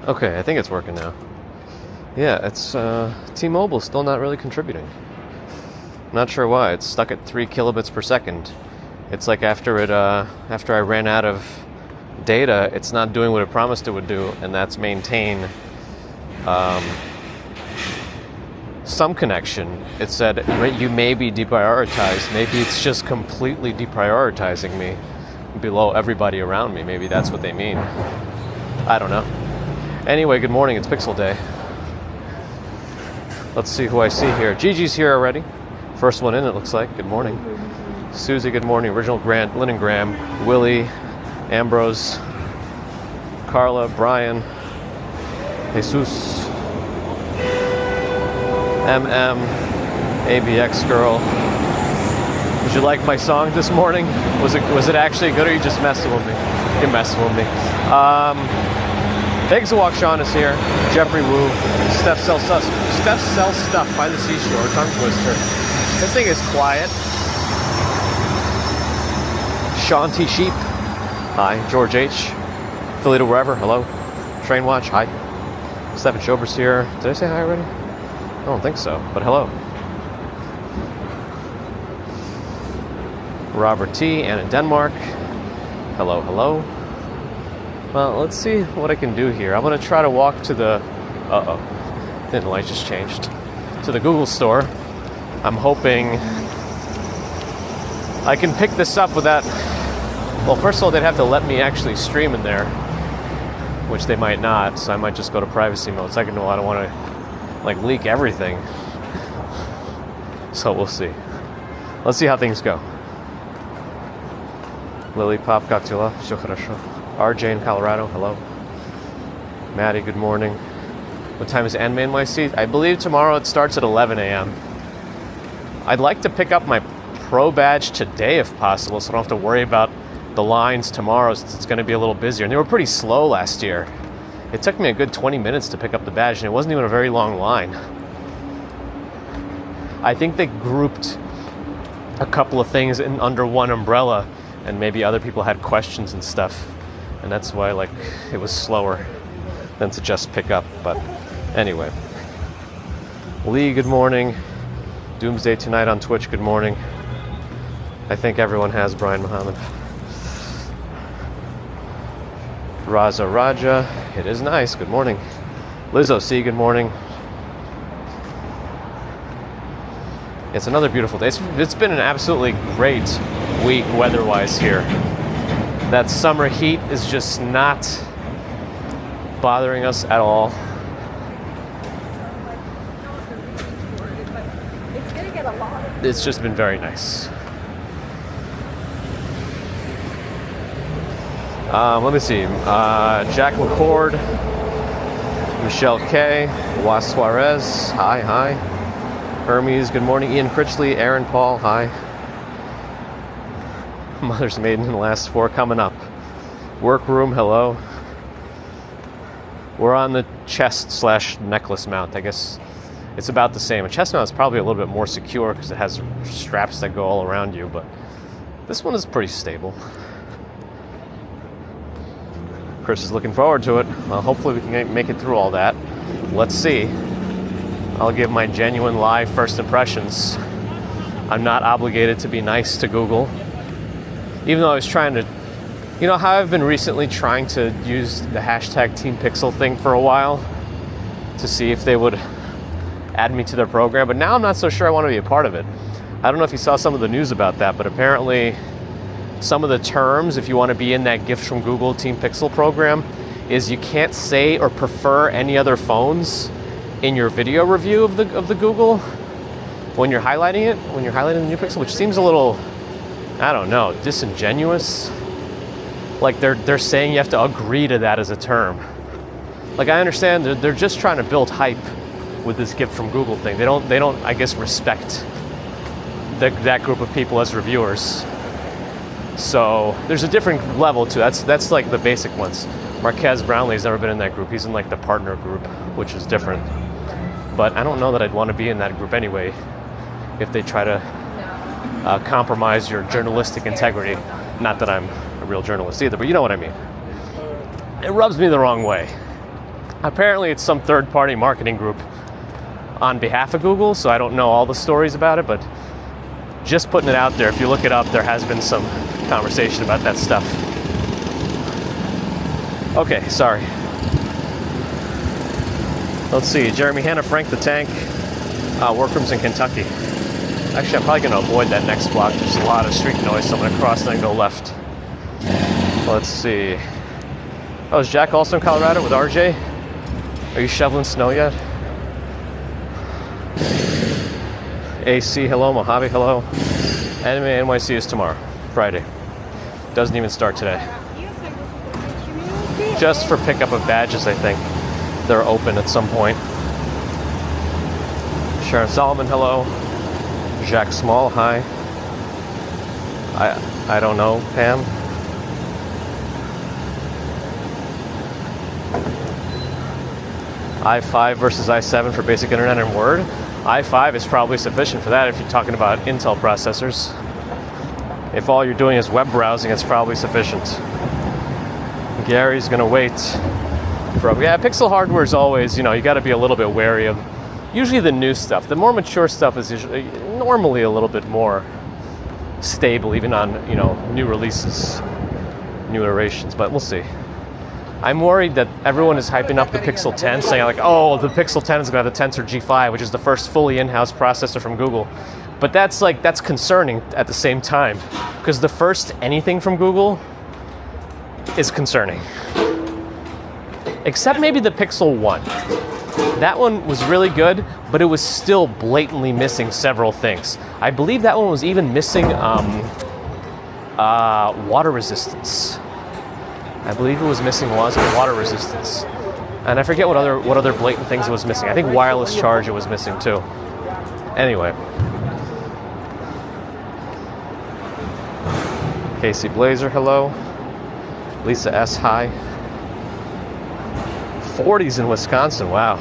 Okay, I think it's working now. Yeah, it's T-Mobile still not really contributing. Not sure why. It's stuck at 3 kilobits per second. It's like after I ran out of data, it's not doing what it promised it would do, and that's maintain some connection. It said you may be deprioritized. Maybe it's just completely deprioritizing me below everybody around me. Maybe that's what they mean. I don't know. Anyway, good morning. It's Pixel Day. Let's see who I see here. Gigi's here already. First one in, it looks like. Good morning. Susie, good morning. Original Grant, Lynn and Graham, Willie, Ambrose, Carla, Brian, Jesus, MM, ABX Girl. Did you like my song this morning? Was it actually good, or are you just messing with me? You're messing with me. Eggs Walk Sean is here. Jeffrey Wu. Steph sells stuff by the seashore. Tongue twister. This thing is quiet. Shanti Sheep. Hi. George H. Philly to wherever. Hello. Train Watch. Hi. Stephen Schober's here. Did I say hi already? I don't think so, but hello. Robert T. Anna Denmark. Hello, hello. Well, let's see what I can do here. I'm going to try to walk to the... The light just changed. To the Google store. I'm hoping I can pick this up without... Well, first of all, they'd have to let me actually stream in there, which they might not, so I might just go to privacy mode. Second of all, I don't want to, leak everything. So we'll see. Let's see how things go. Lily Pop, как дела? Все хорошо. RJ in Colorado, hello. Maddie, good morning. What time is Anime NYC? I believe tomorrow it starts at 11 a.m. I'd like to pick up my pro badge today if possible, so I don't have to worry about the lines tomorrow, since it's going to be a little busier. And they were pretty slow last year. It took me a good 20 minutes to pick up the badge, and it wasn't even a very long line. I think they grouped a couple of things in under one umbrella, and maybe other people had questions and stuff. And that's why, it was slower than to just pick up. But anyway. Lee, good morning. Doomsday Tonight on Twitch, good morning. I think everyone has Brian Muhammad. Raza Raja, it is nice, good morning. Lizzo C, good morning. It's another beautiful day. It's been an absolutely great week weather-wise here. That summer heat is just not bothering us at all. It's just been very nice. Let me see. Jack McCord, Michelle K, Was Suarez, hi. Hermes, good morning. Ian Critchley, Aaron Paul, hi. Mother's Maiden in the last 4 coming up. Workroom, hello. We're on the chest/necklace mount. I guess it's about the same. A chest mount is probably a little bit more secure because it has straps that go all around you, but this one is pretty stable. Chris is looking forward to it. Well, hopefully we can make it through all that. Let's see. I'll give my genuine live first impressions. I'm not obligated to be nice to Google. Even though I was trying to... You know how I've been recently trying to use the hashtag Team Pixel thing for a while to see if they would add me to their program, but now I'm not so sure I want to be a part of it. I don't know if you saw some of the news about that, but apparently some of the terms, if you want to be in that Gift from Google Team Pixel program, is you can't say or prefer any other phones in your video review of the Google when you're highlighting it, when you're highlighting the new Pixel, which seems a little, I don't know, disingenuous. Like they're saying you have to agree to that as a term. Like I understand they're just trying to build hype with this Gift from Google thing. They don't I guess respect that group of people as reviewers. So there's a different level to it. That's like the basic ones. Marquez Brownlee's never been in that group. He's in like the partner group, which is different. But I don't know that I'd want to be in that group anyway if they try to compromise your journalistic integrity. Not that I'm a real journalist either, but you know what I mean. It rubs me the wrong way. Apparently it's some third-party marketing group on behalf of Google, so I don't know all the stories about it, but just putting it out there. If you look it up, there has been some conversation about that stuff. Okay, sorry. Let's see, Jeremy Hanna, Frank the Tank, workrooms in Kentucky. Actually, I'm probably going to avoid that next block. There's a lot of street noise, so I'm going to cross and then go left. Let's see. Oh, is Jack also in Colorado with RJ? Are you shoveling snow yet? AC, hello. Mojave, hello. Anime NYC is tomorrow, Friday. Doesn't even start today. Just for pickup of badges, I think. They're open at some point. Sharon Solomon, hello. Jacques Small, hi. I don't know, Pam. i5 versus i7 for basic internet and Word. i5 is probably sufficient for that if you're talking about Intel processors. If all you're doing is web browsing, it's probably sufficient. Gary's gonna wait for, yeah, Pixel hardware is always, you know, you gotta be a little bit wary of usually the new stuff. The more mature stuff is usually normally a little bit more stable, even on, you know, new releases, new iterations, but we'll see. I'm worried that everyone is hyping up the Pixel 10, saying like, oh, the Pixel 10 is going to have the Tensor G5, which is the first fully in-house processor from Google. But that's concerning at the same time, because the first anything from Google is concerning. Except maybe the Pixel 1. That one was really good, but it was still blatantly missing several things. I believe that one was even missing water resistance. I believe it was missing water resistance. And I forget what other blatant things it was missing. I think wireless charge it was missing too. Anyway. Casey Blazer, hello. Lisa S, hi. 40s in Wisconsin, wow.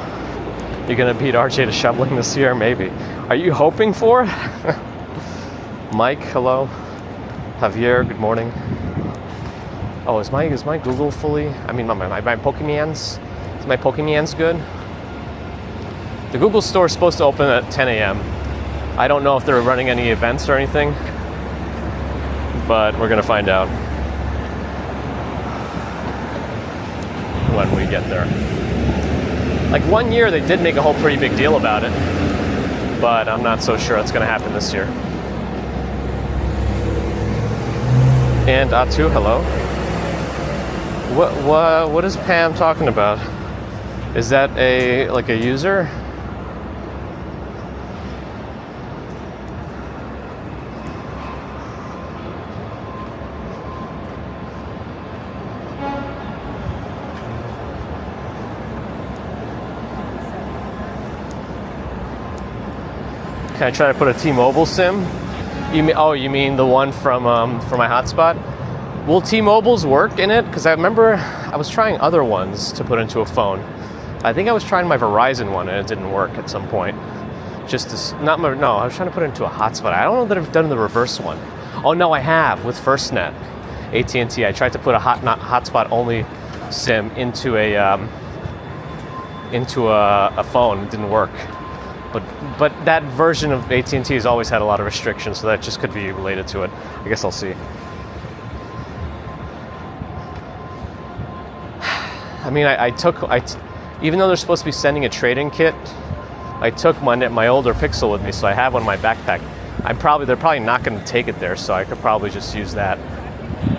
You're gonna beat RJ to shoveling this year? Maybe. Are you hoping for it? Mike, hello. Javier, good morning. Oh, is my Google fully? I mean, my Pokemans? Is my Pokemans good? The Google store is supposed to open at 10 a.m. I don't know if they're running any events or anything, but we're gonna find out when we get there. Like 1 year, they did make a whole pretty big deal about it, but I'm not so sure it's gonna happen this year. And Atu, hello. What is Pam talking about? Is that a user? Can I try to put a T-Mobile SIM? You mean the one from my hotspot? Will T-Mobile's work in it? Because I remember I was trying other ones to put into a phone. I think I was trying my Verizon one and it didn't work at some point. I was trying to put it into a hotspot. I don't know that I've done the reverse one. Oh no, I have with FirstNet, AT&T. I tried to put a hotspot only SIM into a phone. It didn't work. But that version of AT&T has always had a lot of restrictions, so that just could be related to it. I guess I'll see. I mean, even though they're supposed to be sending a trade-in kit, I took my older Pixel with me, so I have one in my backpack. They're probably not going to take it there, so I could probably just use that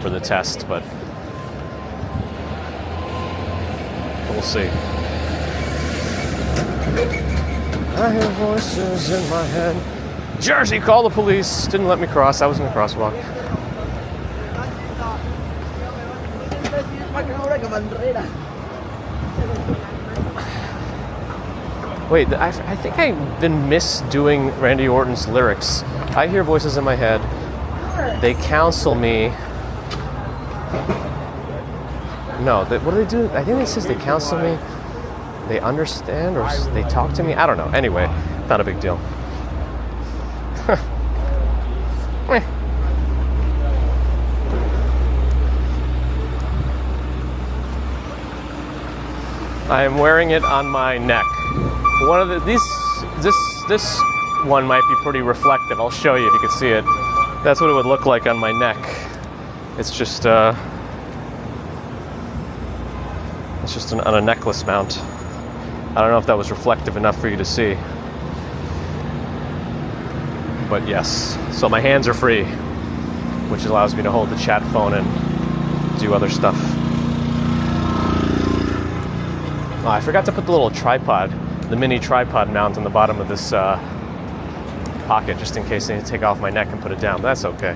for the test, but we'll see. I hear voices in my head. Jersey, call the police. Didn't let me cross. I was in the crosswalk. Wait, I think I've been misdoing Randy Orton's lyrics. I hear voices in my head. They counsel me. No, what do they do? I think it says they counsel me. They understand or they talk to me. I don't know. Anyway, not a big deal. I am wearing it on my neck. One of this one might be pretty reflective. I'll show you if you can see it. That's what it would look like on my neck. It's just on a necklace mount. I don't know if that was reflective enough for you to see. But yes, so my hands are free, which allows me to hold the chat phone and do other stuff. Oh, I forgot to put the little tripod, the mini tripod mount on the bottom of this pocket, just in case I need to take off my neck and put it down. But that's okay.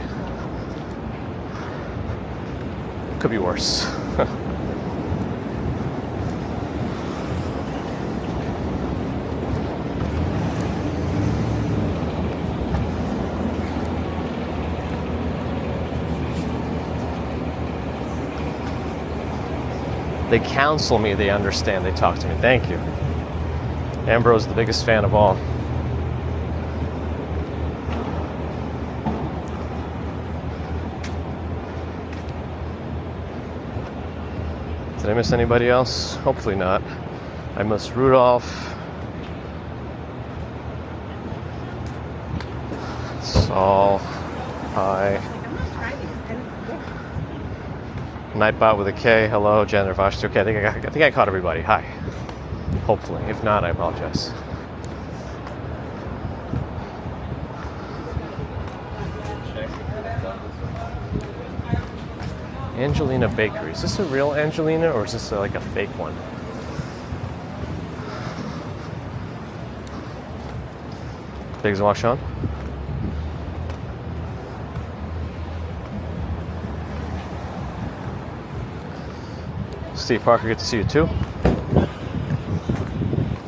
Could be worse. They counsel me, they understand, they talk to me. Thank you. Ambrose, the biggest fan of all. Did I miss anybody else? Hopefully not. I missed Rudolph. Saul. Hi. Nightbot with a K. Hello, Jennifer Foster. Okay, I think I caught everybody. Hi. Hopefully. If not, I apologize. Angelina Bakery. Is this a real Angelina or is this like a fake one? Biggs wash on. Steve Parker, good to see you too.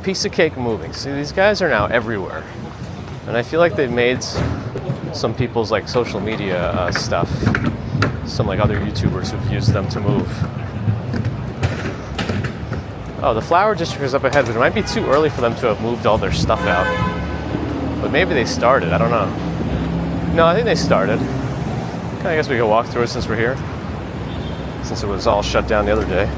Piece of cake moving. See, these guys are now everywhere. And I feel like they've made some people's like social media stuff. Some like other YouTubers who've used them to move. Oh, the flower district is up ahead, but it might be too early for them to have moved all their stuff out. But maybe they started, I don't know. No, I think they started. I guess we can walk through it since we're here. Since it was all shut down the other day.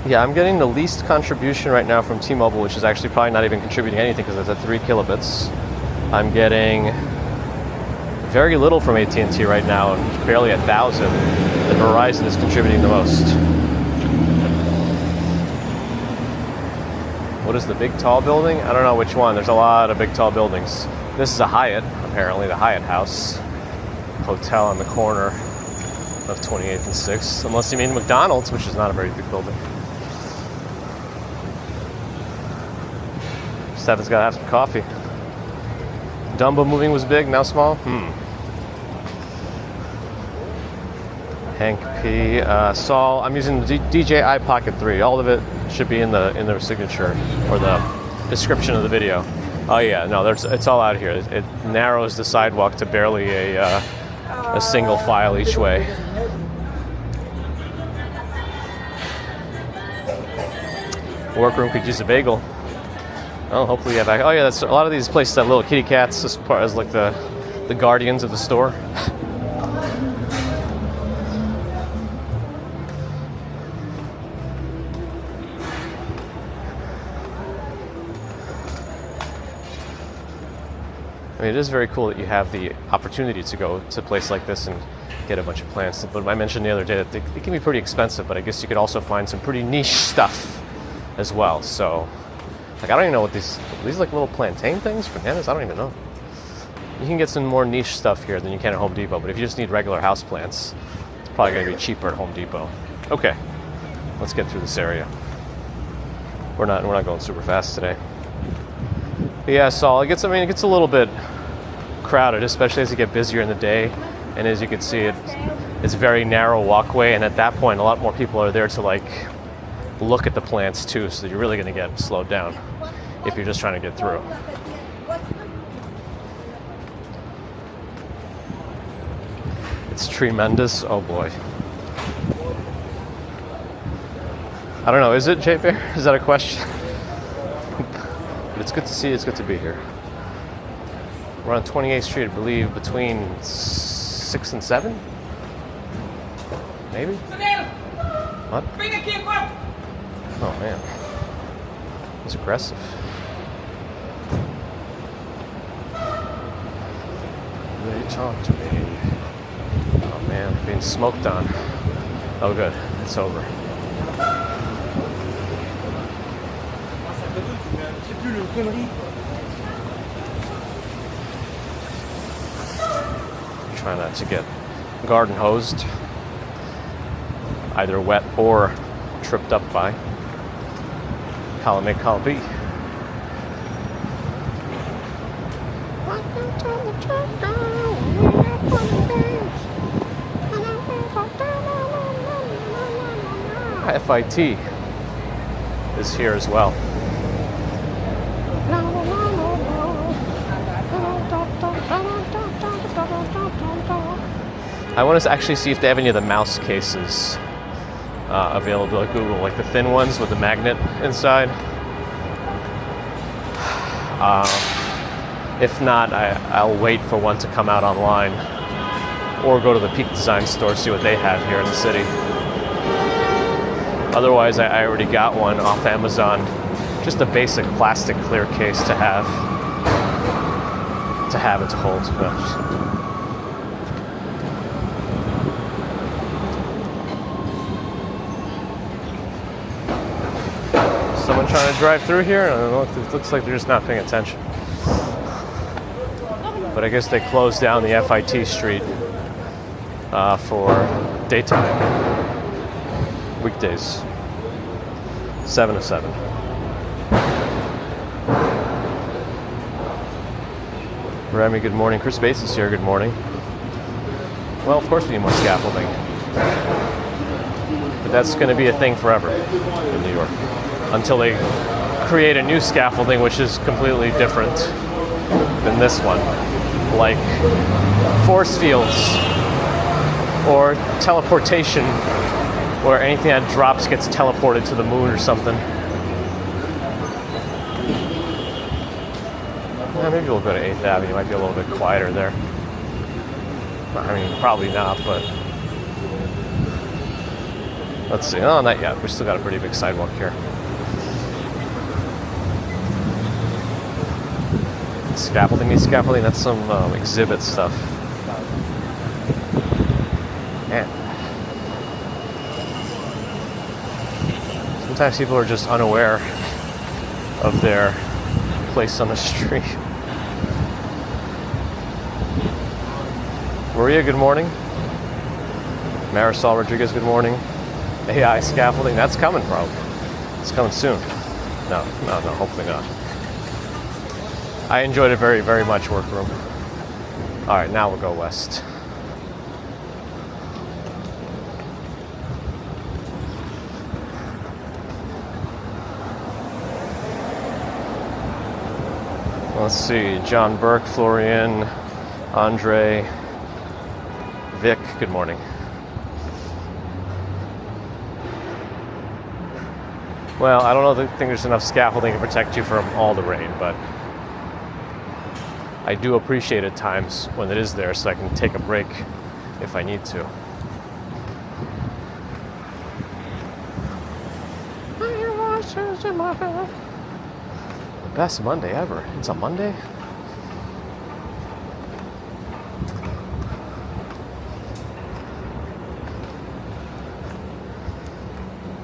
Yeah, I'm getting the least contribution right now from T-Mobile, which is actually probably not even contributing anything because it's at 3 kilobits. I'm getting very little from AT&T right now, barely 1,000. And Verizon is contributing the most. What is the big tall building? I don't know which one. There's a lot of big tall buildings. This is a Hyatt, apparently, the Hyatt House. Hotel on the corner of 28th and 6th. Unless you mean McDonald's, which is not a very big building. Stefan's got to have some coffee. Dumbo moving was big, now small? Hank P. Saul, I'm using the DJI Pocket 3. All of it should be in the signature or the description of the video. Oh yeah, no, it's all out here. It narrows the sidewalk to barely a single file each way. Workroom could use a bagel. Oh, hopefully you have. Oh yeah, that's a lot of these places have little kitty cats as like the guardians of the store. I mean, it is very cool that you have the opportunity to go to a place like this and get a bunch of plants. But I mentioned the other day that they can be pretty expensive, but I guess you could also find some pretty niche stuff as well. So, like, I don't even know what these like little plantain things, bananas, I don't even know. You can get some more niche stuff here than you can at Home Depot, but if you just need regular house plants, it's probably going to be cheaper at Home Depot. Okay, let's get through this area. We're not going super fast today. But yeah, Saul, it gets a little bit crowded, especially as you get busier in the day. And as you can see, it's a very narrow walkway. And at that point, a lot more people are there to like look at the plants too. So you're really going to get slowed down if you're just trying to get through. It's tremendous. Oh boy. I don't know. Is it, J Bear? Is that a question? But it's good to see you. It's good to be here. We're on 28th Street, I believe, between 6 and 7? Maybe? What? Oh, man. It's aggressive. They talk to me. Oh, man. Being smoked on. Oh, good. It's over. Try not to get garden hosed, either wet or tripped up by column A, column B. FIT is here as well. I want to actually see if they have any of the mouse cases available at Google, like the thin ones with the magnet inside. If not, I'll wait for one to come out online or go to the Peak Design store, see what they have here in the city. Otherwise, I already got one off Amazon, just a basic plastic clear case to have and to hold. Someone trying to drive through here? I don't know, it looks like they're just not paying attention. But I guess they closed down the FIT street for daytime, weekdays, 7 to 7. Remy, good morning. Chris Bates is here, good morning. Well, of course we need more scaffolding. But that's going to be a thing forever in New York. Until they create a new scaffolding which is completely different than this one. Like force fields or teleportation, where anything that drops gets teleported to the moon or something. Maybe we'll go to 8th Avenue. Might be a little bit quieter there. I mean, probably not, but let's see. Oh, not yet. We still got a pretty big sidewalk here. Scaffolding needs scaffolding. That's some exhibit stuff. Man. Sometimes people are just unaware of their place on the street. Maria, good morning. Marisol Rodriguez, good morning. AI scaffolding, that's coming probably. It's coming soon. No, hopefully not. I enjoyed it very, very much, workroom. All right, now we'll go west. Let's see, John Burke, Florian, Andre, Vic, good morning. Well, I don't think there's enough scaffolding to protect you from all the rain, but I do appreciate at times when it is there so I can take a break if I need to. The best Monday ever. It's a Monday?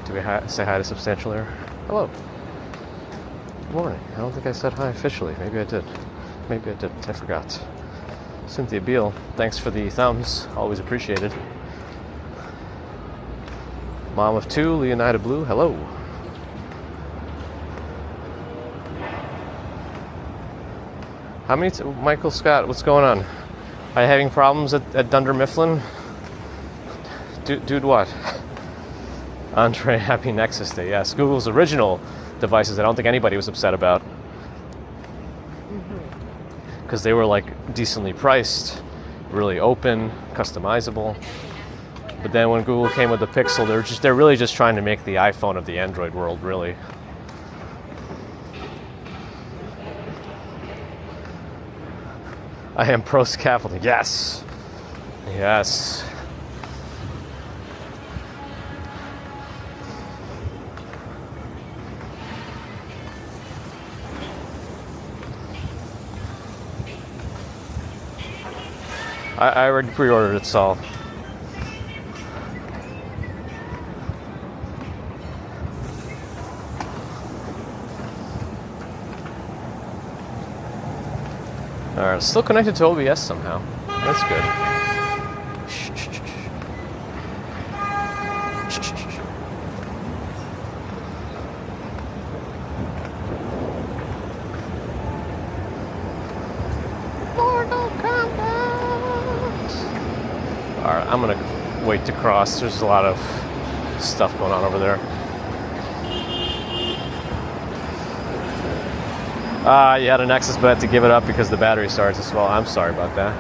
Do we say hi to Substantial Air? Hello. Good morning. I don't think I said hi officially. Maybe I did. Maybe I didn't. I forgot. Cynthia Beal, thanks for the thumbs. Always appreciated. Mom of two, Leonida Blue, hello. How many, Michael Scott, what's going on? Are you having problems at Dunder Mifflin? Dude, what? Andre, happy Nexus Day. Yes, Google's original devices I don't think anybody was upset about. Because they were like decently priced really open, customizable. But then when Google came with the Pixel, they're really just trying to make the iPhone of the Android world, really. I am pro scaffolding. Yes. Yes. I already pre-ordered it, so. Alright, still connected to OBS somehow. That's good. Alright, I'm gonna wait to cross. There's a lot of stuff going on over there. Yeah, the Nexus, but I had to give it up because the battery starts as well. I'm sorry about that.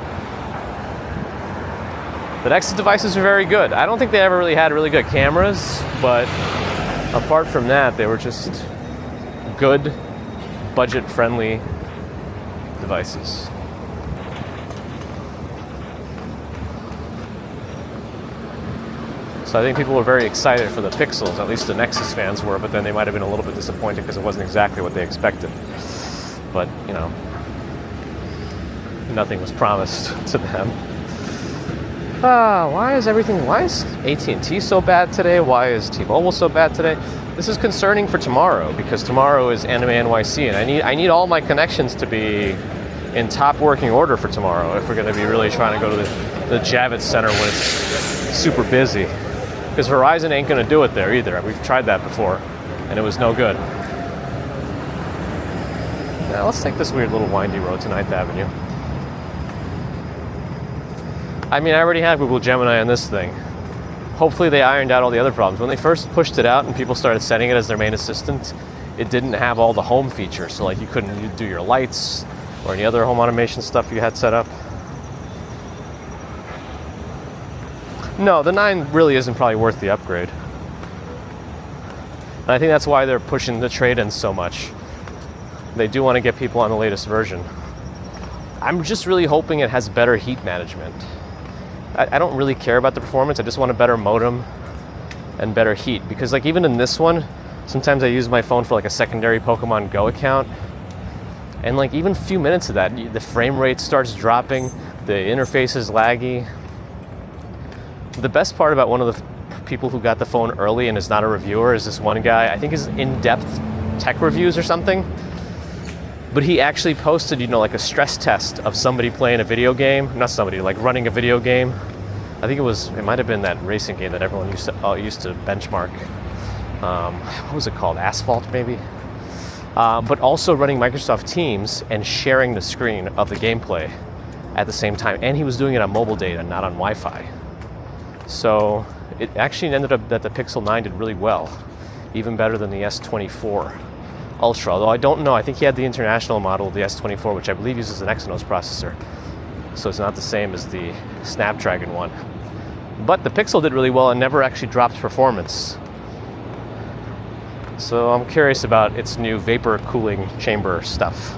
The Nexus devices are very good. I don't think they ever really had really good cameras, but apart from that, they were just good, budget-friendly devices. So I think people were very excited for the Pixels, at least the Nexus fans were, but then they might have been a little bit disappointed because it wasn't exactly what they expected. But, you know, nothing was promised to them. Why is AT&T so bad today? Why is T-Mobile so bad today? This is concerning for tomorrow, because tomorrow is Anime NYC, and I need all my connections to be in top working order for tomorrow if we're going to be really trying to go to the Javits Center when it's super busy. Because Verizon ain't going to do it there either. We've tried that before, and it was no good. Now let's take this weird little windy road to 9th Avenue. I mean, I already have Google Gemini on this thing. Hopefully they ironed out all the other problems. When they first pushed it out and people started setting it as their main assistant, it didn't have all the home features. So like you couldn't do your lights or any other home automation stuff you had set up. No, the 9 really isn't probably worth the upgrade. And I think that's why they're pushing the trade-ins so much. They do want to get people on the latest version. I'm just really hoping it has better heat management. I don't really care about the performance. I just want a better modem and better heat. Because like even in this one, sometimes I use my phone for like a secondary Pokemon Go account. And like even a few minutes of that, the frame rate starts dropping. The interface is laggy. The best part about one of the people who got the phone early and is not a reviewer is this one guy. I think is in-depth tech reviews or something. But he actually posted, you know, like a stress test of somebody playing a video game. Not somebody, like running a video game. I think it might have been that racing game that everyone used to benchmark. What was it called? Asphalt, maybe? But also running Microsoft Teams and sharing the screen of the gameplay at the same time. And he was doing it on mobile data, not on Wi-Fi. So it actually ended up that the Pixel 9 did really well. Even better than the S24 Ultra, although I don't know. I think he had the international model of the S24, which I believe uses an Exynos processor. So it's not the same as the Snapdragon one. But the Pixel did really well and never actually dropped performance. So I'm curious about its new vapor cooling chamber stuff.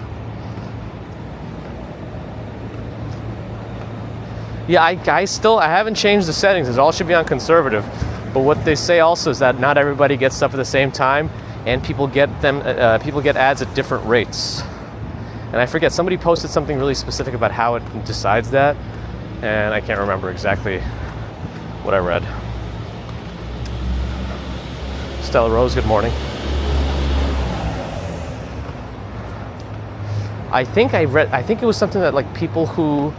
Yeah, I haven't changed the settings. It all should be on conservative. But what they say also is that not everybody gets stuff at the same time. And people get ads at different rates. And I forget, somebody posted something really specific about how it decides that, and I can't remember exactly what I read. Stella Rose, good morning. I think it was something that like people who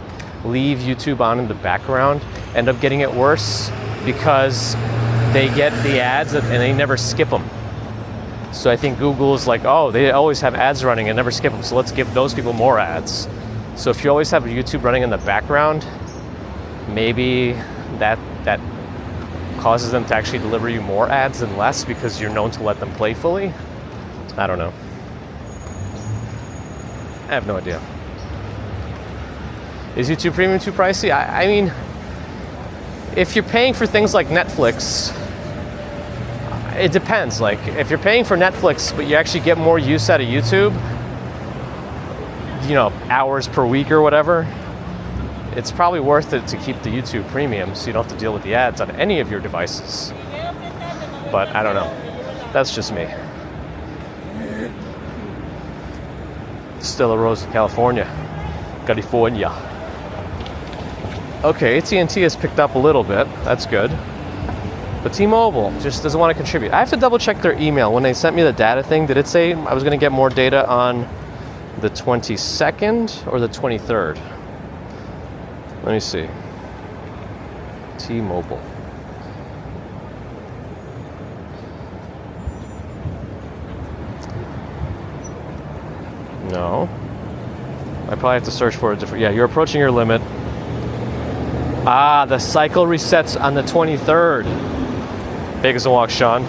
leave YouTube on in the background end up getting it worse because they get the ads and they never skip them. So I think Google is like, oh, they always have ads running and never skip them, so let's give those people more ads. So if you always have YouTube running in the background, maybe that causes them to actually deliver you more ads than less because you're known to let them play fully. I don't know. I have no idea. Is YouTube Premium too pricey? I mean, if you're paying for things like Netflix, it depends. Like, if you're paying for Netflix, but you actually get more use out of YouTube, you know, hours per week or whatever, it's probably worth it to keep the YouTube Premium so you don't have to deal with the ads on any of your devices. But I don't know. That's just me. Stella Rosa, California. California. Okay, AT&T has picked up a little bit. That's good. But T-Mobile just doesn't want to contribute. I have to double check their email. When they sent me the data thing, did it say I was going to get more data on the 22nd or the 23rd? Let me see. T-Mobile. No. I probably have to search for a different... Yeah, you're approaching your limit. Ah, the cycle resets on the 23rd. Big as a walk, Sean.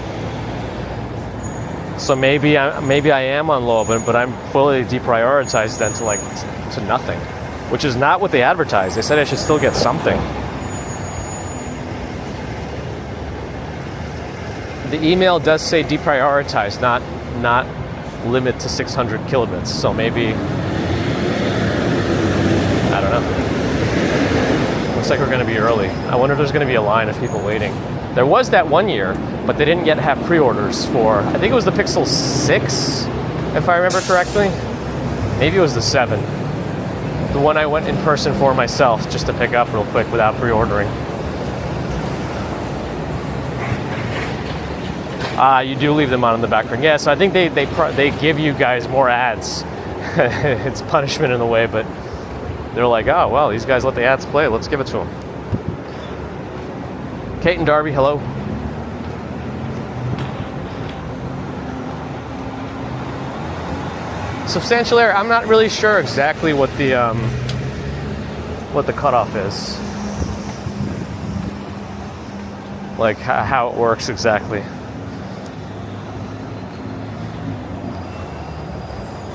So maybe I am on low, but I'm fully deprioritized then to nothing, which is not what they advertised. They said I should still get something. The email does say deprioritize, not limit to 600 kilobits. So maybe, I don't know. Looks like we're going to be early. I wonder if there's going to be a line of people waiting. There was that one year, but they didn't yet have pre-orders for, I think it was the Pixel 6, if I remember correctly. Maybe it was the 7. The one I went in person for myself just to pick up real quick without pre-ordering. You do leave them on in the background. Yeah, so I think they give you guys more ads. It's punishment in a way, but they're like, oh, well, these guys let the ads play. Let's give it to them. Kate and Darby, hello. Substantial error. I'm not really sure exactly what the cutoff is. Like how it works exactly.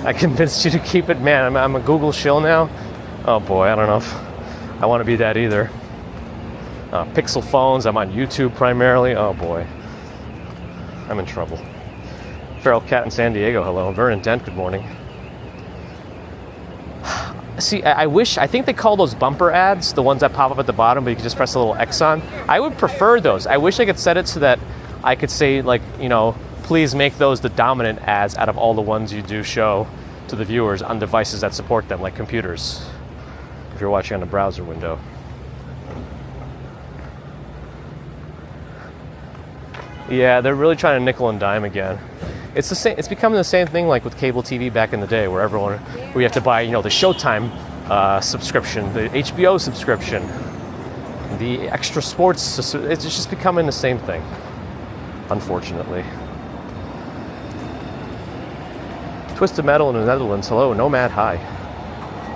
I convinced you to keep it, man. I'm a Google shill now. Oh boy, I don't know if I want to be that either. Pixel phones, I'm on YouTube primarily. Oh boy, I'm in trouble. Feral Cat in San Diego, hello. Vernon Dent, good morning. See, I think they call those bumper ads, the ones that pop up at the bottom, but you can just press a little X on. I would prefer those. I wish I could set it so that I could say, like, you know, please make those the dominant ads out of all the ones you do show to the viewers on devices that support them, like computers, if you're watching on a browser window. Yeah, they're really trying to nickel and dime again. It's the same. It's becoming the same thing like with cable TV back in the day, where you have to buy, you know, the Showtime subscription, the HBO subscription, the extra sports. It's just becoming the same thing, unfortunately. Twisted Metal in the Netherlands, hello. Nomad, hi.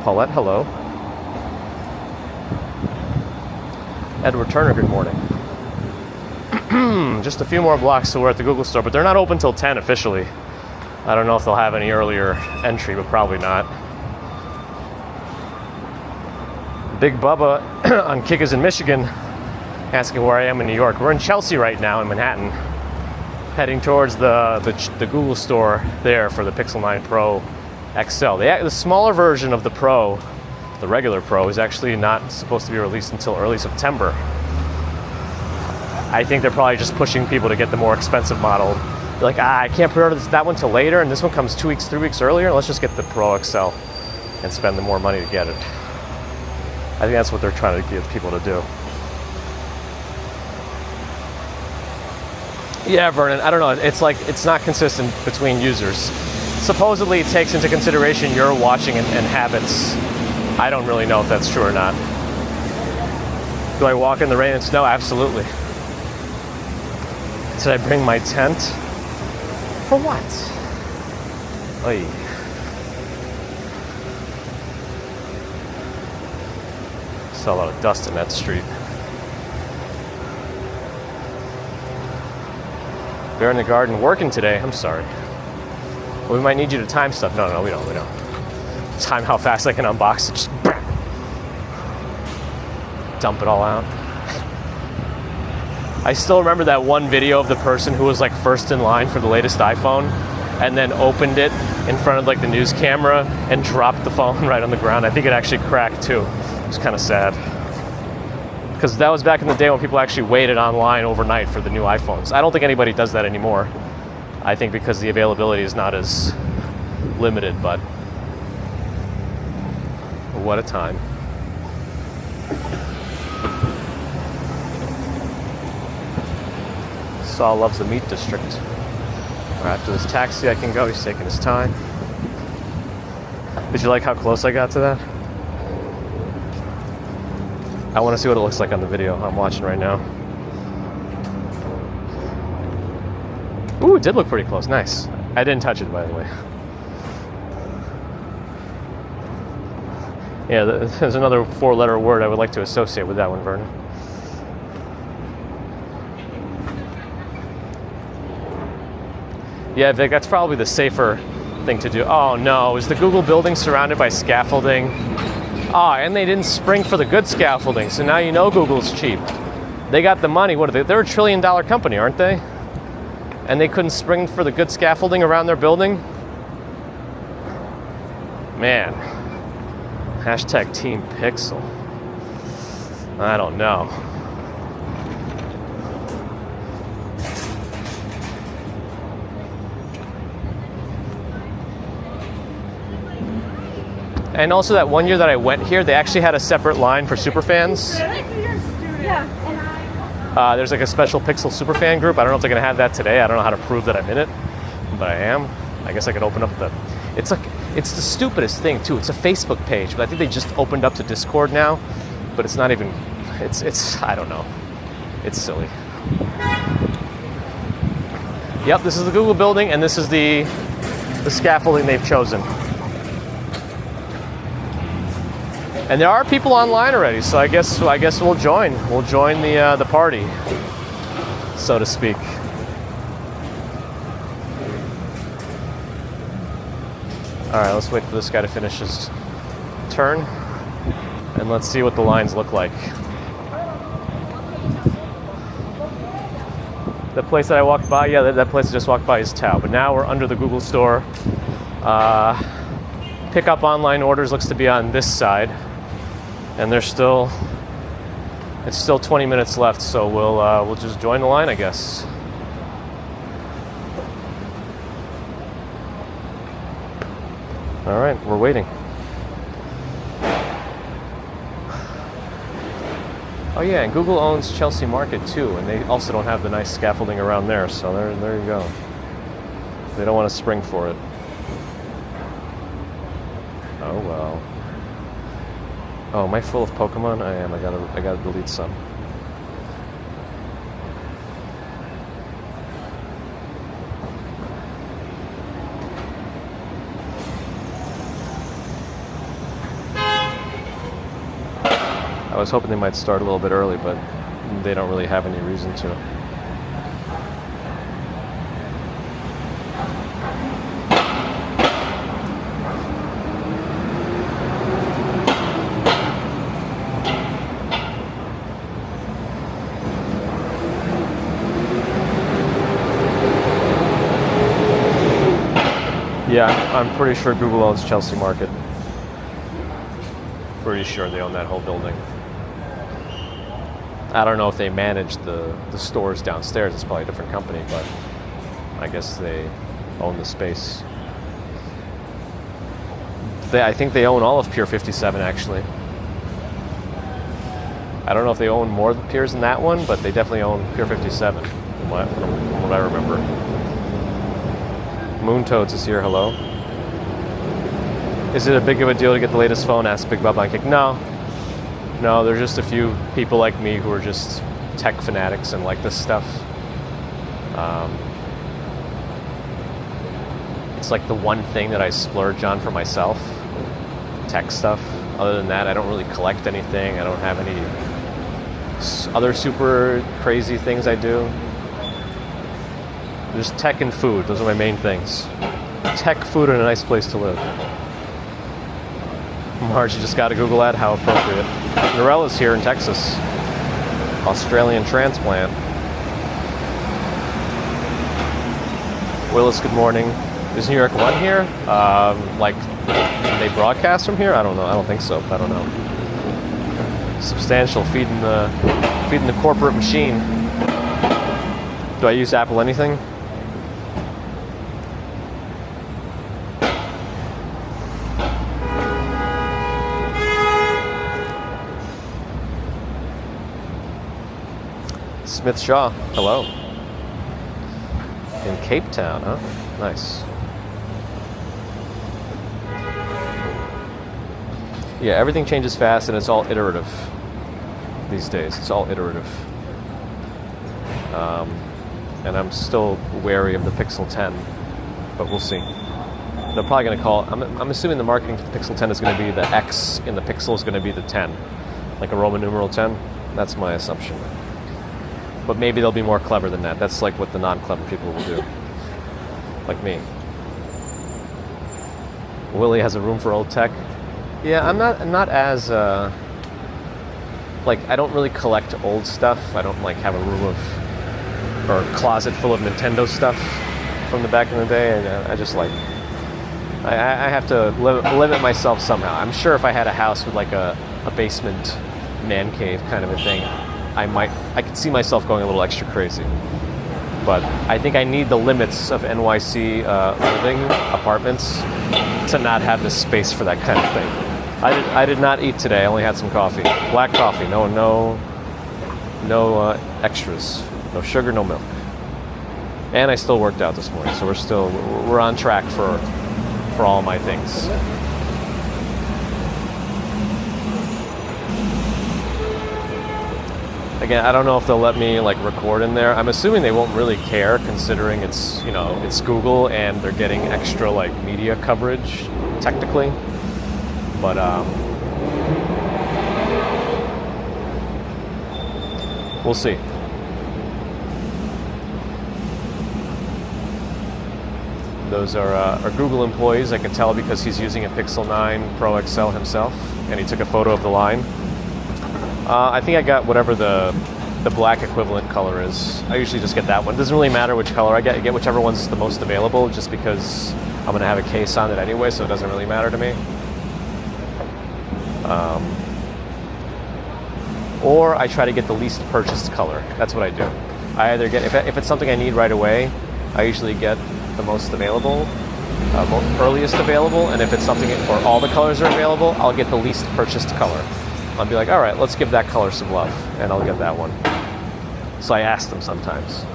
Paulette, hello. Edward Turner, good morning. Just a few more blocks till we're at the Google store, but they're not open till 10 officially. I don't know if they'll have any earlier entry, but probably not. Big Bubba on Kickers in Michigan asking where I am in New York. We're in Chelsea right now in Manhattan, heading towards the Google store there for the Pixel 9 Pro XL. The smaller version of the Pro, the regular Pro, is actually not supposed to be released until early September. I think they're probably just pushing people to get the more expensive model. They're like, I can't pre-order that one till later, and this one comes 2 weeks, 3 weeks earlier. Let's just get the Pro XL and spend the more money to get it. I think that's what they're trying to get people to do. Yeah, Vernon, I don't know. It's like, it's not consistent between users. Supposedly it takes into consideration your watching and habits. I don't really know if that's true or not. Do I walk in the rain and snow? Absolutely. Did I bring my tent? For what? Oy. Saw a lot of dust in that street. Bear in the garden working today. I'm sorry. Well, we might need you to time stuff. No, we don't. Time how fast I can unbox it. Just dump it all out. I still remember that one video of the person who was like first in line for the latest iPhone and then opened it in front of like the news camera and dropped the phone right on the ground. I think it actually cracked too. It was kind of sad. Because that was back in the day when people actually waited online overnight for the new iPhones. I don't think anybody does that anymore. I think because the availability is not as limited, but what a time. Saul loves the meat district. Right, after this taxi I can go, he's taking his time. Did you like how close I got to that? I want to see what it looks like on the video I'm watching right now. Ooh, it did look pretty close, nice. I didn't touch it, by the way. Yeah, there's another 4-letter word I would like to associate with that one, Vernon. Yeah, Vic, that's probably the safer thing to do. Oh no, is the Google building surrounded by scaffolding? Ah, and they didn't spring for the good scaffolding, so now you know Google's cheap. They got the money. What are they? They're a $1 trillion company, aren't they? And they couldn't spring for the good scaffolding around their building? Man. Hashtag Team Pixel. I don't know. And also that one year that I went here, they actually had a separate line for superfans. There's like a special Pixel superfan group. I don't know if they're gonna have that today. I don't know how to prove that I'm in it, but I am. I guess I could open up the, it's the stupidest thing too. It's a Facebook page, but I think they just opened up to Discord now, but it's not even, it's I don't know. It's silly. Yep, this is the Google building and this is the scaffolding they've chosen. And there are people online already, so I guess we'll join. We'll join the party, so to speak. All right, let's wait for this guy to finish his turn, and let's see what the lines look like. The place that I walked by, yeah, that place I just walked by is Tao, but now we're under the Google store. Pick up online orders looks to be on this side. And it's still 20 minutes left, so we'll just join the line, I guess. All right, we're waiting. Oh yeah, and Google owns Chelsea Market too, and they also don't have the nice scaffolding around there, so there you go. They don't want to spring for it. Oh well. Oh, am I full of Pokemon? I am. I gotta delete some. I was hoping they might start a little bit early, but they don't really have any reason to. Yeah, I'm pretty sure Google owns Chelsea Market. Pretty sure they own that whole building. I don't know if they manage the stores downstairs. It's probably a different company, but I guess they own the space. I think they own all of Pier 57, actually. I don't know if they own more piers than that one, but they definitely own Pier 57, from what I remember. Moontoads is here, hello. Is it a big of a deal to get the latest phone? Asked Big Bob on Kick. No, there's just a few people like me who are just tech fanatics and like this stuff. It's like the one thing that I splurge on for myself, tech stuff. Other than that, I don't really collect anything. I don't have any other super crazy things I do. Just tech and food. Those are my main things. Tech, food, and a nice place to live. Marge, you just got a Google ad. How appropriate. Norella's here in Texas. Australian transplant. Willis, good morning. Is New York One here? Like, they broadcast from here? I don't know. I don't think so. I don't know. Substantial, feeding the corporate machine. Do I use Apple anything? Smith Shaw, hello. In Cape Town, huh? Nice. Yeah, everything changes fast and it's all iterative these days. It's all iterative. And I'm still wary of the Pixel 10, but we'll see. They're probably going to call, I'm assuming the marketing for the Pixel 10 is going to be the X in the Pixel is going to be the 10. Like a Roman numeral 10. That's my assumption. But maybe they'll be more clever than that. That's like what the non-clever people will do. Like me. Willie has a room for old tech. Yeah, I'm not as like, I don't really collect old stuff. I don't like have a room of, or a closet full of Nintendo stuff from the back in the day. And I just like, I have to limit myself somehow. I'm sure if I had a house with like a basement man cave kind of a thing, I could see myself going a little extra crazy. But I think I need the limits of NYC living apartments to not have the space for that kind of thing. I did not eat today. I only had some coffee, black coffee. No extras, no sugar, no milk. And I still worked out this morning, so we're on track for all my things. Again, I don't know if they'll let me like record in there. I'm assuming they won't really care, considering it's, you know, it's Google and they're getting extra like media coverage technically. But we'll see. Those are Google employees. I can tell because he's using a Pixel 9 Pro XL himself, and he took a photo of the line. I think I got whatever the black equivalent color is. I usually just get that one. It doesn't really matter which color I get. I get whichever one's the most available, just because I'm going to have a case on it anyway, so it doesn't really matter to me. Or I try to get the least purchased color. That's what I do. I either get, if it's something I need right away, I usually get the most available, earliest available, and if it's something where all the colors are available, I'll get the least purchased color. I'll be like, all right, let's give that color some love, and I'll get that one. So I ask them sometimes.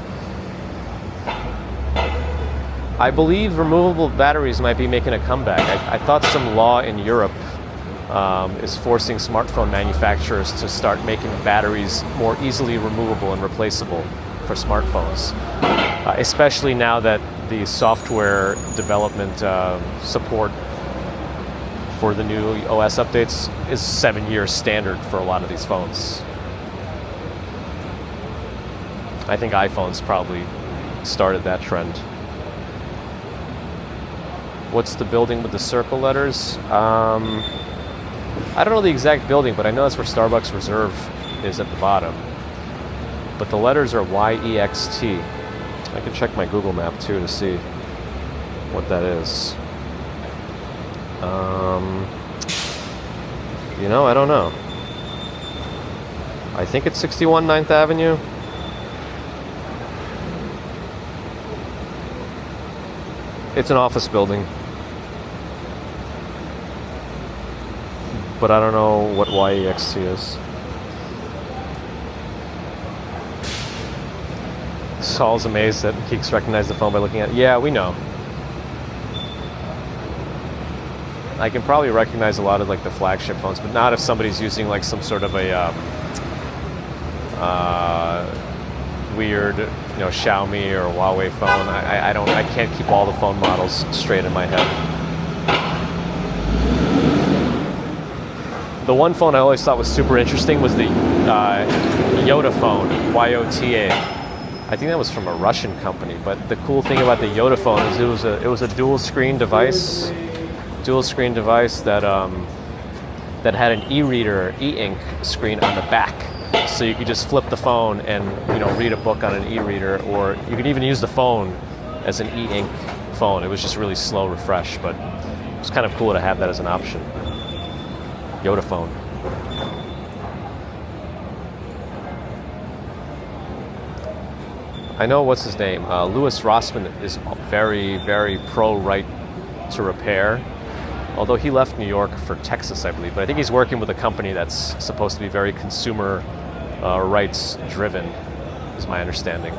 I believe removable batteries might be making a comeback. I thought some law in Europe is forcing smartphone manufacturers to start making batteries more easily removable and replaceable for smartphones, especially now that the software development support for the new OS updates is 7 years standard for a lot of these phones. I think iPhones probably started that trend. What's the building with the circle letters? I don't know the exact building, but I know that's where Starbucks Reserve is at the bottom. But the letters are YEXT. I can check my Google map too to see what that is. You know, I don't know. I think it's 61 9th Avenue. It's an office building. But I don't know what YEXT is. Saul's amazed that Keeks recognized the phone by looking at it. Yeah, we know. I can probably recognize a lot of like the flagship phones, but not if somebody's using like some sort of a weird, you know, Xiaomi or Huawei phone. I can't keep all the phone models straight in my head. The one phone I always thought was super interesting was the Yota phone, YOTA. I think that was from a Russian company, but the cool thing about the Yota phone is it was a dual screen device. That that had an e-reader, e-ink screen on the back. So you could just flip the phone and, you know, read a book on an e-reader, or you could even use the phone as an e-ink phone. It was just really slow refresh, but it was kind of cool to have that as an option. Yoda phone. I know, what's his name? Louis Rossmann is very, very pro-right to repair. Although he left New York for Texas, I believe. But I think he's working with a company that's supposed to be very consumer rights driven, is my understanding.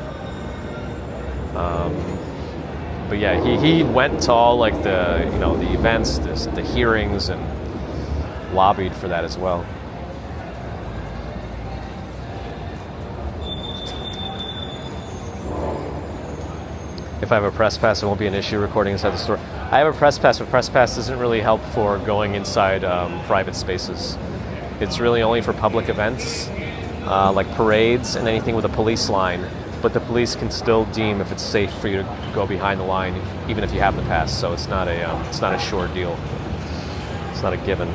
But yeah, he went to all like the, you know, the events, the hearings, and lobbied for that as well. If I have a press pass, it won't be an issue recording inside the store. I have a press pass, but press pass doesn't really help for going inside private spaces. It's really only for public events, like parades and anything with a police line. But the police can still deem if it's safe for you to go behind the line, even if you have the pass. So it's not a sure deal. It's not a given.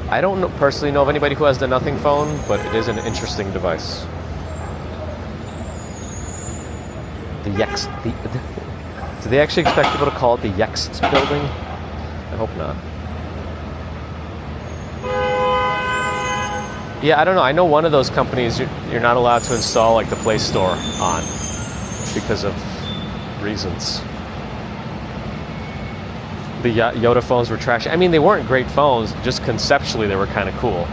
I don't personally know of anybody who has the Nothing phone, but it is an interesting device. The Yext. Do they actually expect people to call it the Yext building? I hope not. Yeah, I don't know. I know one of those companies you're not allowed to install like the Play Store on because of reasons. The Yoda phones were trash. I mean, they weren't great phones. Just conceptually, they were kind of cool.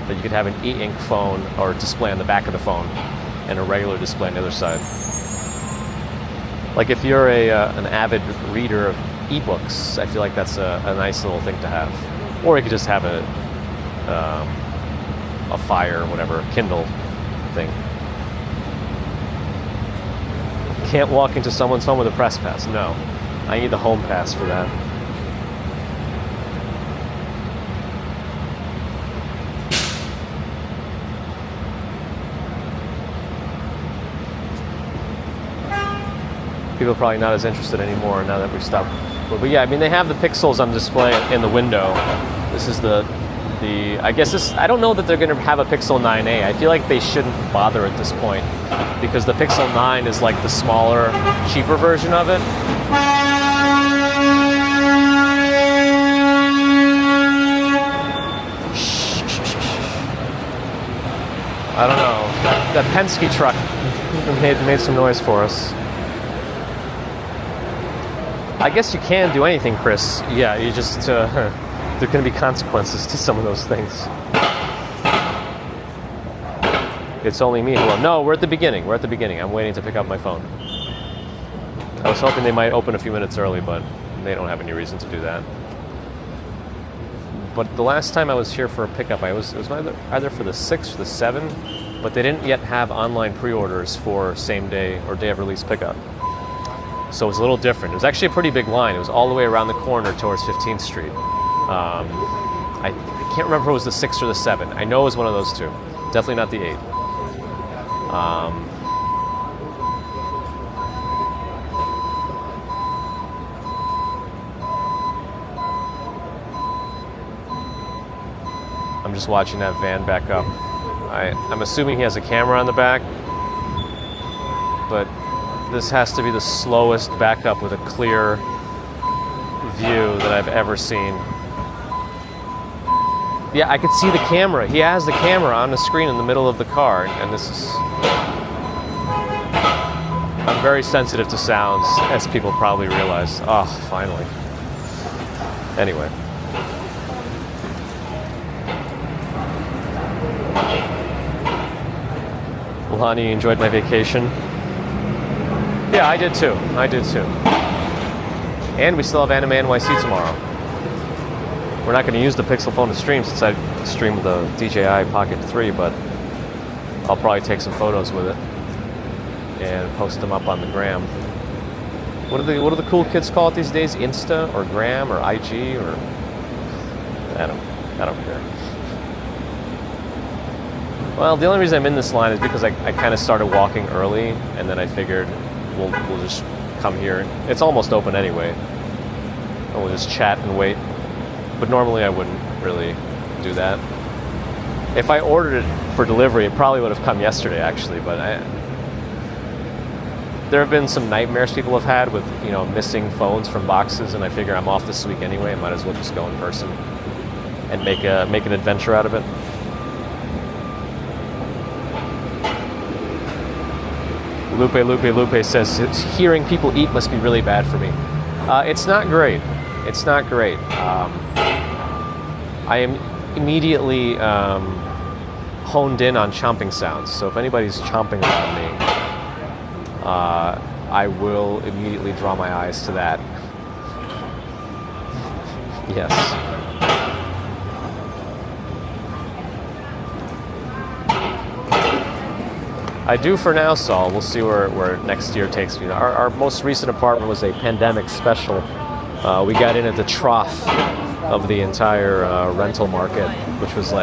That you could have an e-ink phone or display on the back of the phone and a regular display on the other side. Like if you're an avid reader of ebooks, I feel like that's a nice little thing to have. Or you could just have a Fire or whatever, Kindle thing. Can't walk into someone's home with a press pass. No, I need the home pass for that. People are probably not as interested anymore now that we've stopped. But yeah, I mean, they have the pixels on display in the window. This is I guess this, I don't know that they're going to have a Pixel 9a. I feel like they shouldn't bother at this point because the Pixel 9 is like the smaller, cheaper version of it. I don't know. That Penske truck made some noise for us. I guess you can do anything, Chris. Yeah, you just... there are going to be consequences to some of those things. It's only me. Hello. No, we're at the beginning. I'm waiting to pick up my phone. I was hoping they might open a few minutes early, but they don't have any reason to do that. But the last time I was here for a pickup, it was either for the 6th or the 7th, but they didn't yet have online pre-orders for same day or day of release pickup. So it was a little different. It was actually a pretty big line. It was all the way around the corner towards 15th Street. I can't remember if it was the 6 or the 7. I know it was one of those two. Definitely not the 8. I'm just watching that van back up. I'm assuming he has a camera on the back, but this has to be the slowest backup with a clear view that I've ever seen. Yeah, I could see the camera. He has the camera on the screen in the middle of the car, and this is... I'm very sensitive to sounds, as people probably realize. Oh, finally. Anyway. Lonnie, you enjoyed my vacation? Yeah, I did too. And we still have Anime NYC tomorrow. We're not going to use the Pixel phone to stream since I stream with the DJI Pocket 3, but I'll probably take some photos with it and post them up on the gram. What do the cool kids call it these days? Insta or Gram or IG or I don't care. Well, the only reason I'm in this line is because I kind of started walking early, and then I figured we'll just come here. It's almost open anyway. and we'll just chat and wait. But normally I wouldn't really do that. If I ordered it for delivery, it probably would have come yesterday, actually. But there have been some nightmares people have had with, missing phones from boxes, and I figure I'm off this week anyway. I might as well just go in person and make an adventure out of it. Lupe says, hearing people eat must be really bad for me. It's not great. It's not great. I am immediately honed in on chomping sounds. So if anybody's chomping around me, I will immediately draw my eyes to that. Yes. I do for now, Saul. We'll see where next year takes me. Our most recent apartment was a pandemic special. We got in at the trough of the entire rental market, which was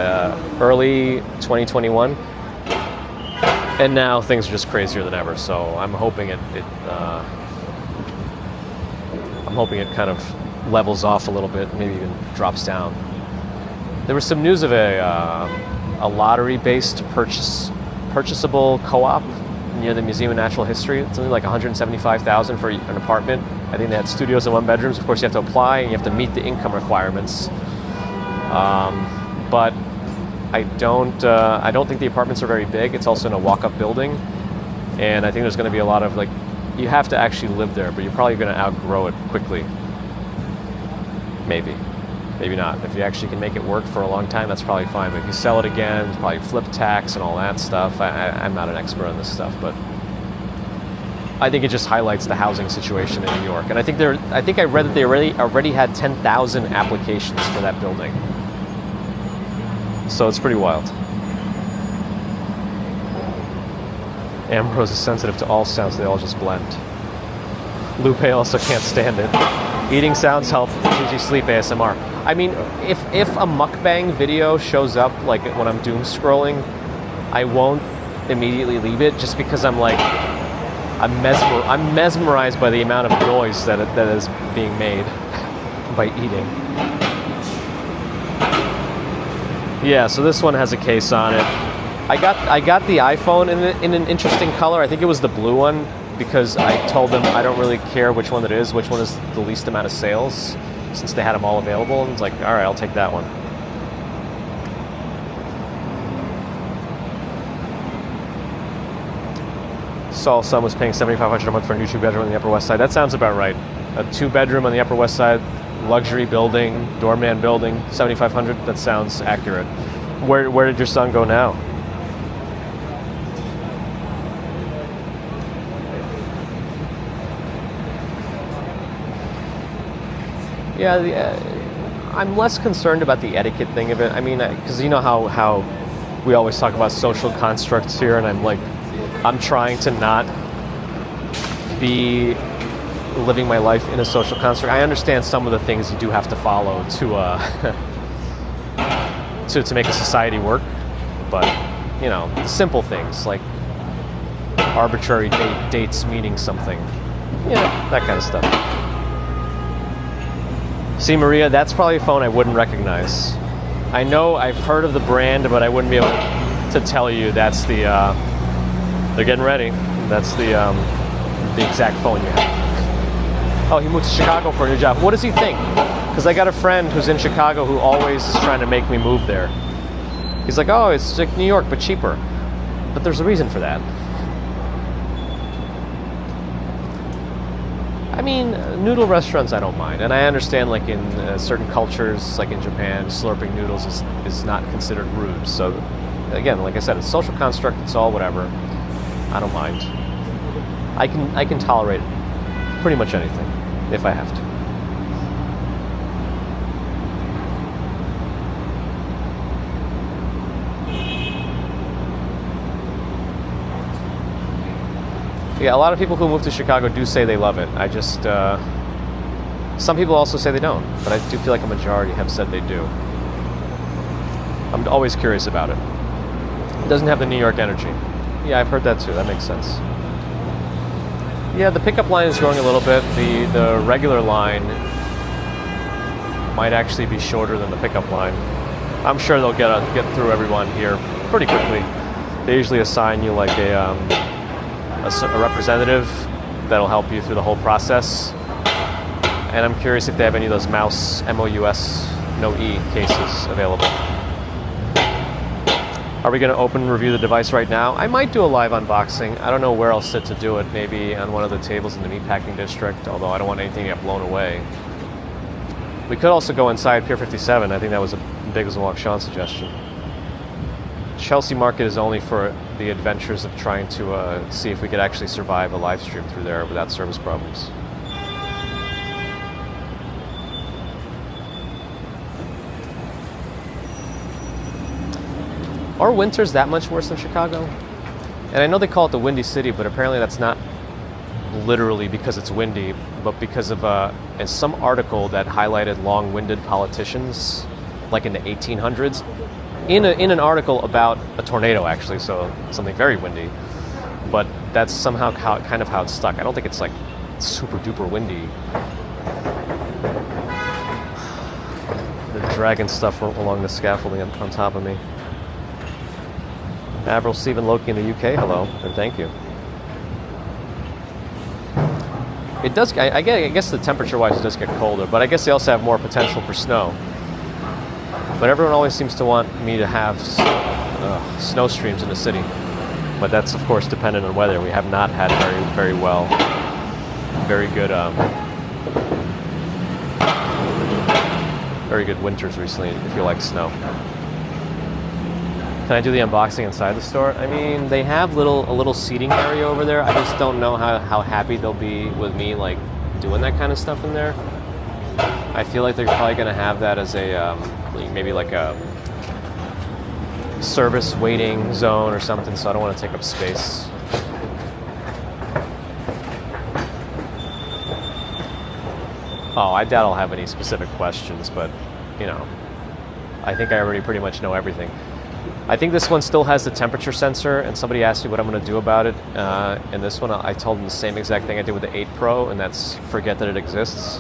early 2021. And now things are just crazier than ever. So I'm hoping it kind of levels off a little bit, maybe even drops down. There was some news of a lottery-based purchasable co-op near the Museum of Natural History. It's only like $175,000 for an apartment. I think they had studios and 1 bedrooms. Of course, you have to apply and you have to meet the income requirements. But I don't think the apartments are very big. It's also in a walk-up building, and I think there's going to be a lot of you have to actually live there, but you're probably going to outgrow it quickly. Maybe not. If you actually can make it work for a long time, that's probably fine. But if you sell it again, it's probably flip tax and all that stuff. I'm not an expert on this stuff, but I think it just highlights the housing situation in New York. And I think I read that they already had 10,000 applications for that building. So it's pretty wild. Ambrose is sensitive to all sounds, they all just blend. Lupe also can't stand it. Eating sounds help, usually sleep ASMR. I mean, if a mukbang video shows up like when I'm doom scrolling, I won't immediately leave it just because I'm mesmerized by the amount of noise that is being made by eating. Yeah, so this one has a case on it. I got the iPhone in an interesting color. I think it was the blue one because I told them I don't really care which one it is, which one is the least amount of sales, since they had them all available. And it's like, all right, I'll take that one. Saul's son was paying $7,500 a month for a new 2-bedroom on the Upper West Side. That sounds about right. A 2-bedroom on the Upper West Side, luxury building, doorman building, $7,500. That sounds accurate. Where did your son go now? Yeah, I'm less concerned about the etiquette thing of it. I mean, because you know how we always talk about social constructs here, and I'm trying to not be living my life in a social construct. I understand some of the things you do have to follow to make a society work, but the simple things like arbitrary dates meaning something, that kind of stuff. See, Maria, that's probably a phone I wouldn't recognize. I know I've heard of the brand, but I wouldn't be able to tell you that's the. They're getting ready. That's the exact phone you have. Oh, he moved to Chicago for a new job. What does he think? Because I got a friend who's in Chicago who always is trying to make me move there. He's like, oh, it's like New York, but cheaper. But there's a reason for that. I mean, noodle restaurants I don't mind. And I understand, like, in certain cultures, like in Japan, slurping noodles is not considered rude. So, again, like I said, it's a social construct, it's all whatever. I don't mind. I can tolerate pretty much anything, if I have to. Yeah, a lot of people who move to Chicago do say they love it. I just, some people also say they don't, but I do feel like a majority have said they do. I'm always curious about it. It doesn't have the New York energy. Yeah, I've heard that too. That makes sense. Yeah, the pickup line is growing a little bit. The regular line might actually be shorter than the pickup line. I'm sure they'll get through everyone here pretty quickly. They usually assign you like a representative that'll help you through the whole process. And I'm curious if they have any of those mouse MOUS no E cases available. Are we going to open and review the device right now? I might do a live unboxing. I don't know where I'll sit to do it. Maybe on one of the tables in the meatpacking district, although I don't want anything to get blown away. We could also go inside Pier 57. I think that was a big as a walk Sean's suggestion. Chelsea Market is only for the adventures of trying to see if we could actually survive a live stream through there without service problems. Are winters that much worse than Chicago? And I know they call it the Windy City, but apparently that's not literally because it's windy, but because of in some article that highlighted long-winded politicians, like in the 1800s, in an article about a tornado, actually, so something very windy. But that's somehow kind of how it's stuck. I don't think it's like super duper windy. The dragon stuff along the scaffolding on top of me. Avril, Stephen, Loki in the UK, hello, and thank you. It does, I guess the temperature-wise it does get colder, but I guess they also have more potential for snow. But everyone always seems to want me to have snow streams in the city. But that's, of course, dependent on weather. We have not had very good winters recently, if you like snow. Can I do the unboxing inside the store? I mean, they have a little seating area over there. I just don't know how happy they'll be with me like doing that kind of stuff in there. I feel like they're probably going to have that as a maybe like a service waiting zone or something, so I don't want to take up space. Oh, I doubt I'll have any specific questions, but you know, I think I already pretty much know everything. I think this one still has the temperature sensor, and somebody asked me what I'm going to do about it. And this one, I told them the same exact thing I did with the 8 Pro, and that's forget that it exists.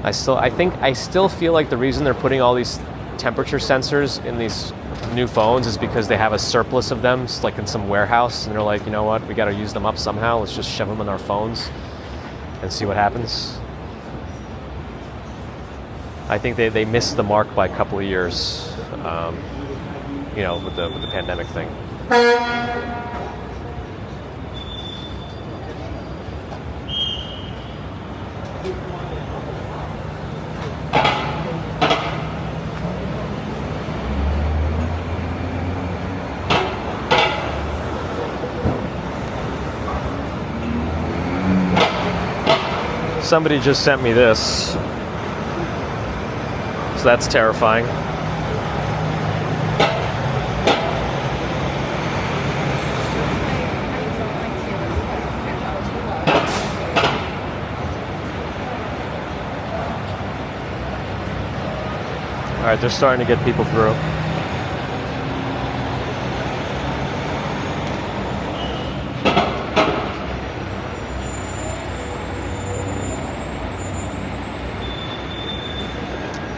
I still feel like the reason they're putting all these temperature sensors in these new phones is because they have a surplus of them, like in some warehouse, and they're like, you know what, we got to use them up somehow. Let's just shove them in our phones and see what happens. I think they missed the mark by a couple of years. You know, with the pandemic thing. Somebody just sent me this, so that's terrifying. All right, they're starting to get people through.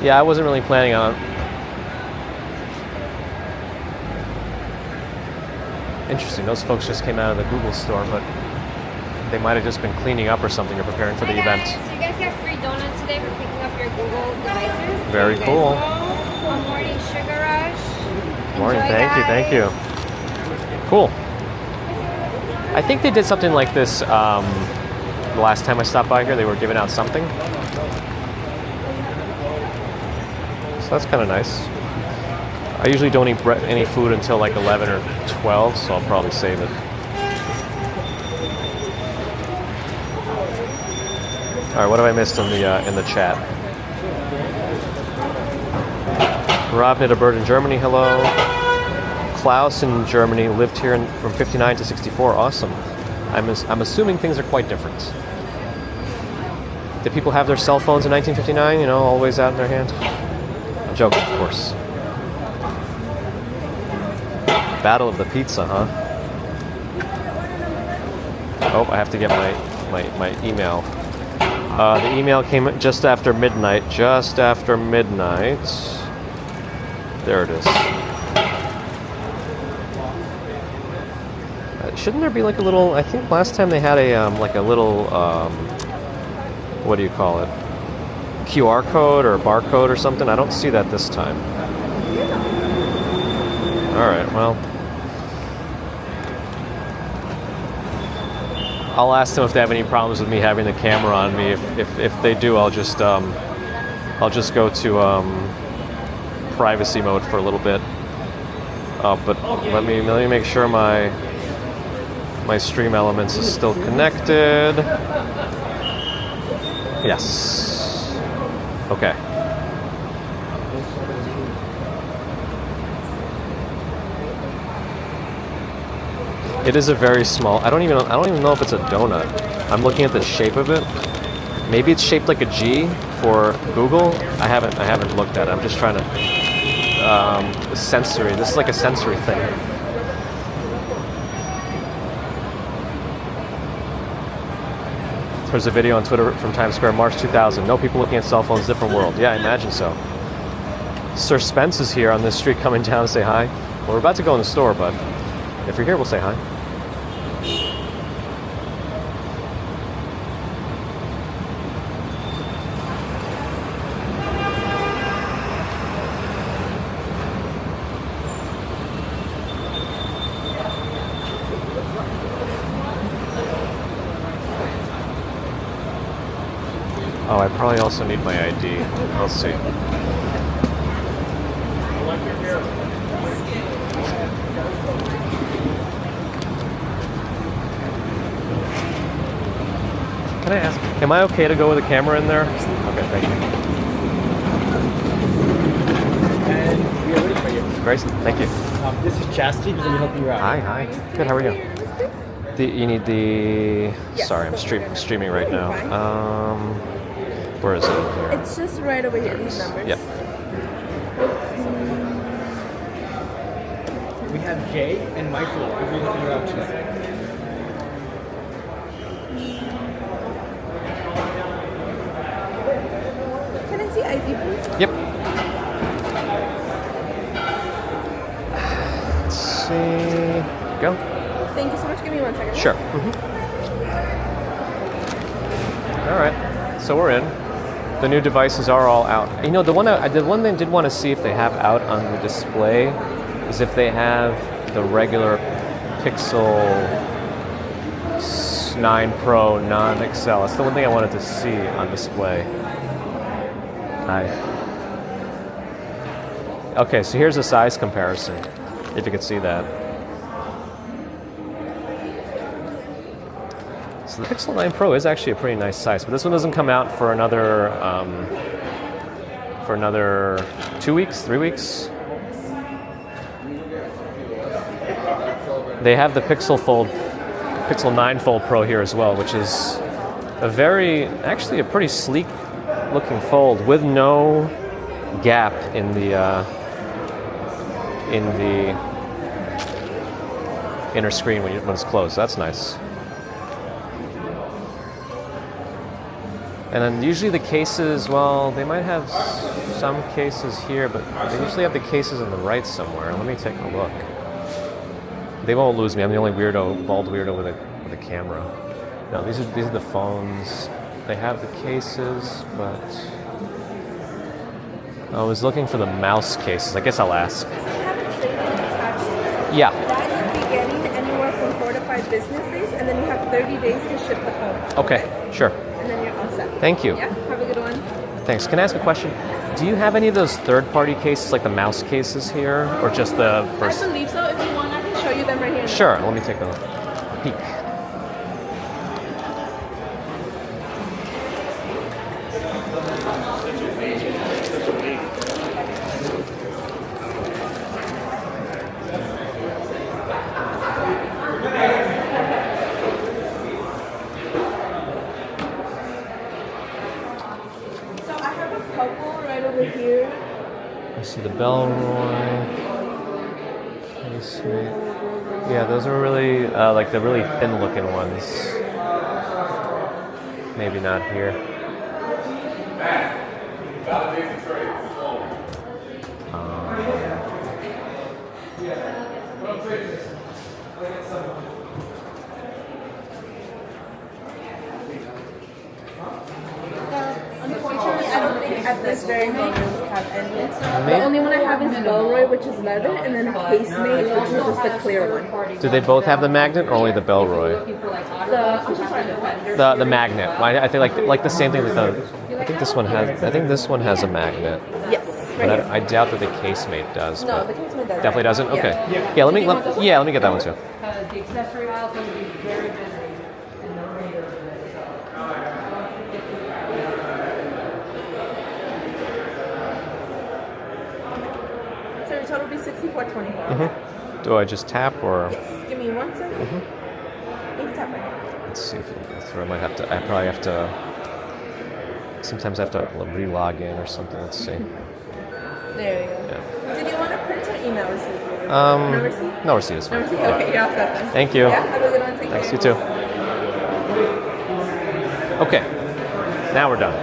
Yeah, I wasn't really planning on it. Interesting, those folks just came out of the Google store, but they might have just been cleaning up or something or preparing for the event. So you guys get free donuts today for picking up your Google devices. Very cool. Good morning, Sugar Rush. Morning, Enjoy, thank you. Cool. I think they did something like this the last time I stopped by here. They were giving out something. So that's kind of nice. I usually don't eat any food until like 11 or 12, so I'll probably save it. All right, what have I missed in the chat? Rob knit a bird in Germany, hello. Klaus in Germany lived here from 59 to 64, awesome. I'm assuming things are quite different. Did people have their cell phones in 1959, you know, always out in their hand? I'm joking, of course. Battle of the pizza, huh? Oh, I have to get my email. The email came just after midnight. Just after midnight. There it is. Shouldn't there be like a little? I think last time they had a like a little what do you call it? QR code or barcode or something. I don't see that this time. All right. Well, I'll ask them if they have any problems with me having the camera on me. If they do, I'll just go to privacy mode for a little bit. But let me make sure my Stream Elements is still connected. Yes. Okay. It is a very small. I don't even know if it's a donut. I'm looking at the shape of it. Maybe it's shaped like a G for Google. I haven't looked at it. I'm just trying to sensory. This is like a sensory thing. There's a video on Twitter from Times Square, March 2000. No people looking at cell phones, different world. Yeah, I imagine so. Sir Spence is here on this street coming down to say hi. Well, we're about to go in the store, but if you're here, we'll say hi. Oh, I probably also need my ID. I'll see. Can I ask, am I okay to go with a camera in there? Okay, thank you. And we are ready for you. Grayson, thank you. This is Chastity, because we're helping you out. Hi. Good, how are you? You need the... Yes, sorry, I'm streaming right now. Where is it? Here. It's just right over here, these numbers. Yep. We have Jay and Michael. We'll be helping you out today. Can I see ID, please? Yep. Let's see. Go. Thank you so much. Give me 1 second. Sure. All right. So we're in. The new devices are all out. You know, the one thing I did want to see if they have out on the display is if they have the regular Pixel 9 Pro non-XL. That's the one thing I wanted to see on display. Hi. Okay, so here's a size comparison, if you could see that. So the Pixel 9 Pro is actually a pretty nice size, but this one doesn't come out for another 2 weeks, 3 weeks. They have the Pixel 9 Fold Pro here as well, which is actually a pretty sleek looking fold with no gap in the inner screen when it's closed. That's nice. And then usually the cases, well, they might have some cases here, but they usually have the cases on the right somewhere. Let me take a look. They won't lose me. I'm the only bald weirdo with a camera. No, these are the phones. They have the cases, but I was looking for the mouse cases. I guess I'll ask. We have a trade-in attached. Yeah. That you'd be getting anywhere from 4 to 5 business days, and then you have 30 days to ship the phone. Okay, sure. And then you're all set. Thank you. Yeah, have a good one. Thanks. Can I ask a question? Do you have any of those third-party cases, like the mouse cases here, or just the first? I believe so. If you want, I can show you them right here. Sure. Let me take a peek. So I have a couple right over here. I see the Bellroy. Casement. Yeah, those are really like the really thin-looking ones. Maybe not here. Unfortunately, I don't think at this very moment we have any. Maybe. The only one I have is Belroy, which is leather, and then Casemate, which is just the clear one. Do they both have the magnet or only the Belroy? The magnet. I think like the same thing with the. I think this one has a magnet. Yes. But I doubt that the Casemate does. No, but the Casemate doesn't. definitely doesn't. Okay. Yeah. Let me get that one too. The accessory aisle is going to be very busy in the remainder of the day. So your total will be $64.24. Do I just tap or? Yes. Give me 1 second. You can tap right now. Let's see if we can go through. I probably have to. Sometimes I have to re-log in or something. Let's see. There you go. Yeah. Did you want to print or email receipt? No receipt? No receipt is No fine. receipt? Yeah. Okay, you're all set then. Thank you. Yeah, have a good one. Take Thanks. care. You too. Okay. Now we're done.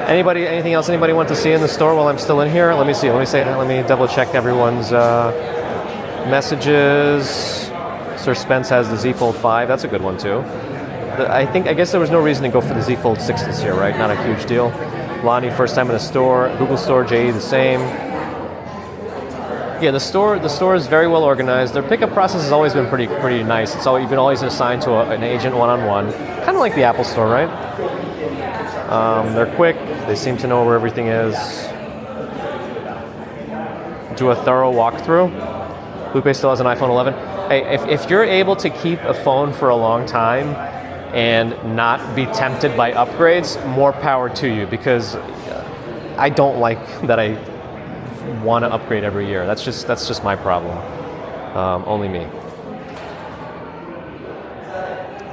Anything else anybody want to see in the store while I'm still in here? Let me see. Let me double check everyone's messages. Sir Spence has the Z Fold 5. That's a good one too. I guess there was no reason to go for the Z Fold 6 this year, right? Not a huge deal. Lonnie, first time in the store. Google Store, JE, the same. Yeah, the store is very well organized. Their pickup process has always been pretty nice. You've been always assigned to an agent one-on-one, kind of like the Apple Store, right? They're quick. They seem to know where everything is. Do a thorough walkthrough. Lupe still has an iPhone 11. Hey, if you're able to keep a phone for a long time and not be tempted by upgrades, more power to you, because I don't like that I want to upgrade every year. That's just my problem. Only me.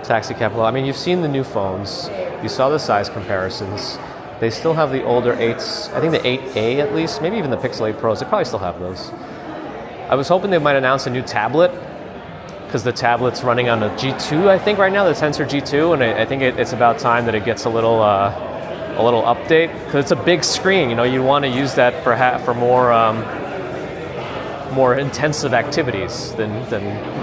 Taxi Capital. I mean, you've seen the new phones. You saw the size comparisons. They still have the older 8s. I think the 8A at least, maybe even the Pixel 8 Pros. They probably still have those. I was hoping they might announce a new tablet, because the tablet's running on a G2, I think, right now, the Tensor G2, and I think it's about time that it gets a little update, because it's a big screen. You want to use that for more intensive activities than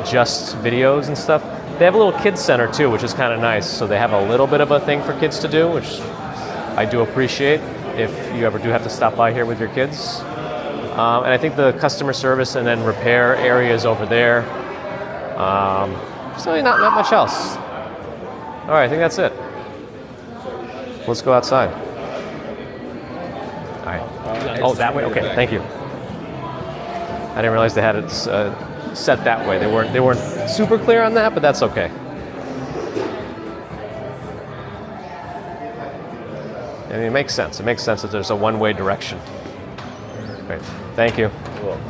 just videos and stuff. They have a little kids center too, which is kind of nice. So they have a little bit of a thing for kids to do, which I do appreciate if you ever do have to stop by here with your kids. And I think the customer service and then repair area is over there. There's really not much else. All right, I think that's it. Let's go outside. All right. Oh, that way? Okay, thank you. I didn't realize they had it set that way. They weren't super clear on that, but that's okay. I mean, it makes sense. It makes sense that there's a one-way direction. Great. Thank you.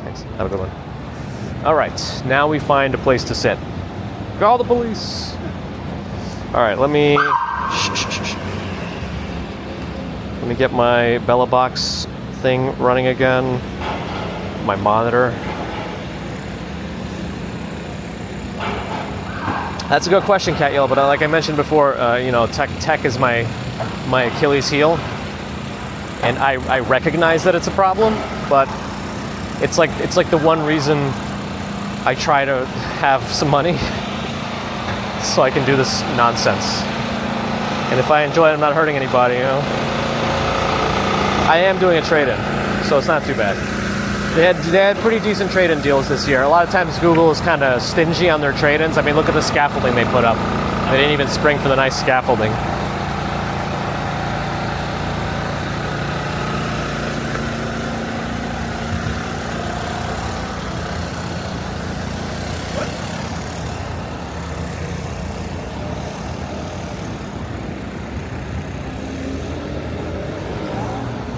Thanks. Have a good one. All right. Now we find a place to sit. Call the police. All right. Let me get my Bella Box thing running again. My monitor. That's a good question, Cat Yellow. But like I mentioned before, tech is my Achilles heel, and I recognize that it's a problem. But it's like the one reason I try to have some money, so I can do this nonsense. And if I enjoy it, I'm not hurting anybody. I am doing a trade-in, so it's not too bad. They had pretty decent trade-in deals this year. A lot of times Google is kind of stingy on their trade-ins. I mean, look at the scaffolding they put up. They didn't even spring for the nice scaffolding.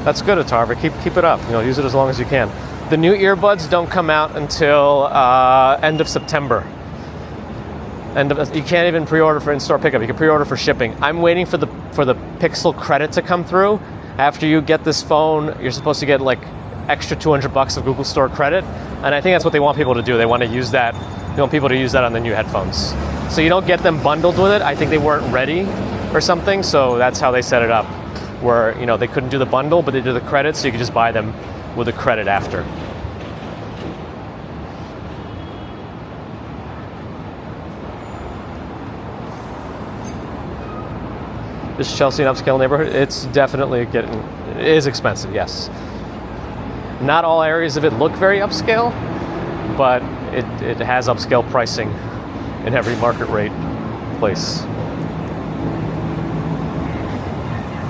That's good, Atarva. Keep it up. Use it as long as you can. The new earbuds don't come out until end of September. You can't even pre-order for in-store pickup. You can pre-order for shipping. I'm waiting for the Pixel credit to come through. After you get this phone, you're supposed to get like extra $200 of Google Store credit, and I think that's what they want people to do. They want to use that. They want people to use that on the new headphones. So you don't get them bundled with it. I think they weren't ready or something. So that's how they set it up, where they couldn't do the bundle, but they did the credit, so you could just buy them with a credit after. Is Chelsea an upscale neighborhood? It's definitely it is expensive, yes. Not all areas of it look very upscale, but it has upscale pricing in every market rate place.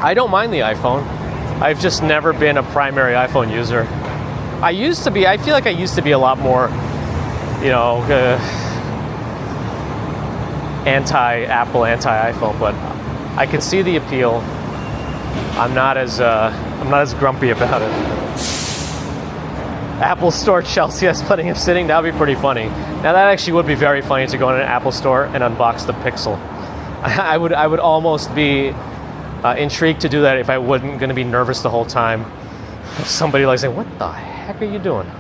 I don't mind the iPhone. I've just never been a primary iPhone user. I used to be. I feel like I used to be a lot more, anti-Apple, anti-iPhone, but I can see the appeal. I'm not as grumpy about it. Apple Store Chelsea has plenty of sitting. That would be pretty funny. Now that actually would be very funny to go in an Apple store and unbox the Pixel. I would almost be intrigued to do that if I wasn't going to be nervous the whole time. Somebody like saying, "What the heck are you doing?"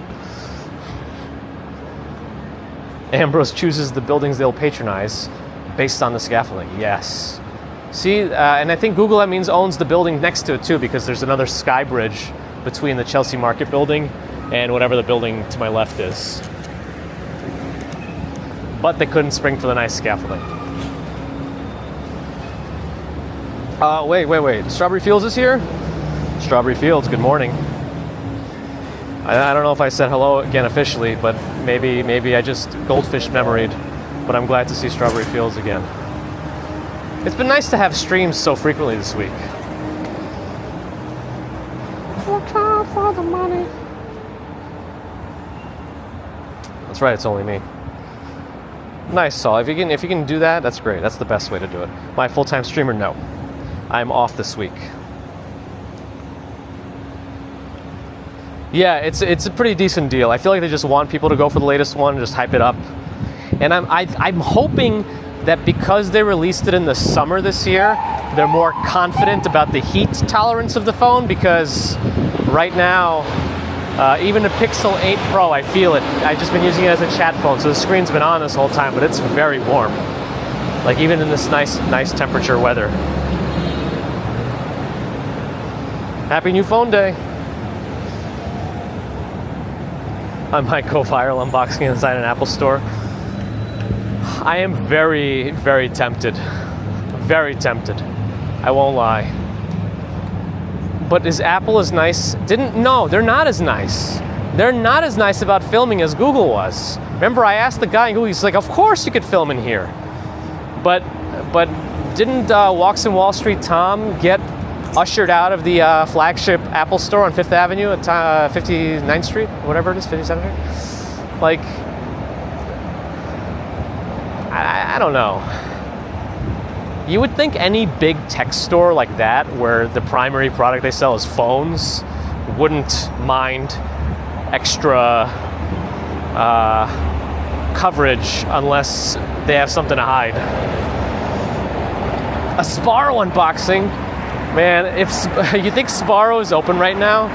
Ambrose chooses the buildings they'll patronize based on the scaffolding. Yes. See, and I think Google, that means, owns the building next to it too, because there's another sky bridge between the Chelsea Market building and whatever the building to my left is. But they couldn't spring for the nice scaffolding. Wait. Strawberry Fields is here? Strawberry Fields, good morning. I don't know if I said hello again officially, but maybe I just goldfish memoried. But I'm glad to see Strawberry Fields again. It's been nice to have streams so frequently this week. Watch out for the money. That's right, it's only me. Nice, Saul. If you can do that, that's great. That's the best way to do it. My full-time streamer, no. I'm off this week. Yeah, it's a pretty decent deal. I feel like they just want people to go for the latest one, just hype it up. And I'm hoping that because they released it in the summer this year, they're more confident about the heat tolerance of the phone, because right now, even the Pixel 8 Pro, I feel it. I've just been using it as a chat phone, so the screen's been on this whole time, but it's very warm. Like even in this nice temperature weather. Happy new phone day. I might go viral unboxing inside an Apple store. I am very, very tempted. Very tempted. I won't lie. But is Apple as nice? No, they're not as nice. They're not as nice about filming as Google was. Remember, I asked the guy in Google, he's like, of course you could film in here. But didn't Walks in Wall Street Tom get ushered out of the flagship Apple store on 5th Avenue at 59th Street? Whatever it is, 57th Street? Like, I don't know. You would think any big tech store like that, where the primary product they sell is phones, wouldn't mind extra coverage unless they have something to hide. A Sparrow unboxing? Man, if you think Sparrow is open right now,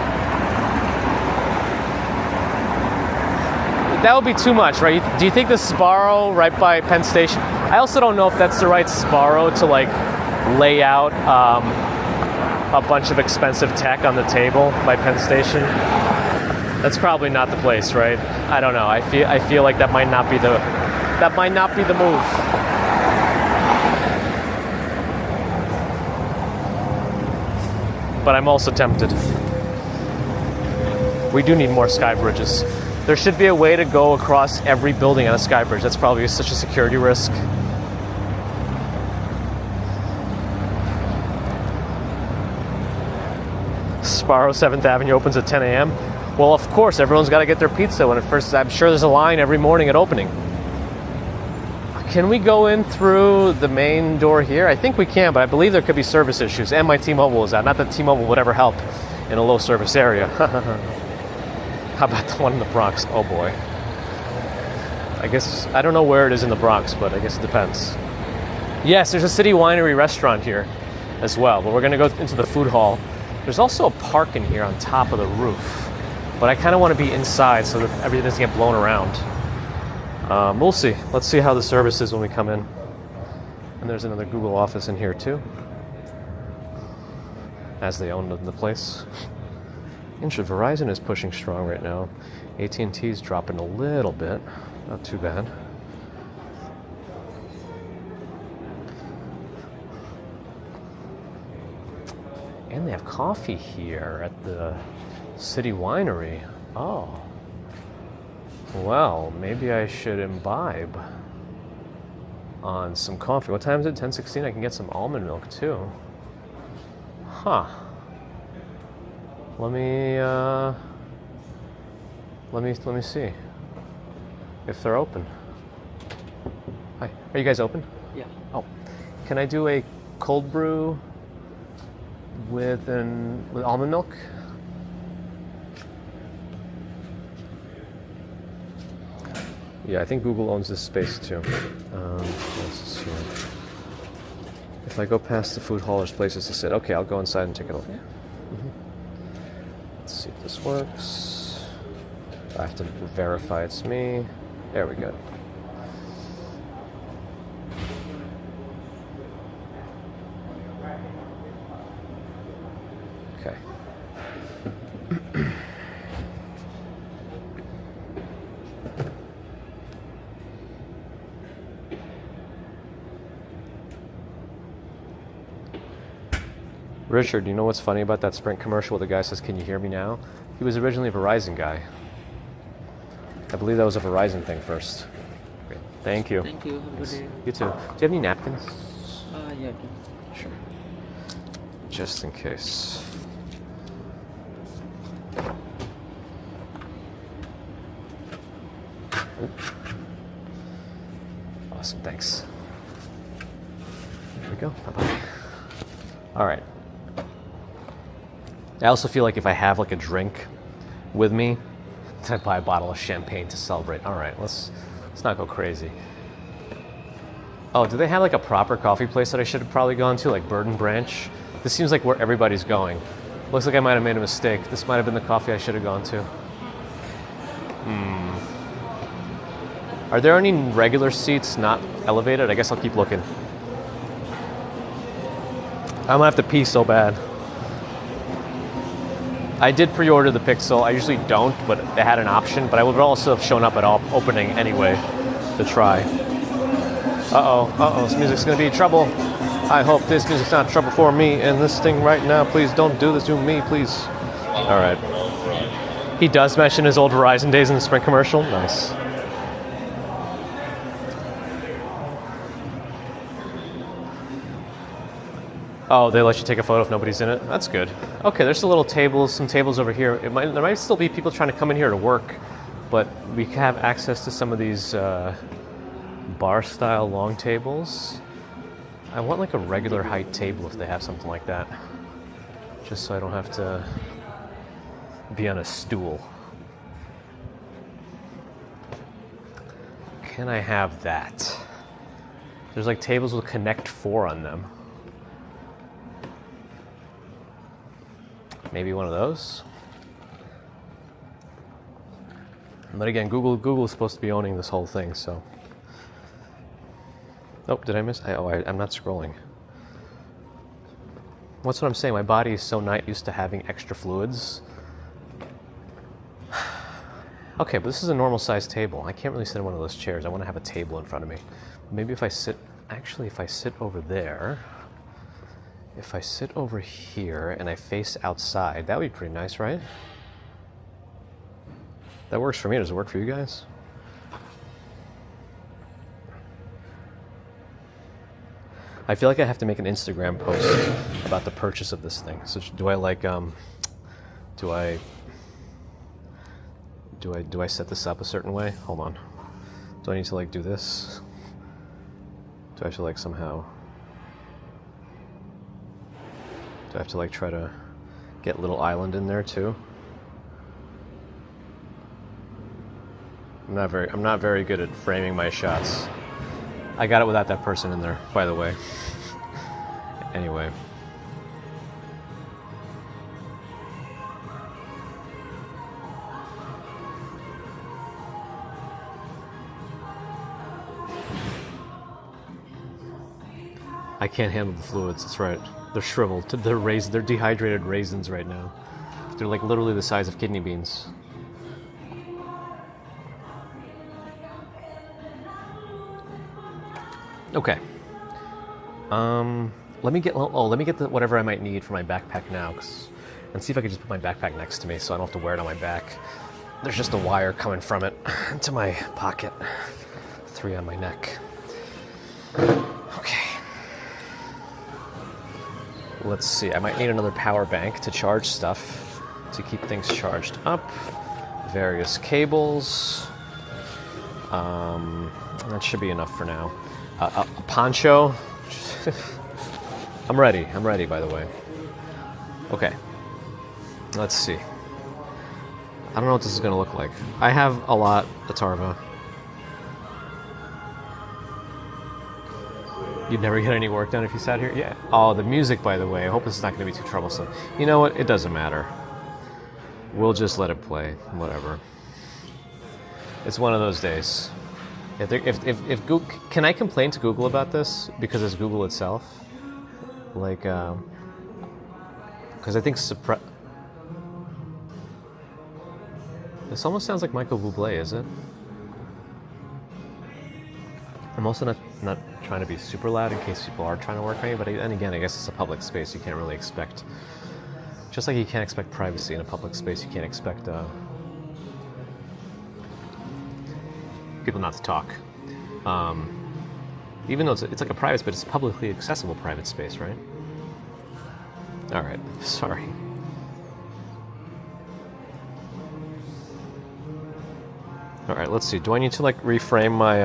that would be too much, right? Do you think the Sparrow right by Penn Station? I also don't know if that's the right Sparrow to like lay out a bunch of expensive tech on the table by Penn Station. That's probably not the place, right? I don't know. I feel like that might not be the move. But I'm also tempted. We do need more sky bridges. There should be a way to go across every building on a sky bridge. That's probably such a security risk. Sparrow 7th Avenue opens at 10 a.m. Well, of course, everyone's got to get their pizza when it first. I'm sure there's a line every morning at opening. Can we go in through the main door here? I think we can, but I believe there could be service issues. And my T-Mobile is out. Not that T-Mobile would ever help in a low service area. How about the one in the Bronx? Oh boy. I guess, I don't know where it is in the Bronx, but I guess it depends. Yes, there's a City Winery restaurant here as well, but we're gonna go into the food hall. There's also a park in here on top of the roof, but I kind of want to be inside so that everything doesn't get blown around. We'll see. Let's see how the service is when we come in. And there's another Google office in here too, as they own the place. Interesting. Verizon is pushing strong right now. AT&T's dropping a little bit. Not too bad. And they have coffee here at the City Winery. Oh. Well, maybe I should imbibe on some coffee. What time is it? 10:16. I can get some almond milk too. Huh. Let me see if they're open. Hi. Are you guys open? Yeah. Oh. Can I do a cold brew with almond milk? Yeah, I think Google owns this space too. What's this here? If I go past the food hauler's places to sit, okay, I'll go inside and take it over. Let's see if this works. I have to verify it's me. There we go. Okay. Richard, you know what's funny about that Sprint commercial where the guy says, "Can you hear me now?" He was originally a Verizon guy. I believe that was a Verizon thing first. Great. Thank you. Thank you. Have a good day. You too. Do you have any napkins? Yeah. Sure. Just in case. Awesome, thanks. There we go. Bye-bye. All right. I also feel like if I have like a drink with me, then I buy a bottle of champagne to celebrate. All right, let's not go crazy. Oh, do they have like a proper coffee place that I should have probably gone to, like Bird and Branch? This seems like where everybody's going. Looks like I might have made a mistake. This might have been the coffee I should have gone to. Are there any regular seats not elevated? I guess I'll keep looking. I'm gonna have to pee so bad. I did pre-order the Pixel. I usually don't, but they had an option. But I would also have shown up at opening anyway to try. Uh-oh, this music's gonna be trouble. I hope this music's not trouble for me and this thing right now. Please don't do this to me, please. All right. He does mention his old Verizon days in the Sprint commercial. Nice. Oh, they let you take a photo if nobody's in it? That's good. Okay, there's a little tables, some tables over here. There might still be people trying to come in here to work, but we have access to some of these bar-style long tables. I want like a regular height table if they have something like that, just so I don't have to be on a stool. Can I have that? There's like tables with Connect 4 on them. Maybe one of those. But again, Google is supposed to be owning this whole thing, so. Oh, did I miss? I'm not scrolling. What's what I'm saying? My body is so not used to having extra fluids. Okay, but this is a normal sized table. I can't really sit in one of those chairs. I want to have a table in front of me. Maybe if I sit over there. If I sit over here and I face outside, that would be pretty nice, right? That works for me. Does it work for you guys? I feel like I have to make an Instagram post about the purchase of this thing. So do I set this up a certain way? Hold on. Do I need to like do this? Do I have to like somehow... Do I have to like try to get Little Island in there too? I'm not very good at framing my shots. I got it without that person in there, by the way. Anyway. I can't handle the fluids. That's right. They're shriveled. They're dehydrated raisins right now. They're like literally the size of kidney beans. Okay. Let me get whatever I might need for my backpack now, and see if I can just put my backpack next to me so I don't have to wear it on my back. There's just a wire coming from it into my pocket. 3 on my neck. Okay. Let's see. I might need another power bank to charge stuff, to keep things charged up. Various cables. That should be enough for now. A poncho. I'm ready, by the way. Okay. Let's see. I don't know what this is going to look like. I have a lot of Tarva. You'd never get any work done if you sat here? Yeah. Oh, the music, by the way. I hope this is not going to be too troublesome. You know what? It doesn't matter. We'll just let it play. Whatever. It's one of those days. If Google, can I complain to Google about this? Because it's Google itself? Like, because I think this almost sounds like Michael Bublé, is it? I'm also not trying to be super loud in case people are trying to work on you, but and again, I guess it's a public space. You can't really expect, just like you can't expect privacy in a public space, you can't expect people not to talk. Even though it's like a private space, it's a publicly accessible private space, right? All right, sorry. All right, let's see. Do I need to like reframe my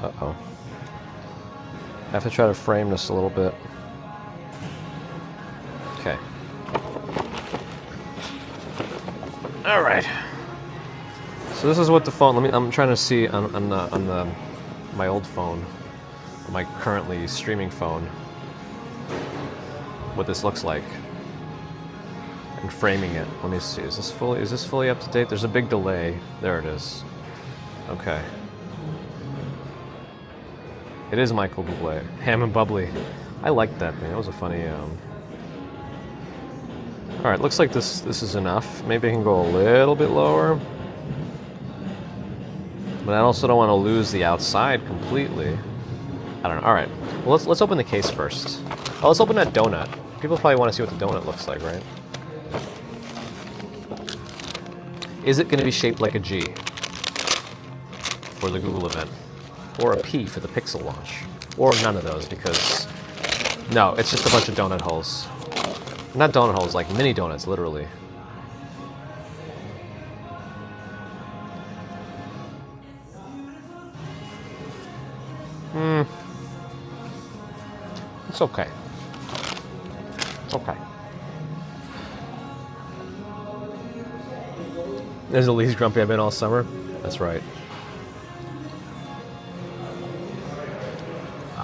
Uh-oh. I have to try to frame this a little bit. Okay. All right. So this is what the phone. I'm trying to see on my old phone, my currently streaming phone, what this looks like, and framing it. Let me see. Is this fully up to date? There's a big delay. There it is. Okay. It is Michael Bublé. Ham and bubbly. I liked that thing. That was a funny. All right. Looks like this is enough. Maybe I can go a little bit lower. But I also don't want to lose the outside completely. I don't know. All right. Well, let's open the case first. Oh, let's open that donut. People probably want to see what the donut looks like, right? Is it going to be shaped like a G for the Google event? Or a P for the Pixel launch? Or none of those, because... No, it's just a bunch of donut holes. Not donut holes, like mini donuts, literally. It's okay. It's okay. There's the least grumpy I've been all summer. That's right.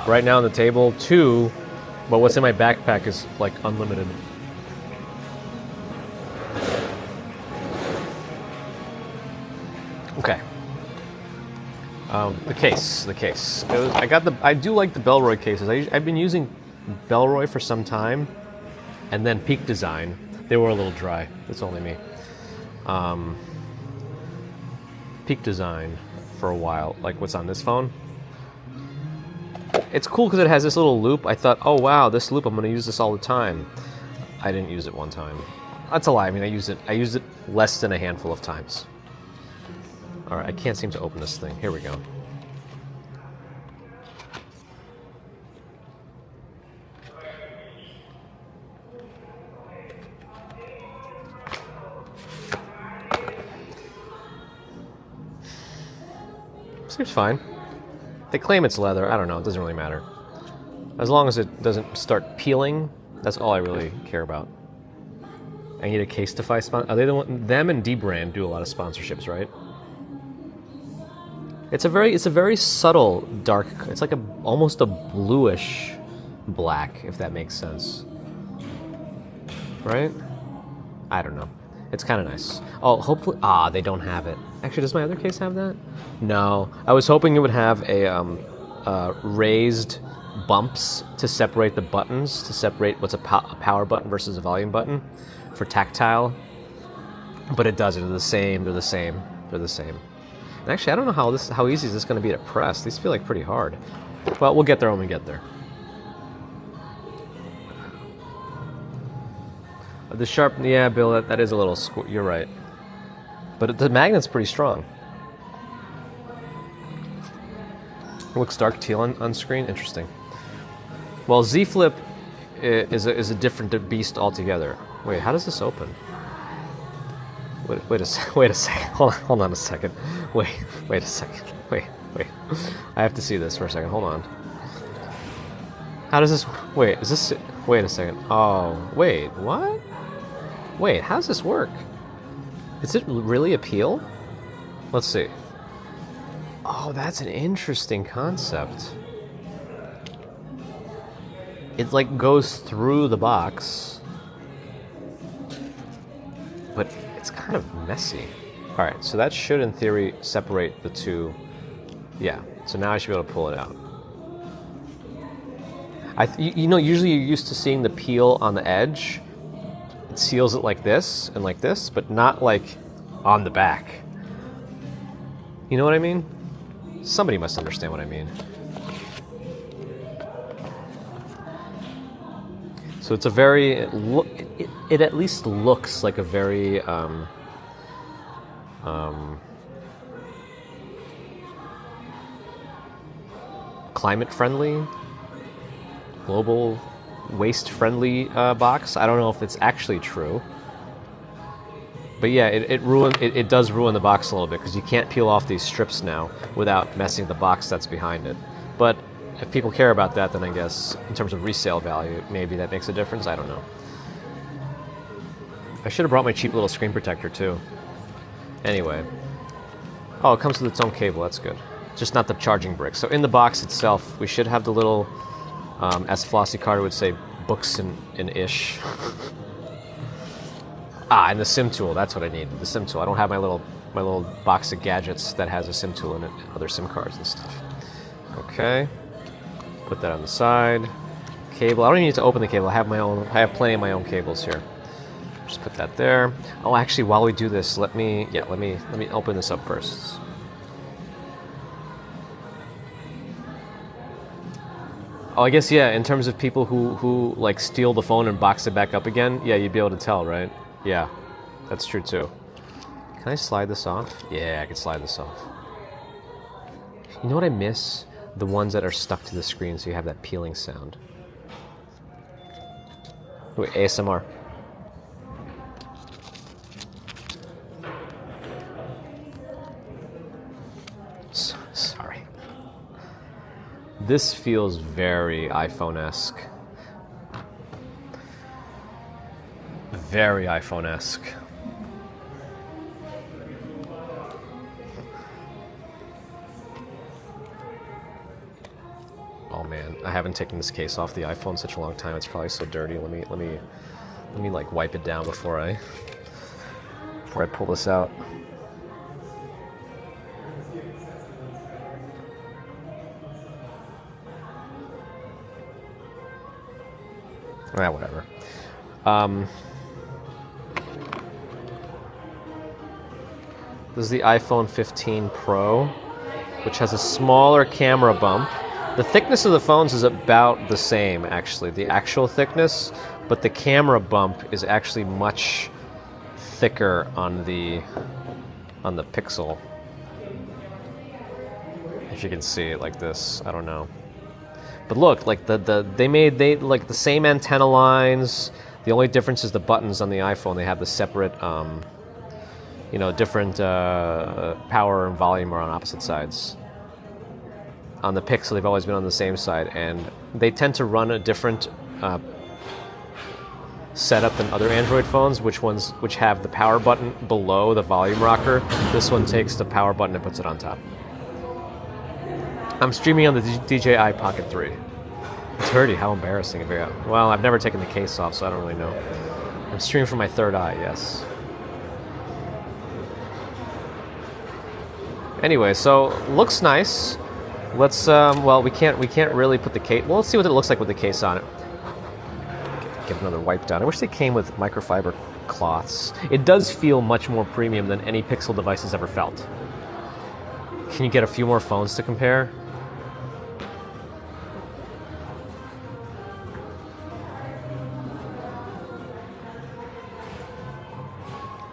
Right now on the table, 2, but what's in my backpack is like unlimited. Okay. The case. I do like the Bellroy cases. I've been using Bellroy for some time, and then Peak Design. They were a little dry. It's only me. Peak Design for a while, like what's on this phone. It's cool because it has this little loop. I thought, oh wow, this loop, I'm going to use this all the time. I didn't use it one time. That's a lie. I mean, I used it less than a handful of times. All right, I can't seem to open this thing. Here we go. Seems fine. They claim it's leather. I don't know. It doesn't really matter. As long as it doesn't start peeling, that's all I really care about. I need a Casetify sponsor. Are they the one? Them and D-Brand do a lot of sponsorships, right? It's a very subtle dark. It's like almost a bluish black, if that makes sense. Right? I don't know. It's kind of nice. Oh, hopefully, they don't have it. Actually, does my other case have that? No. I was hoping it would have a raised bumps to separate the buttons, to separate what's a power button versus a volume button for tactile. But it doesn't. They're the same. And actually, I don't know how easy is this going to be to press. These feel like pretty hard. Well, we'll get there when we get there. The sharp, yeah, Bill, that is a little, you're right. But the magnet's pretty strong. It looks dark teal on screen, interesting. Well, Z Flip is a different beast altogether. Wait, how does this open? Wait a second. Hold on a second. Wait a second. Wait. I have to see this for a second. Hold on. How does this? Wait a second. Oh, wait, what? Wait, how does this work? Is it really a peel? Let's see. Oh, that's an interesting concept. It like goes through the box, but it's kind of messy. All right, so that should, in theory, separate the two. Yeah, so now I should be able to pull it out. Usually you're used to seeing the peel on the edge. It seals it like this and like this, but not like on the back. You know what I mean? Somebody must understand what I mean. So it's a very, it at least looks like a very climate-friendly, global waste-friendly box. I don't know if it's actually true. But yeah, it does ruin the box a little bit because you can't peel off these strips now without messing the box that's behind it. But if people care about that, then I guess in terms of resale value, maybe that makes a difference. I don't know. I should have brought my cheap little screen protector too. Anyway. Oh, it comes with its own cable. That's good. Just not the charging brick. So in the box itself, we should have the little, as Flossie Carter would say, books and ish. And the SIM tool. That's what I need. The SIM tool. I don't have my little box of gadgets that has a SIM tool in it, other SIM cards and stuff. Okay. Put that on the side. Cable. I don't even need to open the cable. I have plenty of my own cables here. Just put that there. Oh, actually, while we do this, let me open this up first. Oh, I guess, yeah, in terms of people who like steal the phone and box it back up again, yeah, you'd be able to tell, right? Yeah, that's true too. Can I slide this off? Yeah, I can slide this off. You know what I miss? The ones that are stuck to the screen so you have that peeling sound. Wait, ASMR. Sorry. This feels very iPhone-esque. Very iPhone-esque. Oh man, I haven't taken this case off the iPhone in such a long time. It's probably so dirty. Let me like wipe it down before I pull this out. Whatever. This is the iPhone 15 Pro, which has a smaller camera bump. The thickness of the phones is about the same, actually, the actual thickness, but the camera bump is actually much thicker on the Pixel. If you can see it like this, I don't know. But look, like they like the same antenna lines. The only difference is the buttons on the iPhone. They have the separate, different power and volume are on opposite sides. On the Pixel, they've always been on the same side, and they tend to run a different setup than other Android phones, which have the power button below the volume rocker. This one takes the power button and puts it on top. I'm streaming on the DJI Pocket 3. It's dirty, how embarrassing. Well, I've never taken the case off, so I don't really know. I'm streaming from my third eye, yes. Anyway, so looks nice. Let's well, we can't really put the case. Well, let's see what it looks like with the case on it. Give another wipe down. I wish they came with microfiber cloths. It does feel much more premium than any Pixel device has ever felt. Can you get a few more phones to compare?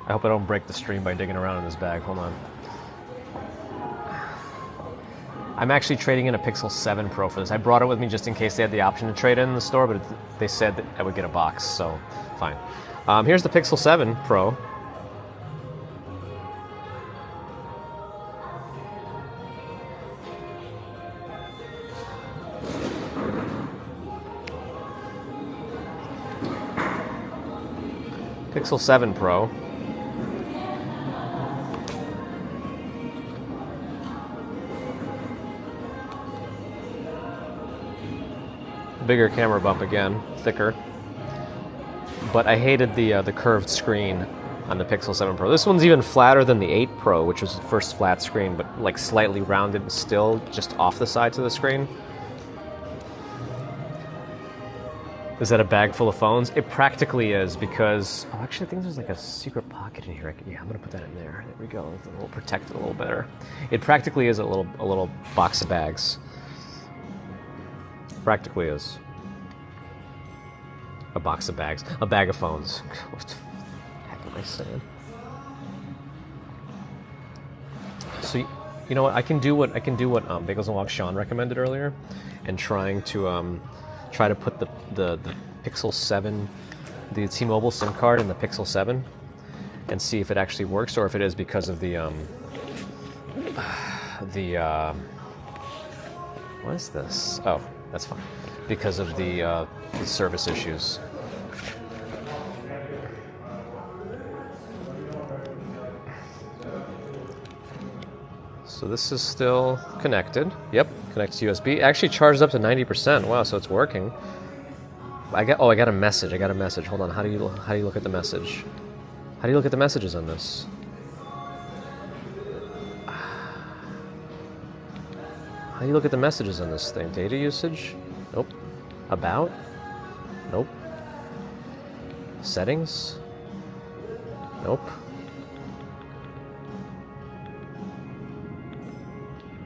I hope I don't break the stream by digging around in this bag. Hold on. I'm actually trading in a Pixel 7 Pro for this. I brought it with me just in case they had the option to trade in the store, but they said that I would get a box, so fine. Here's the Pixel 7 Pro. Pixel 7 Pro. Bigger camera bump again, thicker. But I hated the curved screen on the Pixel 7 Pro. This one's even flatter than the 8 Pro, which was the first flat screen, but like slightly rounded and still just off the sides of the screen. Is that a bag full of phones? It practically is because... Oh, actually, I think there's like a secret pocket in here. Yeah, I'm gonna put that in there. There we go. We'll protect it a little better. It practically is a little box of bags. Practically is. A box of bags. A bag of phones. What the heck am I saying? So, you know what? I can do what Bagels and Walk Sean recommended earlier, and try to put the Pixel 7, the T-Mobile SIM card in the Pixel 7, and see if it actually works, or if it is because of the what is this? Oh, that's fine. Because of the service issues. So this is still connected. Yep, connects to USB. Actually charged up to 90%. Wow, so it's working. I got a message. Hold on. How do you look at the message? How do you look at the messages on this? How do you look at the messages on this thing? Data usage? Nope. About? Nope. Settings? Nope.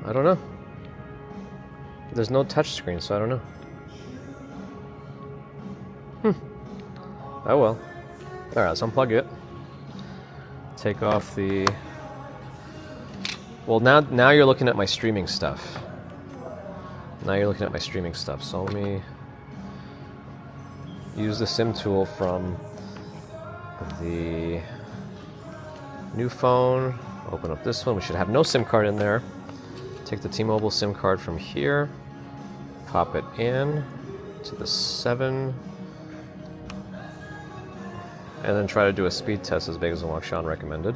I don't know. There's no touch screen, so I don't know. Oh well. Alright, let's unplug it. Take off the... Well, now you're looking at my streaming stuff. So let me use the SIM tool from the new phone. Open up this one. We should have no SIM card in there. Take the T-Mobile SIM card from here. Pop it in to the 7. And then try to do a speed test as Bagels and Walk Sean recommended.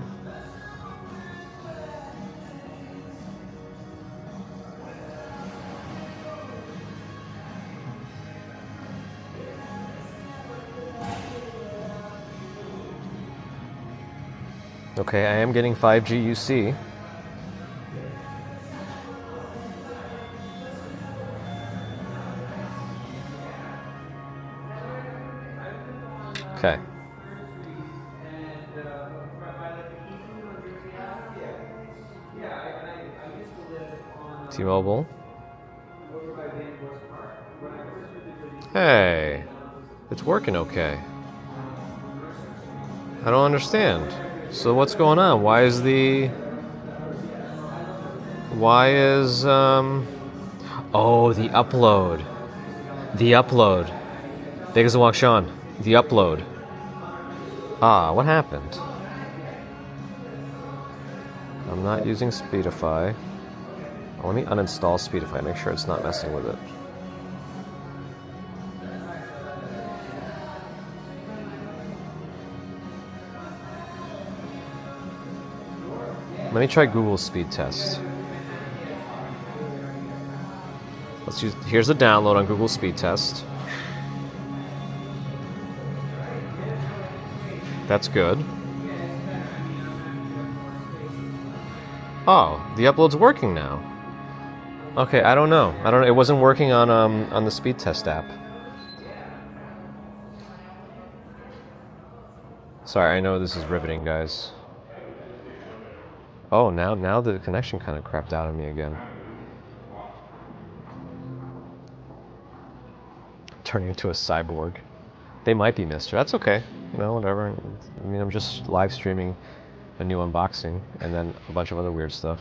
Okay, I am getting 5G UC. Okay. T-Mobile. Hey, it's working okay. I don't understand. So what's going on? Why is oh, the upload. Bagels and Walk Sean. The upload. Ah, what happened? I'm not using Speedify. Let me uninstall Speedify, make sure it's not messing with it. Let me try Google speed test. Here's the download on Google speed test. That's good. Oh, the upload's working now. Okay, I don't know. It wasn't working on the speed test app. Sorry, I know this is riveting, guys. Oh, now the connection kind of crapped out on me again. Turning into a cyborg. They might be Mister. That's okay. You know, whatever. I mean, I'm just live streaming a new unboxing and then a bunch of other weird stuff.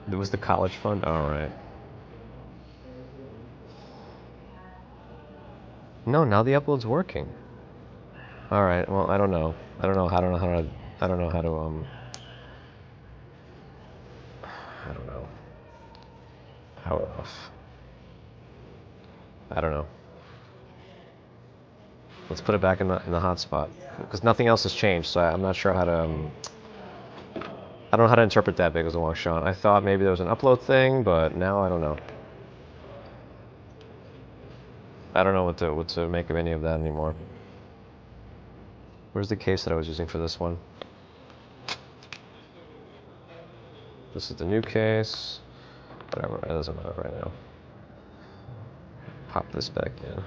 It was the college fund? Alright. No, now the upload's working. Alright, well, I don't know. I don't know how to I don't know. Let's put it back in the hotspot. Because nothing else has changed, so I'm not sure how to I don't know how to interpret that big as a long shot. I thought maybe there was an upload thing, but now I don't know. I don't know what to make of any of that anymore. Where's the case that I was using for this one? This is the new case. Whatever, it doesn't matter right now. Pop this back in.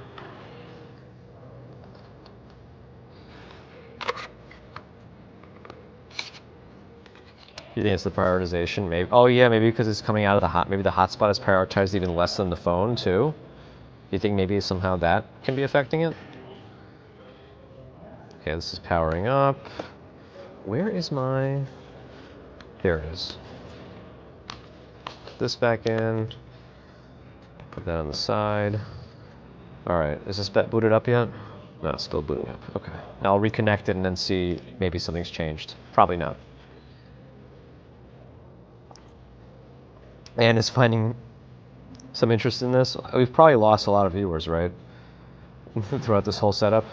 You think it's the prioritization? Maybe. Oh yeah, maybe because it's coming out of the maybe the hotspot is prioritized even less than the phone too. You think maybe somehow that can be affecting it? Okay, this is powering up. Where is my... There it is. Put this back in. Put that on the side. Alright, is this booted up yet? No, it's still booting up. Okay. Now I'll reconnect it and then see maybe something's changed. Probably not. And is finding some interest in this. We've probably lost a lot of viewers, right? Throughout this whole setup.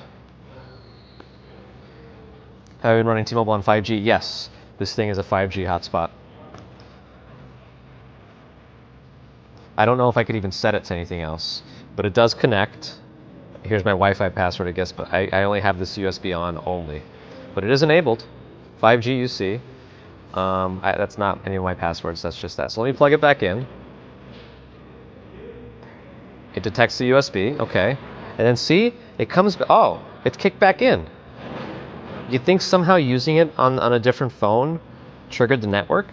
Have you been running T-Mobile on 5G? Yes. This thing is a 5G hotspot. I don't know if I could even set it to anything else, but it does connect. Here's my Wi-Fi password, I guess, but I only have this USB on only. But it is enabled. 5G UC. That's not any of my passwords, that's just that. So let me plug it back in. It detects the USB, okay. And then see, it comes, oh, it's kicked back in. You think somehow using it on a different phone triggered the network?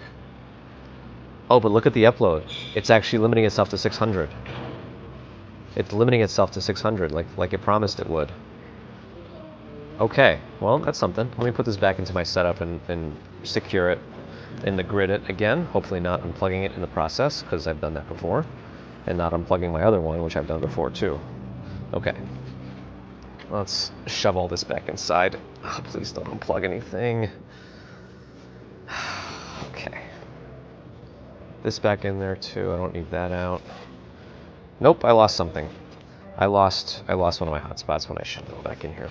Oh, but look at the upload. It's actually limiting itself to 600. It's limiting itself to 600, like it promised it would. Okay, well, that's something. Let me put this back into my setup and secure it in the grid it again. Hopefully not unplugging it in the process, because I've done that before. And not unplugging my other one, which I've done before too. Okay. Let's shove all this back inside. Oh, please don't unplug anything. Okay. This back in there too. I don't need that out. Nope, I lost something. I lost one of my hotspots when I should go back in here.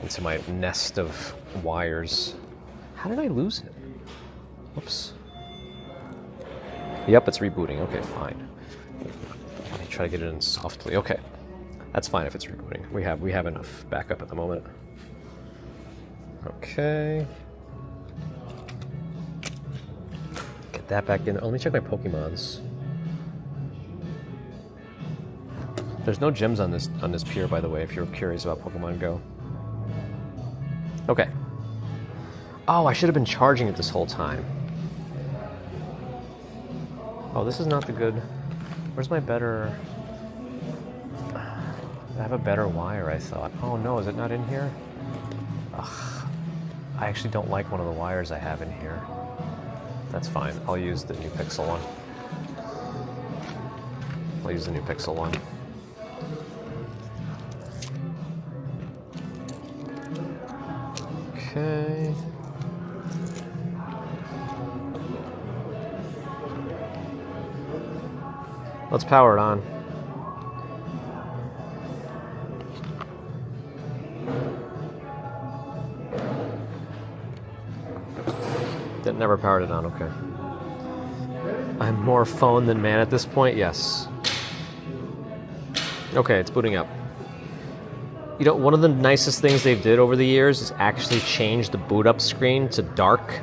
Into my nest of wires. How did I lose it? Whoops. Yep, it's rebooting. Okay, fine. Let me try to get it in softly. Okay. That's fine if it's rebooting. We have enough backup at the moment. Okay. Get that back in. Oh, let me check my Pokemons. There's no gyms on this pier, by the way, if you're curious about Pokemon Go. Okay. Oh, I should have been charging it this whole time. Oh, this is not the good... Where's my better... I have a better wire, I thought. Oh no, is it not in here? Ugh. I actually don't like one of the wires I have in here. That's fine. I'll use the new Pixel one. I'll use the new Pixel one. Okay. Let's power it on. That never powered it on, okay. I'm more phone than man at this point, yes. Okay, it's booting up. You know, one of the nicest things they've did over the years is actually change the boot up screen to dark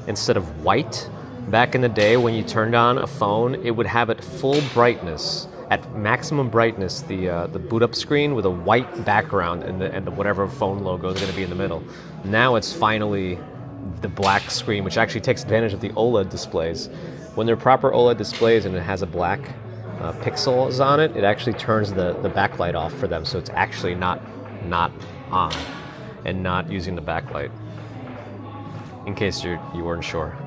instead of white. Back in the day when you turned on a phone, it would have it full brightness, at maximum brightness, the boot up screen with a white background and the whatever phone logo is going to be in the middle. Now it's finally the black screen, which actually takes advantage of the OLED displays. When they're proper OLED displays and it has a black pixels on it, it actually turns the backlight off for them, so it's actually not on and not using the backlight. In case you weren't sure.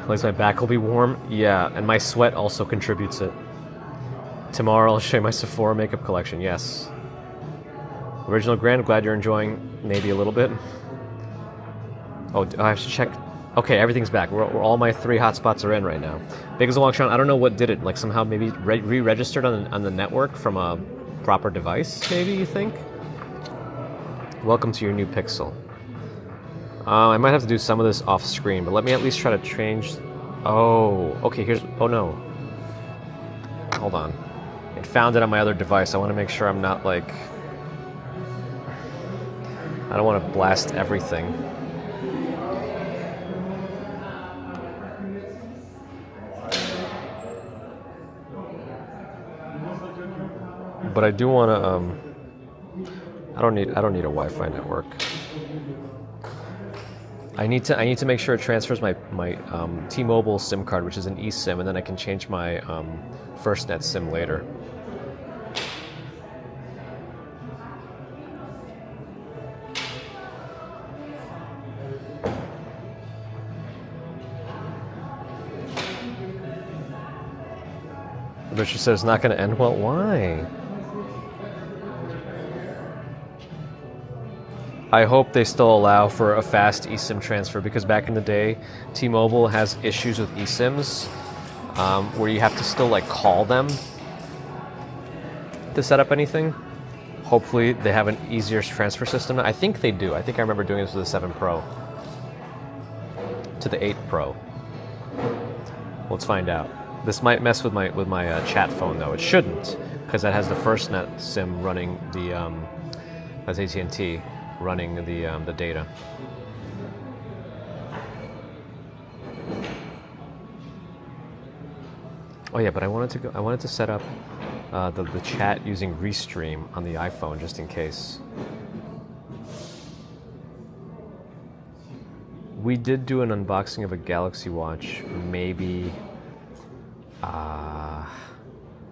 At least my back will be warm. Yeah, and my sweat also contributes it. Tomorrow I'll show you my Sephora makeup collection. Yes. Original Grand, glad you're enjoying maybe a little bit. Oh, I have to check. Okay, everything's back. We're all my 3 hotspots are in right now. Big as a long shot. I don't know what did it. Like somehow maybe re-registered on the network from a proper device, maybe you think? Welcome to your new Pixel. I might have to do some of this off screen, but let me at least try to change. Oh, okay, oh no. Hold on. It found it on my other device. I want to make sure I'm not like, I don't want to blast everything. But I do want to, I don't need a Wi-Fi network. I need to make sure it transfers my T-Mobile SIM card, which is an eSIM, and then I can change my FirstNet SIM later. Richard says it's not going to end well. Why? I hope they still allow for a fast eSIM transfer, because back in the day, T-Mobile has issues with eSIMs where you have to still like call them to set up anything. Hopefully they have an easier transfer system. I think they do. I think I remember doing this with the 7 Pro to the 8 Pro. Let's find out. This might mess with my chat phone though. It shouldn't, because that has the FirstNet SIM running the that's AT&T. Running the data. Oh yeah, but I wanted to set up the chat using Restream on the iPhone just in case. We did do an unboxing of a Galaxy Watch maybe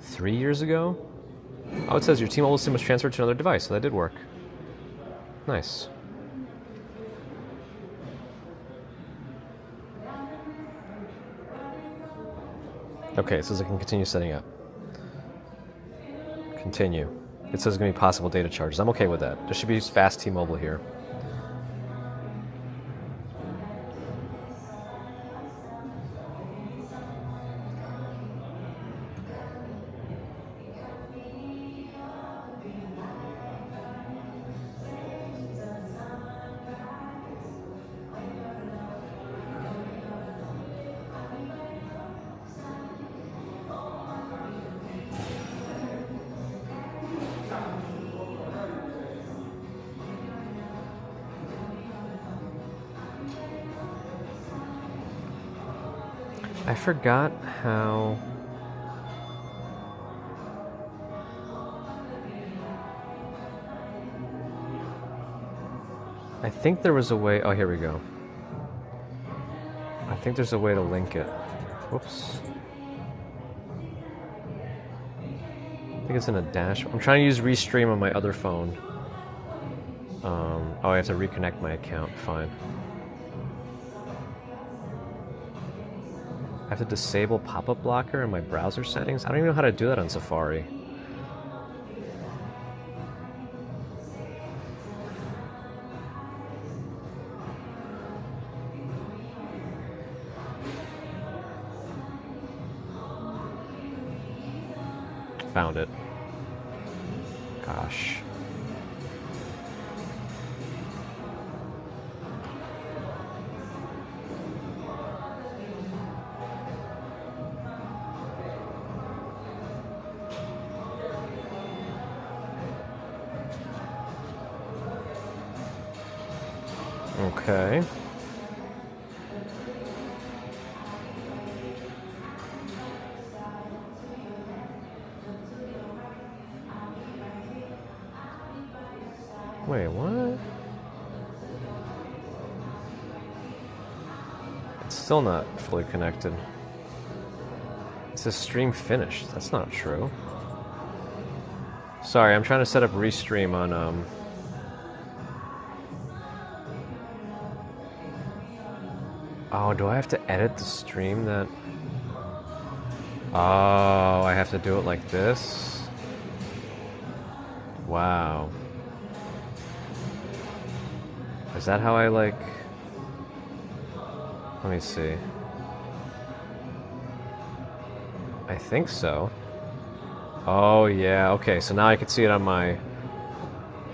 3 years ago. Oh, it says your T-Mobile SIM was transferred to another device, so that did work. Nice. Okay, it says I can continue setting up. Continue. It says it's going to be possible data charges. I'm okay with that. There should be fast T-Mobile here. I forgot how... I think there was a way... Oh, here we go. I think there's a way to link it. Whoops. I think it's in a dash. I'm trying to use Restream on my other phone. Oh, I have to reconnect my account. Fine. I have to disable pop-up blocker in my browser settings. I don't even know how to do that on Safari. Found it. Gosh. Okay. Wait, what? It's still not fully connected. It says stream finished. That's not true. Sorry, I'm trying to set up restream on Oh, do I have to edit the stream that? Oh, I have to do it like this? Wow. Is that how I like... Let me see. I think so. Oh yeah, okay, so now I can see it on my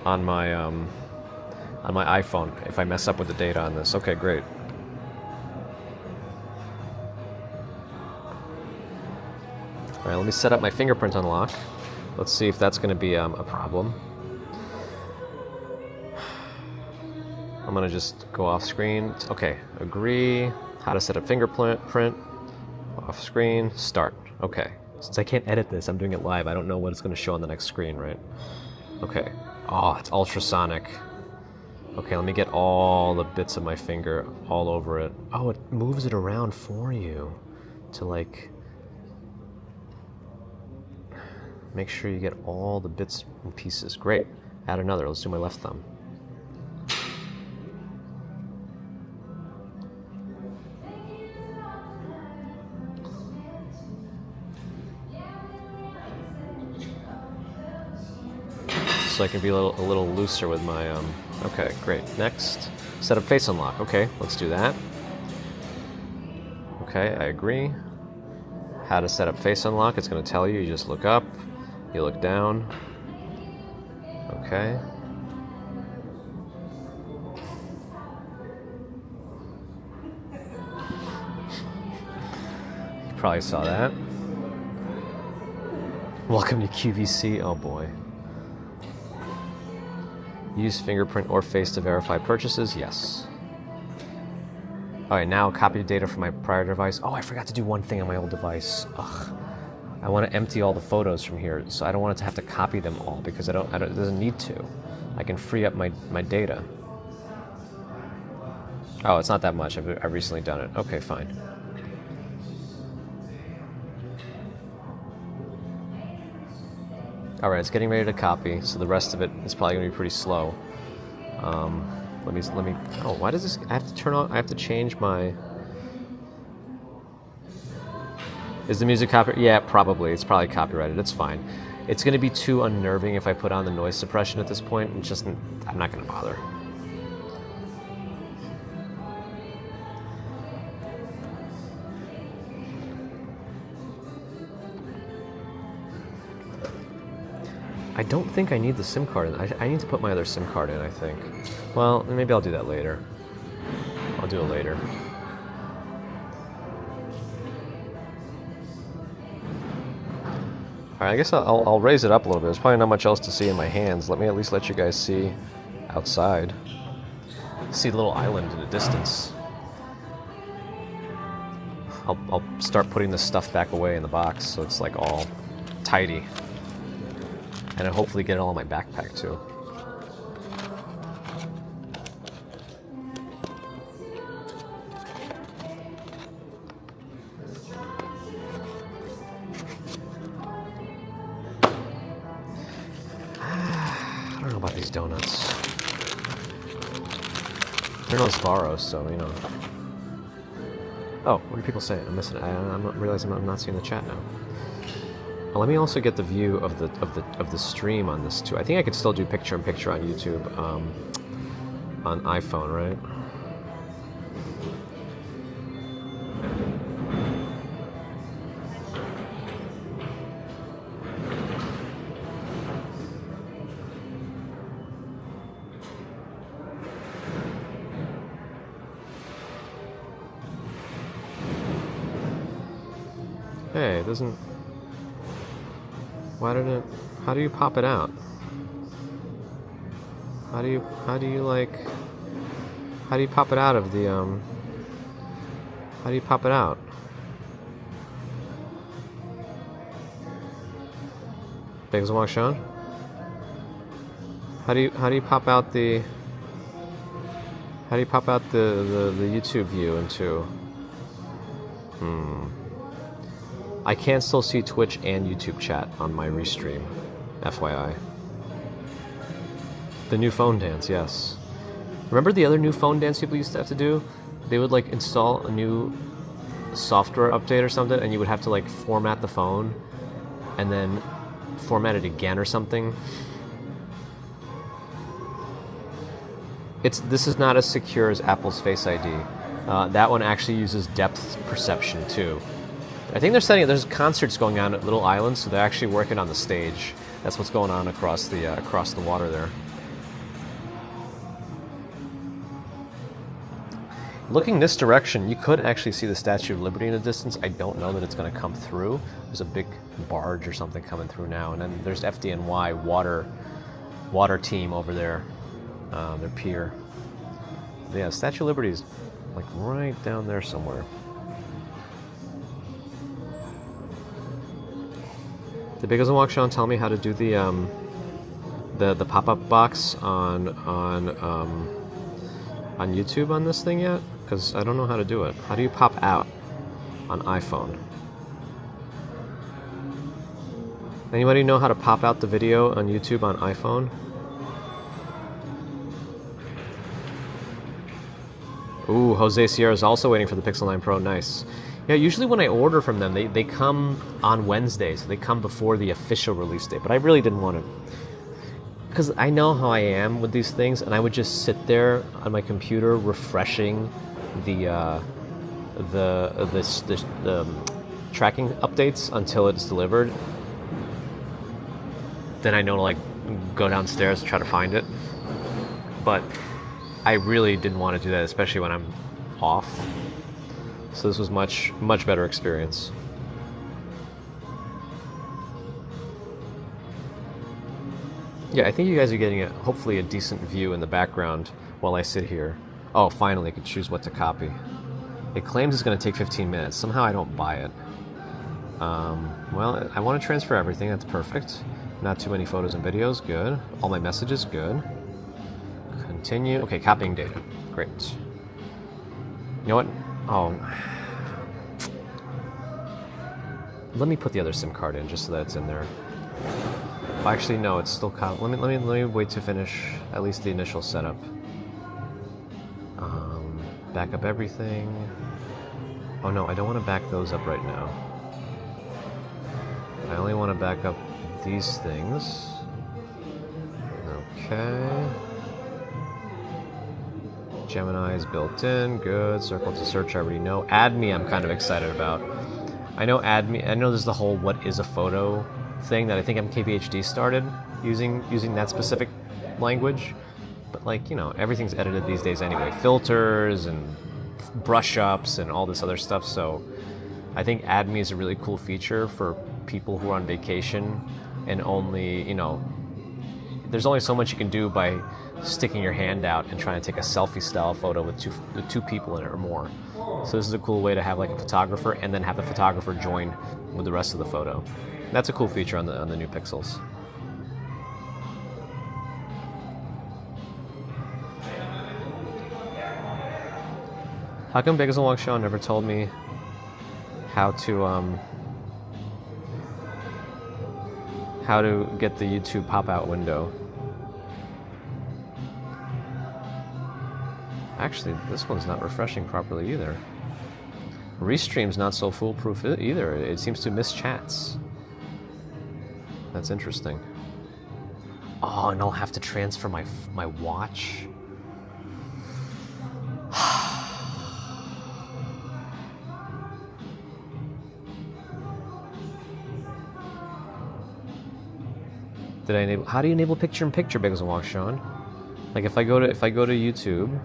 iPhone if I mess up with the data on this. Okay, great. Alright, let me set up my fingerprint unlock. Let's see if that's going to be a problem. I'm going to just go off screen. Okay, agree. How to set up fingerprint. Off screen. Start. Okay. Since I can't edit this, I'm doing it live. I don't know what it's going to show on the next screen, right? Okay. Oh, it's ultrasonic. Okay, let me get all the bits of my finger all over it. Oh, it moves it around for you to like... Make sure you get all the bits and pieces. Great. Add another. Let's do my left thumb. So I can be a little looser with my okay, great. Next, set up face unlock. Okay, let's do that. Okay, I agree. How to set up face unlock? It's going to tell you. You just look up. You look down. Okay. You probably saw that. Welcome to QVC. Oh boy. Use fingerprint or face to verify purchases. Yes. Alright, now copy data from my prior device. Oh, I forgot to do one thing on my old device. Ugh. I want to empty all the photos from here, so I don't want it to have to copy them all because it doesn't need to. I can free up my data. Oh, it's not that much. I've recently done it. Okay, fine. Alright, it's getting ready to copy, so the rest of it is probably going to be pretty slow. Let me. Oh, why does this? I have to turn on. I have to change my. Is the music copyrighted? Yeah, probably. It's probably copyrighted. It's fine. It's going to be too unnerving if I put on the noise suppression at this point. And just, I'm not going to bother. I don't think I need the SIM card in. I need to put my other SIM card in, I think. Well, maybe I'll do that later. I'll do it later. Alright, I guess I'll raise it up a little bit. There's probably not much else to see in my hands. Let me at least let you guys see outside. See the little island in the distance. I'll start putting this stuff back away in the box so it's like all tidy. And I'll hopefully get it all in my backpack too. I don't know about these donuts. They're no Sbarros, so you know. Oh, what do people say? I'm missing it. I'm not realizing I'm not seeing the chat now. Let me also get the view of the stream on this too. I think I could still do picture-in-picture on YouTube on iPhone, right? Hey, it doesn't... Why did it... How do you pop it out? How do you like... How do you pop it out of the How do you pop it out? Bagels and Walk Sean? How do you pop out the the YouTube view into I can still see Twitch and YouTube chat on my restream, FYI. The new phone dance, yes. Remember the other new phone dance people used to have to do? They would like install a new software update or something, and you would have to like format the phone and then format it again or something. This is not as secure as Apple's Face ID. That one actually uses depth perception too. I think there's concerts going on at Little Island, so they're actually working on the stage. That's what's going on across the water there. Looking this direction, you could actually see the Statue of Liberty in the distance. I don't know that it's going to come through. There's a big barge or something coming through now, and then there's FDNY water team over there. Their pier. Yeah, Statue of Liberty is like right down there somewhere. Did Bagels and Walk Sean tell me how to do the pop-up box on YouTube on this thing yet? Because I don't know how to do it. How do you pop out on iPhone? Anybody know how to pop out the video on YouTube on iPhone? Ooh, Jose Sierra is also waiting for the Pixel 9 Pro. Nice. Yeah, usually when I order from them, they come on Wednesdays. They come before the official release date. But I really didn't want to, because I know how I am with these things, and I would just sit there on my computer refreshing the tracking updates until it's delivered. Then I know to like go downstairs and try to find it. But I really didn't want to do that, especially when I'm off. So this was much better experience. Yeah, I think you guys are getting hopefully a decent view in the background while I sit here. Oh, finally I can choose what to copy. It claims it's going to take 15 minutes. Somehow I don't buy it. Well, I want to transfer everything. That's perfect. Not too many photos and videos. Good. All my messages. Good. Continue. Okay, copying data. Great. You know what? Oh. Let me put the other SIM card in just so that it's in there. Actually, no, it's still let me wait to finish at least the initial setup. Back up everything. Oh no, I don't want to back those up right now. I only want to back up these things. Okay. Gemini is built in. Good. Circle to search, I already know. Add me, I'm kind of excited about. I know add me. I know there's the whole what is a photo thing that I think MKBHD started using that specific language. But like, you know, everything's edited these days anyway. Filters and brush ups and all this other stuff. So I think add me is a really cool feature for people who are on vacation and only, you know, there's only so much you can do by sticking your hand out and trying to take a selfie style photo with two people in it or more. So this is a cool way to have like a photographer and then have the photographer join with the rest of the photo. That's a cool feature on the new Pixels. How come Bagels and Walk Sean never told me how to get the YouTube pop-out window? Actually, this one's not refreshing properly either. Restream's not so foolproof either. It seems to miss chats. That's interesting. Oh, and I'll have to transfer my watch. Did I enable? How do you enable picture-in-picture, Bagels and Walk, Sean? Like if I go to YouTube,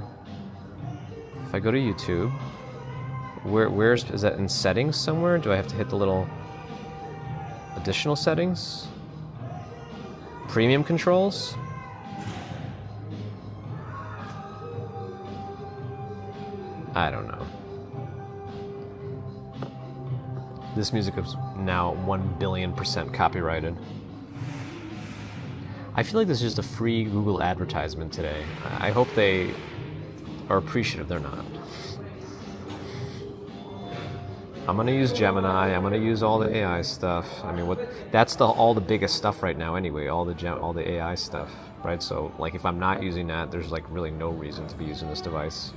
where's is that in settings somewhere? Do I have to hit the little additional settings? Premium controls? I don't know. This music is now 1 billion% copyrighted. I feel like this is just a free Google advertisement today. I hope they are appreciative. They're not. I'm gonna use Gemini. I'm gonna use all the AI stuff. I mean, that's all the biggest stuff right now anyway. All the AI stuff, right? So like, if I'm not using that, there's like really no reason to be using this device.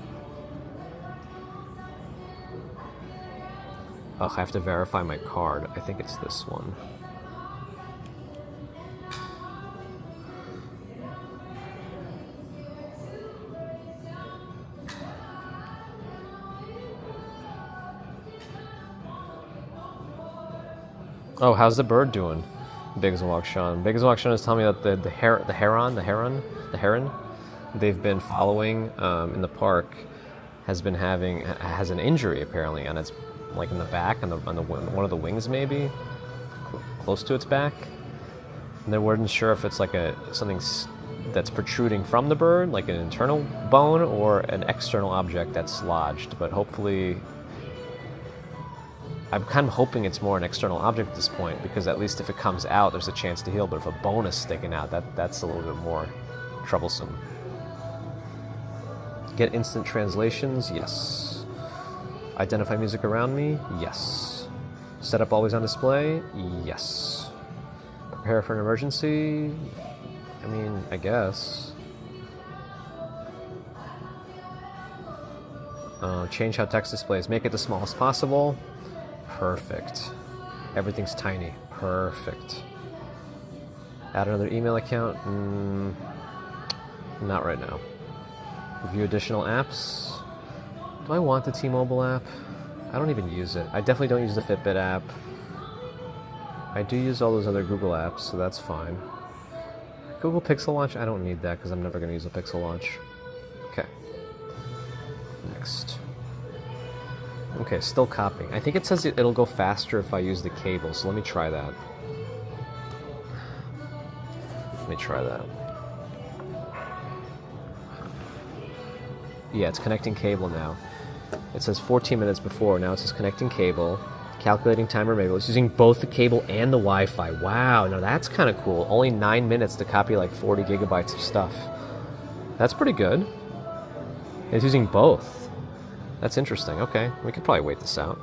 Ugh, I have to verify my card. I think it's this one. Oh, how's the bird doing? Biggs Walk Sean. Biggs Walk Sean is telling me that the heron they've been following in the park has an injury apparently on its, like in the back, on one of the wings maybe, close to its back. And they weren't sure if it's like something that's protruding from the bird, like an internal bone, or an external object that's lodged. But hopefully, I'm kind of hoping it's more an external object at this point, because at least if it comes out, there's a chance to heal. But if a bone is sticking out, that's a little bit more troublesome. Get instant translations? Yes. Identify music around me? Yes. Set up always on display? Yes. Prepare for an emergency? I mean, I guess. Change how text displays. Make it the smallest possible. Perfect. Everything's tiny. Perfect. Add another email account? Not right now. Review additional apps. Do I want the T-Mobile app? I don't even use it. I definitely don't use the Fitbit app. I do use all those other Google apps, so that's fine. Google Pixel Watch? I don't need that because I'm never going to use a Pixel Watch. Okay. Next. Okay, still copying. I think it says it'll go faster if I use the cable, so let me try that. Let me try that. Yeah, it's connecting cable now. It says 14 minutes before. Now it says connecting cable. Calculating timer maybe. It's using both the cable and the Wi-Fi. Wow, now that's kind of cool. Only 9 minutes to copy like 40 gigabytes of stuff. That's pretty good. It's using both. That's interesting. Okay, we could probably wait this out.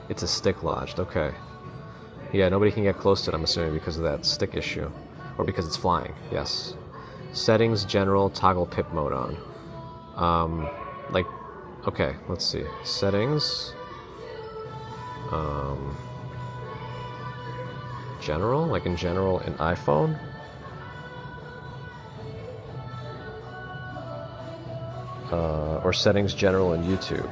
It's a stick lodged. Okay. Yeah, nobody can get close to it, I'm assuming, because of that stick issue. Or because it's flying. Yes. Settings, general, toggle pip mode on. Okay, let's see. Settings. General, like in general in iPhone. Or settings, general in YouTube.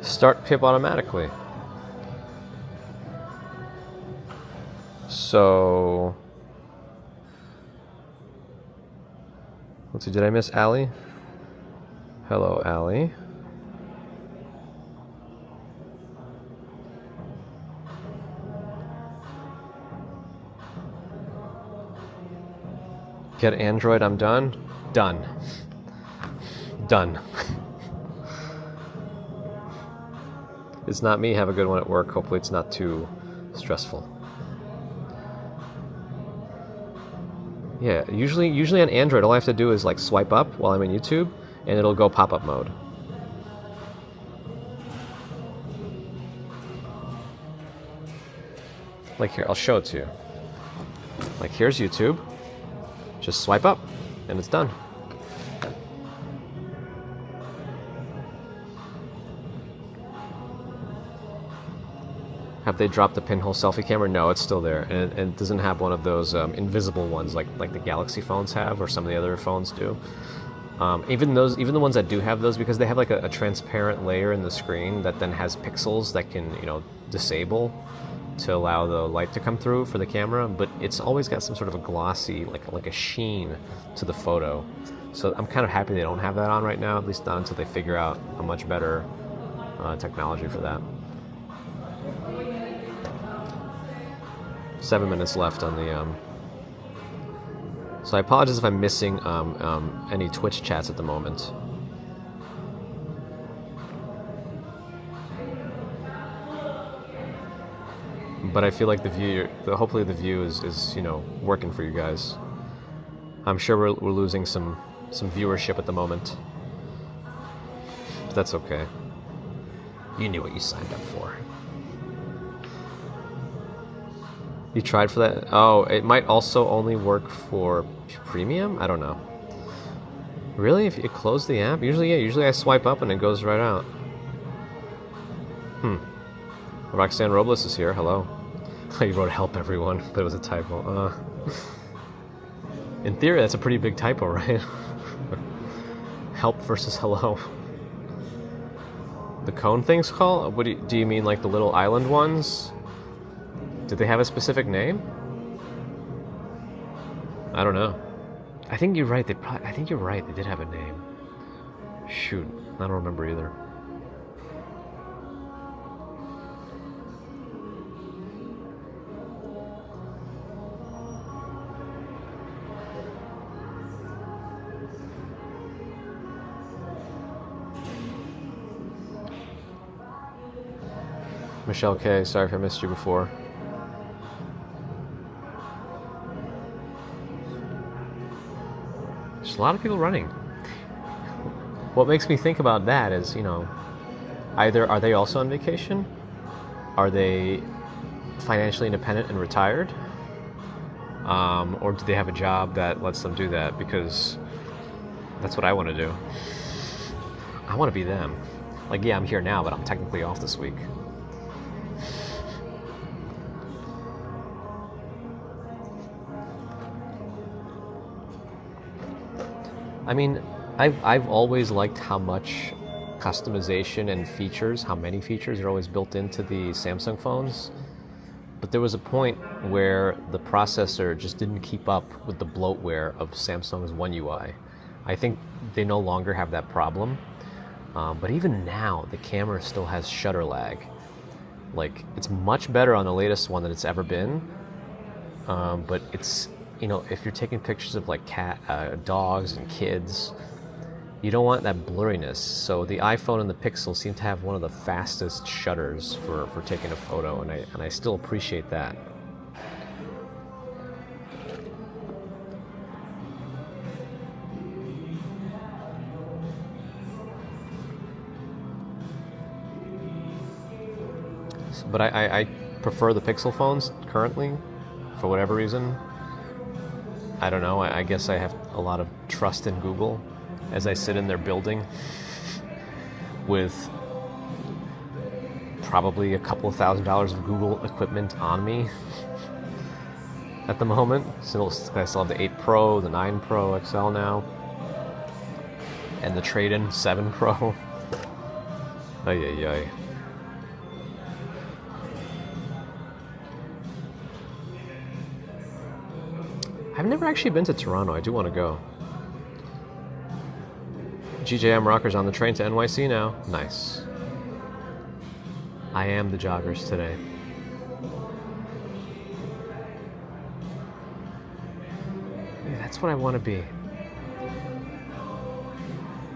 Start pip automatically. So, let's see, did I miss Allie? Hello, Allie. Get Android, I'm done? Done. Done. It's not me. Have a good one at work. Hopefully it's not too stressful. Yeah, usually on Android, all I have to do is like swipe up while I'm in YouTube, and it'll go pop-up mode. Like here, I'll show it to you. Like here's YouTube. Just swipe up, and it's done. Have they dropped the pinhole selfie camera? No, it's still there, and it doesn't have one of those invisible ones like the Galaxy phones have, or some of the other phones do. Even the ones that do have those, because they have like a transparent layer in the screen that then has pixels that can disable to allow the light to come through for the camera, but it's always got some sort of a glossy, like a sheen to the photo. So I'm kind of happy they don't have that on right now, at least not until they figure out a much better technology for that. 7 minutes left on the... So I apologize if I'm missing any Twitch chats at the moment. But I feel like hopefully the view is working for you guys. I'm sure we're losing some viewership at the moment. But that's okay. You knew what you signed up for. You tried for that? Oh, it might also only work for premium? I don't know. Really? If you close the app? Usually I swipe up and it goes right out. Roxanne Robles is here. Hello. You wrote help everyone, but it was a typo. In theory, that's a pretty big typo, right? Help versus hello. The cone thing's called? What do you mean, like the little island ones? Did they have a specific name? I don't know. I think you're right. I think you're right. They did have a name. Shoot, I don't remember either. Michelle K, sorry if I missed you before. There's a lot of people running. What makes me think about that is, either are they also on vacation? Are they financially independent and retired? Or do they have a job that lets them do that? Because that's what I want to do. I want to be them. Like, yeah, I'm here now, but I'm technically off this week. I mean, I've always liked how much customization and features, how many features are always built into the Samsung phones. But there was a point where the processor just didn't keep up with the bloatware of Samsung's One UI. I think they no longer have that problem. But even now, the camera still has shutter lag. Like, it's much better on the latest one than it's ever been. But it's... if you're taking pictures of like dogs and kids, you don't want that blurriness. So the iPhone and the Pixel seem to have one of the fastest shutters for taking a photo, and I still appreciate that. But I prefer the Pixel phones currently, for whatever reason. I don't know, I guess I have a lot of trust in Google as I sit in their building with probably a couple of $1,000s of Google equipment on me at the moment. So I still have the 8 Pro, the 9 Pro XL now, and the trade-in 7 Pro. Ay. I've never actually been to Toronto. I do want to go. GJM Rockers on the train to NYC now. Nice. I am the joggers today. Yeah, that's what I want to be.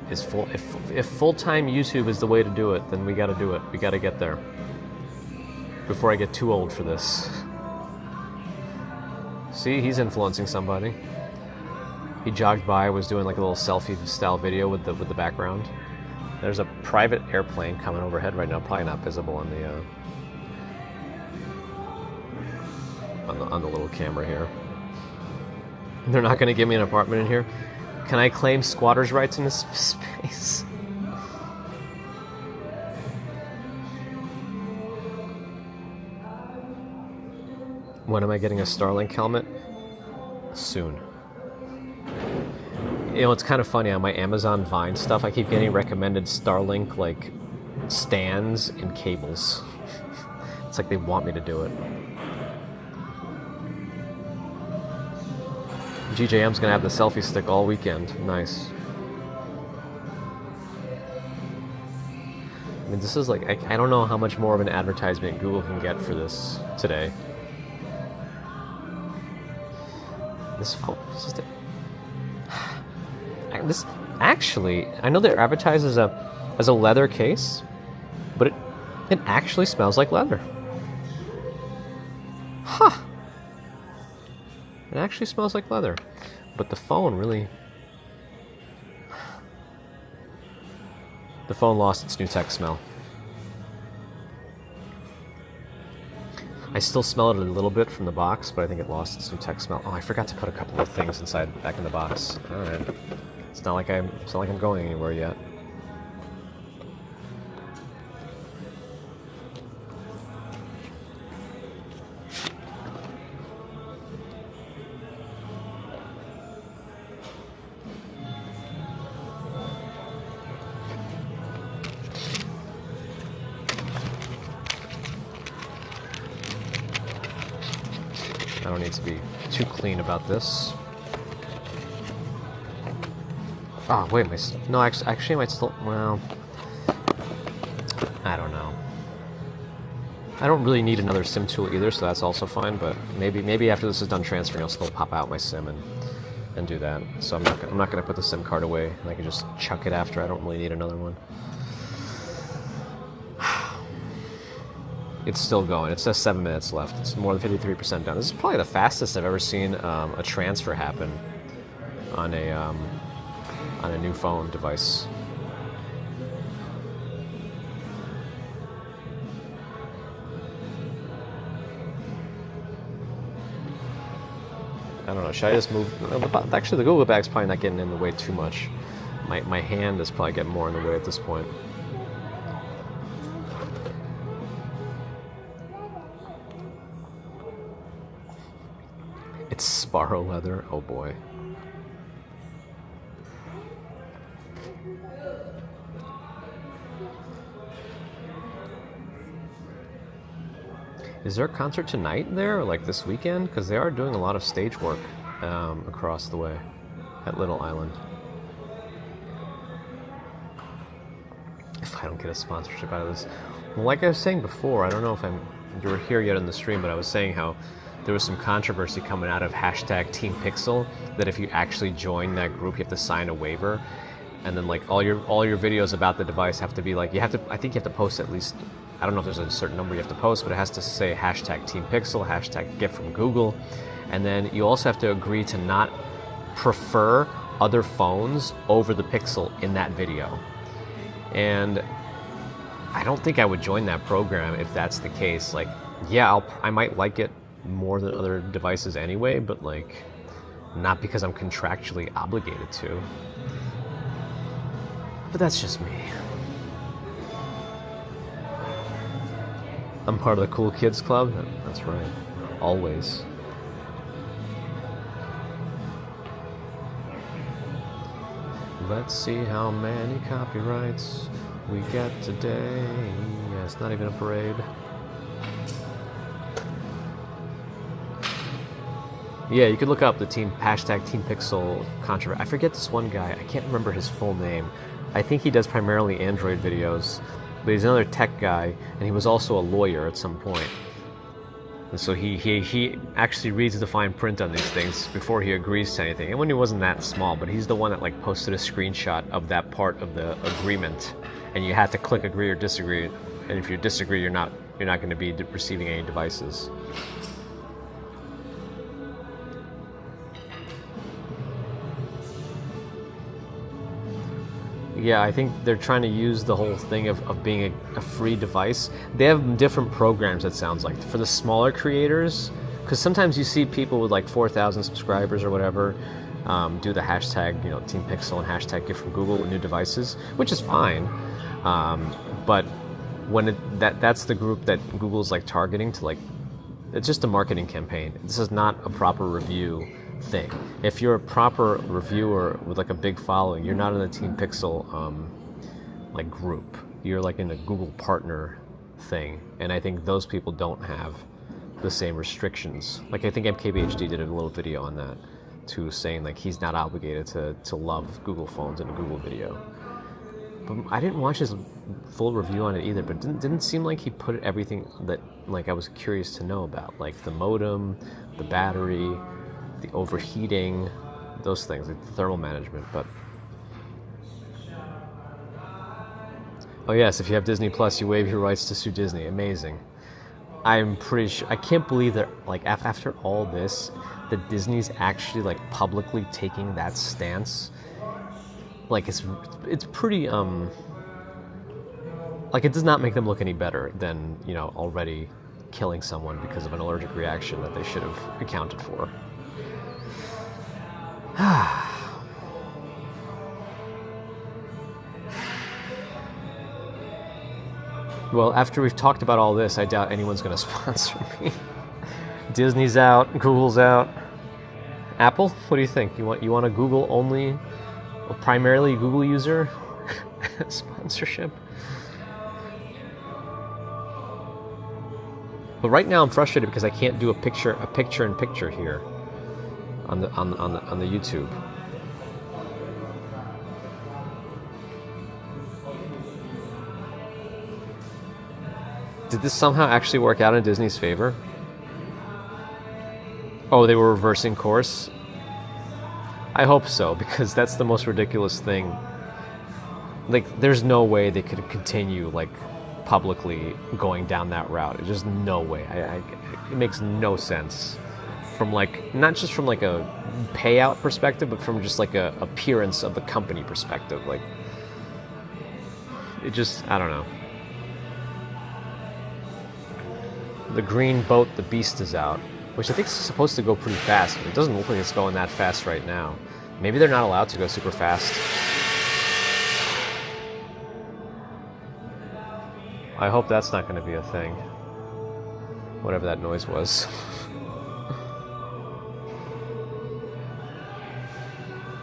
If full-time YouTube is the way to do it, then we got to do it. We got to get there before I get too old for this. See, he's influencing somebody. He jogged by, was doing like a little selfie-style video with the background. There's a private airplane coming overhead right now, probably not visible on the little camera here. They're not going to give me an apartment in here. Can I claim squatters' rights in this space? When am I getting a Starlink helmet? Soon. It's kind of funny on my Amazon Vine stuff. I keep getting recommended Starlink like stands and cables. It's like they want me to do it. GJM's gonna have the selfie stick all weekend. Nice. I mean, this is like, I don't know how much more of an advertisement Google can get for this today. This phone, this actually, I know they're advertised as a leather case, but it actually smells like leather. Huh. It actually smells like leather, but the phone really... The phone lost its new tech smell. I still smell it a little bit from the box, but I think it lost its new tech smell. Oh, I forgot to put a couple of things back in the box. All right. It's not like I'm going anywhere yet. I don't need to be too clean about this. Oh, wait, no, actually, I might still, well, I don't know. I don't really need another SIM tool either, so that's also fine, but maybe after this is done transferring, I'll still pop out my SIM and do that. So I'm not going to put the SIM card away, and I can just chuck it after. I don't really need another one. It's still going. It says 7 minutes left. It's more than 53% done. This is probably the fastest I've ever seen a transfer happen on a new phone device. I don't know. Should I just move? Actually, the Google bag's probably not getting in the way too much. My hand is probably getting more in the way at this point. It's Sparrow leather. Oh boy. Is there a concert tonight there, or like this weekend? Because they are doing a lot of stage work across the way at Little Island. If I don't get a sponsorship out of this. Well, like I was saying before, I don't know if you were here yet in the stream, but I was saying how there was some controversy coming out of hashtag Team Pixel that if you actually join that group, you have to sign a waiver, and then like all your videos about the device have to be like I think you have to post at least, I don't know if there's a certain number you have to post, but it has to say hashtag Team Pixel, hashtag get from Google, and then you also have to agree to not prefer other phones over the Pixel in that video. And I don't think I would join that program if that's the case. Like, yeah, I might like it more than other devices anyway, but like not because I'm contractually obligated to. But that's just me. I'm part of the cool kids club. That's right. Always. Let's see how many copyrights we get today. Yeah, it's not even a parade. Yeah, you could look up the hashtag Team Pixel controversy. I forget this one guy. I can't remember his full name. I think he does primarily Android videos, but he's another tech guy, and he was also a lawyer at some point. And so he actually reads the fine print on these things before he agrees to anything. And when he wasn't that small, but he's the one that like posted a screenshot of that part of the agreement, and you had to click agree or disagree. And if you disagree, you're not going to be receiving any devices. Yeah, I think they're trying to use the whole thing of being a free device. They have different programs, it sounds like, for the smaller creators. Because sometimes you see people with like 4,000 subscribers or whatever do the hashtag, Team Pixel and hashtag get from Google with new devices, which is fine. But when that's the group that Google's like targeting to like, it's just a marketing campaign. This is not a proper review thing. If you're a proper reviewer with like a big following, you're not in the Team Pixel like group. You're like in a Google partner thing, and I think those people don't have the same restrictions. Like I think MKBHD did a little video on that too, saying like he's not obligated to love Google Phones and Google Video. But I didn't watch his full review on it either, but didn't seem like he put everything that like I was curious to know about, like the modem, the battery, the overheating, those things, like the thermal management. But oh yes, if you have Disney Plus, you waive your rights to sue Disney. Amazing. I'm pretty sure, I can't believe that like after all this, that Disney's actually like publicly taking that stance. Like it's pretty like it does not make them look any better than, you know, already killing someone because of an allergic reaction that they should have accounted for. Well, after we've talked about all this, I doubt anyone's going to sponsor me. Disney's out, Google's out. Apple, what do you think? You want a Google only, primarily Google user sponsorship? But right now I'm frustrated because I can't do a picture-in-picture here on the YouTube. Did this somehow actually work out in Disney's favor? Oh, they were reversing course? I hope so, because that's the most ridiculous thing. Like, there's no way they could continue, like, publicly going down that route. There's just no way. It makes no sense. From, like, not just from, like, a payout perspective, but from just, like, a appearance of the company perspective. Like, it just, I don't know. The green boat, the beast is out, which I think is supposed to go pretty fast, but it doesn't look like it's going that fast right now. Maybe they're not allowed to go super fast. I hope that's not going to be a thing. Whatever that noise was.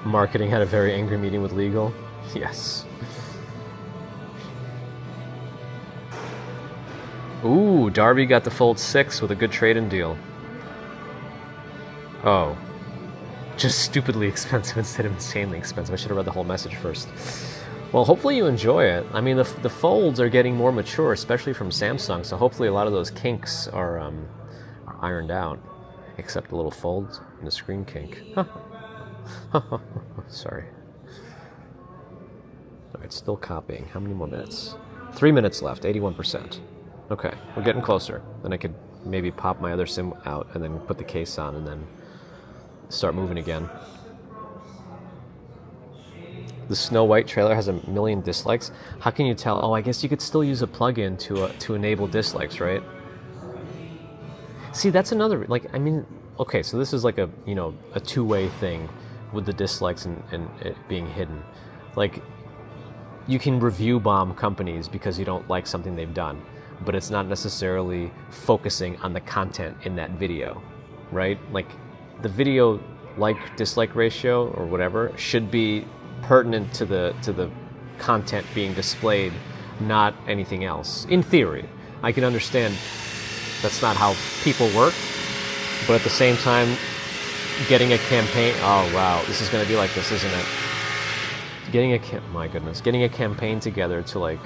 Marketing had a very angry meeting with legal. Yes. Ooh, Darby got the Fold 6 with a good trade-in deal. Oh. Just stupidly expensive instead of insanely expensive. I should have read the whole message first. Well, hopefully you enjoy it. I mean, the folds are getting more mature, especially from Samsung, so hopefully a lot of those kinks are ironed out. Except the little folds and the screen kink. Sorry. Alright, still copying. How many more minutes? 3 minutes left, 81%. Okay, we're getting closer. Then I could maybe pop my other SIM out and then put the case on and then start moving again. The Snow White trailer has 1 million dislikes. How can you tell? Oh, I guess you could still use a plugin to enable dislikes, right? See, that's another, like, I mean, okay, so this is like a, you know, a two-way thing with the dislikes and it being hidden. Like, you can review bomb companies because you don't like something they've done, but it's not necessarily focusing on the content in that video, right? Like, the video like-dislike ratio or whatever should be pertinent to the content being displayed, not anything else. In theory, I can understand that's not how people work, but at the same time, getting a campaign, oh wow, this is going to be like this, isn't it? Getting a campaign together to like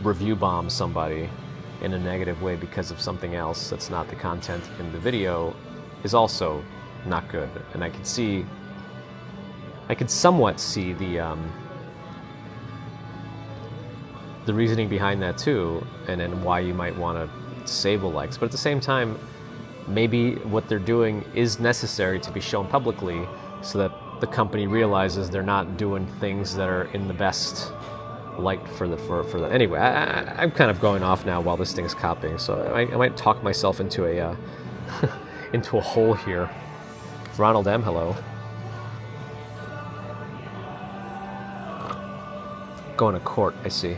review bomb somebody in a negative way because of something else that's not the content in the video is also not good. And I could somewhat see the reasoning behind that too, and then why you might want to disable likes. But at the same time, maybe what they're doing is necessary to be shown publicly so that the company realizes they're not doing things that are in the best light for the. Anyway, I'm kind of going off now while this thing's copying, so I might talk myself into a into a hole here. Ronald M, hello. Going to court, I see.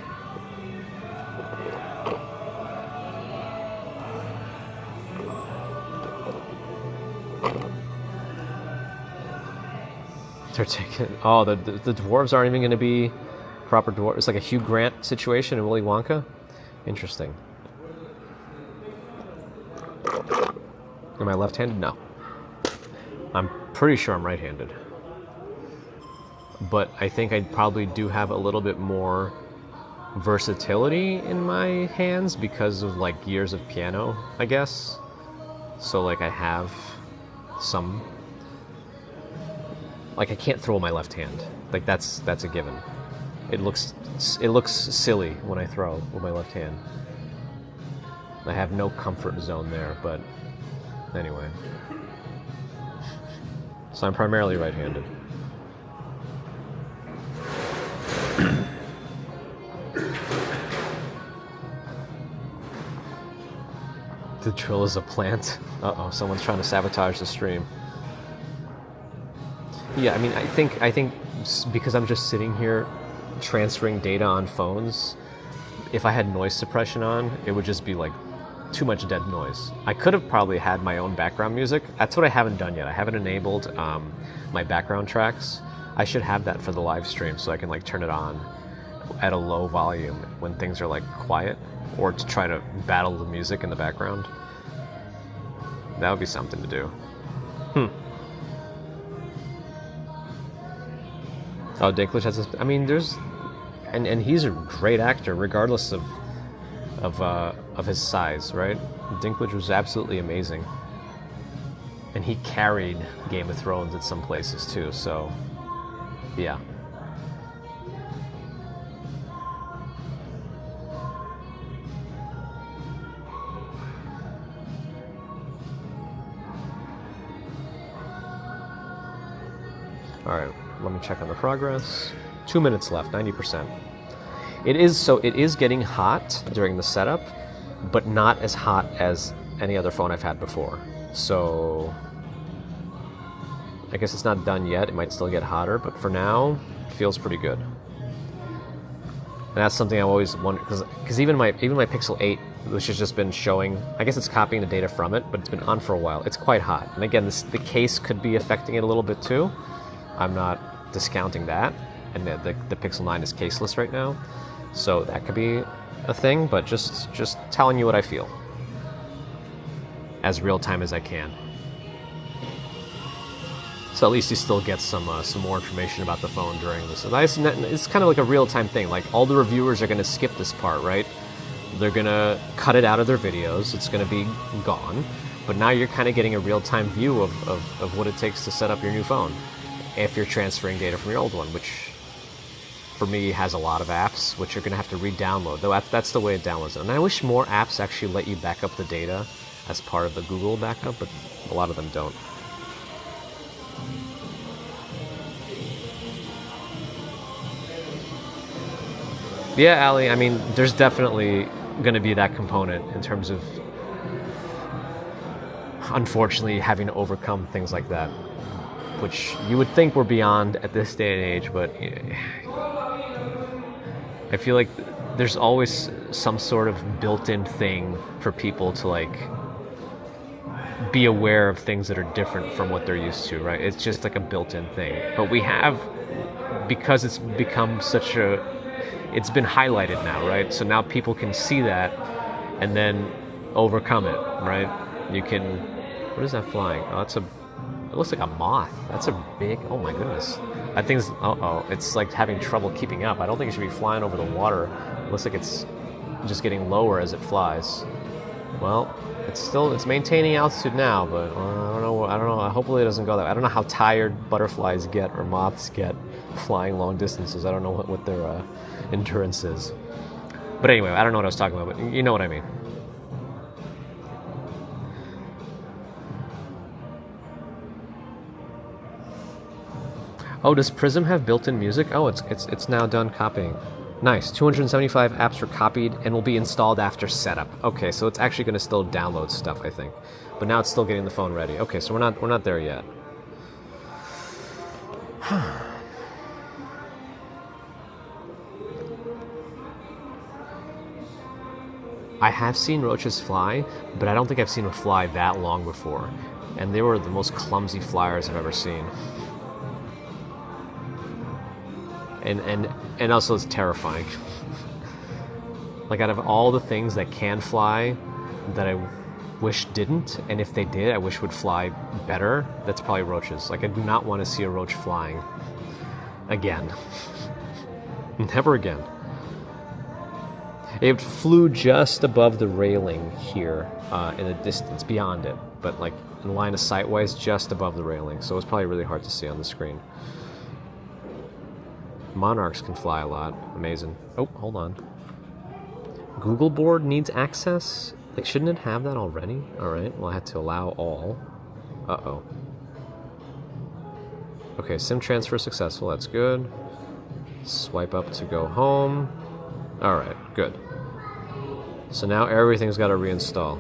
They're taking. Oh, the dwarves aren't even going to be proper dwarves. It's like a Hugh Grant situation in Willy Wonka. Interesting. Am I left-handed? No. I'm pretty sure I'm right-handed. But I think I probably do have a little bit more versatility in my hands because of like years of piano, I guess. So like I have some, like I can't throw my left hand. Like that's a given. It looks silly when I throw with my left hand. I have no comfort zone there, but anyway. So I'm primarily right-handed. The drill is a plant. Uh-oh, someone's trying to sabotage the stream. Yeah, I mean, I think because I'm just sitting here transferring data on phones, if I had noise suppression on, it would just be like too much dead noise. I could have probably had my own background music. That's what I haven't done yet. I haven't enabled my background tracks. I should have that for the live stream so I can like turn it on at a low volume when things are like quiet, or to try to battle the music in the background. That would be something to do. Oh, Dinklage has this. I mean, there's, and he's a great actor regardless of his size, right? Dinklage was absolutely amazing, and he carried Game of Thrones at some places too. So, yeah. All right, let me check on the progress. 2 minutes left, 90%. It is getting hot during the setup, but not as hot as any other phone I've had before. So I guess it's not done yet. It might still get hotter, but for now, it feels pretty good. And that's something I always wonder, because even my Pixel 8, which has just been showing, I guess it's copying the data from it, but it's been on for a while. It's quite hot. And again, the case could be affecting it a little bit too. I'm not discounting that. And the Pixel 9 is caseless right now. So that could be a thing, but just telling you what I feel. As real time as I can. So at least you still get some more information about the phone during this. It's kind of like a real-time thing. Like, all the reviewers are going to skip this part, right? They're going to cut it out of their videos. It's going to be gone. But now you're kind of getting a real-time view of what it takes to set up your new phone if you're transferring data from your old one, which for me has a lot of apps, which you're going to have to re-download. Though that's the way it downloads it. And I wish more apps actually let you back up the data as part of the Google backup, but a lot of them don't. Yeah, Ali, I mean, there's definitely going to be that component in terms of, unfortunately, having to overcome things like that, which you would think we're beyond at this day and age, but I feel like there's always some sort of built-in thing for people to, like, be aware of things that are different from what they're used to, right? It's just like a built-in thing. But we have, because it's become such a, it's been highlighted now, right? So now people can see that and then overcome it, right? You can, what is that flying? Oh, it looks like a moth. That's a big, oh my goodness. That thing's, it's like having trouble keeping up. I don't think it should be flying over the water. It looks like it's just getting lower as it flies. Well, it's maintaining altitude now, but I don't know. Hopefully it doesn't go that way. I don't know how tired butterflies get or moths get flying long distances. I don't know what their endurance is. But anyway, I don't know what I was talking about, but you know what I mean. Oh, does Prism have built-in music? Oh, it's now done copying. Nice. 275 apps were copied and will be installed after setup. Okay, so it's actually going to still download stuff, I think. But now it's still getting the phone ready. Okay, so we're not there yet. I have seen roaches fly, but I don't think I've seen them fly that long before. And they were the most clumsy flyers I've ever seen. And also it's terrifying. Like, out of all the things that can fly, that wish didn't, and if they did, I wish would fly better. That's probably roaches. Like, I do not want to see a roach flying again. Never again. It flew just above the railing here, in the distance, beyond it, but like in line of sight wise, just above the railing, so it's probably really hard to see on the screen. Monarchs can fly a lot. Amazing. Oh, hold on. Google board needs access? Like, shouldn't it have that already? Alright, well, I had to allow all. Uh-oh. Okay, SIM transfer successful, that's good. Swipe up to go home. Alright, good. So now everything's got to reinstall.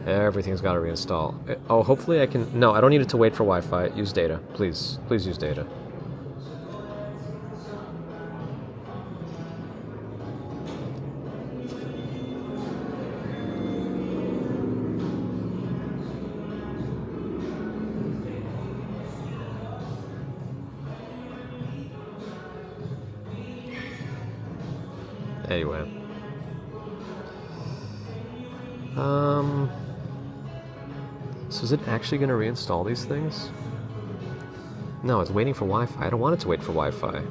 Everything's got to reinstall. Oh, hopefully I can... No, I don't need it to wait for Wi-Fi. Use data. Please. Please use data. Anyway. So is it actually going to reinstall these things? No, it's waiting for Wi-Fi. I don't want it to wait for Wi-Fi.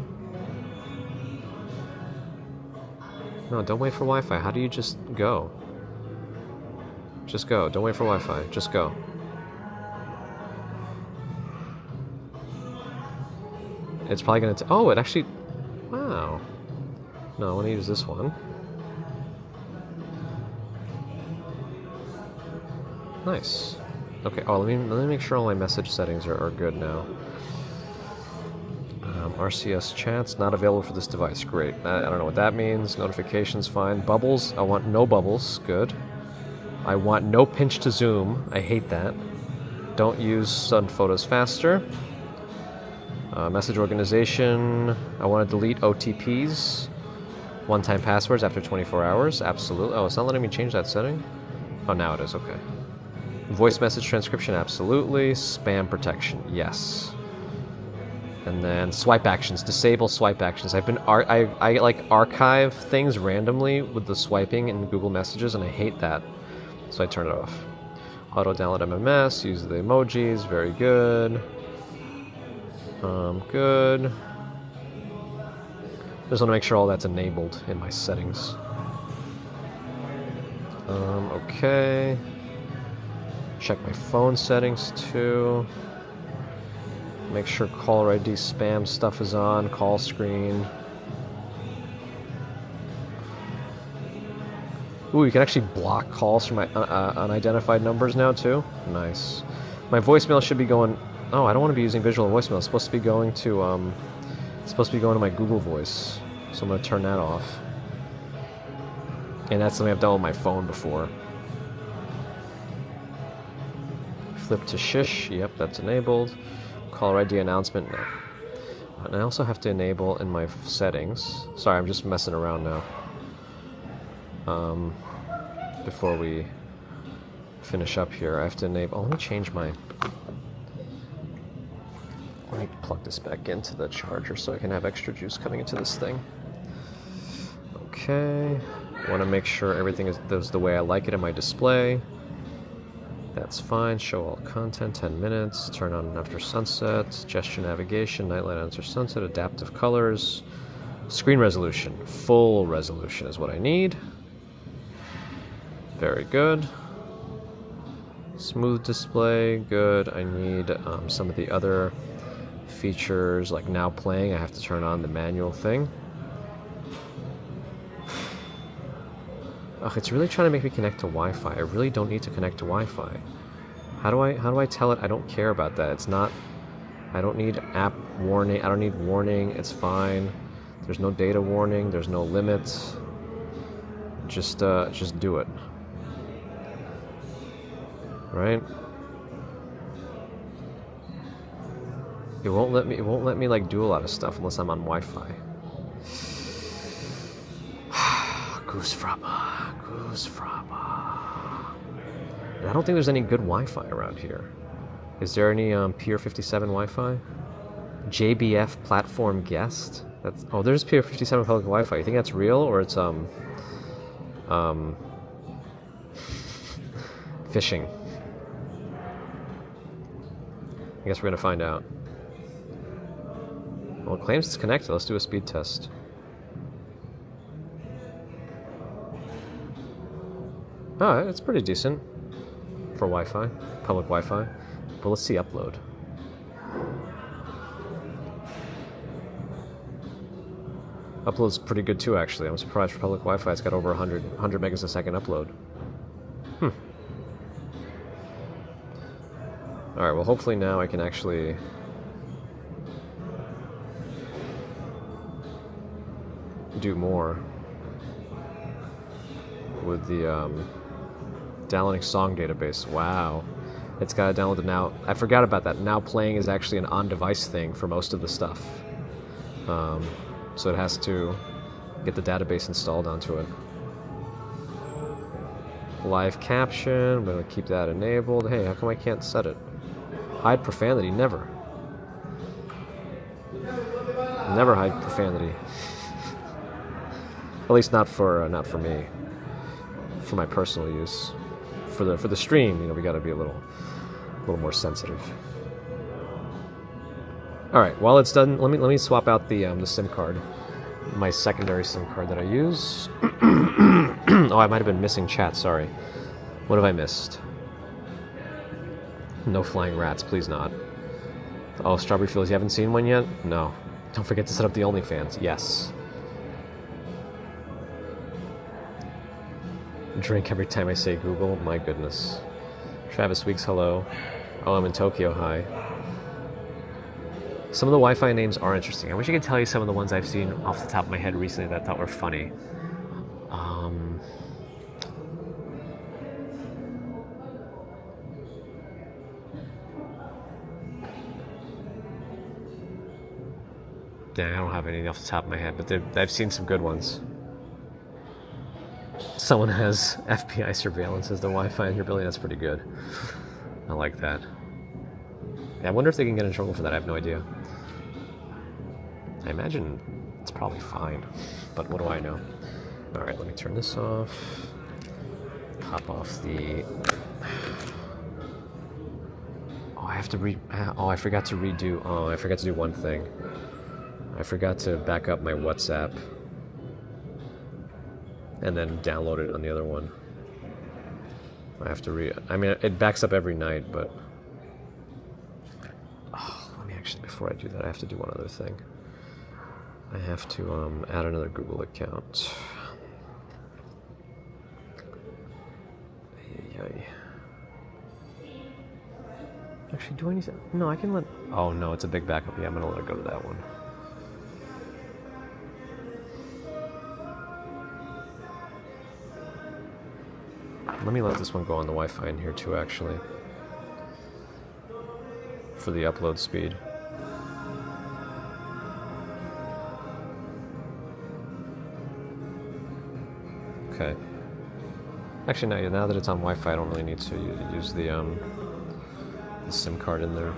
No, don't wait for Wi-Fi. How do you just go? Just go. Don't wait for Wi-Fi. Just go. It's probably going to... Oh, it actually... Wow. No, I want to use this one. Nice. Okay, oh, let me make sure all my message settings are good now. RCS chats, not available for this device. Great. I don't know what that means. Notifications, fine. Bubbles, I want no bubbles. Good. I want no pinch to zoom. I hate that. Don't use sun photos faster. Message organization, I want to delete OTPs. One-time passwords after 24 hours. Absolutely. Oh, it's not letting me change that setting? Oh, now it is. Okay. Voice message transcription, absolutely. Spam protection, yes. And then swipe actions, disable swipe actions. I've been I like archive things randomly with the swiping in Google Messages, and I hate that, so I turn it off. Auto download MMS, use the emojis, very good. Good. Just want to make sure all that's enabled in my settings. Okay. Check my phone settings too. Make sure caller ID spam stuff is on, call screen. Ooh, you can actually block calls from my unidentified numbers now too. Nice. My voicemail should be going... Oh, I don't want to be using visual voicemail. It's supposed to be going to my Google Voice. So I'm going to turn that off. And that's something I've done with my phone before. Flip to shish, yep, that's enabled. Caller ID announcement, no. And I also have to enable in my settings. Sorry, I'm just messing around now. Before we finish up here, I have to enable... Oh, let me change my... Let me plug this back into the charger so I can have extra juice coming into this thing. Okay. I want to make sure everything is the way I like it in my display. That's fine. Show all content, 10 minutes. Turn on after sunset. Gesture navigation, nightlight after sunset, adaptive colors. Screen resolution. Full resolution is what I need. Very good. Smooth display, good. I need some of the other features, like now playing. I have to turn on the manual thing. Ugh, it's really trying to make me connect to Wi-Fi. I really don't need to connect to Wi-Fi. How do I tell it I don't care about that? It's not... I don't need app warning. I don't need warning. It's fine. There's no data warning. There's no limits. Just do it. Right? It won't let me like do a lot of stuff unless I'm on Wi-Fi. Goose frappa. And I don't think there's any good Wi-Fi around here. Is there any Pier 57 Wi-Fi? JBF platform guest? That's... Oh, there's Pier 57 public Wi-Fi. You think that's real or it's Phishing. I guess we're gonna find out. Well, it claims it's connected. Let's do a speed test. Oh, it's pretty decent for Wi-Fi, public Wi-Fi. But let's see upload. Upload's pretty good too, actually. I'm surprised for public Wi-Fi it's got over 100 megas a second upload. Alright, well hopefully now I can actually do more with the downloading song database. Wow. It's got to download it now. I forgot about that. Now playing is actually an on-device thing for most of the stuff. So it has to get the database installed onto it. Live caption, I'm going to keep that enabled. Hey, how come I can't set it? Hide profanity, never. Never hide profanity. At least not for me. For my personal use. For the stream, you know, we got to be a little more sensitive. All right, while it's done, let me swap out the SIM card, my secondary SIM card that I use. Oh, I might have been missing chat. Sorry. What have I missed? No flying rats, please not. Oh, Strawberry Fields, you haven't seen one yet? No. Don't forget to set up the OnlyFans. Yes. Drink every time I say Google. My goodness. Travis Weeks, hello. Oh, I'm in Tokyo. Hi. Some of the Wi-Fi names are interesting. I wish I could tell you some of the ones I've seen off the top of my head recently that I thought were funny. Yeah, I don't have any off the top of my head, but I've seen some good ones. Someone has FBI surveillance as the Wi-Fi in your building. That's pretty good. I like that. Yeah, I wonder if they can get in trouble for that. I have no idea. I imagine it's probably fine, but what do I know? All right, let me turn this off. Pop off the... Oh, I have to Oh, I forgot to redo... Oh, I forgot to do one thing. I forgot to back up my WhatsApp and then download it on the other one. I have to I mean, it backs up every night, but... Oh, let me actually, before I do that, I have to do one other thing. I have to add another Google account. Actually, do I need to... No, I can let... Oh, no, it's a big backup. Yeah, I'm going to let it go to that one. Let me let this one go on the Wi-Fi in here too, actually. For the upload speed. Okay. Actually, now that it's on Wi-Fi, I don't really need to use the SIM card in there.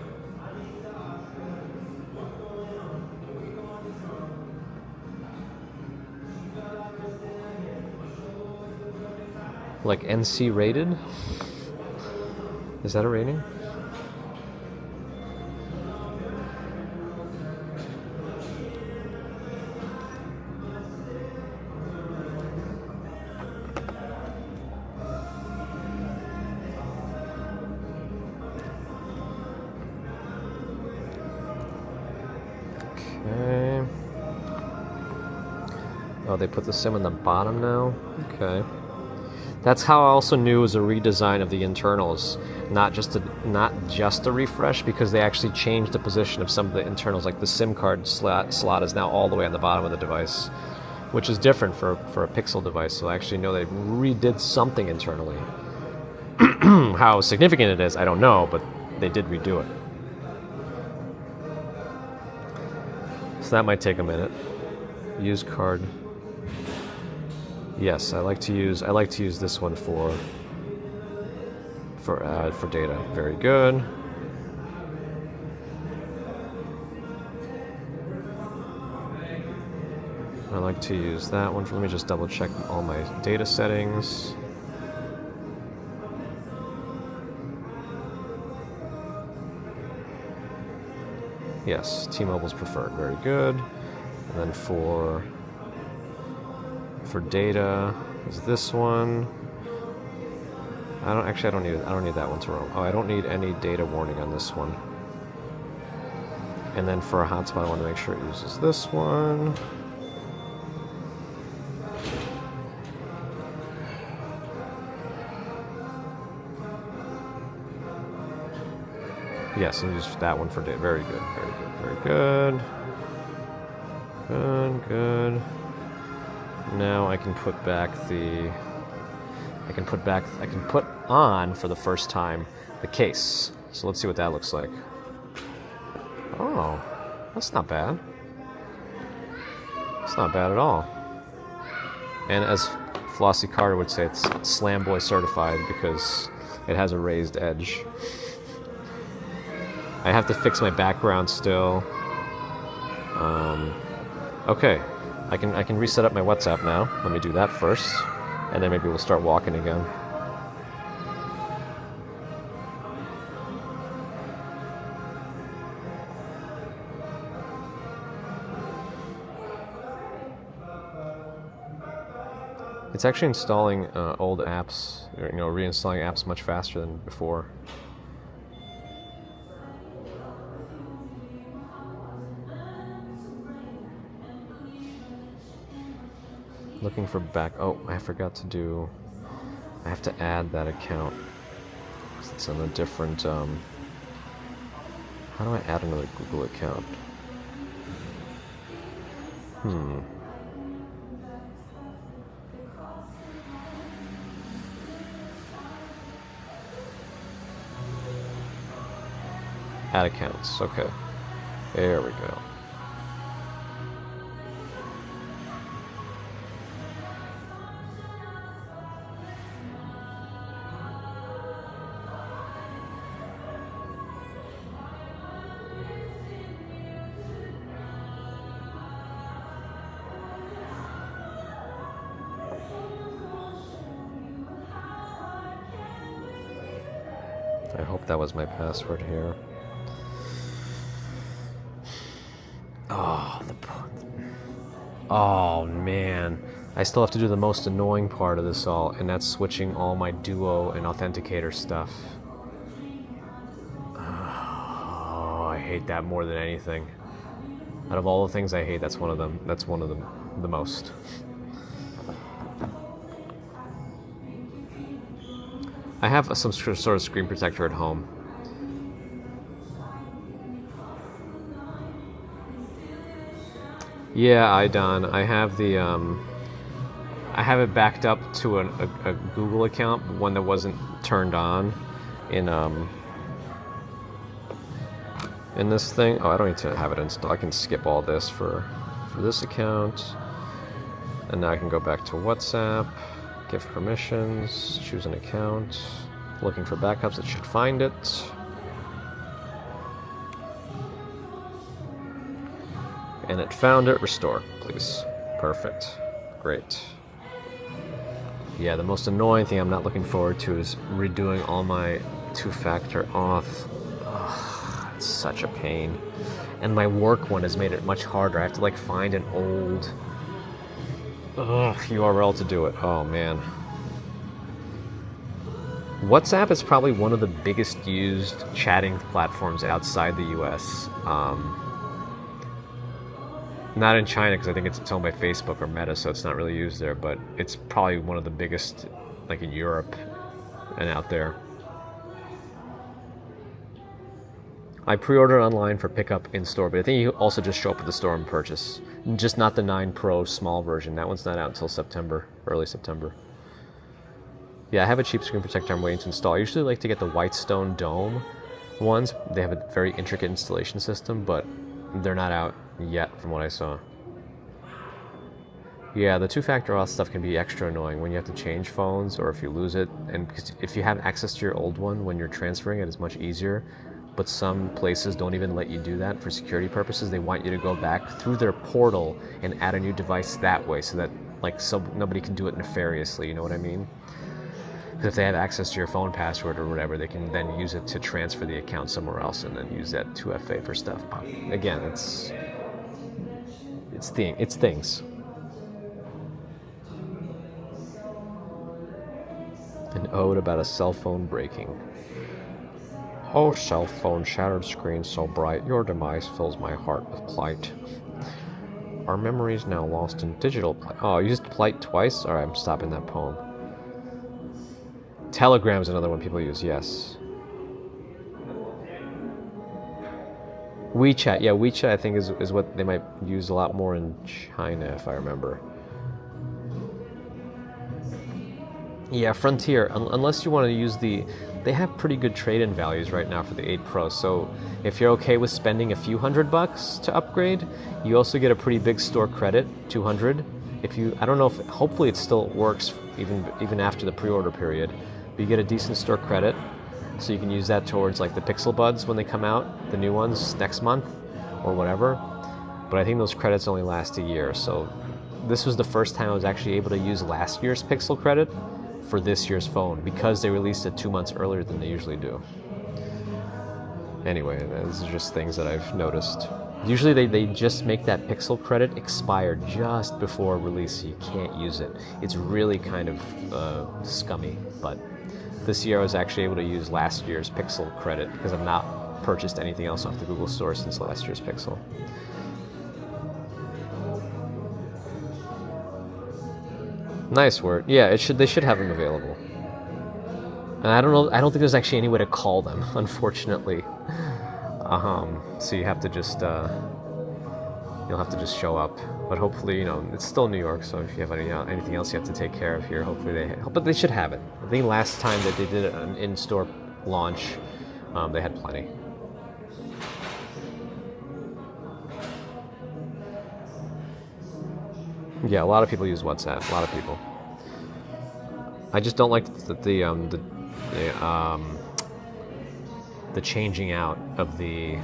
Like NC rated? Is that a rating? Okay. Oh, they put the SIM on the bottom now? Okay. That's how I also knew it was a redesign of the internals, not just a refresh, because they actually changed the position of some of the internals, like the SIM card slot is now all the way on the bottom of the device, which is different for a Pixel device. So I actually know they redid something internally. How significant it is, I don't know, but they did redo it. So that might take a minute. Use card. Yes, I like to use this one for data. Very good. I like to use that one. Let me just double check all my data settings. Yes, T-Mobile's preferred. Very good. And then for data is this one. I don't need that one to roam. Oh, I don't need any data warning on this one. And then for a hotspot, I want to make sure it uses this one. Yes, and use that one for data. Very good, very good, very good. Good, good. Now I can put back I can put on for the first time the case. So let's see what that looks like. Oh, that's not bad. It's not bad at all. And as Flossie Carter would say, it's Slam Boy certified because it has a raised edge. I have to fix my background still. Okay, I can reset up my WhatsApp now. Let me do that first, and then maybe we'll start walking again. It's actually installing old apps, or, reinstalling apps much faster than before. Looking for back. Oh, I forgot to do. I have to add that account. It's on a different. How do I add another Google account? Add accounts. Okay. There we go. I hope that was my password here. Oh man, I still have to do the most annoying part of this all, and that's switching all my Duo and Authenticator stuff. Oh, I hate that more than anything. Out of all the things I hate, that's one of them. That's one of them the most. I have some sort of screen protector at home. Yeah, Idon, I have the I have it backed up to a Google account, one that wasn't turned on in this thing. Oh, I don't need to have it installed. I can skip all this for this account, and now I can go back to WhatsApp. Give permissions, choose an account, looking for backups, it should find it. And it found it, restore, please. Perfect, great. Yeah, the most annoying thing I'm not looking forward to is redoing all my two-factor auth. Ugh, it's such a pain. And my work one has made it much harder. I have to find an old URL to do it. Oh man. WhatsApp is probably one of the biggest used chatting platforms outside the US. Not in China because I think it's owned by Facebook or Meta, so it's not really used there, but it's probably one of the biggest in Europe and out there. I pre-ordered online for pickup in store, but I think you also just show up at the store and purchase. Just not the 9 Pro small version. That one's not out until September, early September. Yeah, I have a cheap screen protector I'm waiting to install. I usually like to get the Whitestone Dome ones. They have a very intricate installation system, but they're not out yet from what I saw. Yeah, the two-factor auth stuff can be extra annoying when you have to change phones or if you lose it. And because if you have access to your old one when you're transferring it, it's much easier. But some places don't even let you do that for security purposes. They want you to go back through their portal and add a new device that way so that so nobody can do it nefariously, you know what I mean? Because if they have access to your phone password or whatever, they can then use it to transfer the account somewhere else and then use that 2FA for stuff. But again, it's things. An ode about a cell phone breaking. Oh, cell phone, shattered screen so bright, your demise fills my heart with plight. Our memories now lost in digital plight. Oh, I used plight twice? Alright, I'm stopping that poem. Telegram is another one people use, yes. WeChat, yeah, WeChat I think is what they might use a lot more in China, if I remember. Yeah, Frontier, unless you want to use they have pretty good trade-in values right now for the 8 Pro, so if you're okay with spending a few $100 to upgrade, you also get a pretty big store credit, 200. I don't know if, hopefully it still works even after the pre-order period, but you get a decent store credit, so you can use that towards like the Pixel Buds when they come out, the new ones next month, or whatever. But I think those credits only last a year, so this was the first time I was actually able to use last year's Pixel credit for this year's phone, because they released it 2 months earlier than they usually do. Anyway, these are just things that I've noticed. Usually they just make that Pixel credit expire just before release, so you can't use it. It's really kind of scummy, but this year I was actually able to use last year's Pixel credit because I've not purchased anything else off the Google Store since last year's Pixel. Nice work. Yeah, they should have them available. And I don't think there's actually any way to call them, unfortunately. So you have to just you'll have to just show up. But hopefully, it's still New York, so if you have anything else you have to take care of here, hopefully but they should have it. I think last time that they did an in-store launch, they had plenty. Yeah, a lot of people use WhatsApp. A lot of people. I just don't like the changing out of the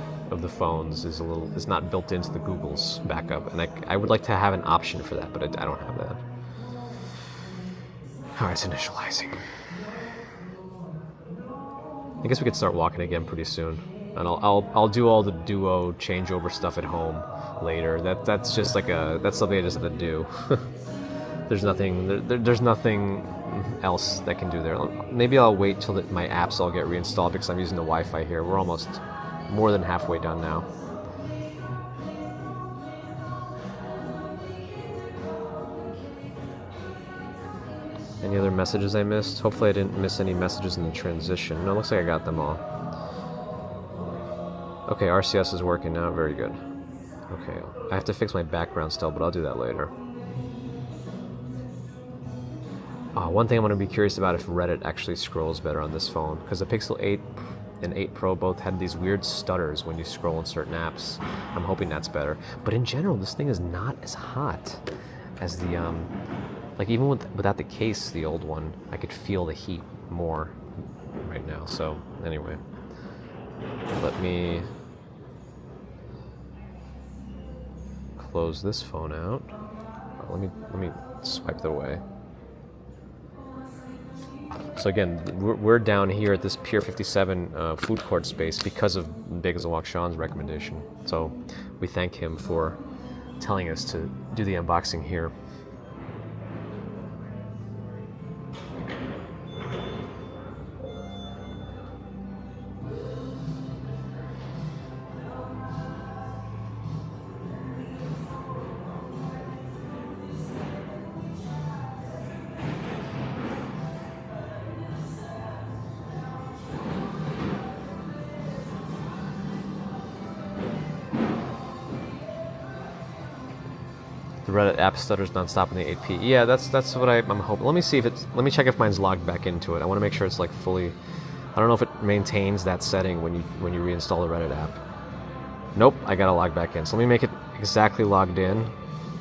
phones is not built into the Google's backup, and I would like to have an option for that, but I don't have that. All right, it's initializing. I guess we could start walking again pretty soon, and I'll do all the Duo changeover stuff at home later. That's just that's something I just have to do. There's nothing else that can do there. Maybe I'll wait till my apps all get reinstalled because I'm using the Wi-Fi here. We're almost more than halfway done now. Any other messages I missed? Hopefully I didn't miss any messages in the transition. No, it looks like I got them all. Okay, RCS is working now. Very good. Okay, I have to fix my background still, but I'll do that later. One thing I'm going to be curious about if Reddit actually scrolls better on this phone, because the Pixel 8 and 8 Pro both had these weird stutters when you scroll in certain apps. I'm hoping that's better. But in general, this thing is not as hot as the, even without the case, the old one, I could feel the heat more right now. So, anyway, let me close this phone out. Let me swipe that away. So again, we're down here at this Pier 57 food court space because of Big as a Walk Sean's recommendation. So we thank him for telling us to do the unboxing here. The Reddit app stutters nonstop in the 8P. Yeah, that's what I'm hoping. Let me check if mine's logged back into it. I want to make sure it's fully. I don't know if it maintains that setting when you reinstall the Reddit app. Nope, I gotta log back in. So let me make it exactly logged in,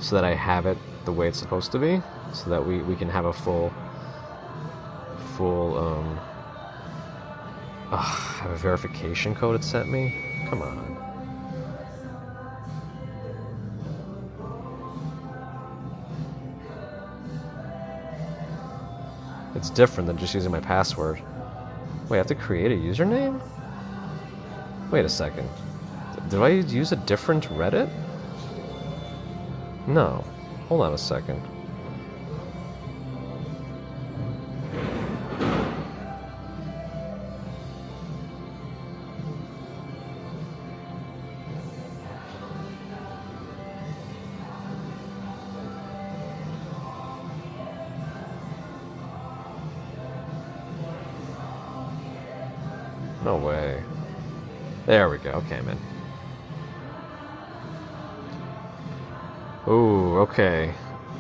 so that I have it the way it's supposed to be, so that we can have a full. Have a verification code it sent me. Come on. It's different than just using my password. Wait, I have to create a username? Wait a second. Did I use a different Reddit? No. Hold on a second. No way. There we go. Okay, man. Ooh, okay.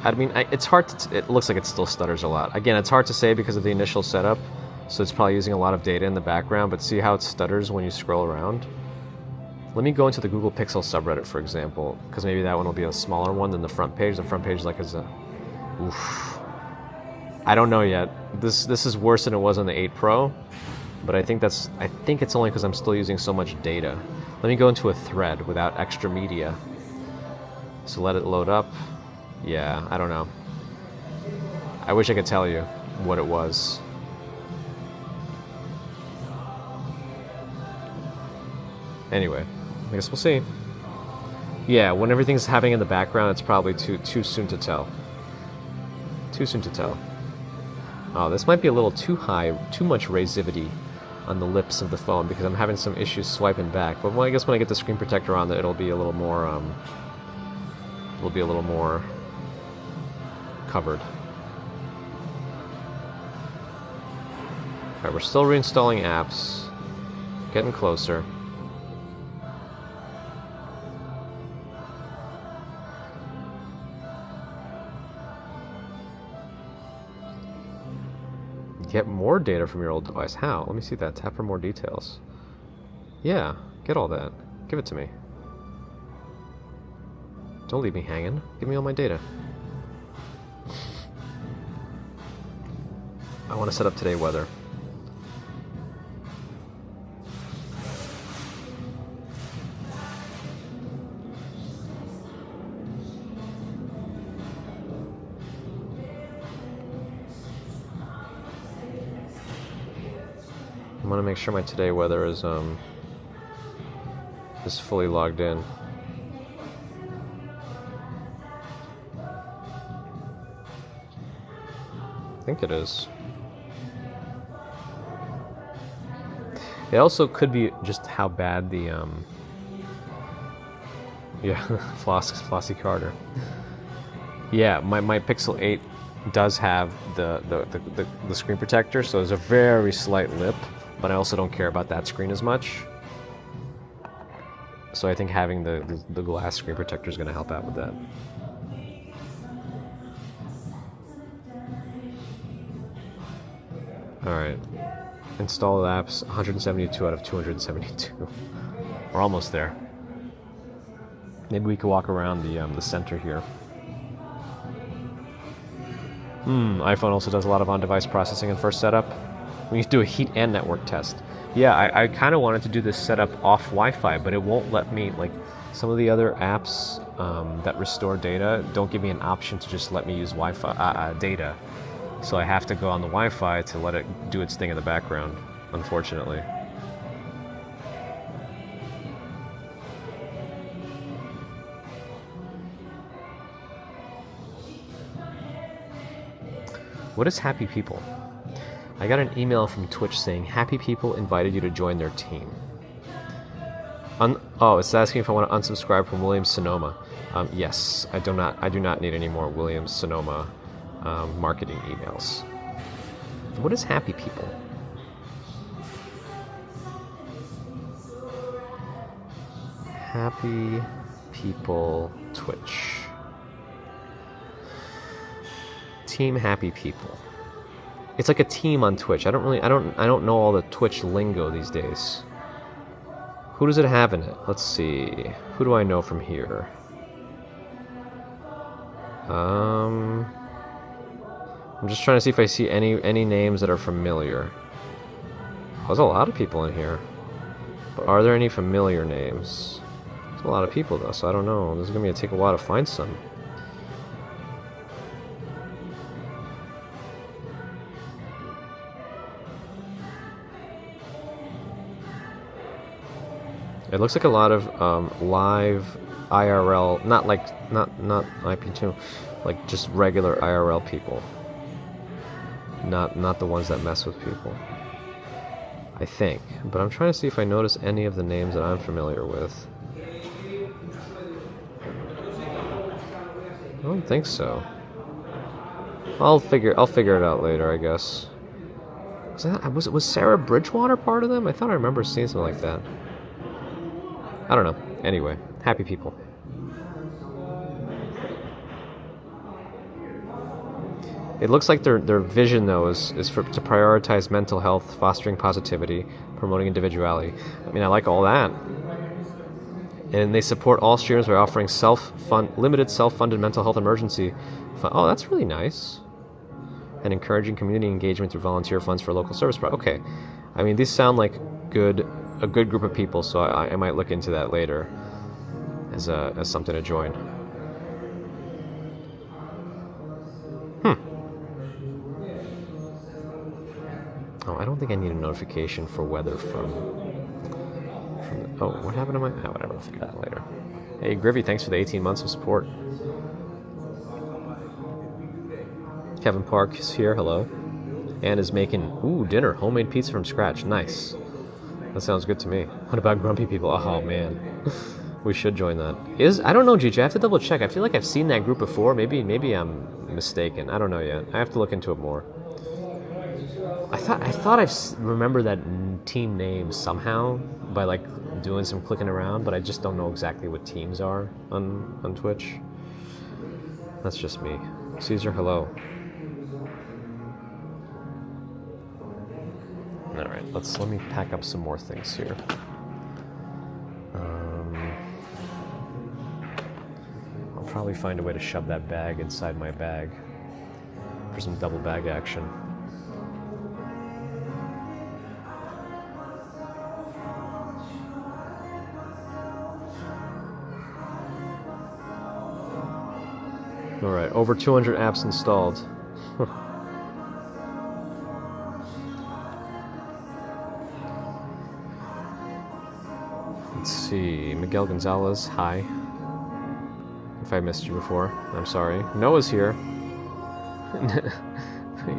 I mean, it's hard to... It looks like it still stutters a lot. Again, it's hard to say because of the initial setup, so it's probably using a lot of data in the background, but see how it stutters when you scroll around? Let me go into the Google Pixel subreddit, for example, because maybe that one will be a smaller one than the front page. The front page, like, is a... Oof. I don't know yet. This is worse than it was on the 8 Pro. But I think it's only because I'm still using so much data. Let me go into a thread without extra media. So let it load up. Yeah, I don't know. I wish I could tell you what it was. Anyway, I guess we'll see. Yeah, when everything's happening in the background, it's probably too soon to tell. Too soon to tell. Oh, this might be a little too high, too much razivity on the lips of the phone because I'm having some issues swiping back. But I guess when I get the screen protector on, it'll be a little more covered. Alright, we're still reinstalling apps. Getting closer. Get more data from your old device. How? Let me see that. Tap for more details. Yeah, get all that. Give it to me. Don't leave me hanging. Give me all my data. I want to set up today weather. I want to make sure my today weather is fully logged in. I think it is. It also could be just how bad the yeah, Flossie Carter. Yeah, my Pixel 8 does have the screen protector, so there's a very slight lip, but I also don't care about that screen as much. So I think having the glass screen protector is going to help out with that. Alright. Install apps, 172 out of 272. We're almost there. Maybe we could walk around the center here. iPhone also does a lot of on-device processing in first setup. We need to do a heat and network test. Yeah, I kind of wanted to do this setup off Wi-Fi, but it won't let me, like, some of the other apps that restore data don't give me an option to just let me use Wi-Fi data. So I have to go on the Wi-Fi to let it do its thing in the background, unfortunately. What is Happy People? I got an email from Twitch saying Happy People invited you to join their team. Oh, it's asking if I want to unsubscribe from Williams-Sonoma. Yes, I do not need any more Williams-Sonoma marketing emails. What is Happy People? Happy People Twitch. Team Happy People. It's like a team on Twitch. I don't know all the Twitch lingo these days. Who does it have in it? Let's see. Who do I know from here? I'm just trying to see if I see any names that are familiar. Oh, there's a lot of people in here. But are there any familiar names? There's a lot of people though, so I don't know. This is gonna take a while to find some. It looks like a lot of live IRL, not IP2, like just regular IRL people. Not the ones that mess with people. I think. But I'm trying to see if I notice any of the names that I'm familiar with. I don't think so. I'll figure it out later, I guess. Was Sarah Bridgewater part of them? I thought I remember seeing something like that. I don't know. Anyway, happy people. It looks like their vision, though, is to prioritize mental health, fostering positivity, promoting individuality. I mean, I like all that. And they support all streamers by offering limited self-funded mental health emergency fund. Oh, that's really nice. And encouraging community engagement through volunteer funds for local service. Okay. I mean, these sound like a good group of people, so I might look into that later as something to join. Oh, I don't think I need a notification for weather from oh, what happened to my... Oh, whatever, I'll figure that out later. Hey, Grivy, thanks for the 18 months of support. Kevin Park is here, hello. And is making, dinner, homemade pizza from scratch. Nice. That sounds good to me. What about grumpy people? Oh, man. We should join that. I don't know, GJ, I have to double check. I feel like I've seen that group before. Maybe I'm mistaken. I don't know yet. I have to look into it more. I thought I remember that team name somehow by like doing some clicking around, but I just don't know exactly what teams are on Twitch. That's just me. Caesar, hello. All right, let me pack up some more things here. I'll probably find a way to shove that bag inside my bag for some double bag action. Alright, over 200 apps installed. Let's see, Miguel Gonzalez, hi. If I missed you before, I'm sorry. Noah's here.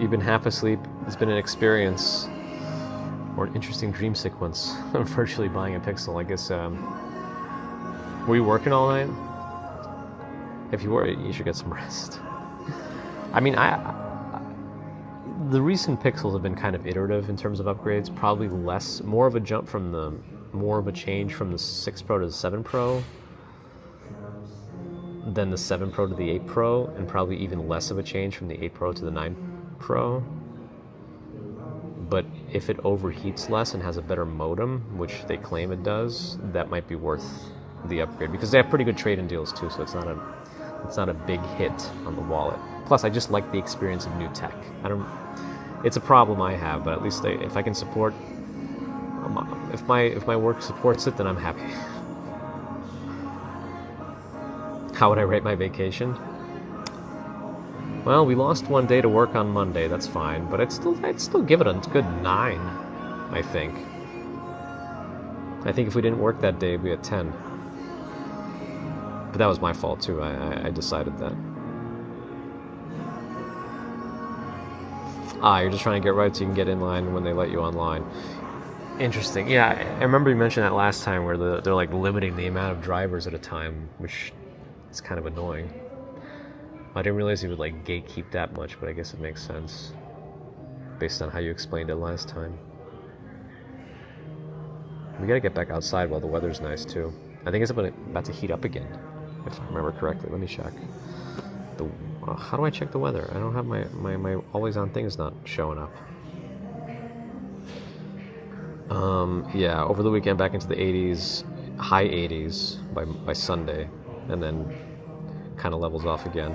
You've been half asleep. It's been an experience. Or an interesting dream sequence. I'm virtually buying a Pixel. I guess, were you working all night? If you were, you should get some rest. I mean, the recent Pixels have been kind of iterative in terms of upgrades. Probably more of a change from the 6 Pro to the 7 Pro than the 7 Pro to the 8 Pro, and probably even less of a change from the 8 Pro to the 9 Pro. But if it overheats less and has a better modem, which they claim it does, that might be worth the upgrade, because they have pretty good trade-in deals too, so it's not a big hit on the wallet. Plus, I just like the experience of new tech. It's a problem I have, but at least if I can support, if my work supports it, then I'm happy. How would I rate my vacation? Well, we lost one day to work on Monday. That's fine, but I'd still give it a good 9. I think. I think if we didn't work that day, it'd be a 10. But that was my fault too. I decided that. You're just trying to get right so you can get in line when they let you online. Interesting. Yeah, I remember you mentioned that last time where they're like limiting the amount of drivers at a time, which is kind of annoying. I didn't realize you would like gatekeep that much, but I guess it makes sense based on how you explained it last time. We gotta get back outside while the weather's nice too. I think it's about to heat up again, if I remember correctly. Let me check. How do I check the weather? I don't have my always on thing is not showing up. Yeah, over the weekend back into the 80s, high 80s by Sunday, and then kind of levels off again.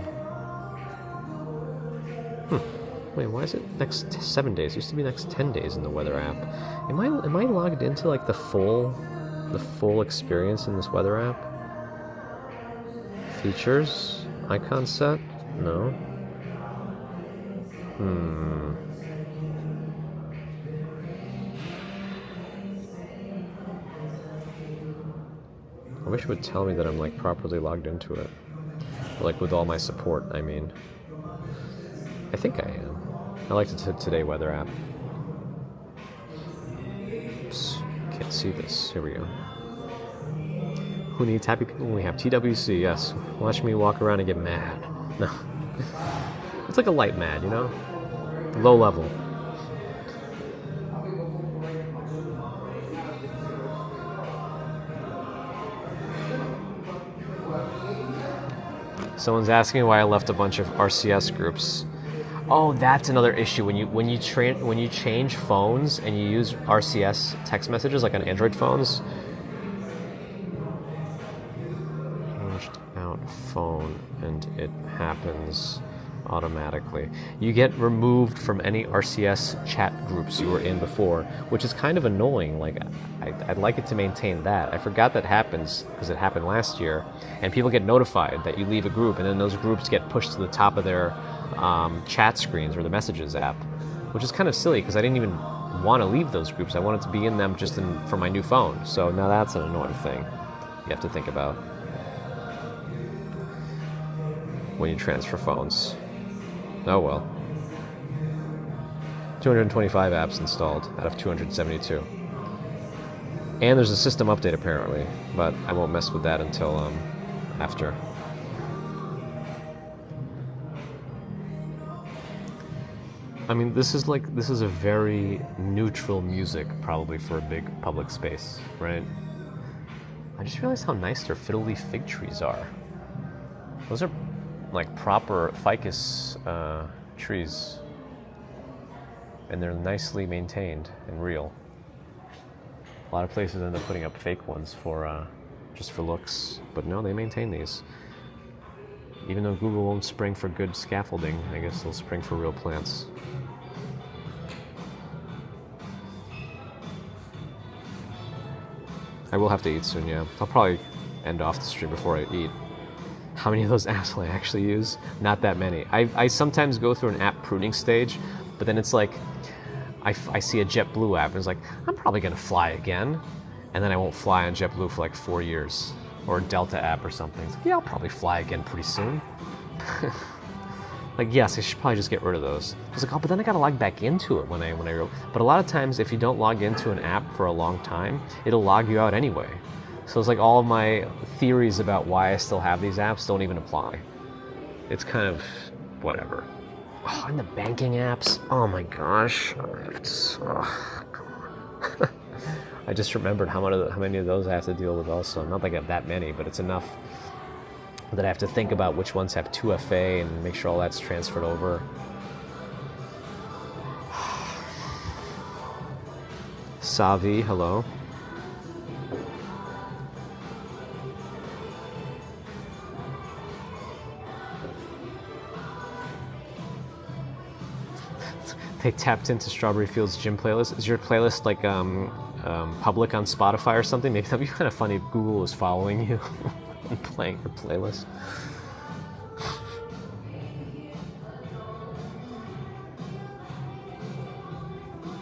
Wait, why is it next 7 days? It used to be next 10 days in the weather app. Am I logged into like the full experience in this weather app? Features, icon set, no. I wish it would tell me that I'm like properly logged into it. Like with all my support, I mean. I think I am. I like the Today Weather app. Oops, can't see this. Here we go. Who needs happy people when we have TWC? Yes. Watch me walk around and get mad. No. It's like a light mad, you know? Low level. Someone's asking why I left a bunch of RCS groups. Oh, that's another issue when you change phones and you use RCS text messages like on Android phones. Changed out phone and it happens automatically. You get removed from any RCS chat groups you were in before, which is kind of annoying. Like, I'd like it to maintain that. I forgot that happens because it happened last year, and people get notified that you leave a group, and then those groups get pushed to the top of their chat screens or the messages app, which is kind of silly because I didn't even want to leave those groups. I wanted to be in them just for my new phone. So now that's an annoying thing you have to think about when you transfer phones. Oh well. 225 apps installed out of 272. And there's a system update apparently, but I won't mess with that until after. I mean, this is a very neutral music probably for a big public space, right? I just realized how nice their fiddle leaf fig trees are. Those are like proper ficus trees, and they're nicely maintained and real. A lot of places end up putting up fake ones for just for looks, but no, they maintain these. Even though Google won't spring for good scaffolding, I guess they'll spring for real plants. I will have to eat soon, yeah. I'll probably end off the stream before I eat. How many of those apps will I actually use? Not that many. I sometimes go through an app pruning stage, but then it's like, I see a JetBlue app and it's like, I'm probably gonna fly again. And then I won't fly on JetBlue for like 4 years. Or a Delta app or something. It's like, yeah, I'll probably fly again pretty soon. Like, yes, I should probably just get rid of those. I was like, oh, but then I gotta log back into it when I but a lot of times if you don't log into an app for a long time, it'll log you out anyway. So it's like all of my theories about why I still have these apps don't even apply. It's kind of whatever. Oh, and the banking apps. Oh my gosh. I just remembered how many of those I have to deal with also. Not like I have that many, but it's enough that I have to think about which ones have 2FA and make sure all that's transferred over. Savi, hello. They tapped into Strawberry Fields gym playlist. Is your playlist like public on Spotify or something? Maybe that'd be kind of funny if Google was following you and playing your playlist.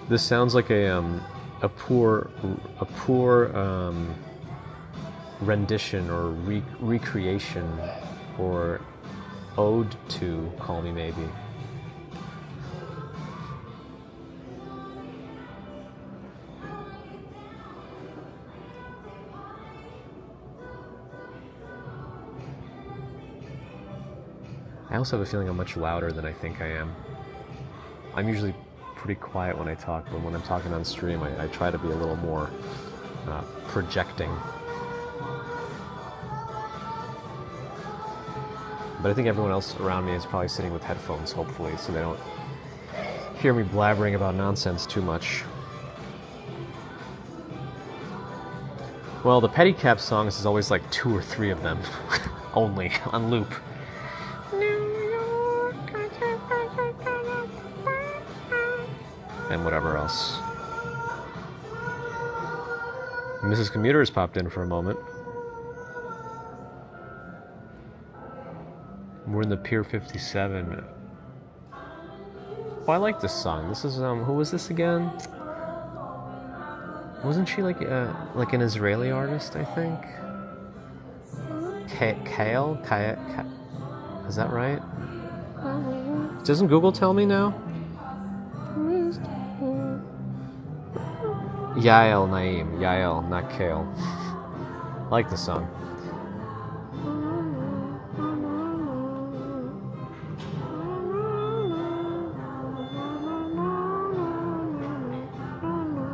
This sounds like a poor rendition or recreation or ode to Call Me Maybe. I also have a feeling I'm much louder than I think I am. I'm usually pretty quiet when I talk, but when I'm talking on stream, I try to be a little more projecting. But I think everyone else around me is probably sitting with headphones, hopefully, so they don't hear me blabbering about nonsense too much. Well, the Pedicab songs is always like 2 or 3 of them, only, on loop. And whatever else. Mrs. Commuter has popped in for a moment. We're in the Pier 57. Oh, I like this song. This is who was this again? Wasn't she like an Israeli artist? I think. Kale? Is that right? Doesn't Google tell me now? Yael Naim. Yael, not Kale. I like the song.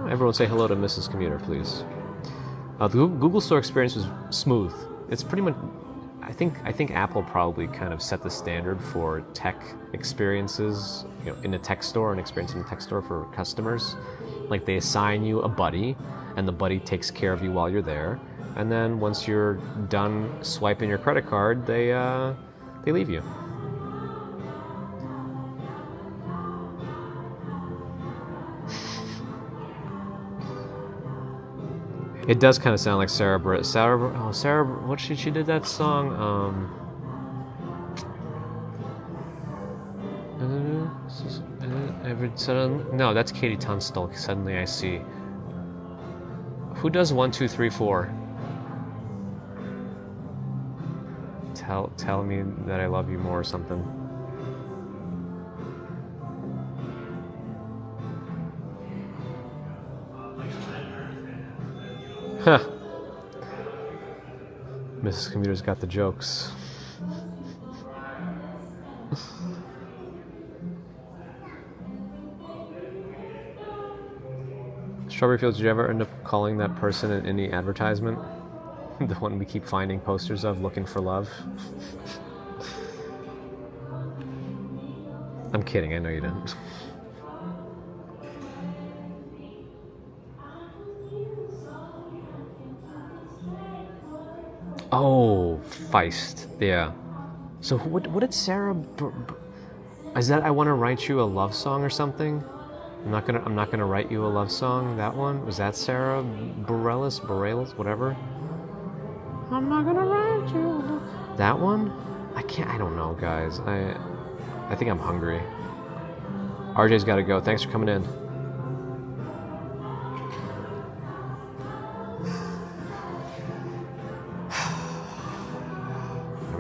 Everyone say hello to Mrs. Commuter, please. The Google Store experience was smooth. It's pretty much... I think Apple probably kind of set the standard for tech experiences, in a tech store, an experience in a tech store for customers. Like they assign you a buddy, and the buddy takes care of you while you're there. And then once you're done swiping your credit card, they leave you. It does kind of sound like Sarah. What she did that song? No, that's Katie Tunstall. Suddenly I see. Who does 1, 2, 3, 4? Tell me that I love you more or something. Huh. Mrs. Commuter's got the jokes. Strawberry Fields, did you ever end up calling that person in any advertisement? The one we keep finding posters of, looking for love? I'm kidding, I know you didn't. Oh, Feist, yeah. So what did Sarah... Is that I Want to Write You a Love Song or something? I'm not gonna write you a love song. That one? Was that Sarah Bareilles, whatever? I'm not gonna write you a love... That one? I don't know, guys. I think I'm hungry. RJ's gotta go. Thanks for coming in.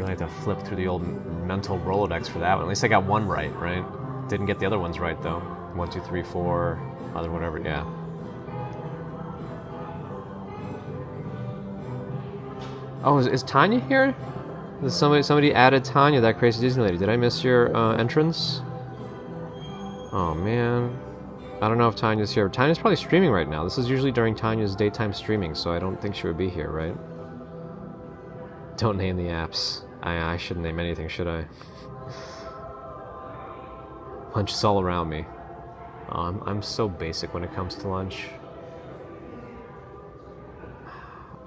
I have to flip through the old mental Rolodex for that one. At least I got one right? Didn't get the other ones right, though. 1, 2, 3, 4, other whatever, yeah. Oh, is Tanya here? Somebody added Tanya, that crazy Disney lady. Did I miss your entrance? Oh, man. I don't know if Tanya's here. Tanya's probably streaming right now. This is usually during Tanya's daytime streaming, so I don't think she would be here, right? Don't name the apps. I shouldn't name anything, should I? Lunch is all around me. I'm so basic when it comes to lunch.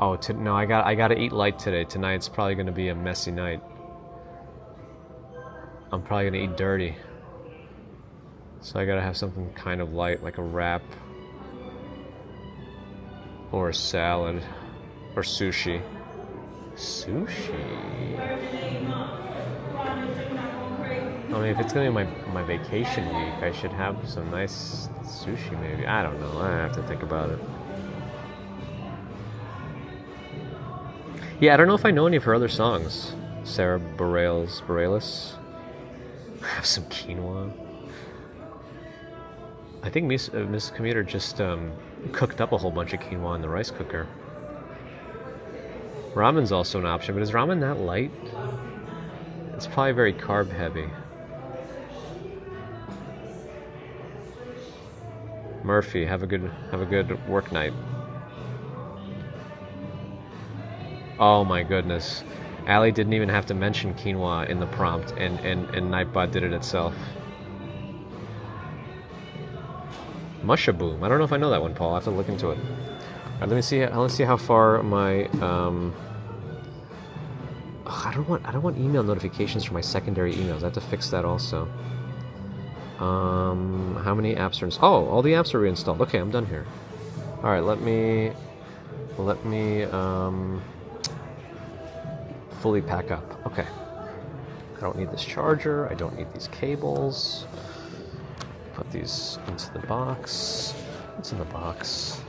Oh, no, I gotta eat light today. Tonight's probably gonna be a messy night. I'm probably gonna eat dirty. So I gotta have something kind of light, like a wrap. Or a salad. Or sushi. Sushi. I mean, if it's gonna be my vacation week, I should have some nice sushi maybe. I don't know. I have to think about it. Yeah, I don't know if I know any of her other songs. Sarah Bareilles. Have some quinoa. I think Miss Commuter just cooked up a whole bunch of quinoa in the rice cooker. Ramen's also an option, but is ramen that light? It's probably very carb heavy. Murphy, have a good work night. Oh my goodness. Allie didn't even have to mention quinoa in the prompt, and Nightbot did it itself. Mushaboom. I don't know if I know that one, Paul. I have to look into it. All right, let's see how far my I don't want email notifications for my secondary emails. I have to fix that also. How many apps are installed? Oh, all the apps are reinstalled. Okay, I'm done here. All right, let me fully pack up. Okay. I don't need this charger. I don't need these cables. Put these into the box. What's in the box?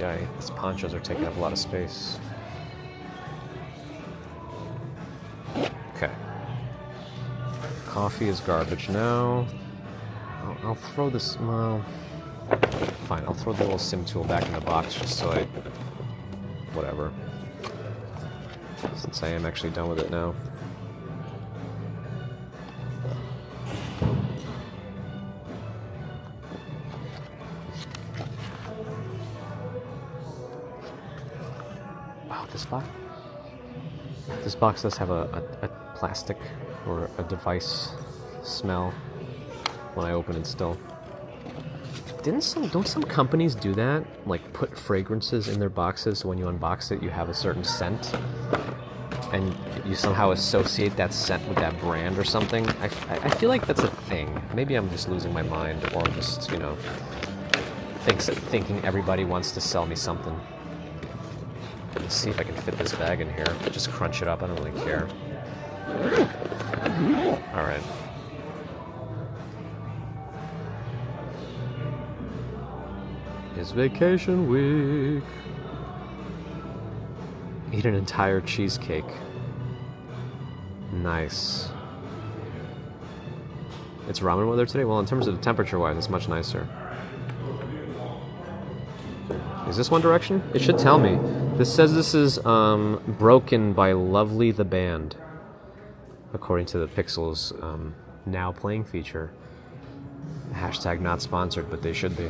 ay. These ponchos are taking up a lot of space. Okay. Coffee is garbage now. I'll throw this, well, fine, I'll throw the little sim tool back in the box just so I, whatever. Since I am actually done with it now. Wow, this box does have a plastic or a device smell when I open it still. Don't some companies do that? Like put fragrances in their boxes so when you unbox it you have a certain scent and you somehow associate that scent with that brand or something? I feel like that's a thing. Maybe I'm just losing my mind or just, you know, thinking everybody wants to sell me something. Let's see if I can fit this bag in here. Just crunch it up, I don't really care. Alright. It's vacation week. Eat an entire cheesecake. Nice. It's ramen weather today? Well, in terms of temperature-wise, it's much nicer. Is this One Direction? It should tell me. This says this is Broken by Lovely the Band, according to the Pixels Now Playing feature. Hashtag not sponsored, but they should be.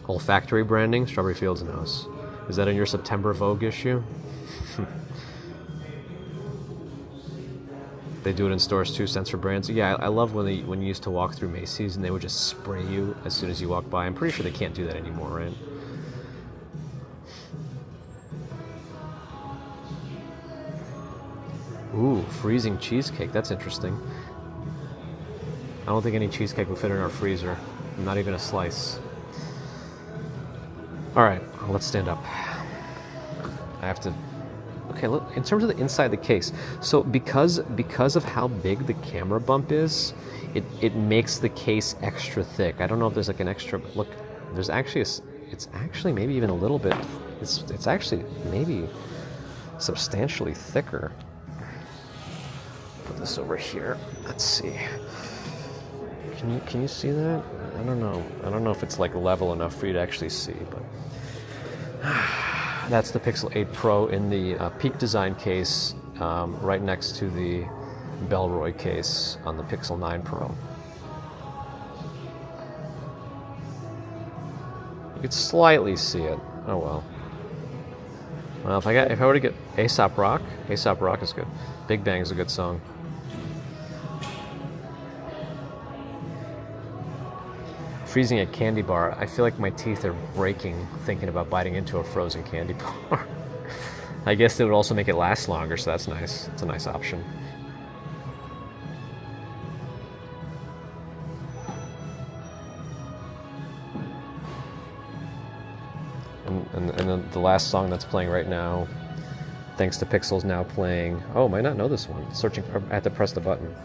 Olfactory branding, Strawberry Fields knows. Is that in your September Vogue issue? They do it in stores too, censor brands. Yeah, I love when you used to walk through Macy's and they would just spray you as soon as you walk by. I'm pretty sure they can't do that anymore, right? Ooh, freezing cheesecake. That's interesting. I don't think any cheesecake would fit in our freezer. Not even a slice. All right, let's stand up. I have to. Okay, look, in terms of the inside of the case, so because of how big the camera bump is, it makes the case extra thick. I don't know if there's like an extra look. There's actually it's actually maybe even a little bit. It's actually maybe substantially thicker. Put this over here. Let's see. Can you see that? I don't know. I don't know if it's like level enough for you to actually see, but. That's the Pixel 8 Pro in the Peak Design case, right next to the Bellroy case on the Pixel 9 Pro. You could slightly see it. Oh well. Well, if I were to get Aesop Rock is good. Big Bang is a good song. Freezing a candy bar, I feel like my teeth are breaking thinking about biting into a frozen candy bar. I guess it would also make it last longer, so that's nice. It's a nice option. And then the last song that's playing right now, thanks to Pixels Now playing. Oh, might not know this one. Searching, I have to press the button.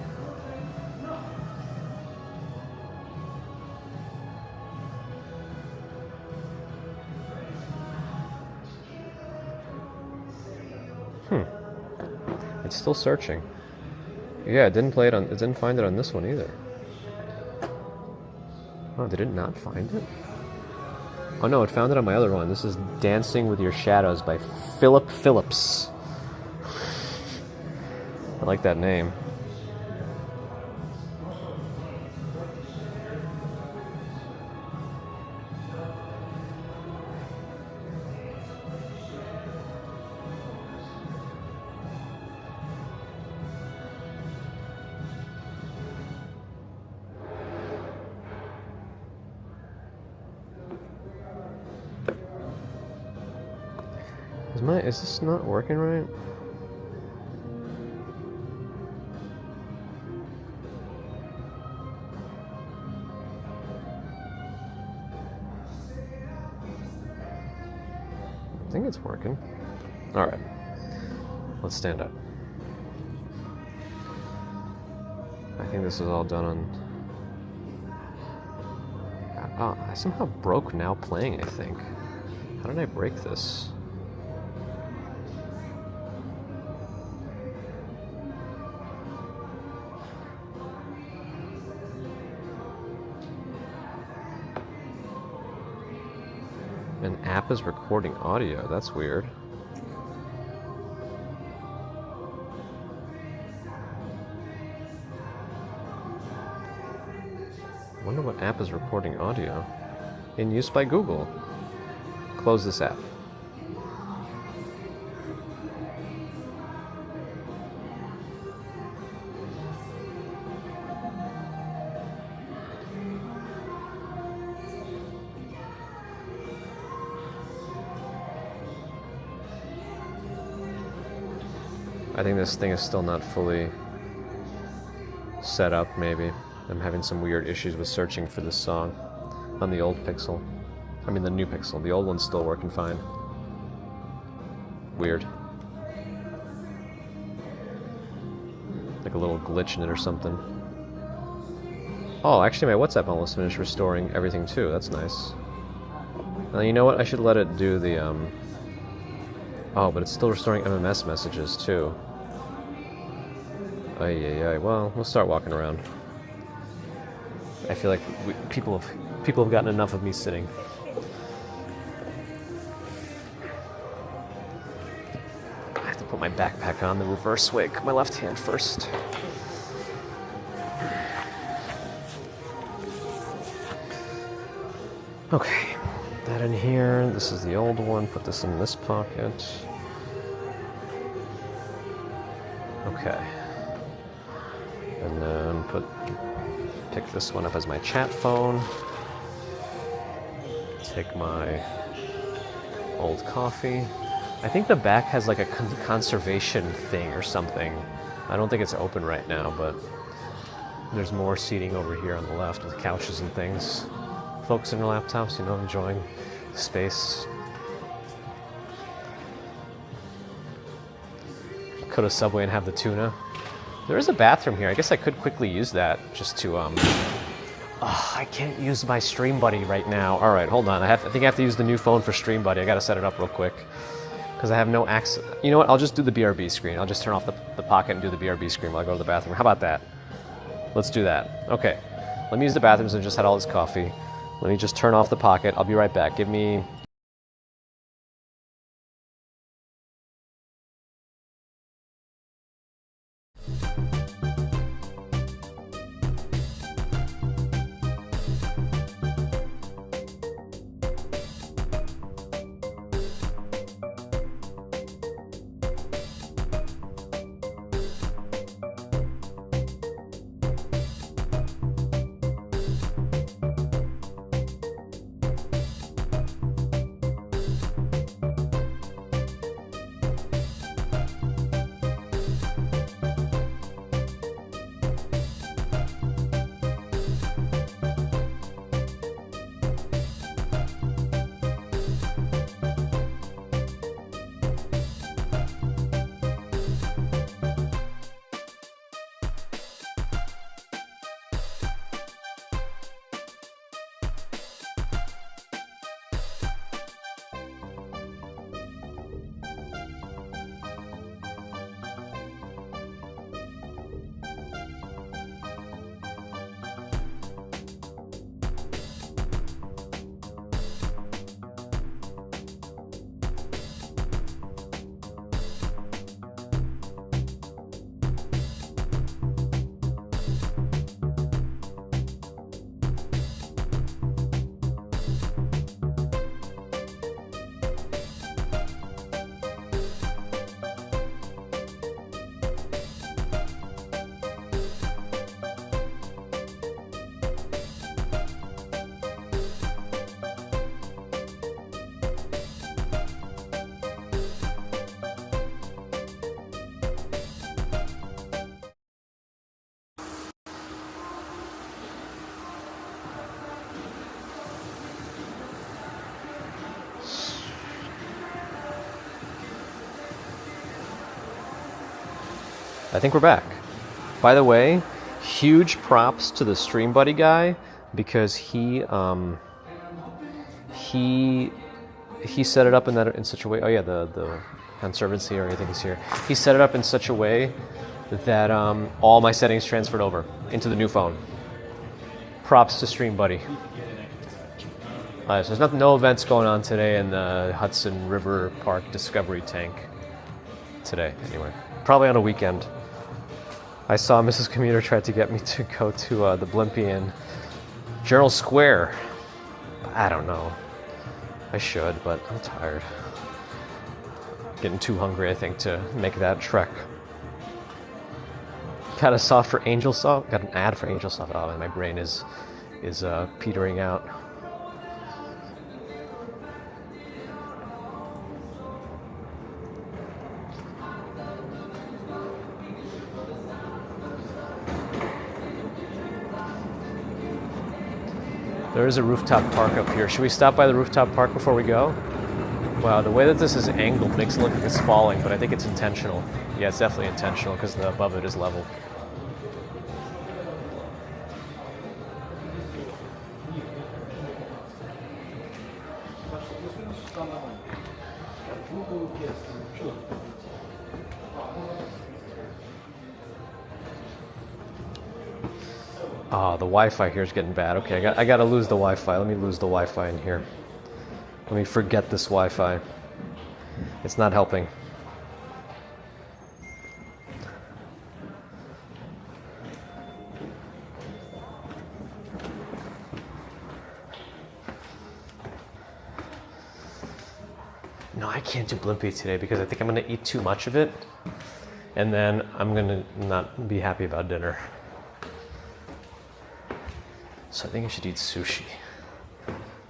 It's still searching. Yeah, it didn't play it on. It didn't find it on this one either. Oh, did it not find it? Oh no, it found it on my other one. This is Dancing with Your Shadows by Philip Phillips. I like that name. Is this not working right? I think it's working. All right, let's stand up. I think this is all done on. Oh, I somehow broke now playing, I think. How did I break this? An app is recording audio. That's weird. I wonder what app is recording audio. In use by Google. Close this app. I think this thing is still not fully set up, maybe. I'm having some weird issues with searching for this song on the old Pixel. I mean the new Pixel. The old one's still working fine. Weird. Like a little glitch in it or something. Oh, actually my WhatsApp almost finished restoring everything too. That's nice. Now you know what? I should let it do the Oh, but it's still restoring MMS messages too. Ay. Well, we'll start walking around. I feel like people have gotten enough of me sitting. I have to put my backpack on the reverse way. My left hand first. Okay, that in here. This is the old one. Put this in this pocket. Okay. And then pick this one up as my chat phone. Take my old coffee. I think the back has like a conservation thing or something. I don't think it's open right now, but there's more seating over here on the left with couches and things. Folks in their laptops, you know, enjoying space. Go to Subway and have the tuna. There is a bathroom here. I guess I could quickly use that just to, I can't use my Stream Buddy right now. All right, hold on. I think I have to use the new phone for Stream Buddy. I gotta set it up real quick because I have no access. You know what? I'll just do the BRB screen. I'll just turn off the pocket and do the BRB screen while I go to the bathroom. How about that? Let's do that. Okay. Let me use the bathroom since I just had all this coffee. Let me just turn off the pocket. I'll be right back. Give me... I think we're back. By the way, huge props to the Stream Buddy guy because he he set it up in such a way. Oh yeah, the conservancy or anything is here. He set it up in such a way that all my settings transferred over into the new phone. Props to Stream Buddy. So there's no events going on today in the Hudson River Park Discovery Tank today, anyway. Probably on a weekend. I saw Mrs. Commuter tried to get me to go to the Blimpie in General Square. I don't know. I should, but I'm tired. Getting too hungry, I think, to make that trek. Got a soft for Angel Soft. Got an ad for Angel Soft. Oh, man, my brain is petering out. There is a rooftop park up here. Should we stop by the rooftop park before we go? Wow, the way that this is angled makes it look like it's falling, but I think it's intentional. Yeah, it's definitely intentional because the above it is level. Oh, the Wi-Fi here is getting bad. Okay, I got to lose the Wi-Fi. Let me lose the Wi-Fi in here. Let me forget this Wi-Fi. It's not helping. No, I can't do Blimpie today because I think I'm going to eat too much of it. And then I'm going to not be happy about dinner. So I think I should eat sushi.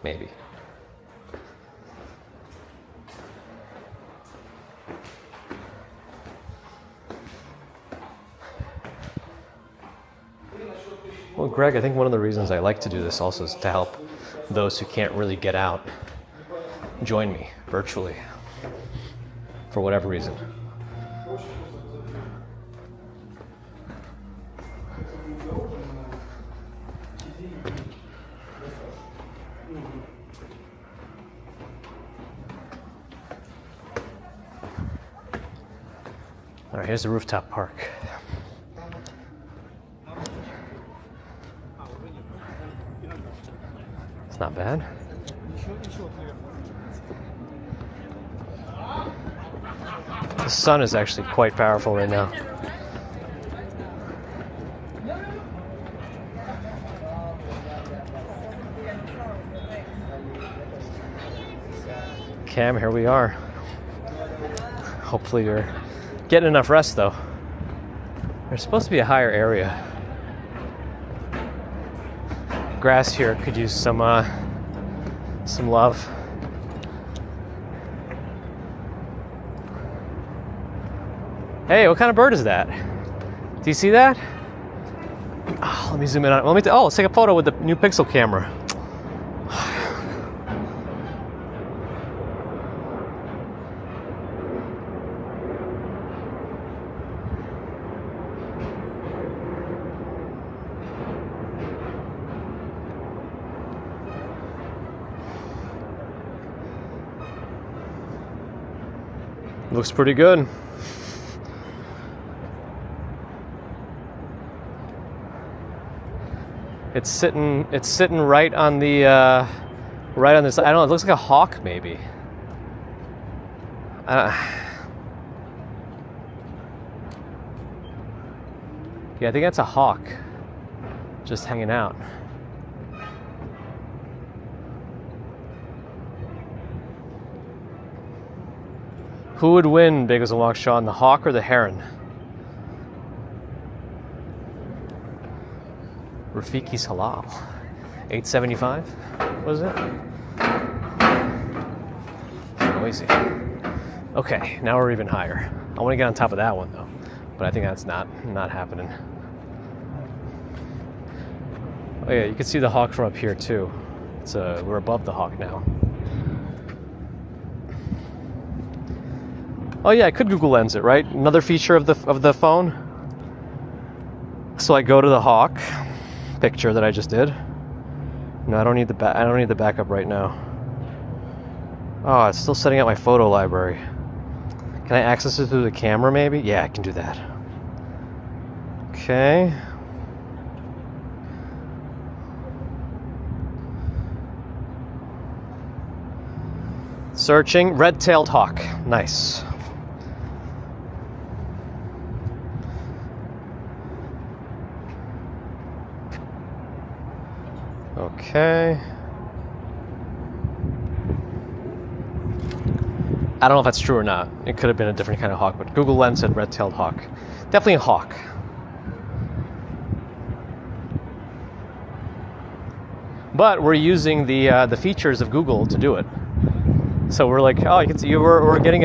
Maybe. Well, Greg, I think one of the reasons I like to do this also is to help those who can't really get out join me virtually for whatever reason. All right, here's the rooftop park. It's not bad. The sun is actually quite powerful right now. Cam, here we are. Hopefully you're getting enough rest though. There's supposed to be a higher area. Grass here could use some love. Hey, what kind of bird is that? Do you see that? Oh, let me zoom in on it. Let's take a photo with the new Pixel camera. Looks pretty good. It's sitting right on the right on this. I don't know. It looks like a hawk, maybe. Yeah, I think that's a hawk, just hanging out. Who would win, Big as a Long Sean, the hawk or the heron? Rafiki's Halal. $8.75? What is it? Noisy. Okay, now we're even higher. I want to get on top of that one though, but I think that's not happening. Oh yeah, you can see the hawk from up here too. We're above the hawk now. Oh yeah, I could Google Lens it, right? Another feature of the phone. So I go to the hawk picture that I just did. No, I don't need the backup right now. Oh, it's still setting up my photo library. Can I access it through the camera maybe? Yeah, I can do that. Okay. Searching red-tailed hawk. Nice. Okay. I don't know if that's true or not. It could have been a different kind of hawk, but Google Lens said red-tailed hawk. Definitely a hawk. But we're using the features of Google to do it. So we're like, oh, you can see we're getting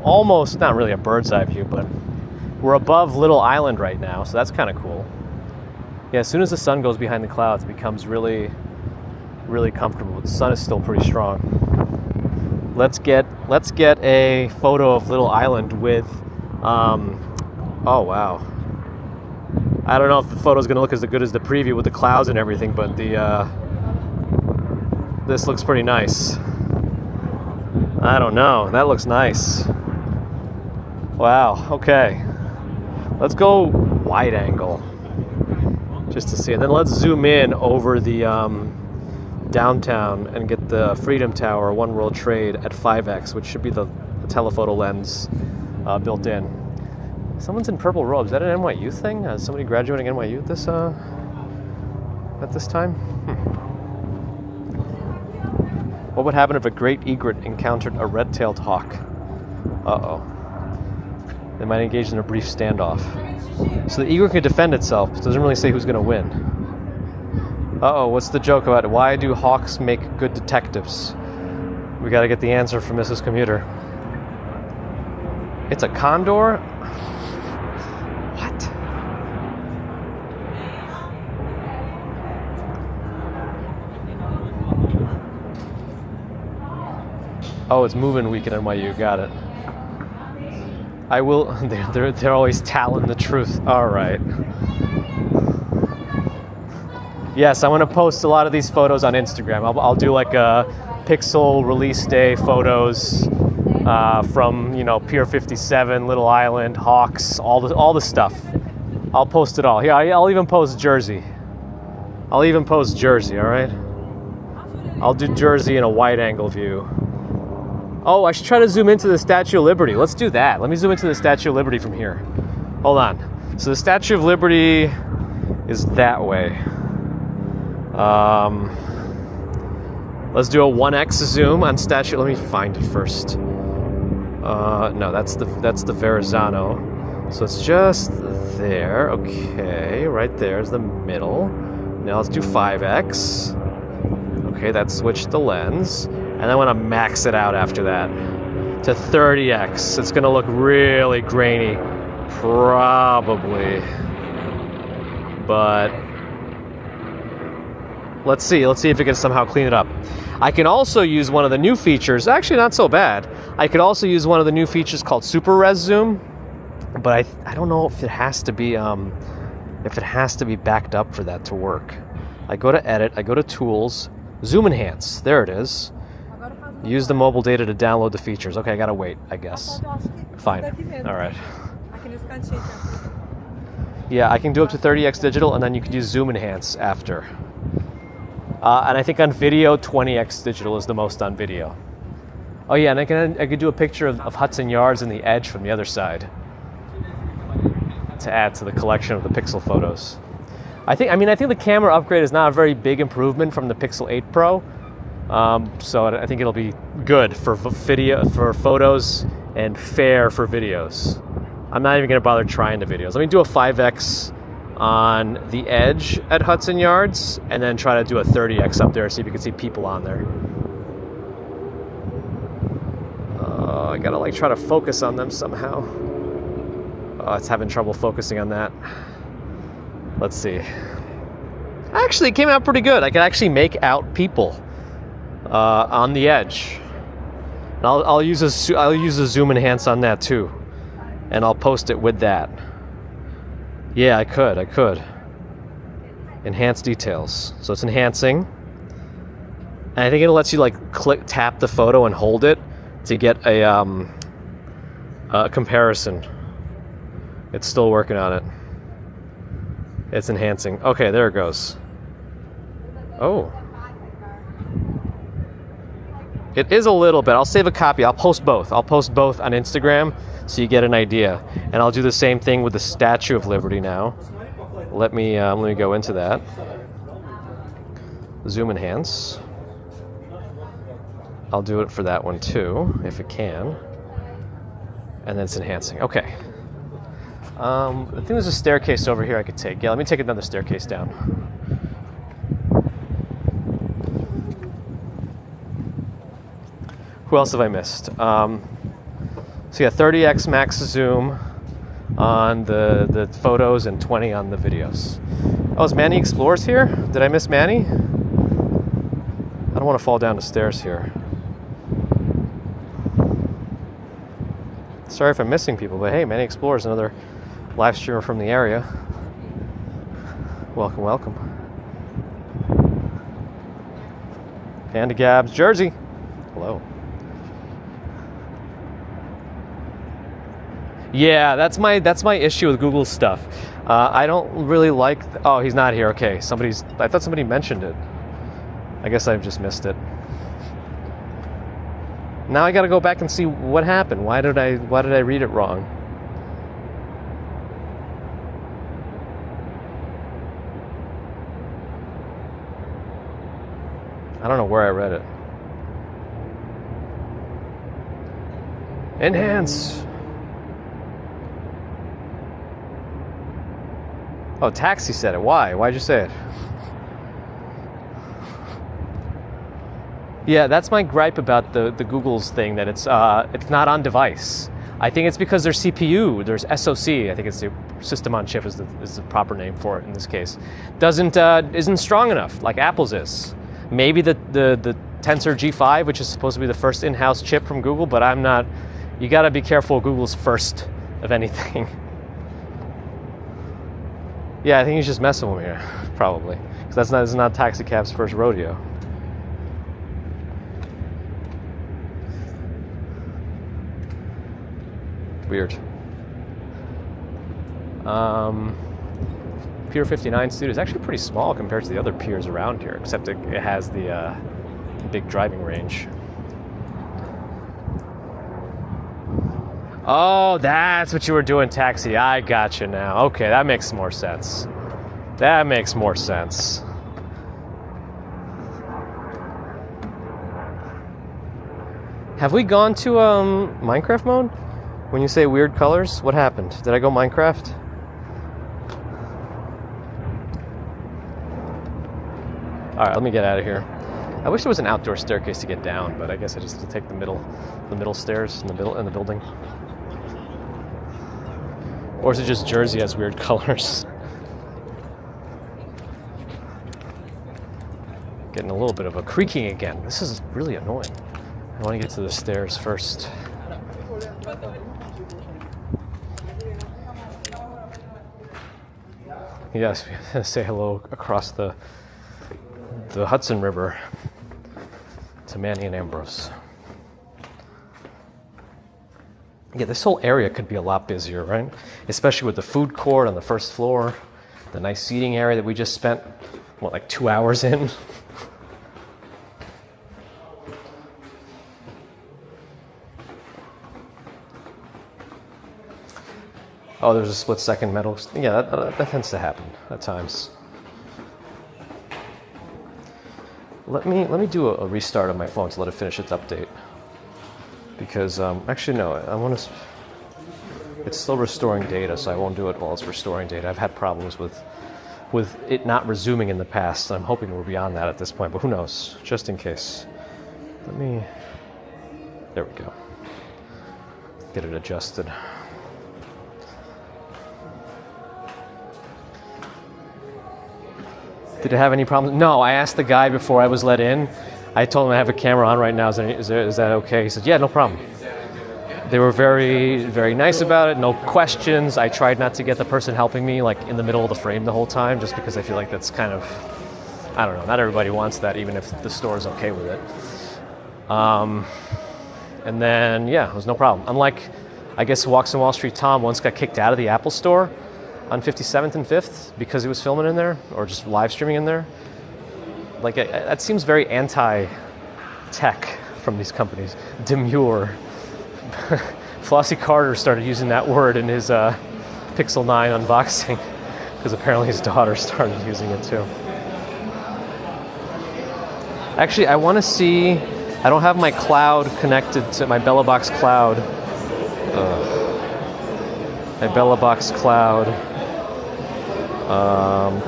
almost, not really a bird's eye view, but we're above Little Island right now, so that's kind of cool. Yeah, as soon as the sun goes behind the clouds, it becomes really, really comfortable. The sun is still pretty strong. Let's get a photo of Little Island with, oh wow. I don't know if the photo's gonna look as good as the preview with the clouds and everything, but this looks pretty nice. I don't know, that looks nice. Wow, okay. Let's go wide angle, just to see it. Then let's zoom in over the downtown and get the Freedom Tower, One World Trade at 5x, which should be the telephoto lens built in. Someone's in purple robes. Is that an NYU thing? Is somebody graduating NYU at this time? What would happen if a great egret encountered a red-tailed hawk? Uh-oh. They might engage in a brief standoff. So the egret can defend itself, but doesn't really say who's going to win. Uh-oh, what's the joke about it? Why do hawks make good detectives? We got to get the answer from Mrs. Commuter. It's a condor? What? Oh, it's moving week at NYU. Got it. I will. They're always telling the truth. All right. Yes, I want to post a lot of these photos on Instagram. I'll do like a Pixel release day photos from Pier 57, Little Island, Hawks, all the stuff. I'll post it all. Here, I'll even post Jersey. All right. I'll do Jersey in a wide angle view. Oh, I should try to zoom into the Statue of Liberty. Let's do that. Let me zoom into the Statue of Liberty from here. Hold on. So the Statue of Liberty is that way. Let's do a 1x zoom on Statue. Let me find it first. No, that's the Verrazano. So it's just there. Okay, right there is the middle. Now let's do 5x. Okay, that switched the lens. And I want to max it out after that to 30x. It's going to look really grainy, probably. But let's see if it can somehow clean it up. I can also use one of the new features. Actually, not so bad. I could also use one of the new features called Super Res Zoom, but I don't know if it has to be backed up for that to work. I go to Edit. I go to Tools. Zoom Enhance. There it is. Use the mobile data to download the features. Okay, I gotta wait, I guess. Fine. All right. Yeah, I can do up to 30x digital, and then you can use Zoom Enhance after. And I think on video, 20x digital is the most on video. Oh yeah, and I could do a picture of Hudson Yards and the edge from the other side to add to the collection of the Pixel photos. I think the camera upgrade is not a very big improvement from the Pixel 8 Pro. So I think it'll be good for video, for photos, and fair for videos. I'm not even going to bother trying the videos. Let me do a 5x on the edge at Hudson Yards, and then try to do a 30x up there, see if you can see people on there. I gotta try to focus on them somehow. Oh, it's having trouble focusing on that. Let's see. Actually, it came out pretty good. I could actually make out people on the edge. And I'll use a zoom enhance on that too, and I'll post it with that. Yeah, I could enhance details. So it's enhancing, And I think it lets you like tap the photo and hold it to get a comparison. It's still working on it. It's enhancing. Okay, there it goes. Oh. It is a little bit. I'll save a copy. I'll post both. I'll post both on Instagram so you get an idea. And I'll do the same thing with the Statue of Liberty now. Let me go into that. Zoom enhance. I'll do it for that one too, if it can. And then it's enhancing. Okay. I think there's a staircase over here I could take. Yeah, let me take another staircase down. Who else have I missed? So yeah, 30x max zoom on the photos and 20 on the videos. Oh, is Manny Explores here? Did I miss Manny? I don't want to fall down the stairs here. Sorry if I'm missing people, but hey, Manny Explores, another live streamer from the area. Welcome, welcome. Panda Gabs, Jersey. Hello. Yeah, that's my issue with Google stuff. I don't really like. Oh, he's not here. Okay, I thought somebody mentioned it. I guess I've just missed it. Now I got to go back and see what happened. Why did I read it wrong? I don't know where I read it. Enhance. Oh, Taxi said it. Why? Why'd you say it? Yeah, that's my gripe about the Google's thing, that it's not on device. I think it's because there's CPU, there's SoC. I think it's the system on chip is the proper name for it in this case. Isn't strong enough like Apple's is. Maybe the Tensor G5, which is supposed to be the first in-house chip from Google, but I'm not. You got to be careful. Google's first of anything. Yeah, I think he's just messing with me here, probably, because this is not Taxi Cab's first rodeo. Weird. Pier 59 studio is actually pretty small compared to the other piers around here, except it has the big driving range. Oh, that's what you were doing, Taxi. I got you now. Okay, that makes more sense. That makes more sense. Have we gone to Minecraft mode? When you say weird colors, what happened? Did I go Minecraft? All right, let me get out of here. I wish there was an outdoor staircase to get down, but I guess I just have to take the middle stairs in the building. Or is it just Jersey has weird colors? Getting a little bit of a creaking again. This is really annoying. I want to get to the stairs first. Yes, we have to say hello across the Hudson River to Manny and Ambrose. Yeah, this whole area could be a lot busier, right? Especially with the food court on the first floor, the nice seating area that we just spent, like 2 hours in? Oh, there's a split-second metal. Yeah, that tends to happen at times. Let me do a restart on my phone to let it finish its update. Because, actually no, it's still restoring data, so I won't do it while it's restoring data. I've had problems with it not resuming in the past, and I'm hoping we're beyond that at this point, but who knows, just in case. There we go. Get it adjusted. Did it have any problems? No, I asked the guy before I was let in. I told him I have a camera on right now. Is that okay? He said, yeah, no problem. They were very, very nice about it. No questions. I tried not to get the person helping me like in the middle of the frame the whole time, just because I feel like that's kind of I don't know. Not everybody wants that, even if the store is okay with it. And then, yeah, it was no problem. Unlike, I guess, Walks on Wall Street Tom once got kicked out of the Apple store on 57th and 5th because he was filming in there or just live streaming in there. Like, that seems very anti-tech from these companies. Demure. Flossie Carter started using that word in his Pixel 9 unboxing because apparently his daughter started using it too. Actually, I want to see, I don't have my cloud connected to my Bellabox cloud. My Bellabox cloud.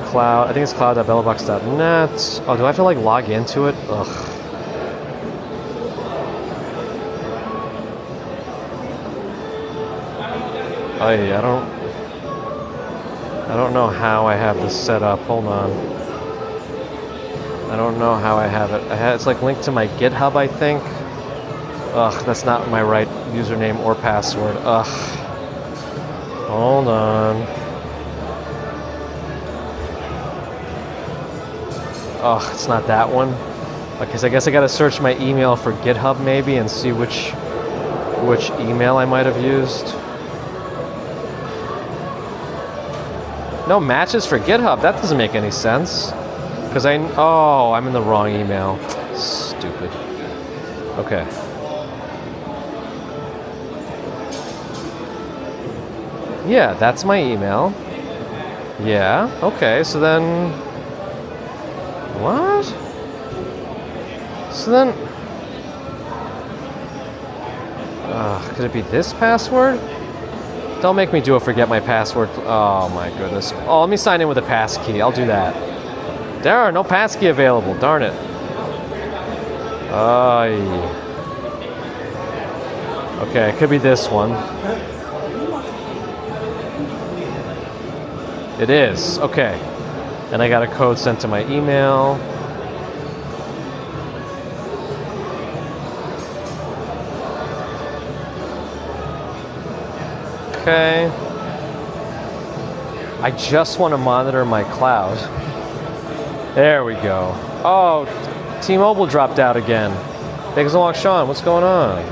Cloud, I think it's cloud.bellabox.net. Oh, do I have to like log into it? Ugh. I don't know how I have this set up. Hold on. I don't know how I have it. It's like linked to my GitHub, I think. Ugh, that's not my right username or password. Ugh. Hold on. Ugh, it's not that one. Okay, so I guess I gotta search my email for GitHub maybe and see which email I might have used. No matches for GitHub. That doesn't make any sense. Because I'm in the wrong email. Stupid. Okay. Yeah, that's my email. Yeah, okay, so then... What? So then... could it be this password? Don't make me do a forget my password. Oh my goodness. Oh, let me sign in with a passkey. I'll do that. Darn, no passkey available. Darn it. Okay, it could be this one. It is. Okay. And I got a code sent to my email. Okay. I just want to monitor my cloud. There we go. Oh, T-Mobile dropped out again. Thanks a lot, Sean. What's going on?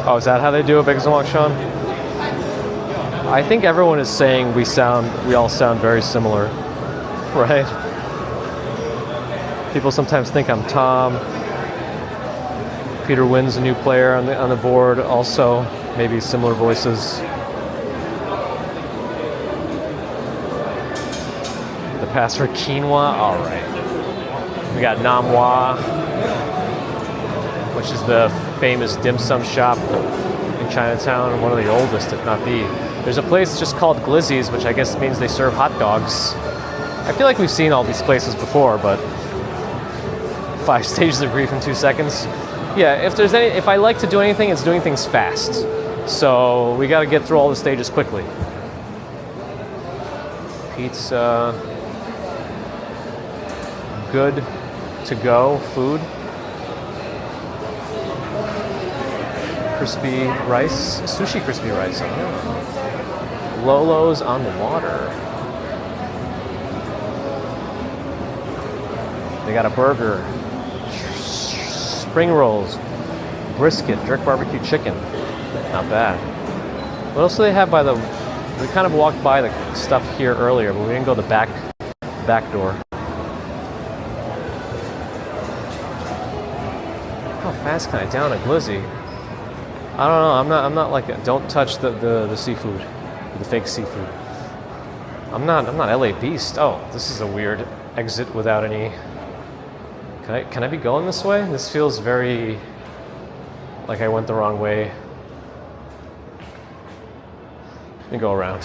Oh, is that how they do it, Big Zalak, Sean? I think everyone is saying we all sound very similar, right? People sometimes think I'm Tom. Peter Wynn's a new player on the board, also maybe similar voices. The password quinoa, all right. We got Namwa, which is the famous dim sum shop in Chinatown, one of the oldest, if not the. There's a place just called Glizzy's, which I guess means they serve hot dogs. I feel like we've seen all these places before, but 5 stages of grief in 2 seconds. Yeah, if I like to do anything, it's doing things fast. So we got to get through all the stages quickly. Pizza, good to go food. Crispy rice, sushi crispy rice. Oh. Lolo's on the water. They got a burger, spring rolls, brisket, jerk barbecue chicken. Not bad. What else do they have by the... We kind of walked by the stuff here earlier, but we didn't go the back door. How fast can I down a glizzy? I don't know. I'm not like... Don't touch the seafood. The fake seafood. I'm not LA Beast. Oh, this is a weird exit without any... Can I be going this way? This feels very like I went the wrong way. Let me go around.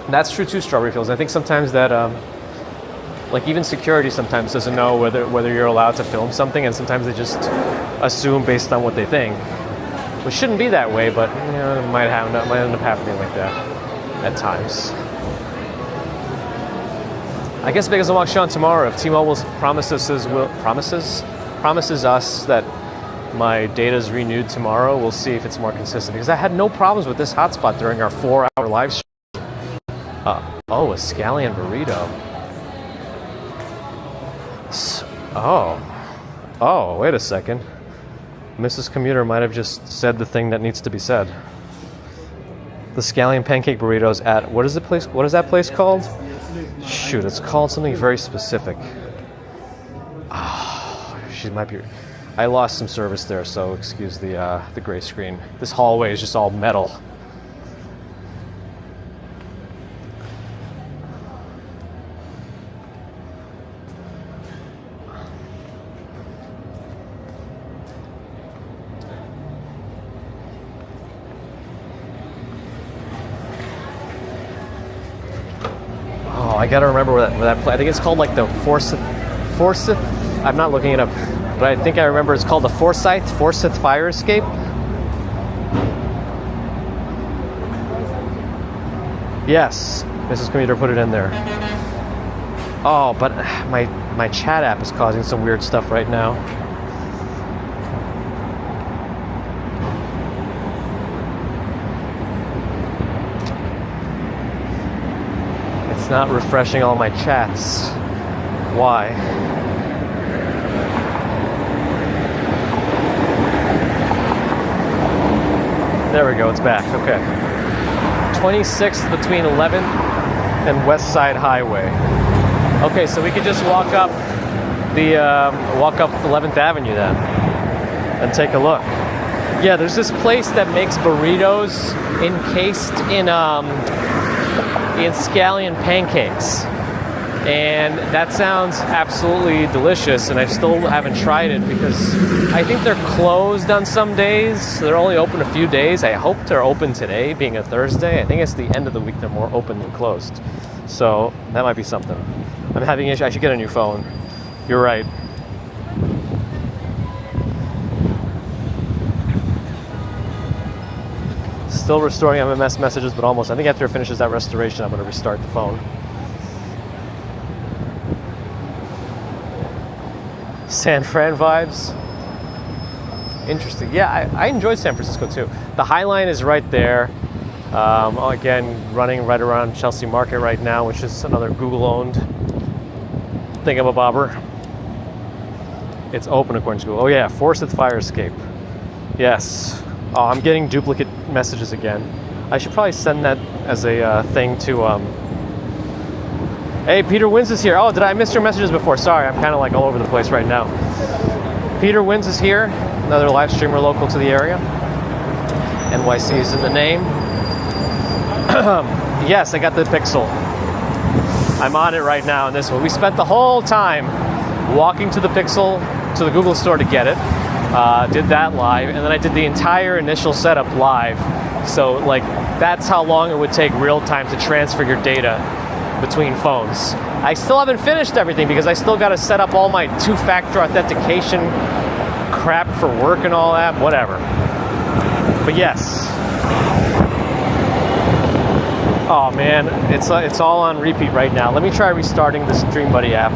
That's true too, Strawberry Fields. I think sometimes that like even security sometimes doesn't know whether you're allowed to film something, and sometimes they just assume based on what they think. Which shouldn't be that way, but you know, it might end up happening like that. at times. I guess because I'm walking on tomorrow, if T-Mobile promises us that my data is renewed tomorrow, we'll see if it's more consistent. Because I had no problems with this hotspot during our 4-hour live stream. Oh, a scallion burrito. Oh, wait a second. Mrs. Commuter might have just said the thing that needs to be said. The scallion pancake burritos at, what is that place called? Shoot, it's called something very specific. She might be. I lost some service there, so excuse the gray screen. This hallway is just all metal. I gotta remember where that place. I think it's called like the Forsyth. I'm not looking it up, but I think I remember it's called the Forsyth Fire Escape. Yes, Mrs. Commuter put it in there. Oh, but my chat app is causing some weird stuff right now. Not refreshing all my chats. Why? There we go, it's back. Okay. 26th between 11th and West Side Highway. Okay, so we could just walk up 11th Avenue then and take a look. Yeah, there's this place that makes burritos encased in scallion pancakes, and that sounds absolutely delicious, and I still haven't tried it because I think they're closed on some days. They're only open a few days. I hope they're open today, being a Thursday. I think it's the end of the week they're more open than closed, so that might be something. I'm having issues. I should get a new phone. You're right. Still restoring MMS messages, but almost. I think after it finishes that restoration, I'm going to restart the phone. San Fran vibes. Interesting. Yeah, I enjoyed San Francisco too. The High Line is right there. Again, running right around Chelsea Market right now, which is another Google-owned thingamabobber. It's open according to Google. Oh yeah, Forsyth Fire Escape. Yes. Oh, I'm getting duplicate messages again. I should probably send that as a thing to. Hey, Peter Wins is here. Oh, did I miss your messages before? Sorry, I'm kind of like all over the place right now. Peter Wins is here, another live streamer local to the area. NYC is in the name. Yes, I got the Pixel. I'm on it right now in this one. We spent the whole time walking to the Pixel, to the Google store to get it. Did that live, and then I did the entire initial setup live. So like that's how long it would take real time to transfer your data between phones. I still haven't finished everything because I still got to set up all my two-factor authentication crap for work and all that, whatever. But yes. Oh man, it's all on repeat right now. Let me try restarting this DreamBuddy app.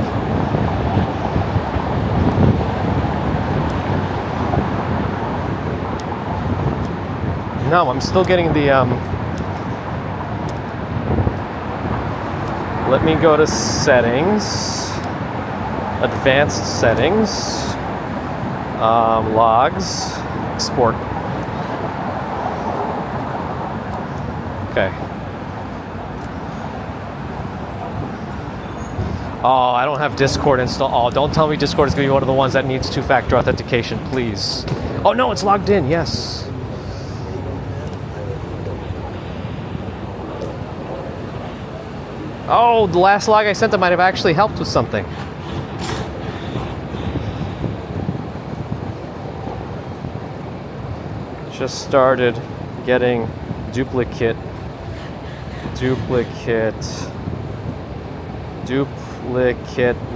No, I'm still getting the, let me go to settings, advanced settings, logs, export. Okay. Oh, I don't have Discord installed. Oh, don't tell me Discord is going to be one of the ones that needs two-factor authentication, please. Oh no, it's logged in, yes. Oh, the last log I sent them might have actually helped with something. Just started getting duplicate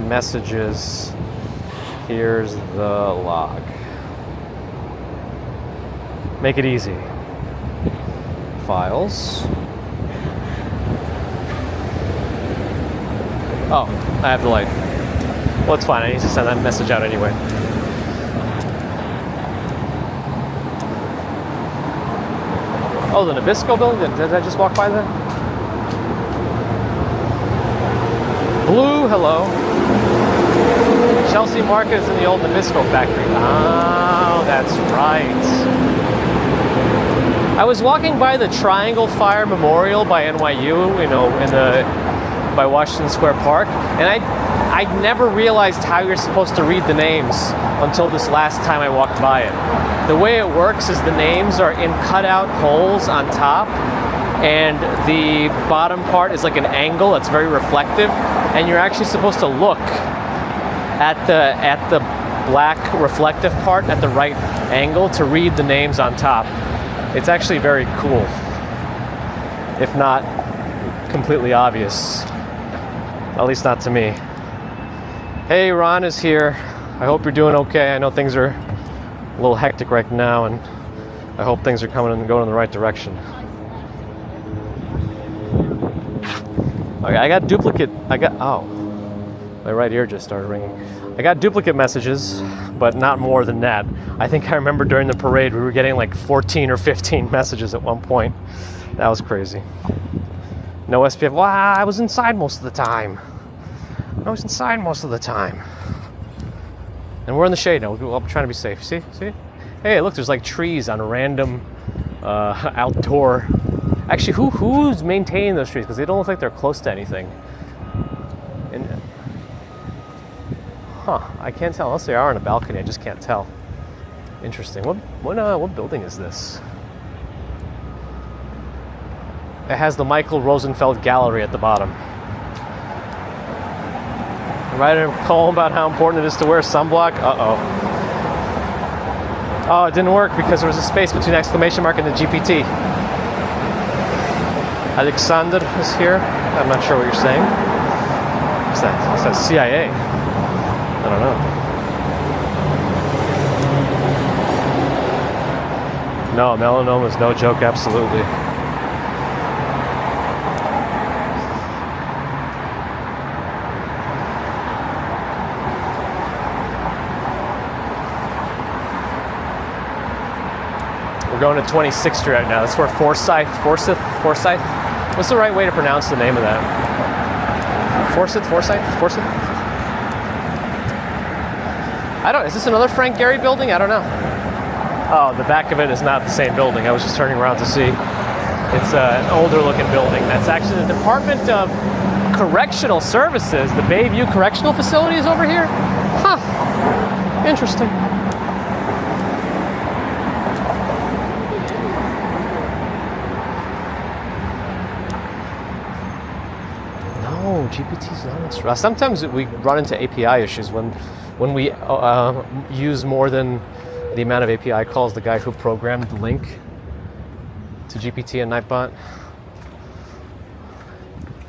messages. Here's the log. Make it easy. Files. Oh, I have the light. Well, it's fine. I need to send that message out anyway. Oh, the Nabisco building? Did I just walk by that? Blue, hello. Chelsea Market is in the old Nabisco factory. Oh, that's right. I was walking by the Triangle Fire Memorial by NYU, by Washington Square Park, and I never realized how you're supposed to read the names until this last time I walked by it. The way it works is the names are in cutout holes on top, and the bottom part is like an angle that's very reflective, and you're actually supposed to look at the black reflective part at the right angle to read the names on top. It's actually very cool, if not completely obvious, at least not to me. Hey, Ron is here. I hope you're doing okay. I know things are a little hectic right now, and I hope things are coming and going in the right direction. Okay, I got duplicate. My right ear just started ringing. I got duplicate messages, but not more than that. I think I remember during the parade we were getting like 14 or 15 messages at one point. That was crazy. No SPF. Wow, I was inside most of the time. And we're in the shade now. I'm trying to be safe. See? Hey, look, there's like trees on a random outdoor. Actually, who's maintaining those trees? Because they don't look like they're close to anything. I can't tell unless they are on a balcony. I just can't tell. Interesting. What building is this? It has the Michael Rosenfeld Gallery at the bottom. Right in a poem about how important it is to wear sunblock. Oh, it didn't work because there was a space between exclamation mark and the GPT. Alexander is here. I'm not sure what you're saying. What's that? It says CIA. I don't know. No, melanoma is no joke, absolutely. We're going to 26th Street right now. That's where Forsyth? What's the right way to pronounce the name of that? Forsyth? Is this another Frank Gehry building? I don't know. Oh, the back of it is not the same building. I was just turning around to see. It's an older looking building. That's actually the Department of Correctional Services. The Bayview Correctional Facility is over here. Huh. Interesting. No, GPT's not. Sometimes we run into API issues when we use more than the amount of API calls the guy who programmed the link to GPT and Nightbot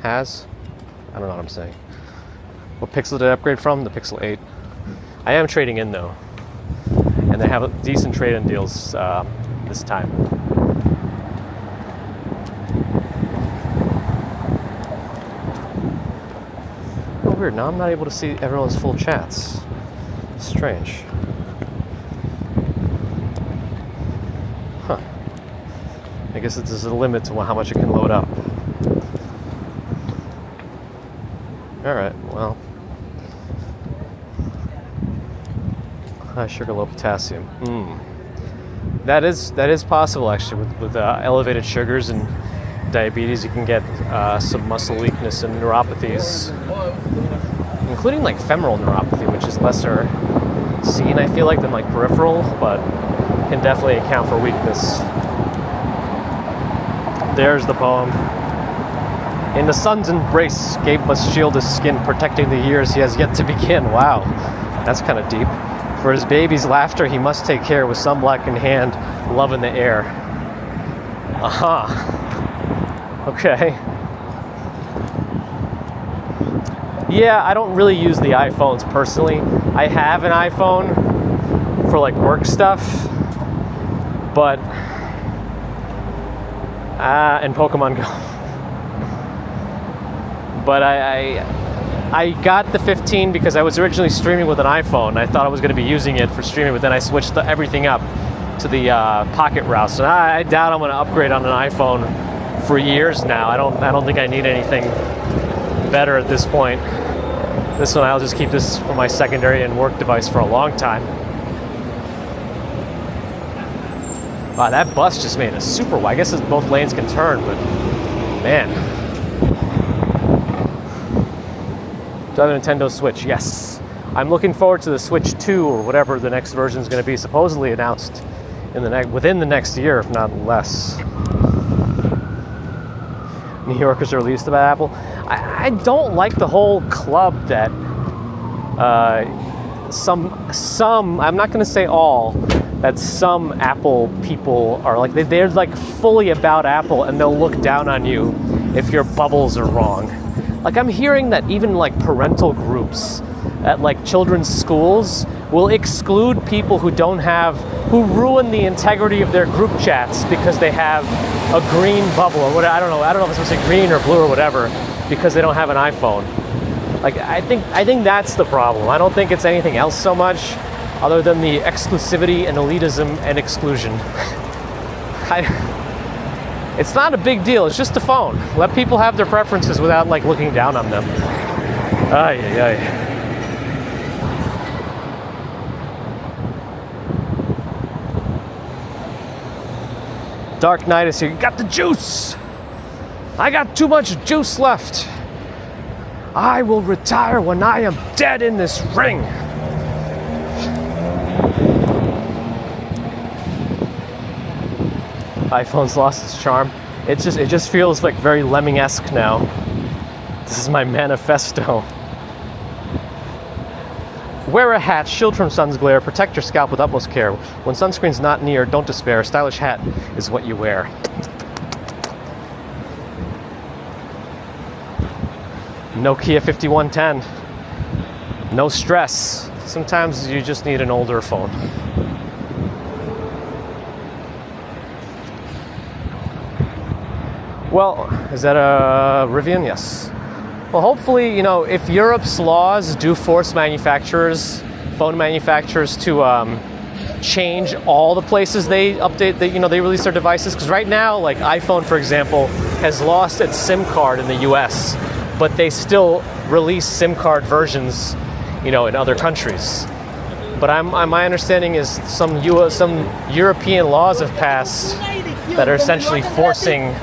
has. I don't know what I'm saying. What Pixel did I upgrade from? The Pixel 8. I am trading in though, and they have decent trade-in deals this time. Oh, weird. Now I'm not able to see everyone's full chats. Strange. Huh. I guess there's a limit to how much it can load up. Alright, well. High sugar, low potassium. That is possible actually. With elevated sugars and diabetes, you can get some muscle weakness and neuropathies, including like femoral neuropathy, which is lesser seen, I feel like, than like peripheral, but can definitely account for weakness. There's the poem. In the sun's embrace, Gabe must shield his skin, protecting the years he has yet to begin. Wow, that's kind of deep. For his baby's laughter, he must take care with sunblock in hand, love in the air. Okay. Yeah, I don't really use the iPhones personally. I have an iPhone for like work stuff, but and Pokemon Go. But I got the 15 because I was originally streaming with an iPhone. I thought I was going to be using it for streaming, but then I switched everything up to the Pocket route. So I doubt I'm going to upgrade on an iPhone for years now. I don't think I need anything better at this point. This one, I'll just keep this for my secondary and work device for a long time. Wow, that bus just made a super wide. I guess both lanes can turn, but man. Do I have a Nintendo Switch? Yes. I'm looking forward to the Switch 2 or whatever the next version is going to be, supposedly announced in within the next year, if not less. New Yorkers are released about Apple. I don't like the whole club that some I'm not going to say all, that some Apple people are like, they're like fully about Apple and they'll look down on you if your bubbles are wrong. Like I'm hearing that even like parental groups at like children's schools will exclude people who ruin the integrity of their group chats because they have a green bubble or what. I don't know if it's supposed to be green or blue or whatever, because they don't have an iPhone. Like I think that's the problem. I don't think it's anything else so much other than the exclusivity and elitism and exclusion. It's not a big deal. It's just a phone. Let people have their preferences without like looking down on them. Ay, ay, ay. Dark Knight is here. You got the juice. I got too much juice left. I will retire when I am dead in this ring. iPhone's lost its charm. It just feels like very Lemming-esque now. This is my manifesto. Wear a hat, shield from sun's glare, protect your scalp with utmost care. When sunscreen's not near, don't despair. A stylish hat is what you wear. Nokia 5110. No stress. Sometimes you just need an older phone. Well, is that a Rivian? Yes. Well, hopefully, if Europe's laws do force phone manufacturers to change all the places they update, they release their devices. Because right now, like iPhone, for example, has lost its SIM card in the US, but they still release SIM card versions, in other countries. But my understanding is some European laws have passed that are essentially forcing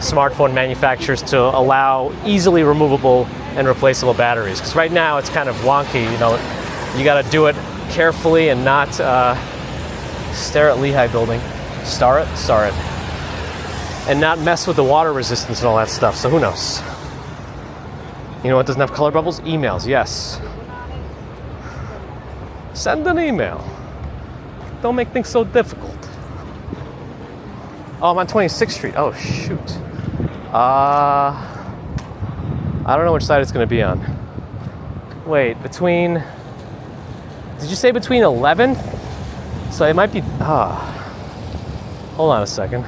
smartphone manufacturers to allow easily removable and replaceable batteries. Because right now it's kind of wonky, you got to do it carefully and not stare at Lehigh Building. Star it. And not mess with the water resistance and all that stuff, so who knows? You know what doesn't have color bubbles? Emails, yes. Send an email. Don't make things so difficult. Oh, I'm on 26th Street. Oh, shoot. I don't know which side it's going to be on. Wait, did you say between 11th? So it might be, hold on a second.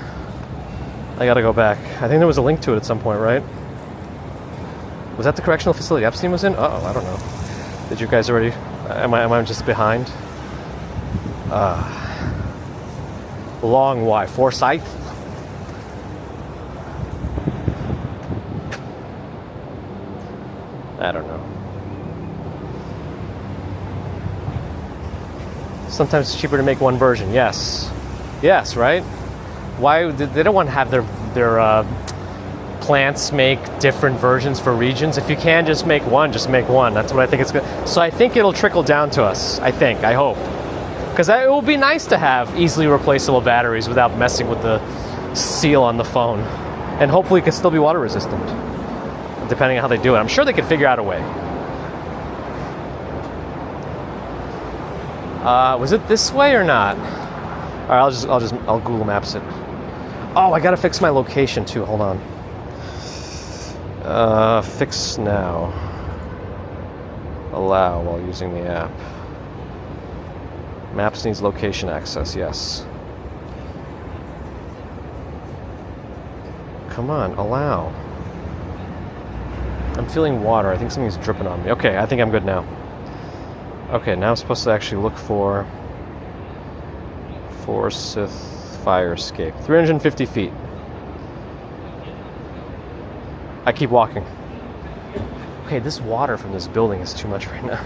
I got to go back. I think there was a link to it at some point, right? Was that the correctional facility Epstein was in? I don't know. Did you guys already, am I just behind? Long Y, Forsyth? I don't know. Sometimes it's cheaper to make one version. Yes, right? Why they don't want to have their plants make different versions for regions? If you can just make one, That's what I think it's good. So I think it'll trickle down to us. I hope, because it will be nice to have easily replaceable batteries without messing with the seal on the phone, and hopefully it can still be water resistant. Depending on how they do it. I'm sure they can figure out a way. Was it this way or not? All right, I'll Google Maps it. Oh, I gotta fix my location too. Hold on. Fix now. Allow while using the app. Maps needs location access, yes. Come on, allow. I'm feeling water. I think something's dripping on me. Okay, I think I'm good now. Okay, now I'm supposed to actually look for Forsyth Fire Escape. 350 feet. I keep walking. Okay, this water from this building is too much right now.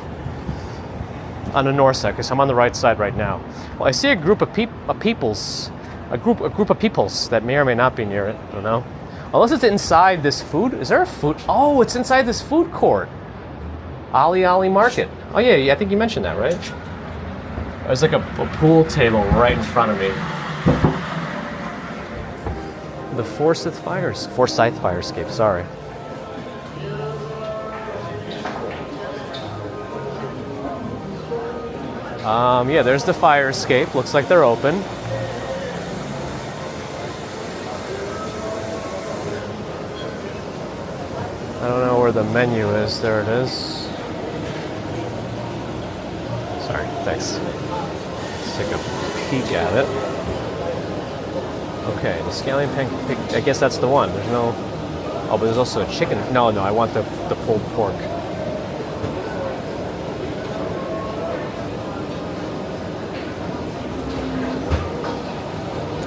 On the north side, because I'm on the right side right now. Well, I see a group of peoples that may or may not be near it. I don't know. Unless it's inside this food. Is there a food? Oh, it's inside this food court. Ali Market. Oh yeah, I think you mentioned that, right? There's like a pool table right in front of me. The Forsyth Fire Escape. Sorry. Yeah, there's the fire escape. Looks like they're open. I don't know where the menu is. There it is. Sorry, thanks. Let's take a peek at it. Okay, the scallion pancake. I guess that's the one. There's no. Oh, but there's also a chicken. No, I want the pulled pork.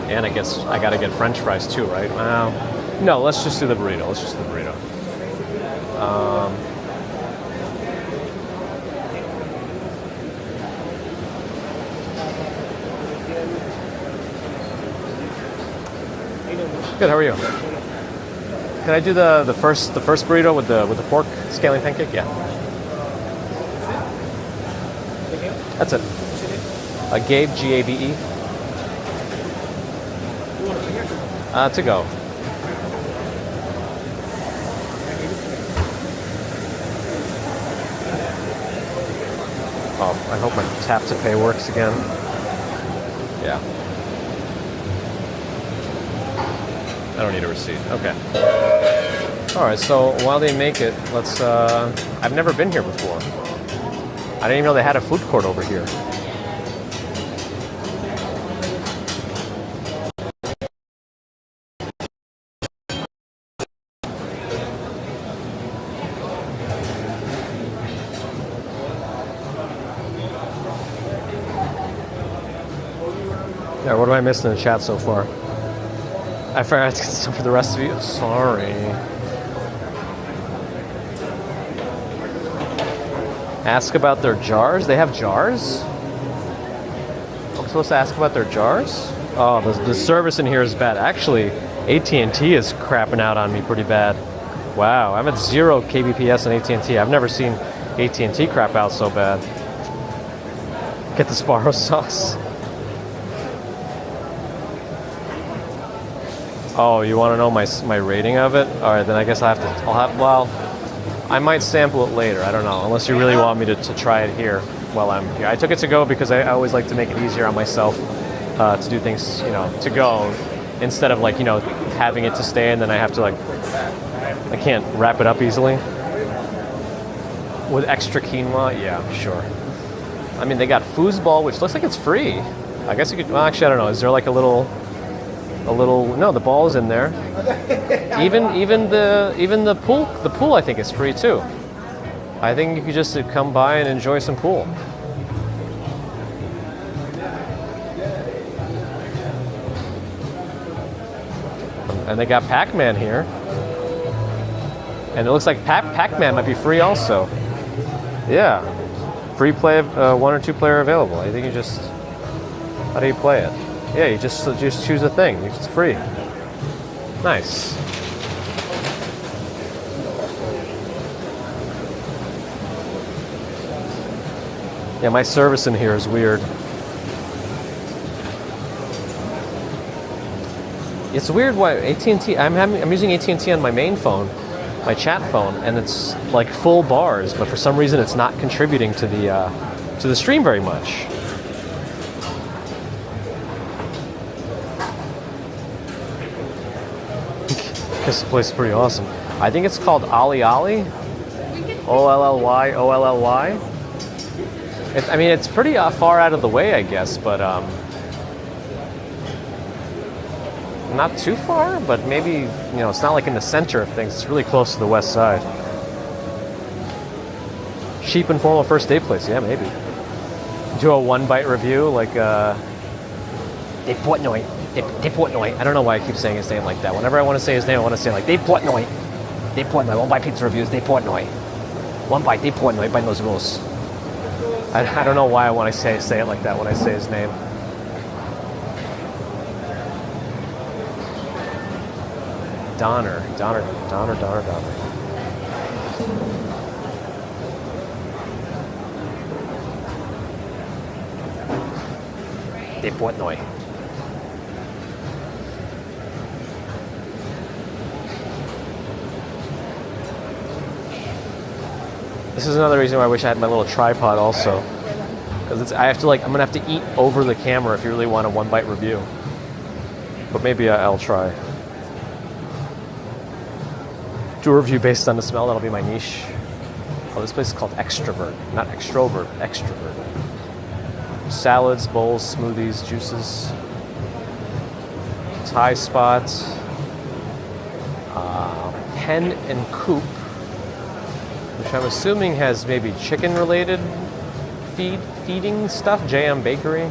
And I guess I gotta get French fries too, right? No, let's just do the burrito. Good. How are you? Can I do the first burrito with the pork scallion pancake? Yeah. That's it. Gabe, Gabe. To go. Oh, I hope my tap to pay works again. Yeah. I don't need a receipt. Okay. All right. So while they make it, let's. I've never been here before. I didn't even know they had a food court over here. Yeah, what am I missing in the chat so far? I forgot to get some for the rest of you. Sorry. Ask about their jars? They have jars? I'm supposed to ask about their jars? Oh, the service in here is bad. Actually, AT&T is crapping out on me pretty bad. Wow, I'm at 0 kbps on AT&T. I've never seen AT&T crap out so bad. Get the Sparrow sauce. Oh, you want to know my rating of it? All right, then I guess well, I might sample it later. I don't know, unless you really want me to try it here while I'm here. I took it to go because I always like to make it easier on myself to do things, to go, instead of having it to stay and then I have to I can't wrap it up easily. With extra quinoa, yeah, sure. I mean, they got foosball, which looks like it's free. I guess you could. Well, actually, I don't know. Is there like a little? No, the ball's in there. Even the pool I think is free too. I think you could just come by and enjoy some pool. And they got Pac-Man here. And it looks like Pac-Man might be free also. Yeah. Free play, 1 or 2 player available. I think how do you play it? Yeah, you just choose a thing. It's free. Nice. Yeah, my service in here is weird. It's weird why AT&T. I'm using AT&T on my main phone, my chat phone, and it's like full bars. But for some reason, it's not contributing to the stream very much. This place is pretty awesome. I think it's called Ollie. Olly. Ollly. I mean, it's pretty far out of the way, I guess, but not too far. But maybe it's not like in the center of things. It's really close to the west side. Cheap and formal first date place. Yeah, maybe. Do a one-bite review, like, Dave Portnoy. Dave Portnoy. I don't know why I keep saying his name like that. Whenever I want to say his name, I want to say like, Dave Portnoy. Dave Portnoy. One-bite pizza reviews, Dave Portnoy. One bite, Dave Portnoy, by those rules. I don't know why I want to say it like that when I say his name. Donner. Dave Portnoy. This is another reason why I wish I had my little tripod also. Because I'm gonna have to eat over the camera if you really want a one-bite review. But maybe I'll try. Do a review based on the smell, that'll be my niche. Oh, this place is called Extrovert. Not Extrovert, Extrovert. Salads, bowls, smoothies, juices. Thai spots. Hen and Coop, which I'm assuming has maybe chicken-related feeding stuff. JM Bakery.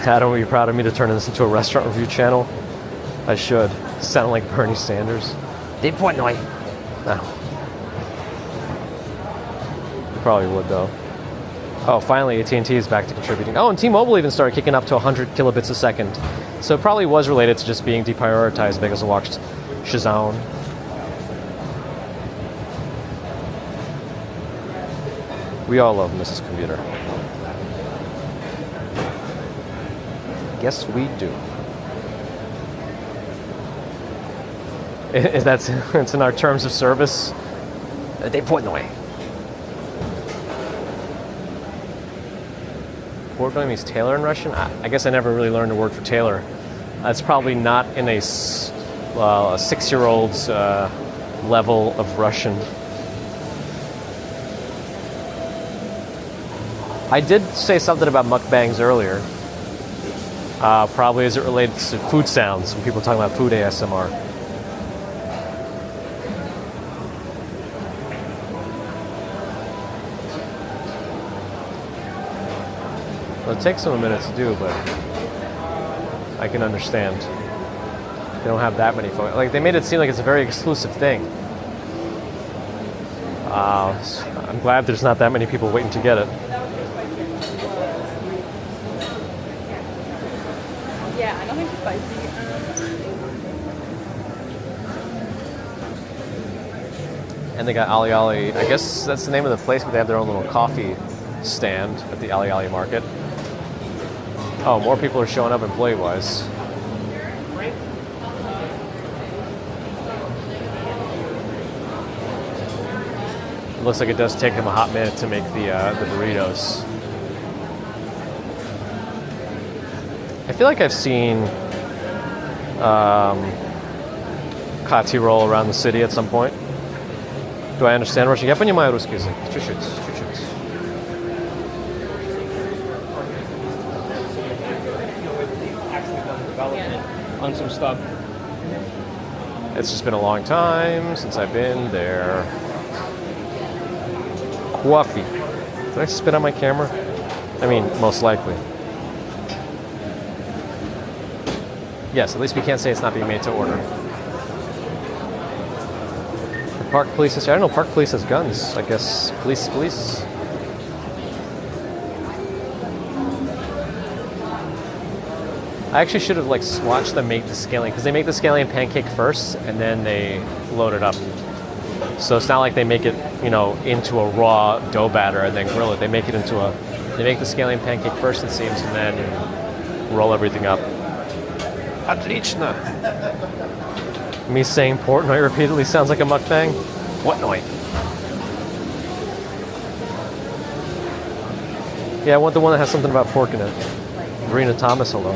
Adam would be proud of me to turn this into a restaurant review channel. I should. Sound like Bernie Sanders. Dave Portnoy. No. You probably would, though. Oh, finally, AT&T is back to contributing. Oh, and T-Mobile even started kicking up to 100 kilobits a second. So it probably was related to just being deprioritized because I watched Shazam. We all love Mrs. Computer. Yes, we do. Is that it's in our terms of service? Dave Portnoy. Portnoy means tailor in Russian? I guess I never really learned a word for tailor. That's probably not in a 6-year-old's level of Russian. I did say something about mukbangs earlier. Probably as it relates to food sounds when people are talking about food ASMR. Well, it takes them a minute to do, but I can understand. They don't have that many folks. Like, they made it seem like it's a very exclusive thing. I'm glad there's not that many people waiting to get it. Yeah, I don't think it's spicy. And they got Ali Ali. I guess that's the name of the place, but they have their own little coffee stand at the Ali Ali market. Oh, more people are showing up employee-wise. It looks like it does take them a hot minute to make the burritos. I feel like I've seen Kati roll around the city at some point. Do I understand Russian? Я понимаю русский язык. Чуть-чуть. On some stuff. It's just been a long time since I've been there. Coffee. Did I spit on my camera? I mean, most likely. Yes, at least we can't say it's not being made to order. The park police is here. I don't know, park police has guns. I guess police. I actually should have watched them make the scallion, because they make the scallion pancake first and then they load it up. So it's not like they make it, into a raw dough batter and then grill it. They make the scallion pancake first, it seems, and then roll everything up. Отлично. Me saying Portnoy repeatedly sounds like a mukbang. Portnoy. Yeah, I want the one that has something about pork in it. Marina Thomas, hello.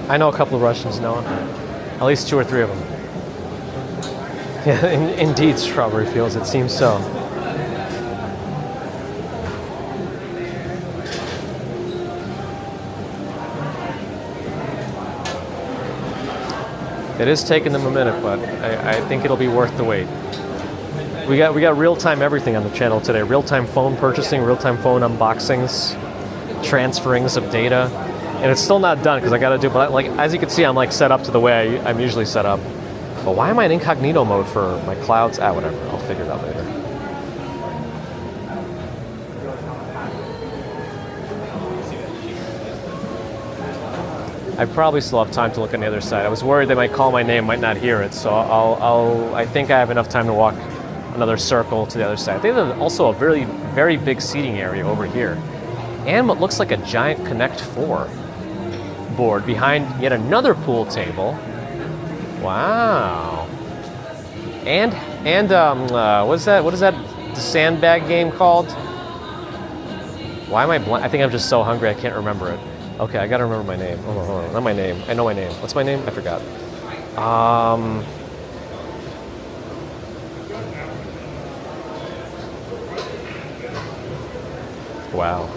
I know a couple of Russians, Noah. At least 2 or 3 of them. Yeah, indeed, Strawberry Fields, it seems so. It is taking them a minute, but I think it'll be worth the wait. We got real-time everything on the channel today. Real-time phone purchasing, real-time phone unboxings, transferings of data. And it's still not done because I got to do, but like as you can see, I'm like set up to the way I'm usually set up. But why am I in incognito mode for my clouds? Whatever. I'll figure it out later. I probably still have time to look on the other side. I was worried they might call my name, might not hear it, so I think I have enough time to walk another circle to the other side. I think there's also a very, very big seating area over here, and what looks like a giant Connect 4 board behind yet another pool table. Wow. And what is that? The sandbag game called? Why am I blank? I think I'm just so hungry I can't remember it. Okay, I gotta remember my name. Hold on. Not my name. I know my name. What's my name? I forgot. Wow.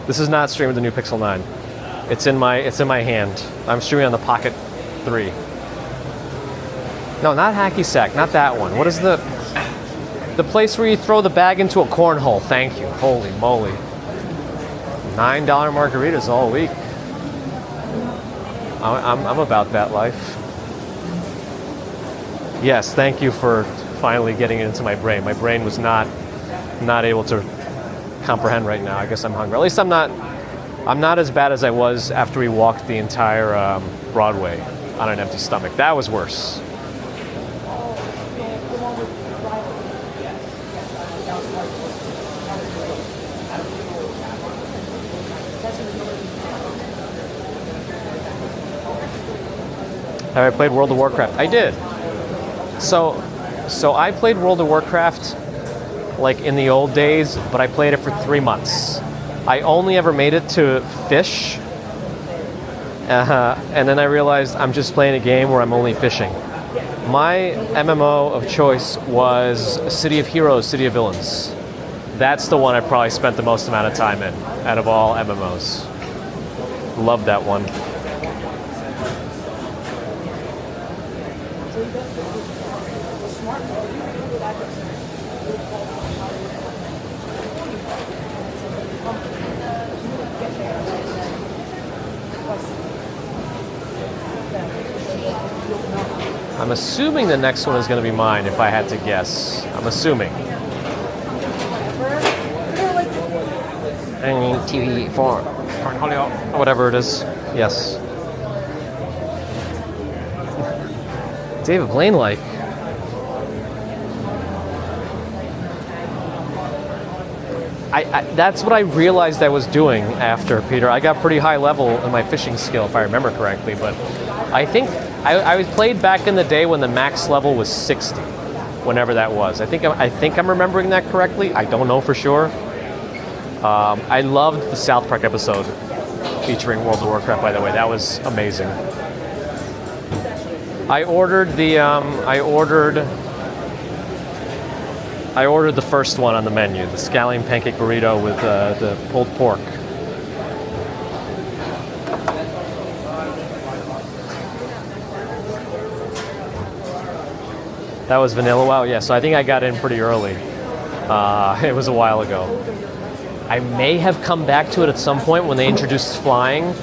This is not streaming the new Pixel 9. It's in my hand. I'm streaming on the Pocket 3. No, not Hacky Sack, not that one. What is the place where you throw the bag into a cornhole? Thank you. Holy moly. $9 margaritas all week. I'm about that life. Yes, thank you for finally getting it into my brain. My brain was not able to comprehend right now. I guess I'm hungry. At least I'm not as bad as I was after we walked the entire Broadway on an empty stomach. That was worse. Have I played World of Warcraft? I did. So I played World of Warcraft like in the old days, but I played it for 3 months. I only ever made it to fish, and then I realized I'm just playing a game where I'm only fishing. My MMO of choice was City of Heroes, City of Villains. That's the one I probably spent the most amount of time in out of all MMOs. Loved that one. I'm assuming the next one is going to be mine if I had to guess. I'm assuming. TV for whatever it is. Yes. David Blaine like. That's what I realized I was doing after Peter. I got pretty high level in my fishing skill, if I remember correctly, but I think I was played back in the day when the max level was 60, whenever that was. I think I'm remembering that correctly. I don't know for sure. I loved the South Park episode featuring World of Warcraft, by the way. That was amazing. I ordered the first one on the menu, the scallion pancake burrito with the pulled pork. That was vanilla. Wow, yeah, so I think I got in pretty early. It was a while ago. I may have come back to it at some point when they introduced flying,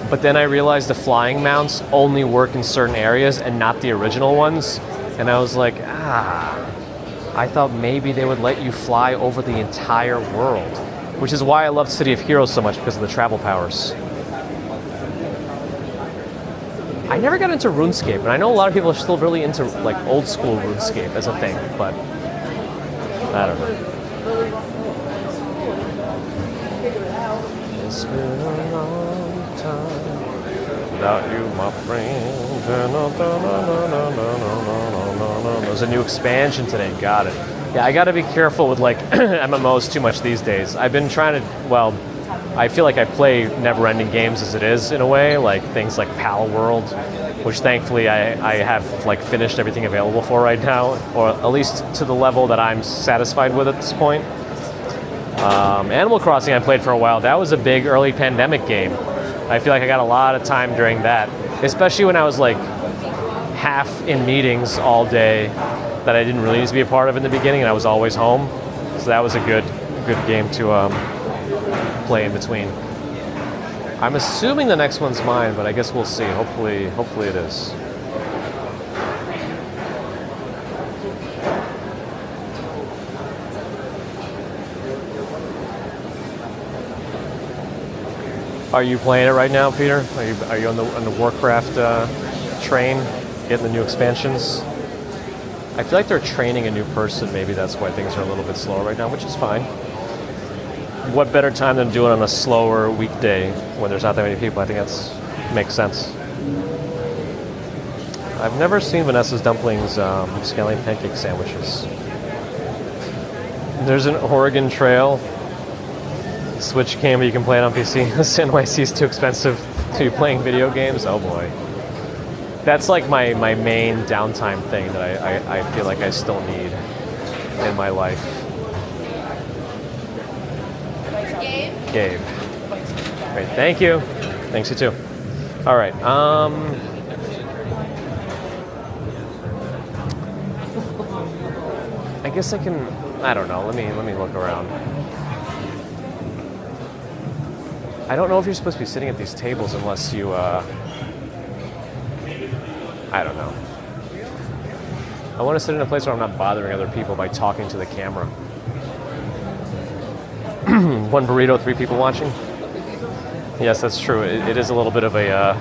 but then I realized the flying mounts only work in certain areas and not the original ones. And I was like, I thought maybe they would let you fly over the entire world, which is why I loved City of Heroes so much, because of the travel powers. I never got into RuneScape, and I know a lot of people are still really into like old school RuneScape as a thing, but I don't know. It's been a long time without you, my friend. There's a new expansion today. Got it. Yeah, I got to be careful with like MMOs too much these days. I've been trying to, well, I feel like I play never-ending games as it is in a way, like things like Pal World, which thankfully I have like finished everything available for right now, or at least to the level that I'm satisfied with at this point. Animal Crossing I played for a while. That was a big early pandemic game. I feel like I got a lot of time during that especially when I was like half in meetings all day that I didn't really need to be a part of in the beginning, and I was always home. So that was a good game to play in between. I'm assuming the next one's mine, but I guess we'll see. Hopefully it is. Are you playing it right now, Peter? Are you on the Warcraft train, getting the new expansions? I feel like they're training a new person. Maybe that's why things are a little bit slower right now, which is fine. What better time than do it on a slower weekday when there's not that many people? I think makes sense. I've never seen Vanessa's Dumplings scallion pancake sandwiches. There's an Oregon Trail Switch game, but you can play it on PC. NYC is too expensive to be playing video games. Oh boy. That's like my main downtime thing that I feel like I still need in my life. Gabe. Great, thank you. Thanks, you too. All right. I guess I can. I don't know. Let me look around. I don't know if you're supposed to be sitting at these tables unless you. I don't know. I want to sit in a place where I'm not bothering other people by talking to the camera. One burrito, 3 people watching. Yes, that's true. It is a little bit of a.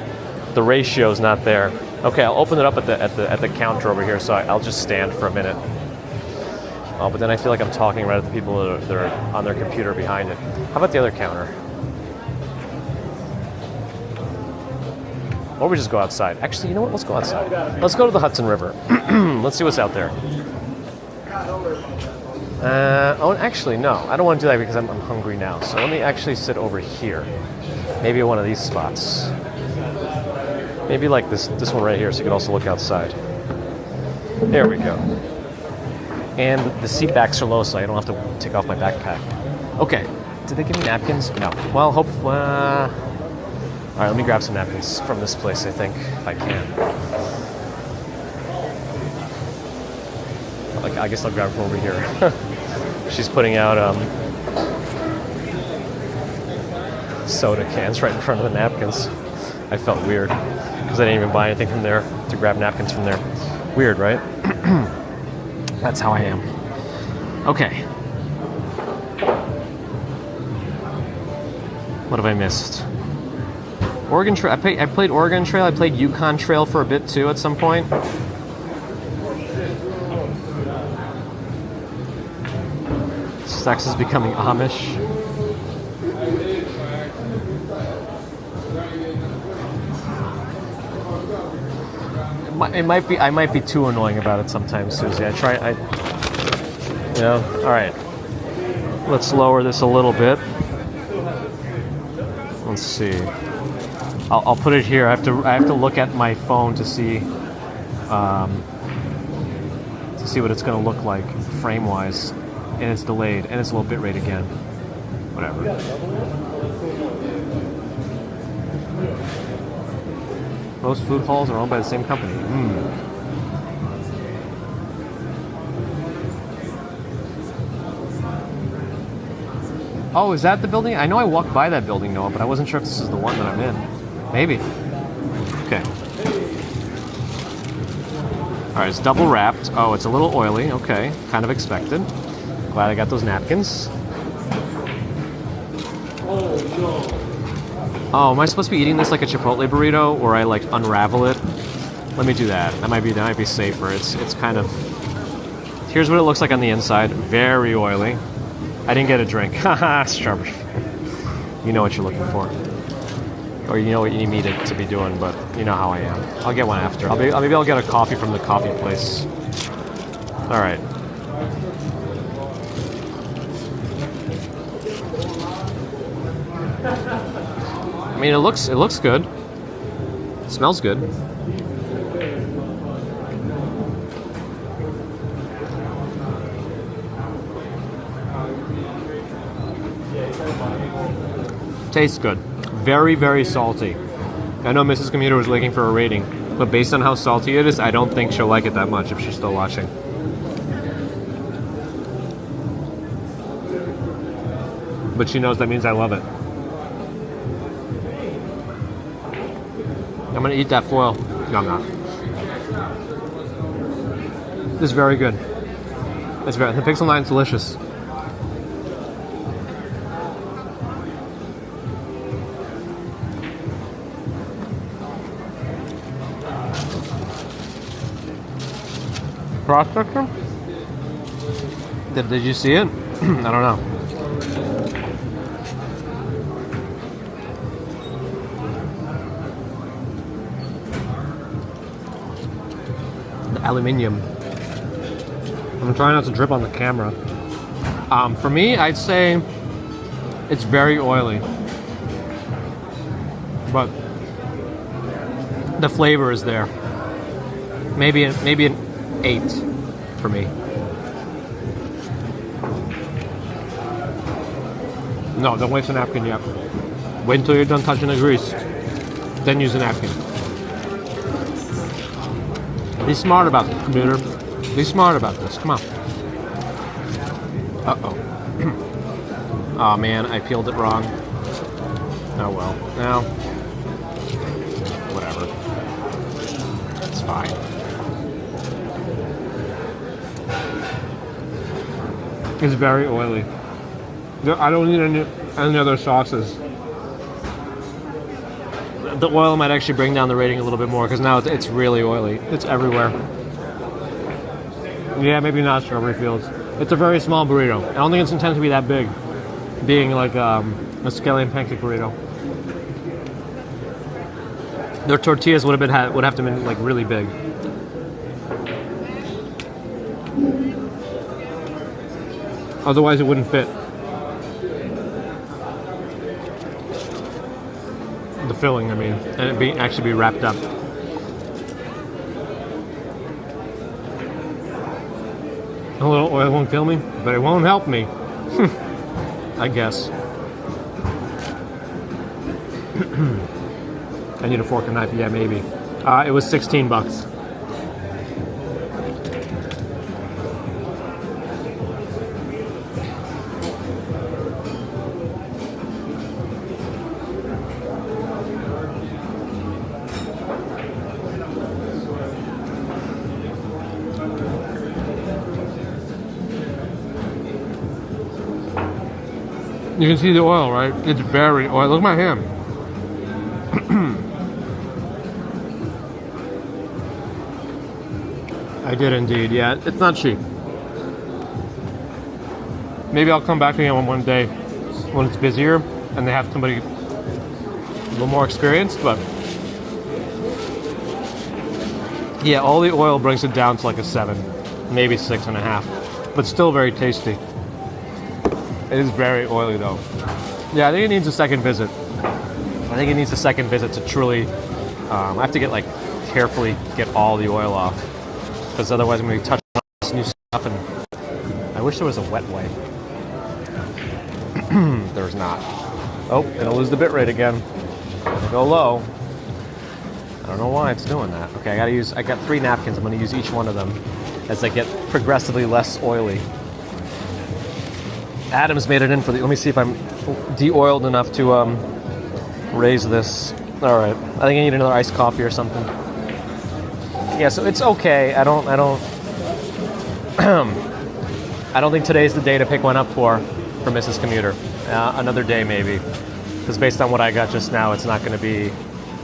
The ratio's not there. Okay, I'll open it up at the counter over here, so I'll just stand for a minute. Oh, but then I feel like I'm talking right at the people that are on their computer behind it. How about the other counter? Or we just go outside. Actually, you know what? Let's go outside. Let's go to the Hudson River. Let's see what's out there. Actually, no. I don't want to do that because I'm hungry now. So let me actually sit over here. Maybe one of these spots. Maybe like this one right here, so you can also look outside. There we go. And the seat backs are low, so I don't have to take off my backpack. Okay. Did they give me napkins? No. Well, hopefully. All right, let me grab some napkins from this place, I think, if I can. I guess I'll grab from over here. She's putting out soda cans right in front of the napkins. I felt weird because I didn't even buy anything from there to grab napkins from there. Weird, right? That's how I am. Okay. What have I missed? Oregon Trail. I played Oregon Trail. I played Yukon Trail for a bit too at some point. Sex is becoming Amish. It might be. I might be too annoying about it sometimes, Susie. All right. Let's lower this a little bit. Let's see. I'll put it here. I have to look at my phone to see what it's going to look like frame-wise, and it's delayed, and it's a low bit rate again. Whatever. Most food halls are owned by the same company. Oh, is that the building? I know I walked by that building, Noah, but I wasn't sure if this is the one that I'm in. Maybe. Okay. All right, it's double wrapped. Oh, it's a little oily. Okay, kind of expected. Glad I got those napkins. Oh, am I supposed to be eating this like a Chipotle burrito, or I like unravel it? Let me do that. That might be safer. It's kind of. Here's what it looks like on the inside. Very oily. I didn't get a drink. Haha, strawberry. You know what you're looking for. Or you know what you need me to be doing, but you know how I am. I'll get one after. Maybe I'll get a coffee from the coffee place. All right. I mean, it looks good. It smells good. Tastes good. Very, very salty. I know Mrs. Commuter was looking for a rating, but based on how salty it is, I don't think she'll like it that much if she's still watching. But she knows that means I love it. I'm gonna eat that foil. No, I'm not. This is very good. It's very, the pixel 9 is delicious. Cross section? Did you see it? I don't know. The aluminium. I'm trying not to drip on the camera. For me, I'd say it's very oily, but the flavor is there. Maybe an 8 for me. No, don't waste a napkin yet. Wait until you're done touching the grease, then use a napkin. Be smart about this, computer. Be smart about this. Come on. Uh-oh. Oh man, I peeled it wrong. Oh well. Now, whatever. It's fine. It's very oily. I don't need any other sauces. The oil might actually bring down the rating a little bit more because now it's really oily. It's everywhere. Yeah, maybe not Strawberry Fields. It's a very small burrito. I don't think it's intended to be that big, being like a scallion pancake burrito. Their tortillas would have to have been like really big. Otherwise, it wouldn't fit. The filling, I mean, and it actually be wrapped up. A little oil won't kill me, but it won't help me. I guess. I need a fork and knife. Yeah, maybe. It was $16. You can see the oil, right? It's very oily. Look at my hand. I did indeed, yeah. It's not cheap. Maybe I'll come back again one day when it's busier and they have somebody a little more experienced, but yeah, all the oil brings it down to like a 7, maybe 6.5, but still very tasty. It is very oily though. Yeah, I think it needs a second visit. I think it needs a second visit to truly, I have to carefully get all the oil off, because otherwise I'm going to be touching on this new stuff, and I wish there was a wet wipe. There's not. Oh, it'll lose the bit rate again. It'll go low. I don't know why it's doing that. Okay, I got 3 napkins. I'm going to use each one of them as they get progressively less oily. Adam's made it in for the. Let me see if I'm de-oiled enough to raise this. All right, I think I need another iced coffee or something. Yeah, so it's okay. I don't I don't think today's the day to pick one up for Mrs. Commuter. Another day maybe, because based on what I got just now, it's not going to be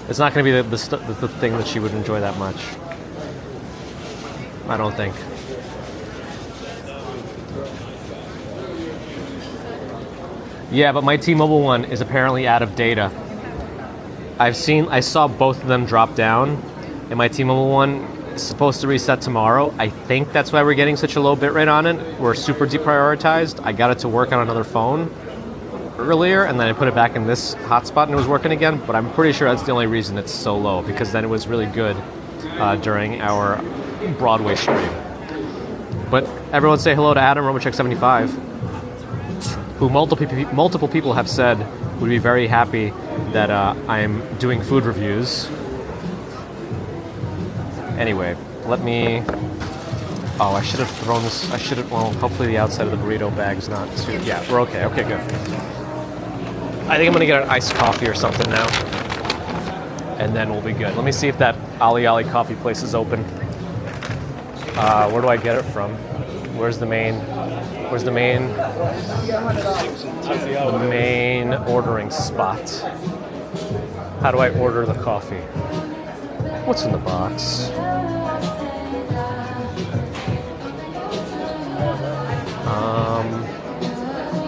the thing that she would enjoy that much. I don't think. Yeah, but my T-Mobile one is apparently out of data. I saw both of them drop down, and my T-Mobile one is supposed to reset tomorrow. I think that's why we're getting such a low bitrate on it. We're super deprioritized. I got it to work on another phone earlier, and then I put it back in this hotspot and it was working again, but I'm pretty sure that's the only reason it's so low, because then it was really good during our Broadway stream. But everyone say hello to Adam, RoboCheck75, who multiple people have said would be very happy that I'm doing food reviews. Anyway, let me... Oh, I should have thrown this... I should have... Well, hopefully the outside of the burrito bag's not too... Yeah, we're okay. Okay, good. I think I'm going to get an iced coffee or something now. And then we'll be good. Let me see if that Ali Ali coffee place is open. Where do I get it from? Where's the main... Where's the main... The main ordering spot? How do I order the coffee? What's in the box?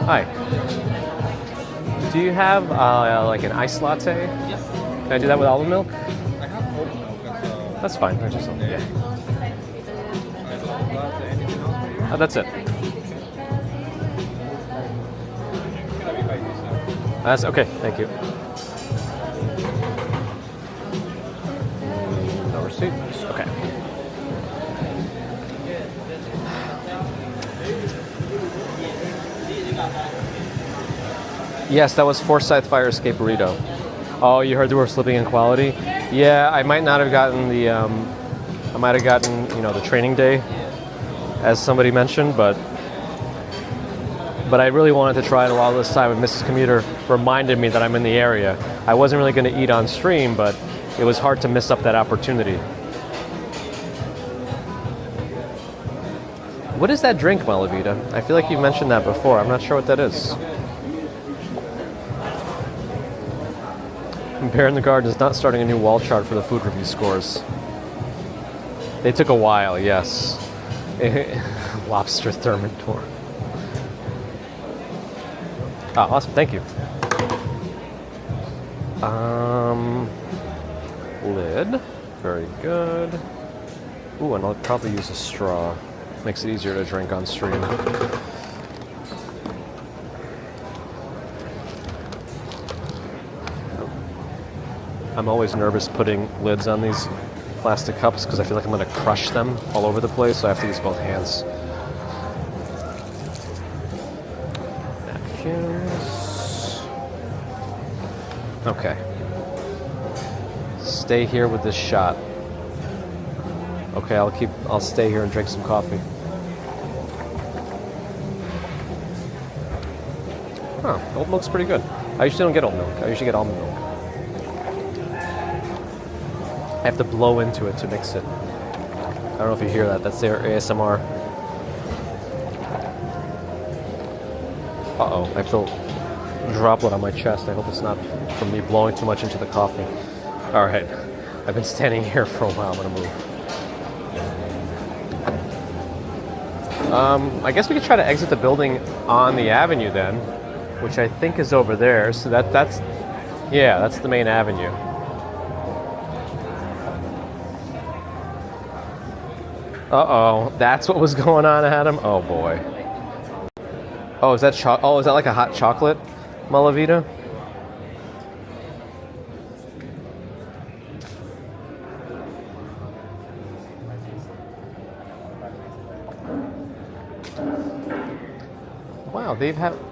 Hi. Do you have like an iced latte? Yes. Can I do that with almond milk? I have oat milk. That's fine. I just yeah. Anything else for you? That's it. That's okay. Thank you. No receipt. Okay. Yes, that was Forsyth Fire Escape Burrito. Oh, you heard they were slipping in quality? Yeah, I might not have gotten the, I might have gotten, the training day, as somebody mentioned, but I really wanted to try it a lot of this time, and Mrs. Commuter reminded me that I'm in the area. I wasn't really going to eat on stream, but it was hard to miss up that opportunity. What is that drink, Malavita? I feel like you've mentioned that before. I'm not sure what that is. Bear in the Garden is not starting a new wall chart for the food review scores. They took a while, yes. Lobster Thermidor. Ah, awesome, thank you. Lid, very good. Ooh, and I'll probably use a straw. Makes it easier to drink on stream. I'm always nervous putting lids on these plastic cups because I feel like I'm going to crush them all over the place, so I have to use both hands. Napkins. Okay. Stay here with this shot. Okay, I'll stay here and drink some coffee. Huh, oat milk's pretty good. I usually don't get oat milk. I usually get almond milk. I have to blow into it to mix it. I don't know if you hear that. That's their ASMR. Uh-oh, I feel a droplet on my chest. I hope it's not from me blowing too much into the coffee. All right, I've been standing here for a while. I'm gonna move. I guess we could try to exit the building on the avenue then, which I think is over there. So that's the main avenue. Uh-oh, that's what was going on, Adam? Oh boy. Oh, is that like a hot chocolate, Malavita?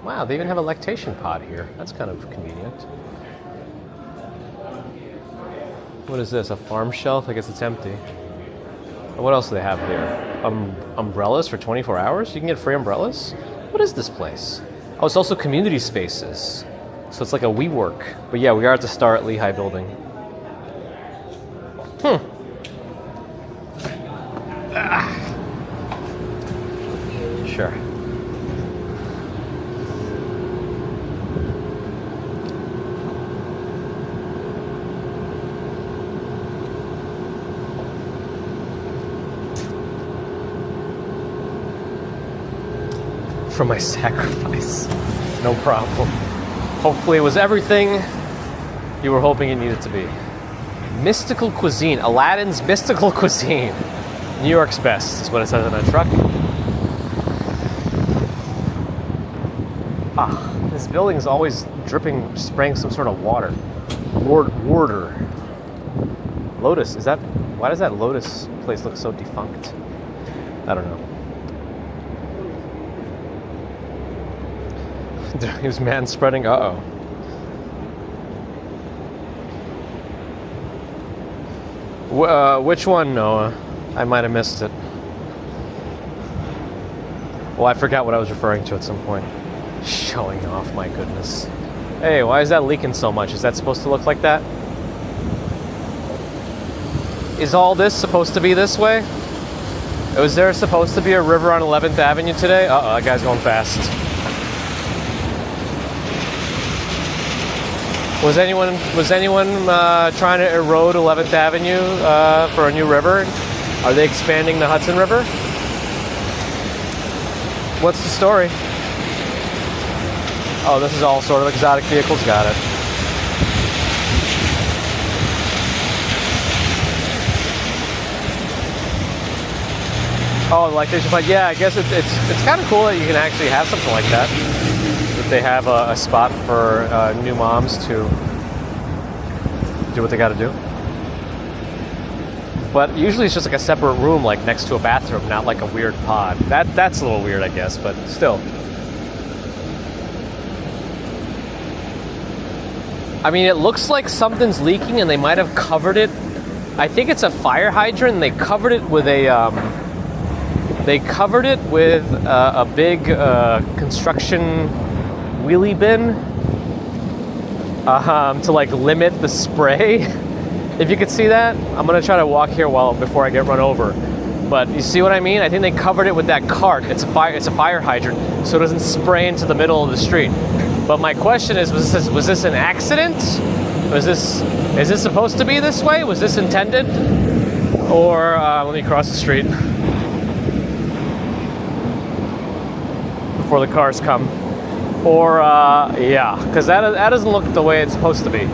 Wow, they even have a lactation pod here. That's kind of convenient. What is this? A farm shelf? I guess it's empty. What else do they have here? Umbrellas for 24 hours? You can get free umbrellas? What is this place? Oh, it's also community spaces. So it's like a WeWork. But yeah, we are at the Star at Lehigh building. Sure. For my sacrifice. No problem. Hopefully it was everything you were hoping it needed to be. Mystical cuisine. Aladdin's mystical cuisine. New York's best is what it says on a truck. Ah, this building is always dripping, spraying some sort of water. Water. Lotus, why does that Lotus place look so defunct? I don't know. He was man spreading. Uh-oh. Which one, Noah? I might have missed it. Well, I forgot what I was referring to at some point. Showing off, my goodness. Hey, why is that leaking so much? Is that supposed to look like that? Is all this supposed to be this way? Was there supposed to be a river on 11th Avenue today? Uh-oh, that guy's going fast. Was anyone trying to erode 11th Avenue for a new river? Are they expanding the Hudson River? What's the story? Oh, this is all sort of exotic vehicles. Got it. Oh, like they should find. Yeah, I guess it's kind of cool that you can actually have something like that. That they have a spot for new moms to do what they got to do. But usually it's just like a separate room, like next to a bathroom, not like a weird pod. That's a little weird, I guess, but still. I mean, it looks like something's leaking, and they might have covered it. I think it's a fire hydrant, and they covered it with a big construction wheelie bin to like limit the spray. If you could see that, I'm gonna try to walk here before I get run over. But you see what I mean? I think they covered it with that cart. It's a fire hydrant, so it doesn't spray into the middle of the street. But my question is, was this an accident? Is this supposed to be this way? Was this intended? Or let me cross the street before the cars come. Or yeah, because that doesn't look the way it's supposed to be.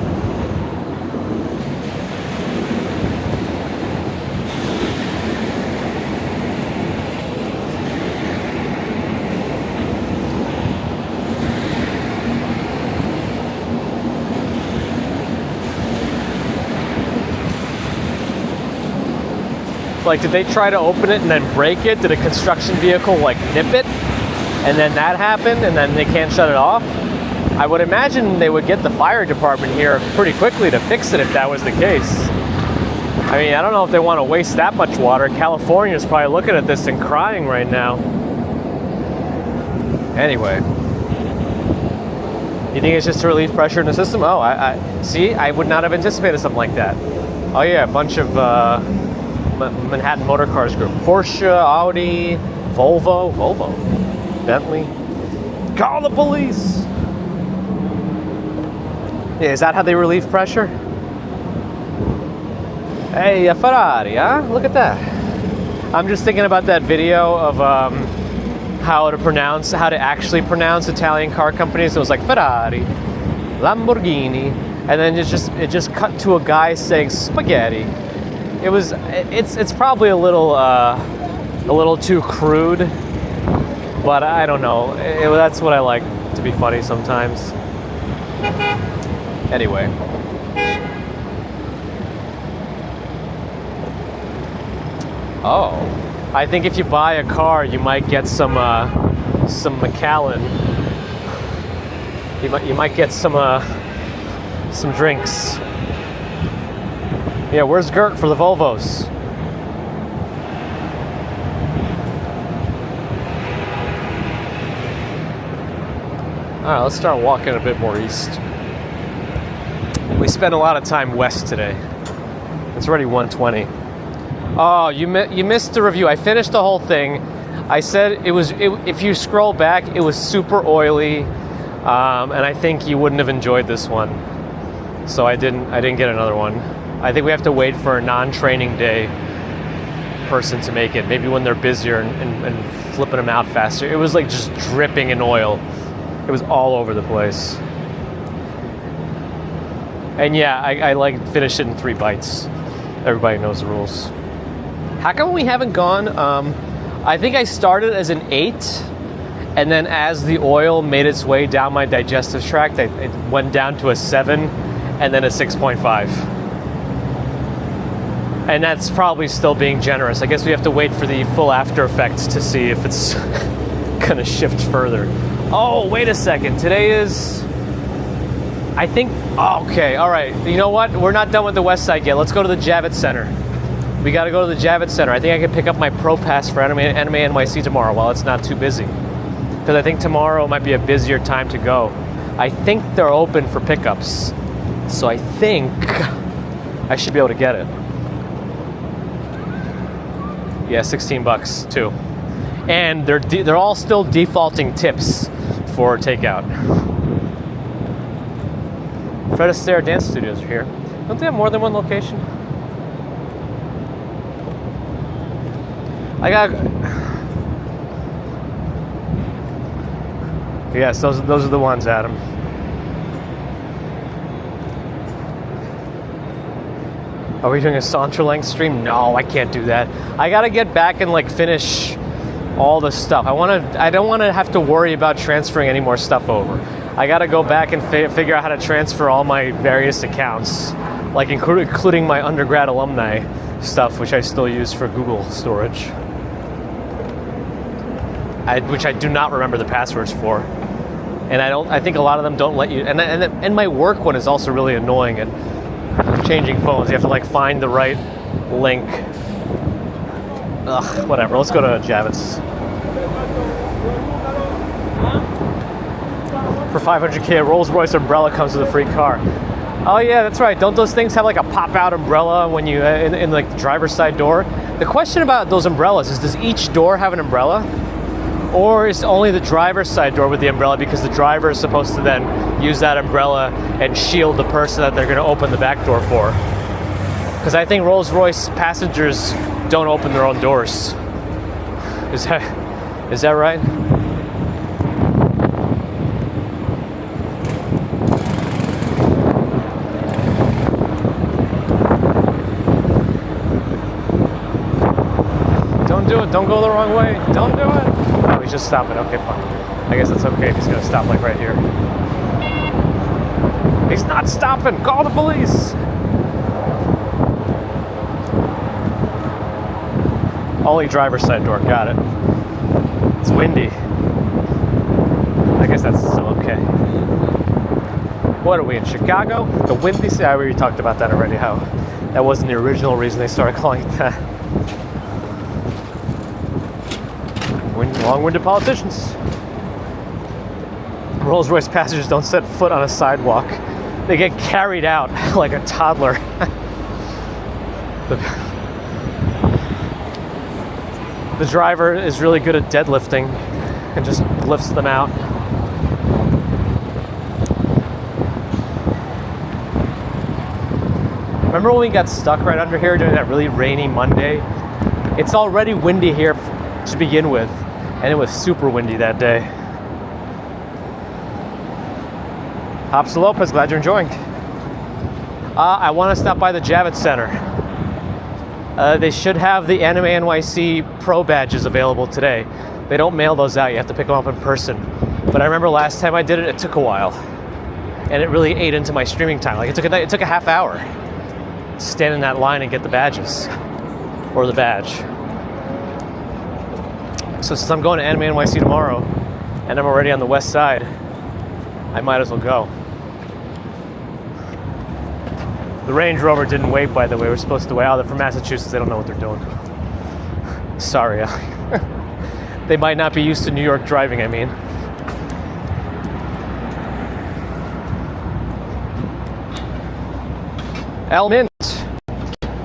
Like, did they try to open it and then break it? Did a construction vehicle like nip it? And then that happened and then they can't shut it off? I would imagine they would get the fire department here pretty quickly to fix it if that was the case. I mean, I don't know if they want to waste that much water. California's probably looking at this and crying right now. Anyway. You think it's just to relieve pressure in the system? Oh, I see, I would not have anticipated something like that. Oh yeah, a bunch of Manhattan Motor Cars Group. Porsche, Audi, Volvo, Bentley. Call the police! Yeah, is that how they relieve pressure? Hey, a Ferrari, huh? Look at that. I'm just thinking about that video of how to actually pronounce Italian car companies. It was like Ferrari, Lamborghini, and then it just cut to a guy saying spaghetti. It's probably a little too crude, but I don't know. That's what I like to be funny sometimes. Anyway. Oh, I think if you buy a car, you might get some Macallan. You might get some drinks. Yeah, where's Gert for the Volvos? All right, let's start walking a bit more east. We spent a lot of time west today. It's already 1:20. Oh, you missed the review. I finished the whole thing. I said if you scroll back, it was super oily, and I think you wouldn't have enjoyed this one. So I didn't get another one. I think we have to wait for a non-training day person to make it. Maybe when they're busier and flipping them out faster. It was like just dripping in oil. It was all over the place. And yeah, I like finished it in 3 bites. Everybody knows the rules. How come we haven't gone? I think I started as an 8, and then as the oil made its way down my digestive tract, it went down to a 7, and then a 6.5. And that's probably still being generous. I guess we have to wait for the full after effects to see if it's gonna shift further. Oh, wait a second. Today is I think, okay, all right. You know what? We're not done with the West Side yet. Let's go to the Javits Center. We got to go to the Javits Center. I think I can pick up my Pro Pass for Anime NYC tomorrow while it's not too busy. Because I think tomorrow might be a busier time to go. I think they're open for pickups. So I think I should be able to get it. Yeah, $16 too. And they're all still defaulting tips for takeout. Fred Astaire Dance Studios are here. Don't they have more than one location? Yes, those are the ones, Adam. Are we doing a saunter length stream? No, I can't do that. I gotta get back and like finish all the stuff. I don't want to have to worry about transferring any more stuff over. I gotta go back and figure out how to transfer all my various accounts, like including my undergrad alumni stuff, which I still use for Google storage. Which I do not remember the passwords for, and I think a lot of them don't let you. And my work one is also really annoying at changing phones. You have to like find the right link. Ugh, whatever. Let's go to Javits. For $500K, a Rolls-Royce umbrella comes with a free car. Oh yeah, that's right. Don't those things have like a pop-out umbrella when you in like the driver's side door? The question about those umbrellas is, does each door have an umbrella? Or is only the driver's side door with the umbrella because the driver is supposed to then use that umbrella and shield the person that they're going to open the back door for? Because I think Rolls-Royce passengers don't open their own doors. Is that right? Don't do it. Don't go the wrong way. Don't do it. Oh, he's just stopping. Okay, fine. I guess that's okay if he's gonna stop like right here. He's not stopping. Call the police. Only driver's side door. Got it. It's windy. I guess that's still okay. What are we in Chicago? The windy city. I already talked about that already. How that wasn't the original reason they started calling it that. Long-winded politicians. Rolls-Royce passengers don't set foot on a sidewalk. They get carried out like a toddler. The driver is really good at deadlifting and just lifts them out. Remember when we got stuck right under here during that really rainy Monday? It's already windy here to begin with. And it was super windy that day. Hops Lopez, glad you're enjoying. I want to stop by the Javits Center. They should have the Anime NYC Pro badges available today. They don't mail those out, you have to pick them up in person. But I remember last time I did it, it took a while. And it really ate into my streaming time. Like it took a half hour to stand in that line and get the badges. Or the badge. So since I'm going to Anime NYC tomorrow, and I'm already on the west side, I might as well go. The Range Rover didn't wait, by the way. We're supposed to wait. Oh, they're from Massachusetts. They don't know what they're doing. Sorry. They might not be used to New York driving, I mean. Al Mint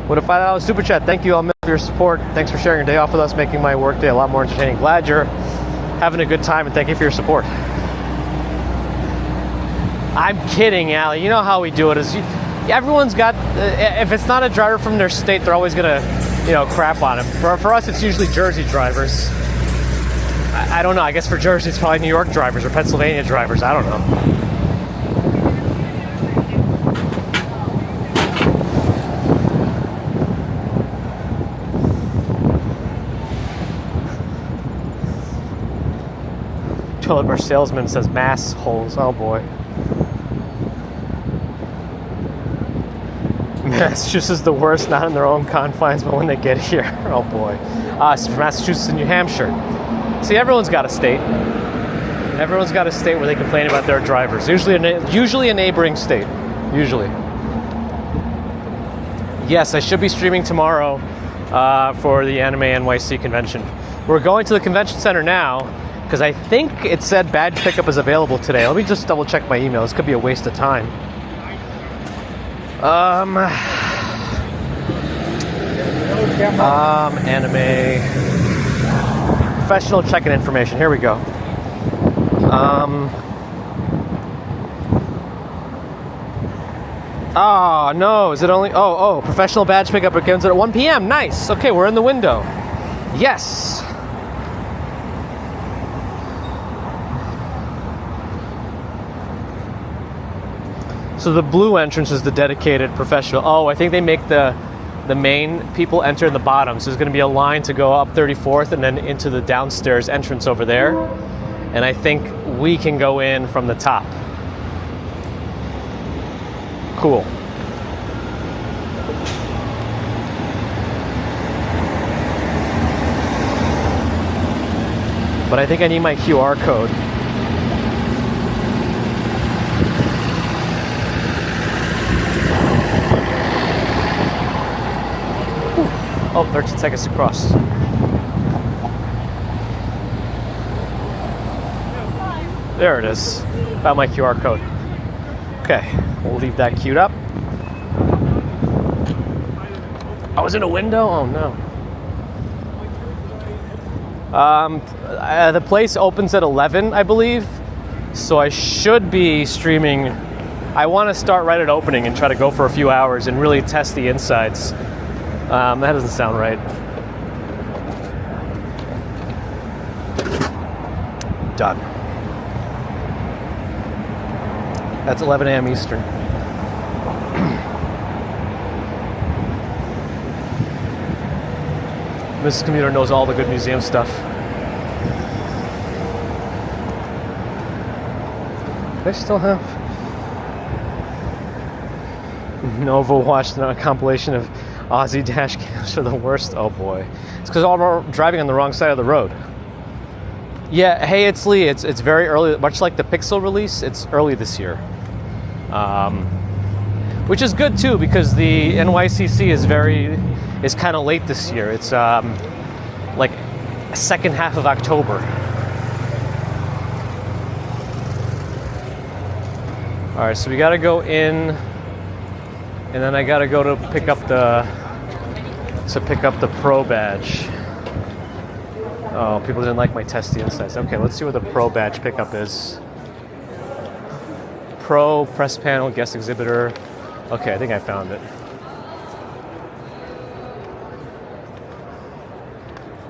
with a $5 super chat. Thank you, Al Mint, for your support. Thanks for sharing your day off with us, making my work day a lot more entertaining. Glad you're having a good time, and thank you for your support. I'm kidding, Allie. You know how we do it. Everyone's got, if it's not a driver from their state, they're always gonna, crap on him. For us, it's usually Jersey drivers. I don't know. I guess for Jersey, it's probably New York drivers or Pennsylvania drivers. I don't know. Toilet brush salesman says mass holes. Oh boy. Massachusetts is the worst, not in their own confines, but when they get here. Oh boy. It's from Massachusetts and New Hampshire. See, everyone's got a state. Everyone's got a state where they complain about their drivers. Usually a neighboring state. Usually. Yes, I should be streaming tomorrow for the Anime NYC convention. We're going to the convention center now because I think it said badge pickup is available today. Let me just double check my email. This could be a waste of time. Anime professional check-in information. Here we go. Oh no, is it only professional badge pickup begins at 1 p.m. Nice. Okay, we're in the window. Yes. So the blue entrance is the dedicated professional. Oh, I think they make the main people enter in the bottom. So there's going to be a line to go up 34th and then into the downstairs entrance over there. And I think we can go in from the top. Cool. But I think I need my QR code. Oh, 13 seconds to cross. There it is. Found my QR code. Okay, we'll leave that queued up. I was in a window? Oh no. The place opens at 11, I believe. So I should be streaming. I want to start right at opening and try to go for a few hours and really test the insides. That doesn't sound right. Done. That's 11 a.m. Eastern. Mrs. Commuter knows all the good museum stuff. I still have Nova watched a compilation of Aussie dash cams are the worst. Oh boy. It's because we're driving on the wrong side of the road. Yeah, hey, it's Lee. It's very early, much like the Pixel release, it's early this year. Which is good too, because the NYCC is kind of late this year. It's like second half of October. All right, so we got to go in, and then I got to go to pick up the Pro badge. Oh, people didn't like my testy insights. Okay, let's see what the Pro badge pickup is. Pro, press panel, guest exhibitor. Okay, I think I found it.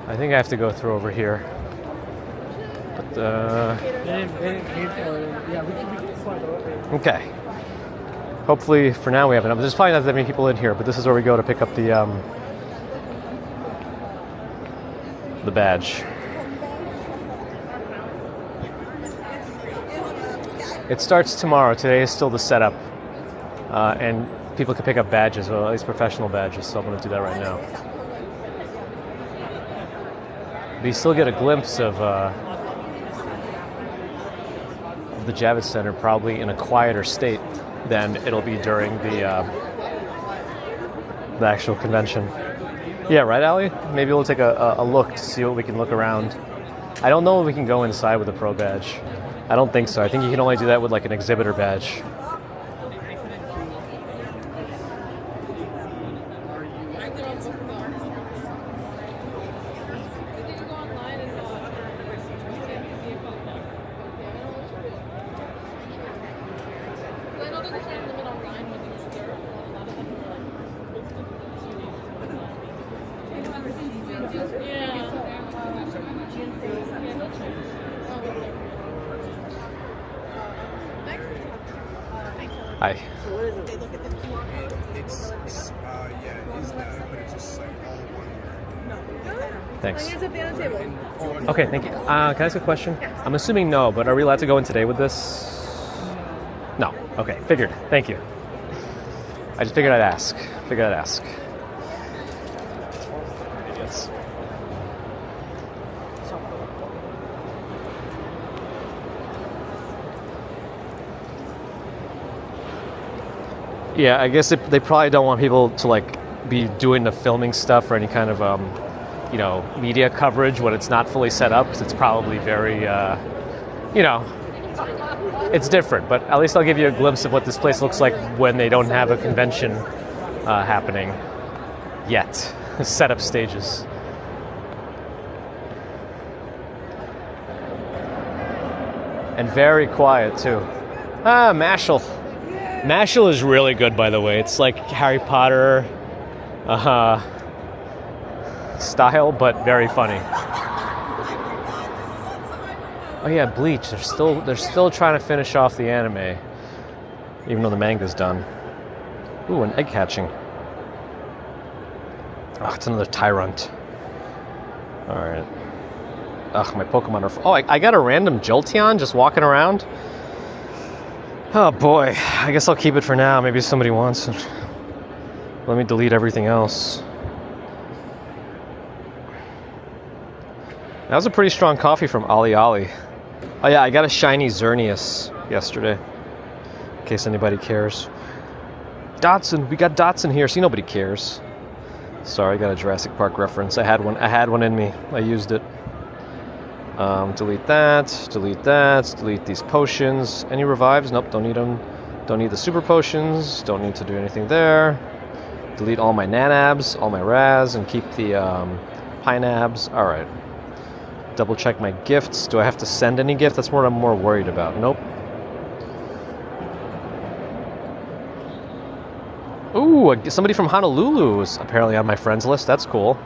I think I have to go through over here. But okay. Hopefully, for now we have enough. There's probably not that many people in here, but this is where we go to pick up the badge. It starts tomorrow. Today is still the setup, and people can pick up badges, well, at least professional badges. So I'm going to do that right now. But you still get a glimpse of the Javits Center, probably in a quieter state than it'll be during the actual convention. Yeah, right, Ali? Maybe we'll take a look to see what we can look around. I don't know if we can go inside with a Pro badge. I don't think so. I think you can only do that with like an exhibitor badge. Hi. It's that, but it's just like all one. Thanks. Here's a piano table. Okay, thank you. Can I ask a question? I'm assuming no, but are we allowed to go in today with this? No. Okay, figured. Thank you. I just figured I'd ask. Yes. Yeah, I guess they probably don't want people to like be doing the filming stuff or any kind of media coverage when it's not fully set up, because it's probably very it's different. But at least I'll give you a glimpse of what this place looks like when they don't have a convention happening yet. Setup stages. And very quiet too. Mashal. Mashal is really good, by the way. It's like Harry Potter style, but very funny. Oh yeah, Bleach. They're still trying to finish off the anime, even though the manga's done. Ooh, an egg hatching. Oh, it's another Tyrant. All right. Ugh, my Pokemon are... Oh, I got a random Jolteon just walking around. Oh, boy. I guess I'll keep it for now. Maybe somebody wants it. Let me delete everything else. That was a pretty strong coffee from Ali Ali. Oh, yeah, I got a shiny Xerneas yesterday. In case anybody cares. Dotson. We got Dotson here. See, nobody cares. Sorry, I got a Jurassic Park reference. I had one in me. I used it. Delete that, delete these potions. Any revives? Nope, don't need them. Don't need the super potions, don't need to do anything there. Delete all my nanabs, all my raz, and keep the pinabs. Alright. Double check my gifts. Do I have to send any gift? That's what I'm more worried about. Nope. Ooh, somebody from Honolulu is apparently on my friends list. That's cool.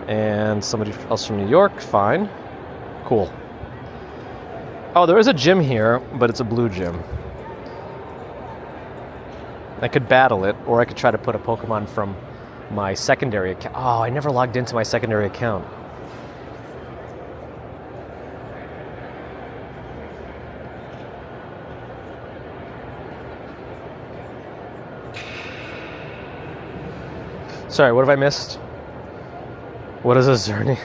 And somebody else from New York. Fine. Cool. Oh, there is a gym here, but it's a blue gym. I could battle it, or I could try to put a Pokemon from my secondary account. Oh, I never logged into my secondary account. Sorry, what have I missed? What is a Xerneas?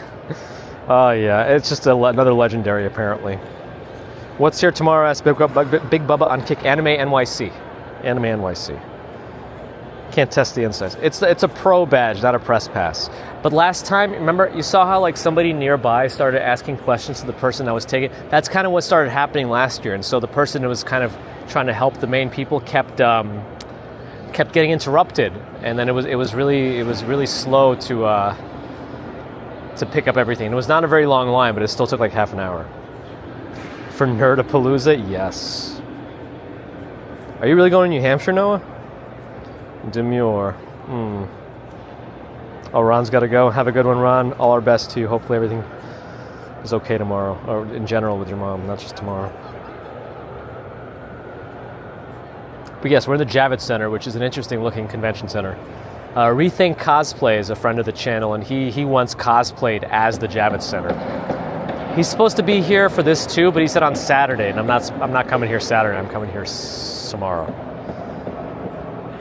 Oh, yeah, it's just another legendary, apparently. What's here tomorrow? Asked Big Bubba on Kick Anime NYC. Anime NYC. Can't test the insights. It's a pro badge, not a press pass. But last time, remember, you saw how like somebody nearby started asking questions to the person that was taking. That's kind of what started happening last year, and so the person who was kind of trying to help the main people kept getting interrupted, and then it was really slow to pick up everything. It was not a very long line, but it still took like half an hour. For Nerdapalooza, yes. Are you really going to New Hampshire, Noah? Demure. Oh, Ron's got to go. Have a good one, Ron. All our best to you. Hopefully everything is okay tomorrow, or in general with your mom, not just tomorrow. But yes, we're in the Javits Center, which is an interesting looking convention center. Rethink Cosplay is a friend of the channel, and he once cosplayed as the Javits Center. He's supposed to be here for this too, but he said on Saturday, and I'm not coming here Saturday. I'm coming here tomorrow.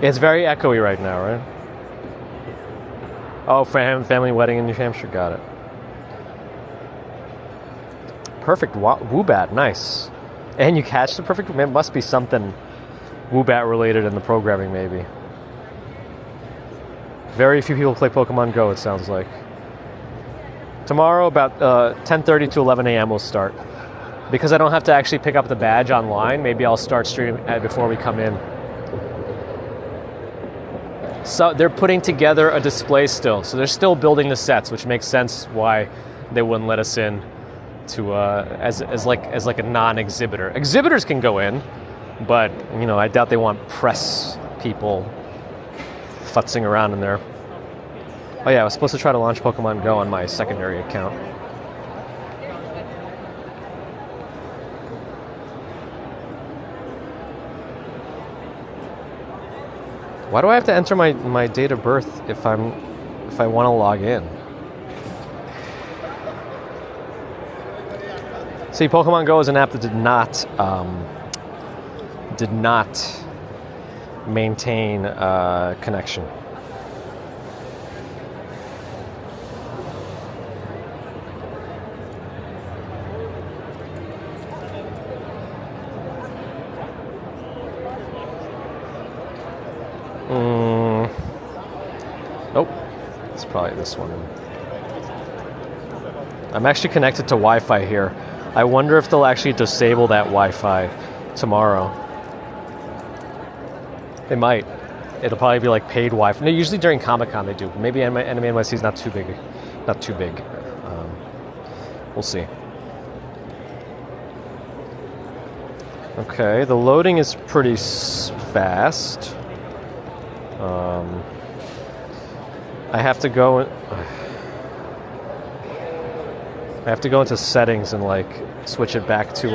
It's very echoey right now, right? Oh, family wedding in New Hampshire, got it. Perfect Woobat, nice. And you catch the perfect. It must be something Woobat related in the programming, maybe. Very few people play Pokemon Go, it sounds like. Tomorrow, about 10:30 to 11 a.m. we'll start. Because I don't have to actually pick up the badge online, maybe I'll start streaming before we come in. So they're putting together a display still. So they're still building the sets, which makes sense why they wouldn't let us in to as like a non-exhibitor. Exhibitors can go in, but I doubt they want press people futzing around in there. Oh yeah, I was supposed to try to launch Pokemon Go on my secondary account. Why do I have to enter my date of birth if I want to log in? See, Pokemon Go is an app that did not maintain connection. Oh, it's probably this one. I'm actually connected to Wi-Fi here. I wonder if they'll actually disable that Wi-Fi tomorrow. They might. It'll probably be like paid Wi-Fi. No, usually during Comic-Con they do. Maybe Anime NYC is not too big. Not too big. We'll see. Okay, the loading is pretty fast. I have to go. I have to go into settings and like switch it back to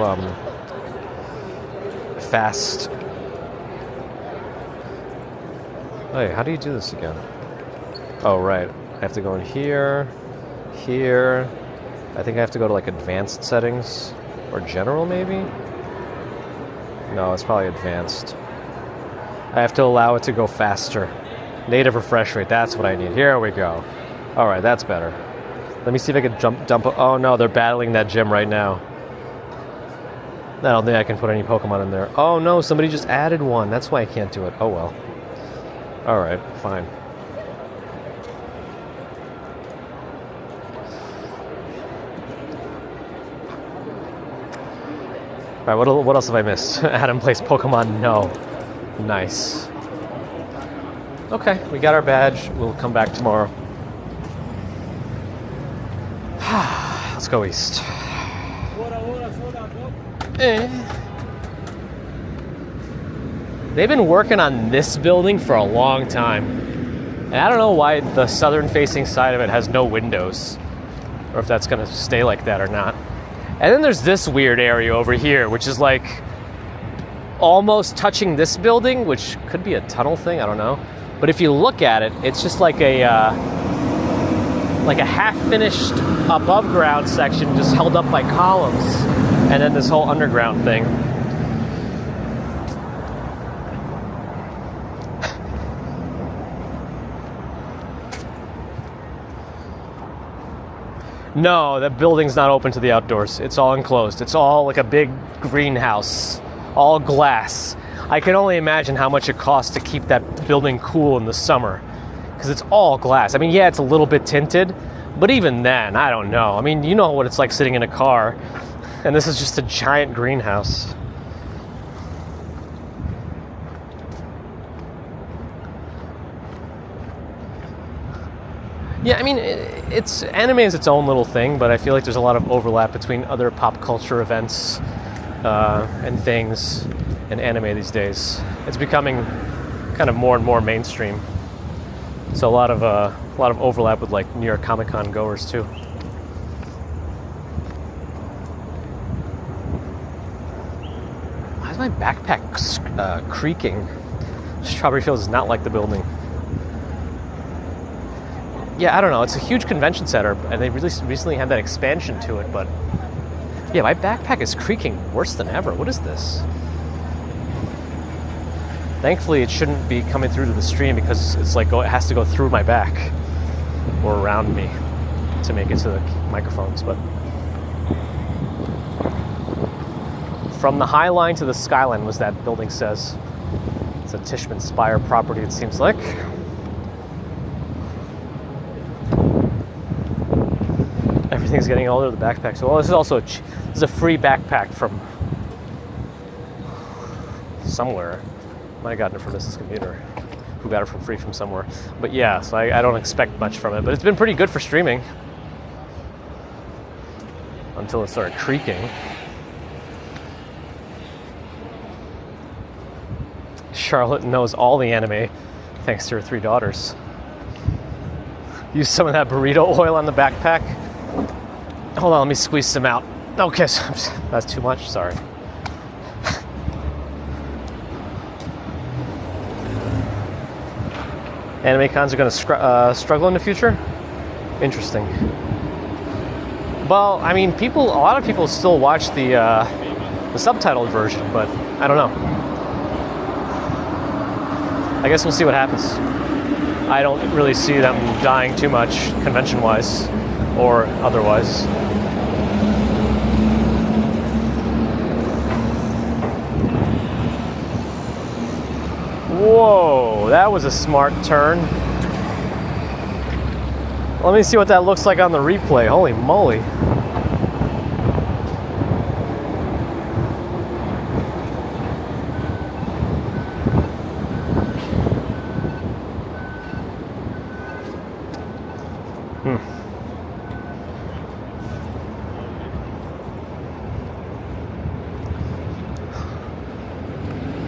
fast. Hey, how do you do this again? Oh, right. I have to go in here, here. I think I have to go to like advanced settings or general maybe? No, it's probably advanced. I have to allow it to go faster. Native refresh rate, that's what I need. Here we go. All right, that's better. Let me see if I can dump. Oh no, they're battling that gym right now. I don't think I can put any Pokemon in there. Oh no, somebody just added one. That's why I can't do it. Oh well. All right, fine. All right, what else have I missed? Adam plays Pokemon. No. Nice. Okay, we got our badge. We'll come back tomorrow. Let's go east. They've been working on this building for a long time. And I don't know why the southern facing side of it has no windows. Or if that's going to stay like that or not. And then there's this weird area over here, which is like almost touching this building, which could be a tunnel thing, I don't know. But if you look at it, it's just like a half-finished above-ground section just held up by columns, and then this whole underground thing. No, that building's not open to the outdoors. It's all enclosed. It's all like a big greenhouse, all glass. I can only imagine how much it costs to keep that building cool in the summer, because it's all glass. I mean, yeah, it's a little bit tinted, but even then, I don't know. I mean, you know what it's like sitting in a car, and this is just a giant greenhouse. Yeah, I mean, anime is its own little thing, but I feel like there's a lot of overlap between other pop culture events and things and anime these days. It's becoming kind of more and more mainstream. So a lot of overlap with like New York Comic-Con goers too. Why is my backpack creaking? Strawberry Fields is not like the building. Yeah, I don't know. It's a huge convention center, and they recently had that expansion to it, but yeah, my backpack is creaking worse than ever. What is this? Thankfully, it shouldn't be coming through to the stream because it's like it has to go through my back or around me to make it to the microphones. But from the High Line to the Skyline, was that building says. It's a Tishman Spire property, it seems like. Everything's getting older, the backpack. So, well, this is also this is a free backpack from somewhere. Might have gotten it from Mrs. Computer, who got it for free from somewhere. But yeah, so I don't expect much from it. But it's been pretty good for streaming until it started creaking. Charlotte knows all the anime thanks to her 3 daughters. Use some of that burrito oil on the backpack. Hold on, let me squeeze some out. Okay, that's too much, sorry. Anime cons are going to struggle in the future? Interesting. Well, I mean, a lot of people still watch the subtitled version, but I don't know. I guess we'll see what happens. I don't really see them dying too much, convention-wise or otherwise. Whoa, that was a smart turn. Let me see what that looks like on the replay. Holy moly.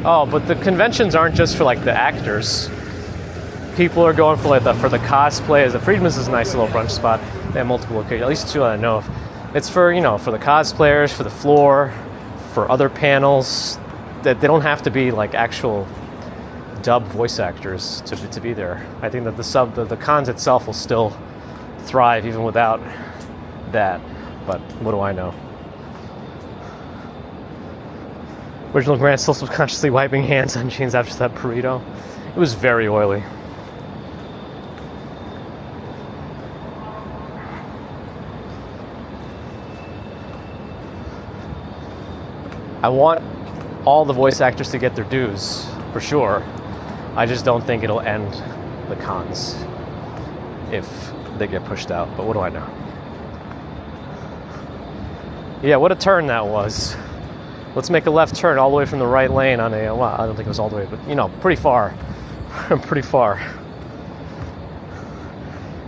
Oh, but the conventions aren't just for like the actors. People are going for like for the cosplayers. The Friedman's is a nice little brunch spot. They have multiple locations, at least two that I know of. It's for, you know, for the cosplayers, for the floor, for other panels. That they don't have to be like actual dub voice actors to be there. I think that the cons itself will still thrive even without that. But what do I know? Original Grant still subconsciously wiping hands on jeans after that burrito. It was very oily. I want all the voice actors to get their dues, for sure. I just don't think it'll end the cons if they get pushed out, but what do I know? Yeah, what a turn that was. Let's make a left turn all the way from the right lane on a, well, I don't think it was all the way, but, you know, pretty far. Pretty far.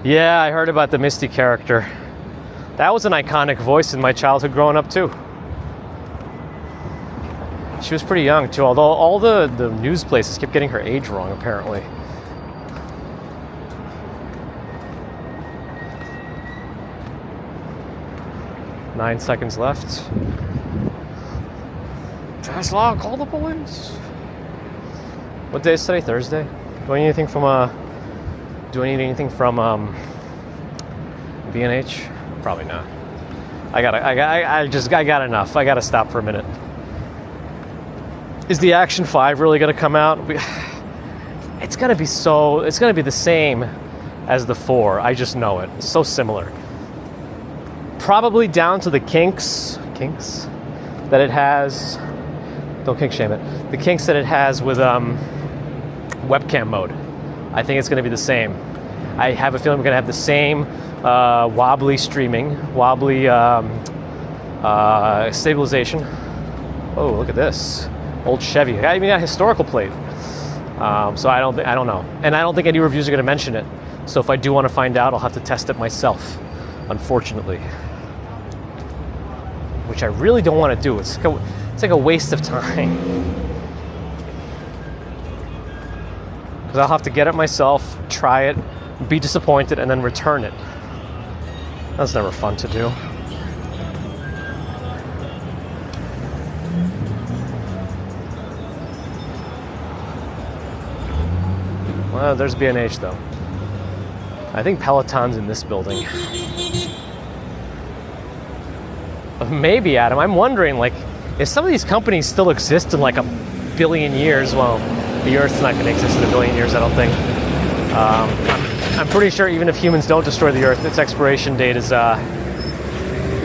Yeah, I heard about the Misty character. That was an iconic voice in my childhood growing up, too. She was pretty young, too, although all the news places kept getting her age wrong, apparently. Nine seconds left. Tesla, call the police. What day is today? Thursday? Do I need anything from B&H? Probably not. I got enough. I gotta stop for a minute. Is the Action 5 really gonna come out? It's gonna be the same as the 4. I just know it. It's so similar. Probably down to the kinks that it has. Don't kink shame it. The kinks that it has with webcam mode. I think it's going to be the same. I have a feeling we're going to have the same wobbly streaming, wobbly stabilization. Oh, look at this. Old Chevy. I even got a historical plate. So I don't know. And I don't think any reviews are going to mention it. So if I do want to find out, I'll have to test it myself, unfortunately. Which I really don't want to do. It's like a waste of time. Because I'll have to get it myself, try it, be disappointed, and then return it. That's never fun to do. Well, there's B&H though. I think Peloton's in this building. Maybe, Adam. I'm wondering, like, if some of these companies still exist in like a billion years, well, the Earth's not going to exist in a billion years, I don't think. I'm pretty sure even if humans don't destroy the Earth, its expiration date is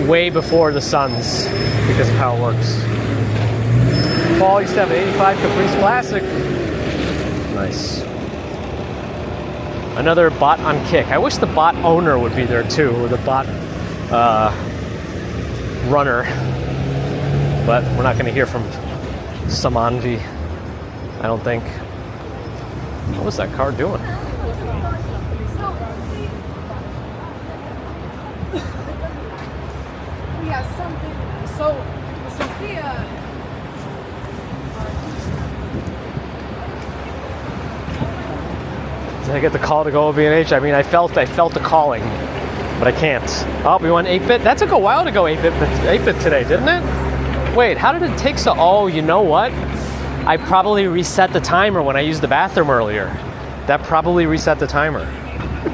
way before the sun's because of how it works. Paul used to have an 85 Caprice Classic. Nice. Another bot on Kick. I wish the bot owner would be there too, or the bot runner. But we're not going to hear from Samanvi, I don't think. What was that car doing? We have something. So, Sophia. Did I get the call to go with B&H? I mean, I felt the calling, but I can't. Oh, we went 8-bit? That took a while to go 8-bit today, didn't it? Wait, how did it take so... Oh, you know what? I probably reset the timer when I used the bathroom earlier. That probably reset the timer.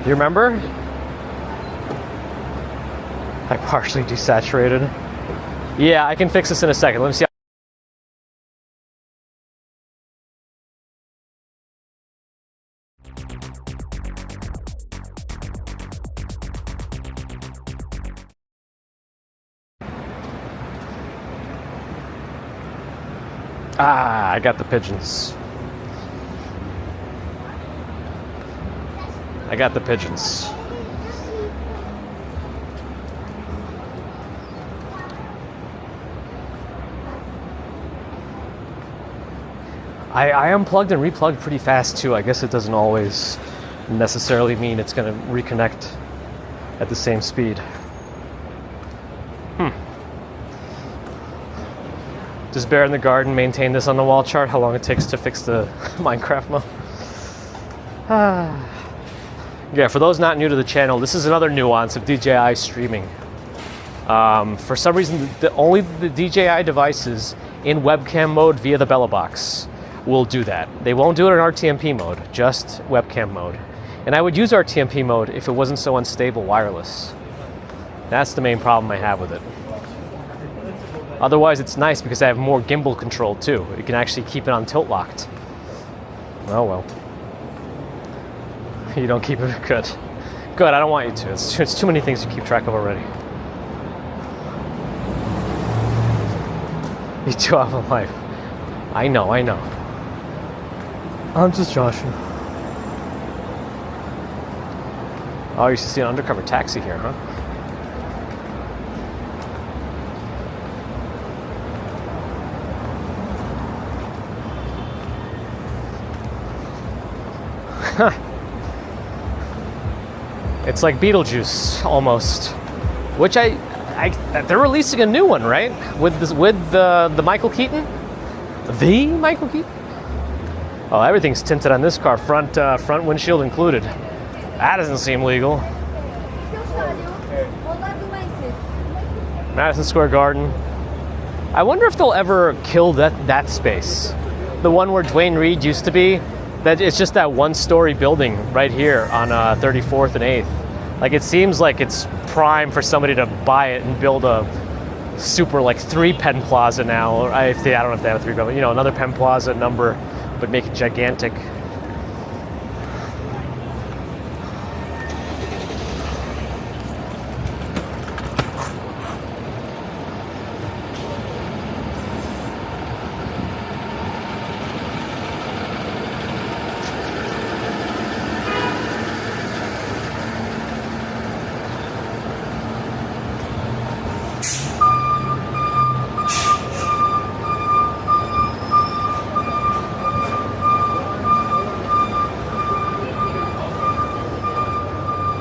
You remember? I partially desaturated. Yeah, I can fix this in a second. Let me see. Ah, I got the pigeons. I got the pigeons. I unplugged and replugged pretty fast too. I guess it doesn't always necessarily mean it's going to reconnect at the same speed. Does Bear in the Garden maintain this on the wall chart? How long it takes to fix the Minecraft mode? Yeah, for those not new to the channel, this is another nuance of DJI streaming. For some reason, only the DJI devices in webcam mode via the Bella box will do that. They won't do it in RTMP mode, just webcam mode. And I would use RTMP mode if it wasn't so unstable wireless. That's the main problem I have with it. Otherwise, it's nice because I have more gimbal control too. You can actually keep it on tilt locked. Oh well. You don't keep it good. Good, I don't want you to. It's too many things to keep track of already. You do have a life. I know. I'm just Joshua. Oh, you should see an undercover taxi here, huh? It's like Beetlejuice almost, which they're releasing a new one, right? With the Michael Keaton, the Michael Keaton. Oh, everything's tinted on this car, front windshield included. That doesn't seem legal. Madison Square Garden. I wonder if they'll ever kill that space, the one where Dwayne Reed used to be. That it's just that one-story building right here on 34th and 8th. Like, it seems like it's prime for somebody to buy it and build a super, like, 3-pen plaza now. Or I don't know if they have a 3-pen, but, another pen plaza number, but make it gigantic.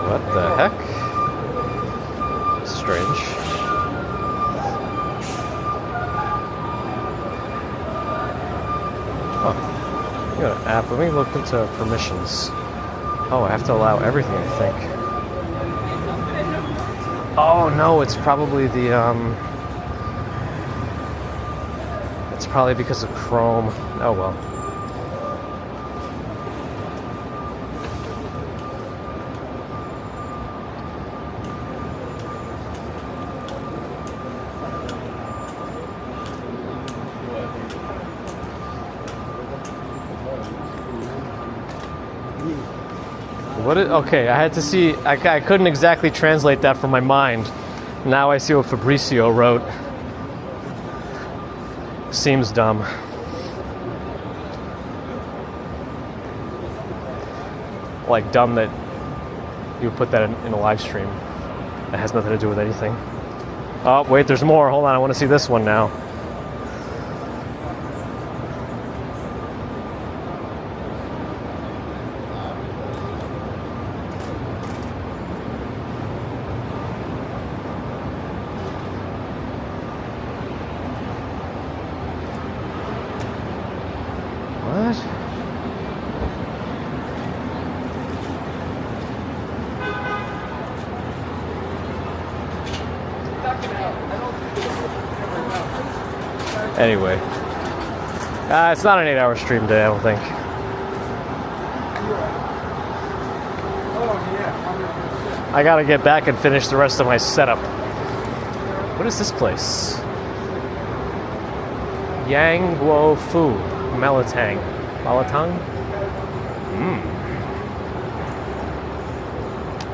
What the heck? Strange. Oh, you got an app. Let me look into permissions. Oh, I have to allow everything, I think. Oh no, it's probably it's probably because of Chrome. Oh well. Okay, I had to see, I couldn't exactly translate that from my mind. Now I see what Fabrizio wrote. Seems dumb. Like dumb that you would put that in a live stream. That has nothing to do with anything. Oh, wait, there's more. Hold on, I want to see this one now. Anyway, it's not an 8-hour stream today, I don't think. I gotta get back and finish the rest of my setup. What is this place? Yang Guo Fu Melatang. Melatang?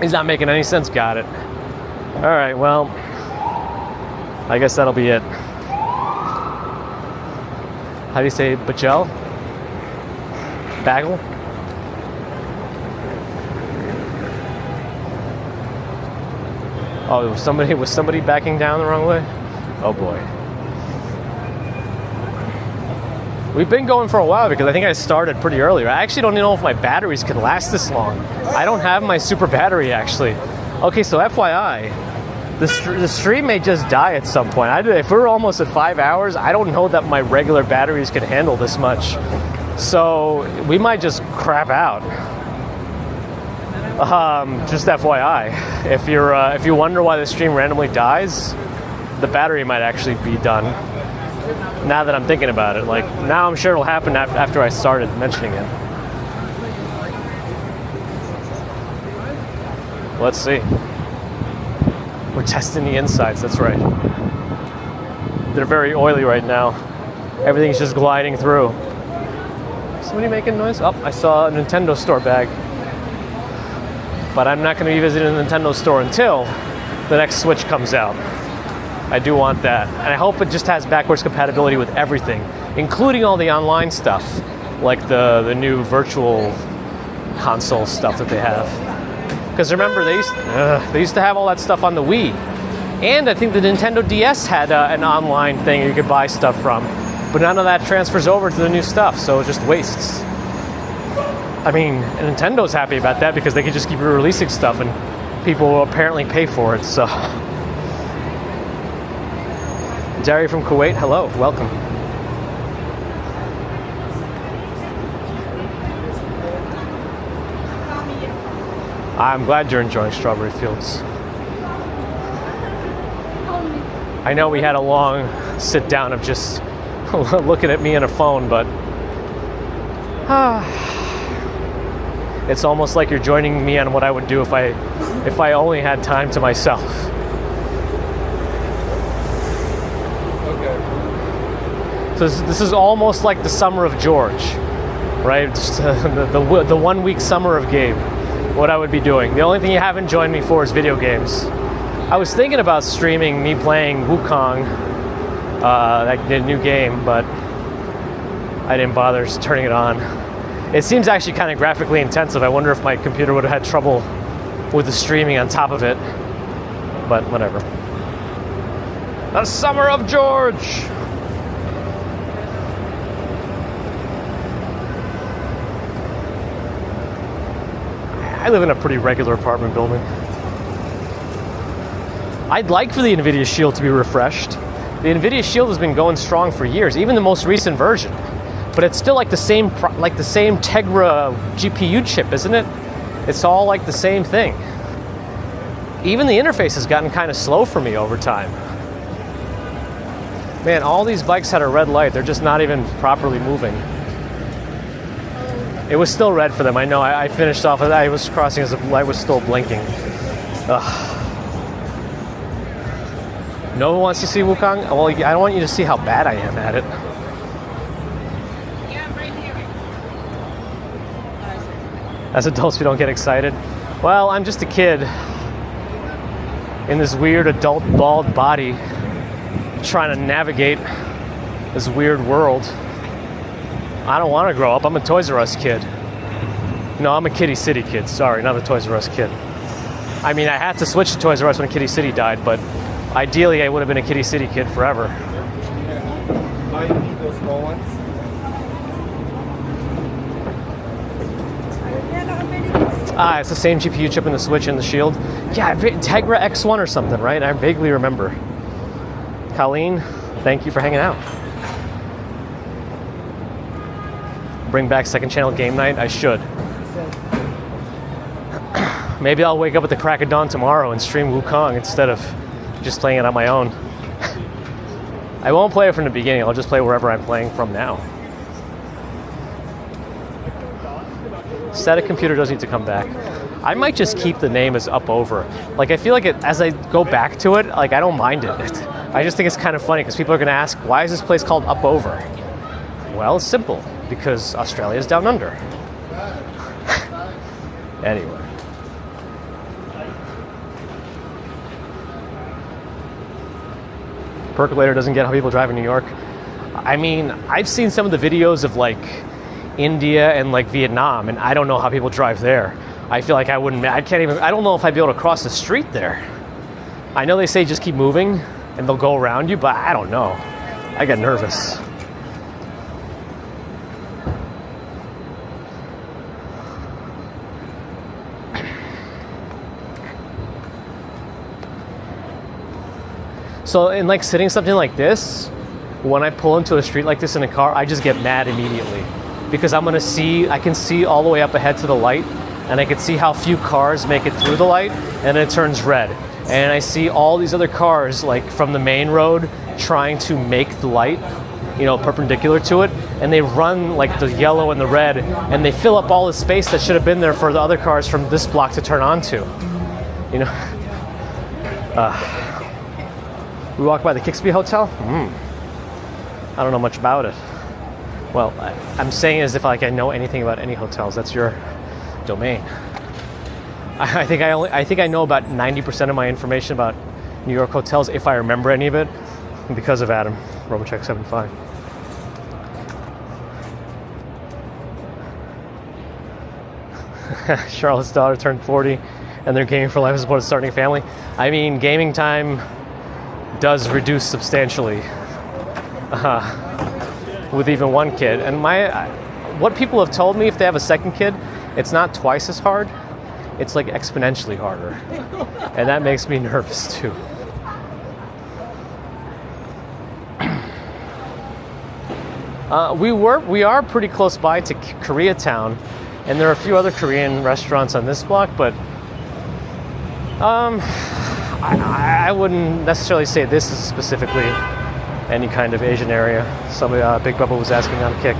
He's not making any sense. Got it. Alright, well, I guess that'll be it. How do you say Bajel? Bagel? Oh, was somebody backing down the wrong way? Oh boy. We've been going for a while because I think I started pretty early. I actually don't know if my batteries can last this long. I don't have my super battery actually. Okay, so FYI, the stream may just die at some point. If we're almost at 5 hours, I don't know that my regular batteries can handle this much. So we might just crap out. Just FYI, if you wonder why the stream randomly dies, the battery might actually be done. Now that I'm thinking about it, like now I'm sure it'll happen after I started mentioning it. Let's see. We're testing the insides, that's right. They're very oily right now. Everything's just gliding through. Somebody making noise? Oh, I saw a Nintendo store bag. But I'm not going to be visiting the Nintendo store until the next Switch comes out. I do want that. And I hope it just has backwards compatibility with everything, including all the online stuff, like the new virtual console stuff that they have. Because remember, they used to have all that stuff on the Wii. And I think the Nintendo DS had an online thing you could buy stuff from. But none of that transfers over to the new stuff, so it just wastes. I mean, Nintendo's happy about that because they can just keep releasing stuff and people will apparently pay for it, so. Dari from Kuwait, hello, welcome. I'm glad you're enjoying Strawberry Fields. I know we had a long sit down of just looking at me on a phone, but it's almost like you're joining me on what I would do if I only had time to myself. So this is almost like the summer of George, right? Just, the 1 week summer of Gabe, what I would be doing. The only thing you haven't joined me for is video games. I was thinking about streaming me playing Wukong, that new game, but I didn't bother turning it on. It seems actually kind of graphically intensive. I wonder if my computer would have had trouble with the streaming on top of it, but whatever. The summer of George! I live in a pretty regular apartment building. I'd like for the NVIDIA Shield to be refreshed. The NVIDIA Shield has been going strong for years, even the most recent version. But it's still like the same Tegra GPU chip, isn't it? It's all like the same thing. Even the interface has gotten kind of slow for me over time. Man, all these bikes had a red light. They're just not even properly moving. It was still red for them. I know. I finished off. I was crossing as the light was still blinking. Ugh. No one wants to see Wukong? Well, I don't want you to see how bad I am at it. As adults, we don't get excited. Well, I'm just a kid in this weird adult bald body trying to navigate this weird world. I don't want to grow up. I'm a Toys R Us kid. No, I'm a Kitty City kid. Sorry, not a Toys R Us kid. I mean, I had to switch to Toys R Us when Kitty City died, but ideally I would have been a Kitty City kid forever. Oh, you need those small ones? It's the same GPU chip in the Switch and the Shield. Yeah, Tegra X1 or something, right? I vaguely remember. Colleen, thank you for hanging out. Bring back second channel game night? I should. Maybe I'll wake up at the crack of dawn tomorrow and stream Wukong instead of just playing it on my own. I won't play it from the beginning. I'll just play wherever I'm playing from now. Static computer does need to come back. I might just keep the name as Up Over. Like, I feel like as I go back to it, like, I don't mind it. I just think it's kind of funny because people are going to ask, why is this place called Up Over? Well, it's simple. Because Australia's down under. Anyway. Percolator doesn't get how people drive in New York. I mean, I've seen some of the videos of like India and like Vietnam, and I don't know how people drive there. I feel like I don't know if I'd be able to cross the street there. I know they say just keep moving and they'll go around you, but I don't know. I get nervous. So in like sitting something like this, when I pull into a street like this in a car, I just get mad immediately because I can see all the way up ahead to the light, and I can see how few cars make it through the light, and it turns red. And I see all these other cars like from the main road trying to make the light, perpendicular to it, and they run like the yellow and the red, and they fill up all the space that should have been there for the other cars from this block to turn onto. We walked by the Kixby Hotel. I don't know much about it. Well, I'm saying as if like I know anything about any hotels. That's your domain. I think I know about 90% of my information about New York hotels, if I remember any of it, because of Adam, Romachek 75. Charlotte's daughter turned 40, and they're gaming for life as opposed to starting a family. I mean, gaming time does reduce substantially with even one kid. And what people have told me, if they have a second kid, it's not twice as hard. It's like exponentially harder. And that makes me nervous too. We are pretty close by to Koreatown, and there are a few other Korean restaurants on this block, but I wouldn't necessarily say this is specifically any kind of Asian area. Somebody, Big Bubba was asking on a kick.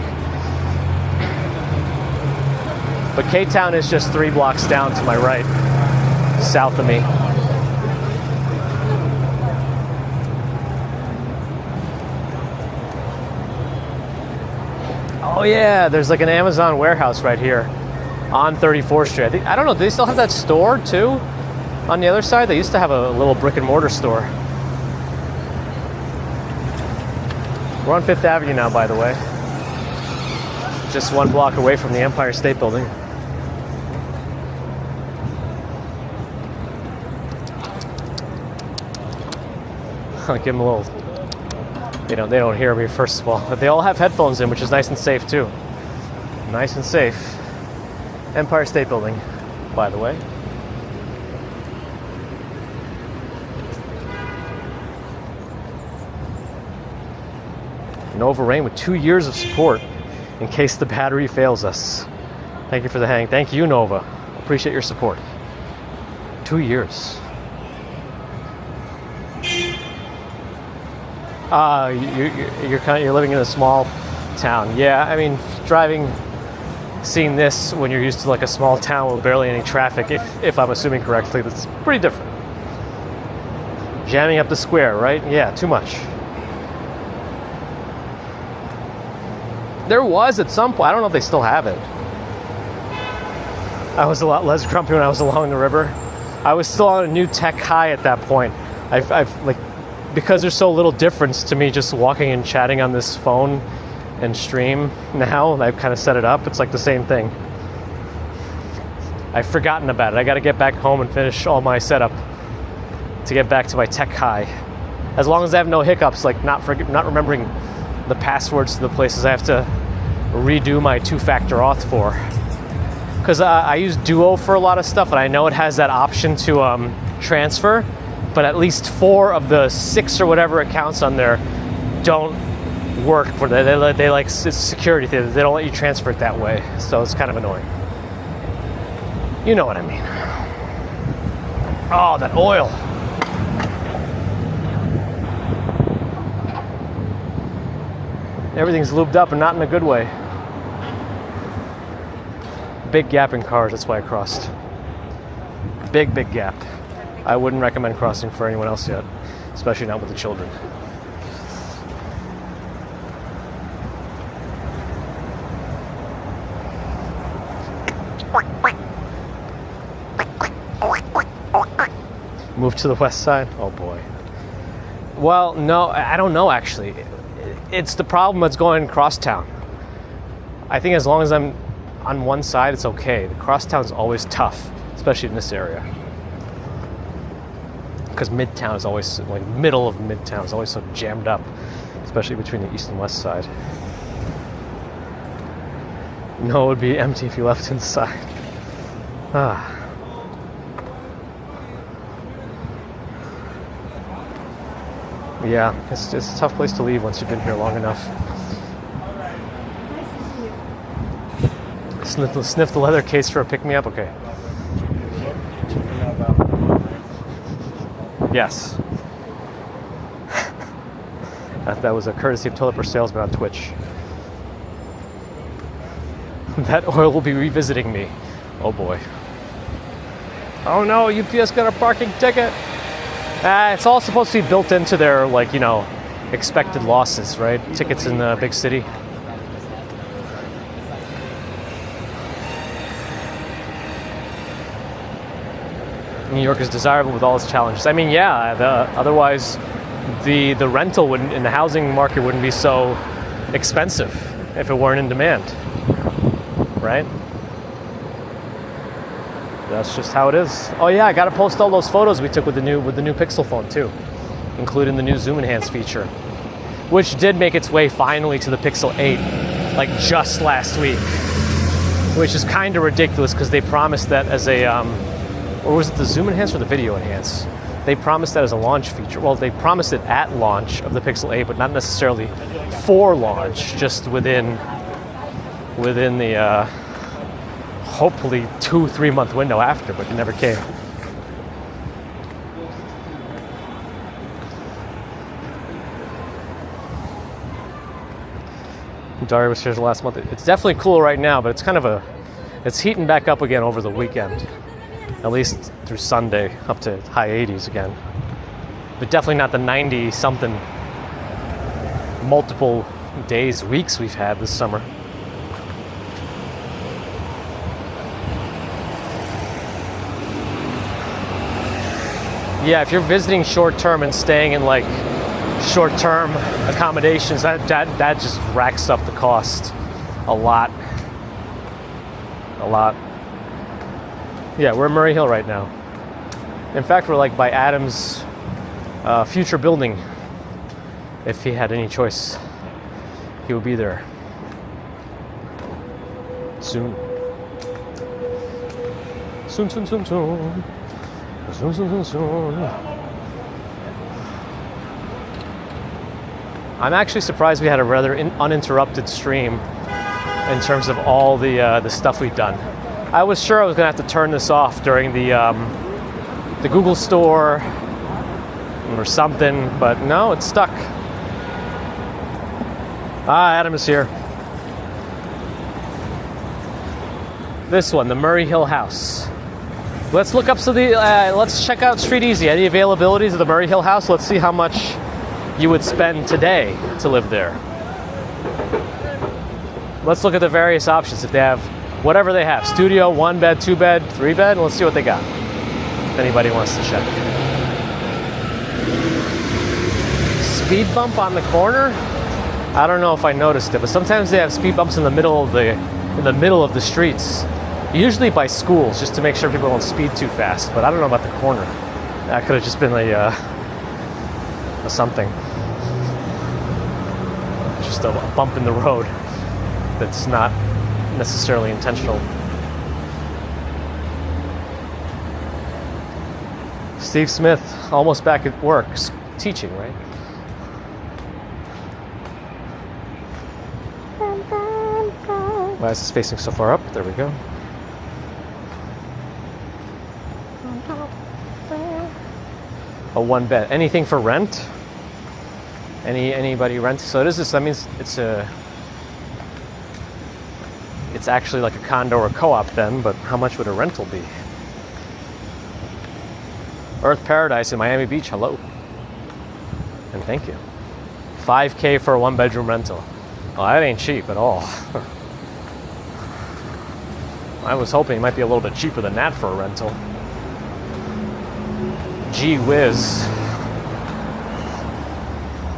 But K-Town is just 3 blocks down to my right, south of me. Oh yeah, there's like an Amazon warehouse right here on 34th Street. I don't know, do they still have that store too? On the other side, they used to have a little brick and mortar store. We're on 5th Avenue now, by the way. Just 1 block away from the Empire State Building. I'll give them a little, they don't hear me first of all. But they all have headphones in, which is nice and safe too. Nice and safe. Empire State Building, by the way. Nova Rain with 2 years of support in case the battery fails us. Thank you for the hang. Thank you, Nova. Appreciate your support. 2 years. You're living in a small town. Yeah, I mean, seeing this when you're used to like a small town with barely any traffic, if I'm assuming correctly, that's pretty different. Jamming up the square, right? Yeah, too much. There was at some point, I don't know if they still have it. I was a lot less grumpy when I was along the river. I was still on a new tech high at that point. I've like, because there's so little difference to me just walking and chatting on this phone and stream now, I've kind of set it up. It's like the same thing. I've forgotten about it. I got to get back home and finish all my setup to get back to my tech high. As long as I have no hiccups, like not remembering the passwords to the places I have to redo my 2-factor auth for. Because I use Duo for a lot of stuff, and I know it has that option to transfer, but at least 4 of the 6 or whatever accounts on there don't work for that. They like, it's security thing. They don't let you transfer it that way, so it's kind of annoying. You know what I mean. Oh, that oil. Everything's lubed up and not in a good way. Big gap in cars, that's why I crossed. Big gap. I wouldn't recommend crossing for anyone else yet, especially not with the children. Move to the west side? Oh boy. Well, no, I don't know actually. It's the problem that's going crosstown. I think as long as I'm on one side, it's okay. The crosstown's always tough, especially in this area. Because Midtown is always, like middle of Midtown is always so jammed up, especially between the east and west side. No, it would be empty if you left inside. Ah. Yeah, it's a tough place to leave once you've been here long enough. Sniff the leather case for a pick-me-up? Okay. Yes. That was a courtesy of Toilet Paper Salesman on Twitch. That oil will be revisiting me. Oh boy. Oh no, UPS got a parking ticket. It's all supposed to be built into their, like, you know, expected losses, right? Tickets in the big city. New York is desirable with all its challenges. I mean, yeah, otherwise the rental wouldn't, and the housing market wouldn't be so expensive if it weren't in demand, right? That's just how it is. Oh yeah, I gotta post all those photos we took with the new Pixel phone too, including the new zoom enhance feature, which did make its way finally to the Pixel 8, like just last week, which is kind of ridiculous because they promised that as a, or was it the zoom enhance or the video enhance? They promised that as a launch feature. Well, they promised it at launch of the Pixel 8, but not necessarily for launch, just within the hopefully 2-3 month window after, but it never came. Daria was here last month. It's definitely cool right now, but it's kind of it's heating back up again over the weekend. At least through Sunday, up to high 80s again. But definitely not the 90-something multiple days, weeks we've had this summer. Yeah, if you're visiting short-term and staying in like short-term accommodations, that just racks up the cost a lot. A lot. Yeah, we're in Murray Hill right now. In fact, we're like by Adam's future building. If he had any choice, he would be there soon. Soon, soon, soon, soon. Soon, soon, soon, soon. I'm actually surprised we had a rather uninterrupted stream in terms of all the stuff we've done. I was sure I was going to have to turn this off during the Google store or something, but no, it's stuck. Adam is here. This one, the Murray Hill house. Let's look up let's check out Street Easy. Any availabilities of the Murray Hill house? Let's see how much you would spend today to live there. Let's look at the various options. If they have whatever they have, studio, 1 bed, 2 bed, 3 bed, let's see what they got. If anybody wants to check. Speed bump on the corner? I don't know if I noticed it, but sometimes they have speed bumps in the middle of the streets. Usually by schools, just to make sure people don't speed too fast. But I don't know about the corner. That could have just been a something. Just a bump in the road that's not necessarily intentional. Steve Smith, almost back at work, teaching, right? Why is this facing so far up? There we go. A 1 bed. Anything for rent? Anybody rent? So it is this. That means it's actually like a condo or a co-op then. But how much would a rental be? Earth Paradise in Miami Beach. Hello, and thank you. $5,000 for a 1-bedroom rental. Well, that ain't cheap at all. I was hoping it might be a little bit cheaper than that for a rental. Gee whiz.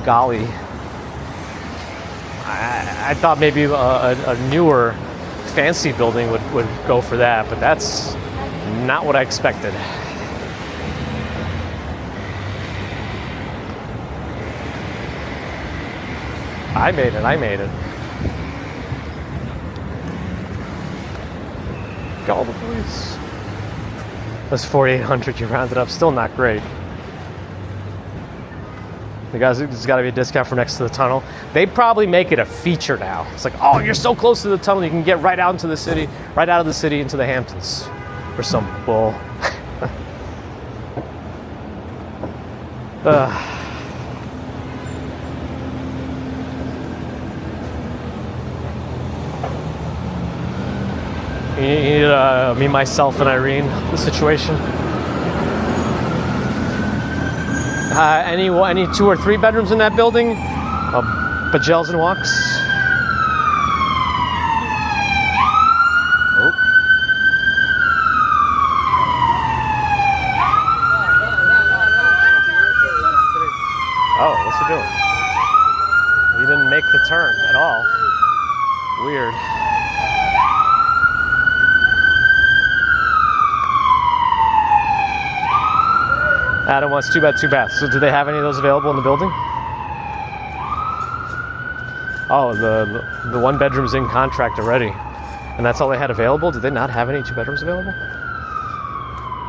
Golly. I thought maybe a newer fancy building would go for that, but that's not what I expected. I made it. Call the police. That's 4,800 you rounded up. Still not great. There's got to be a discount for next to the tunnel. They probably make it a feature now. It's like, oh, you're so close to the tunnel, you can get right out into the city, right out of the city into the Hamptons, or some bull. You need me, myself, and Irene, the situation. Any 2 or 3 bedrooms in that building? Bajels and walks. Oh, what's he doing? He didn't make the turn at all. Weird. Adam wants 2 bed, 2 baths. So do they have any of those available in the building? Oh, the 1 bedroom's in contract already. And that's all they had available? Did they not have any 2 bedrooms available?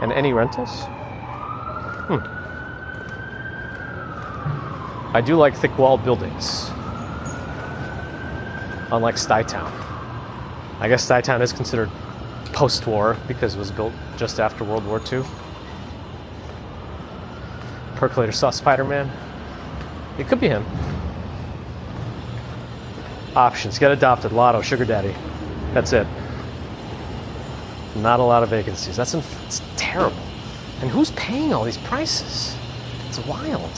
And any rentals? I do like thick-walled buildings. Unlike Stuytown. I guess Stuytown is considered post-war because it was built just after World War II. Percolator saw Spider-Man. It could be him. Options. Get adopted. Lotto. Sugar daddy. That's it. Not a lot of vacancies. It's terrible. And who's paying all these prices? It's wild.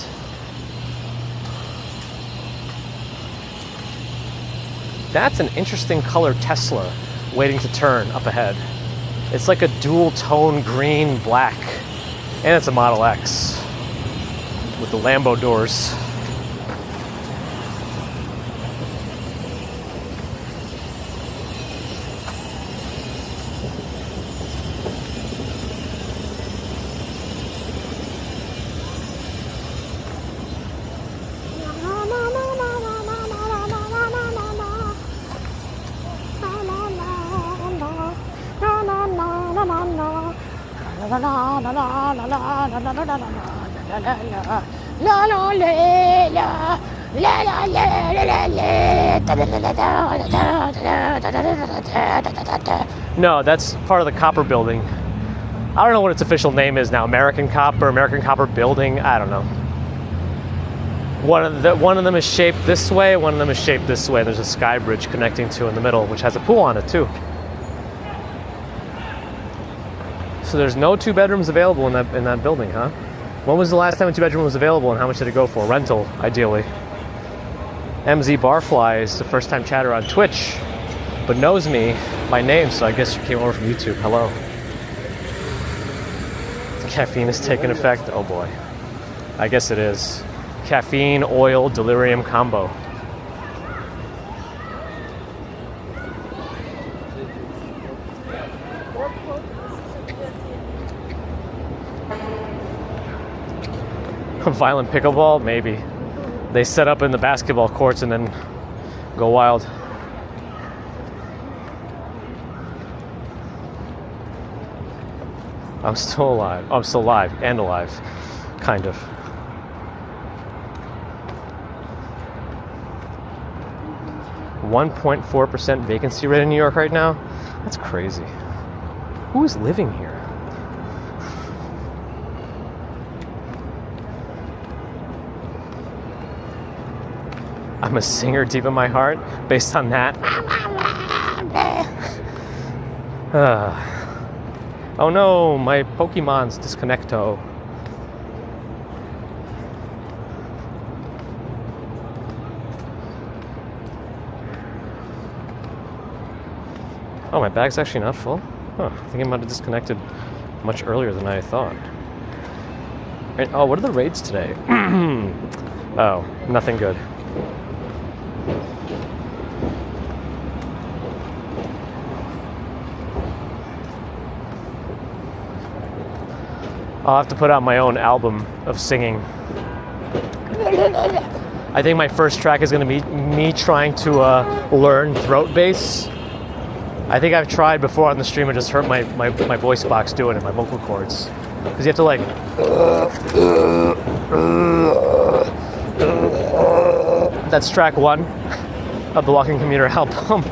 That's an interesting color Tesla waiting to turn up ahead. It's like a dual tone green black. And it's a Model X with the Lambo doors. No, that's part of the copper building. I don't know what its official name is now. American Copper Building. I don't know. One of them is shaped this way. One of them is shaped this way. There's a sky bridge connecting to in the middle, which has a pool on it too. So there's no 2 bedrooms available in that building, huh? When was the last time a 2 bedroom was available, and how much did it go for? Rental, ideally. MZ Barfly is the first time chatter on Twitch, but knows me by name, so I guess you came over from YouTube. Hello. Caffeine is taking effect. Oh boy. I guess it is. Caffeine, oil, delirium combo. Violent pickleball? Maybe. They set up in the basketball courts and then go wild. I'm still alive. I'm still alive and alive. Kind of. .4% vacancy rate in New York right now? That's crazy. Who is living here? I'm a singer deep in my heart, based on that. Oh no, my Pokemon's disconnecto. Oh, my bag's actually not full? Huh, I think I might have disconnected much earlier than I thought. Oh, what are the rates today? Oh, nothing good. I'll have to put out my own album of singing. I think my first track is going to be me trying to learn throat bass. I think I've tried before on the stream and just hurt my voice box doing it, my vocal cords. Because you have to like... That's track 1 of the Walking Commuter album.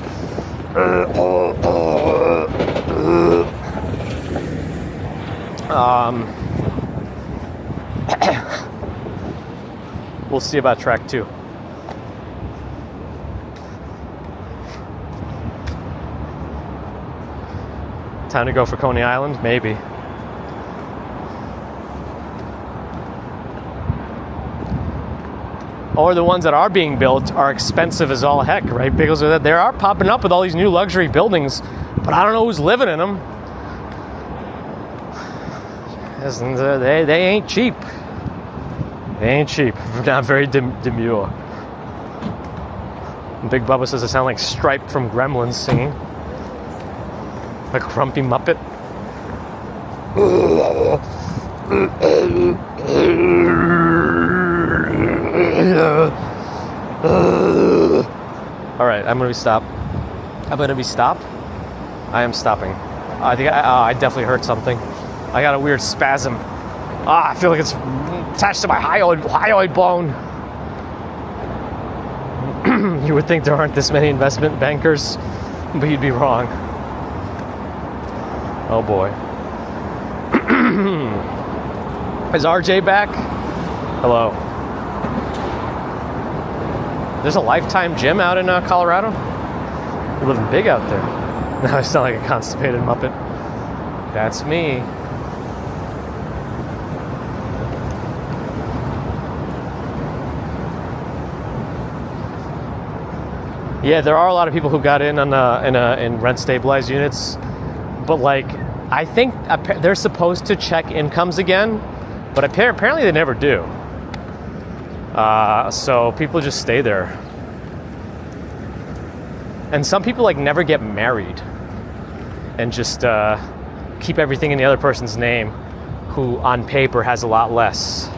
We'll see about track 2. Time to go for Coney Island? Maybe. Or the ones that are being built are expensive as all heck, right? Because they are popping up with all these new luxury buildings, but I don't know who's living in them. They ain't cheap. They ain't cheap. Not very demure. Big Bubba says I sound like Stripe from Gremlins singing. A grumpy Muppet. All right, I'm gonna be stopped. I am stopping. I think I definitely heard something. I got a weird spasm. I feel like it's attached to my hyoid bone. You would think there aren't this many investment bankers, but you'd be wrong. Oh boy. Is RJ back? Hello. There's a Lifetime gym out in Colorado? You're living big out there. Now I sound like a constipated Muppet. That's me. Yeah, there are a lot of people who got in on in rent stabilized units, but like I think they're supposed to check incomes again, but apparently they never do. So people just stay there, and some people like never get married, and just keep everything in the other person's name, who on paper has a lot less.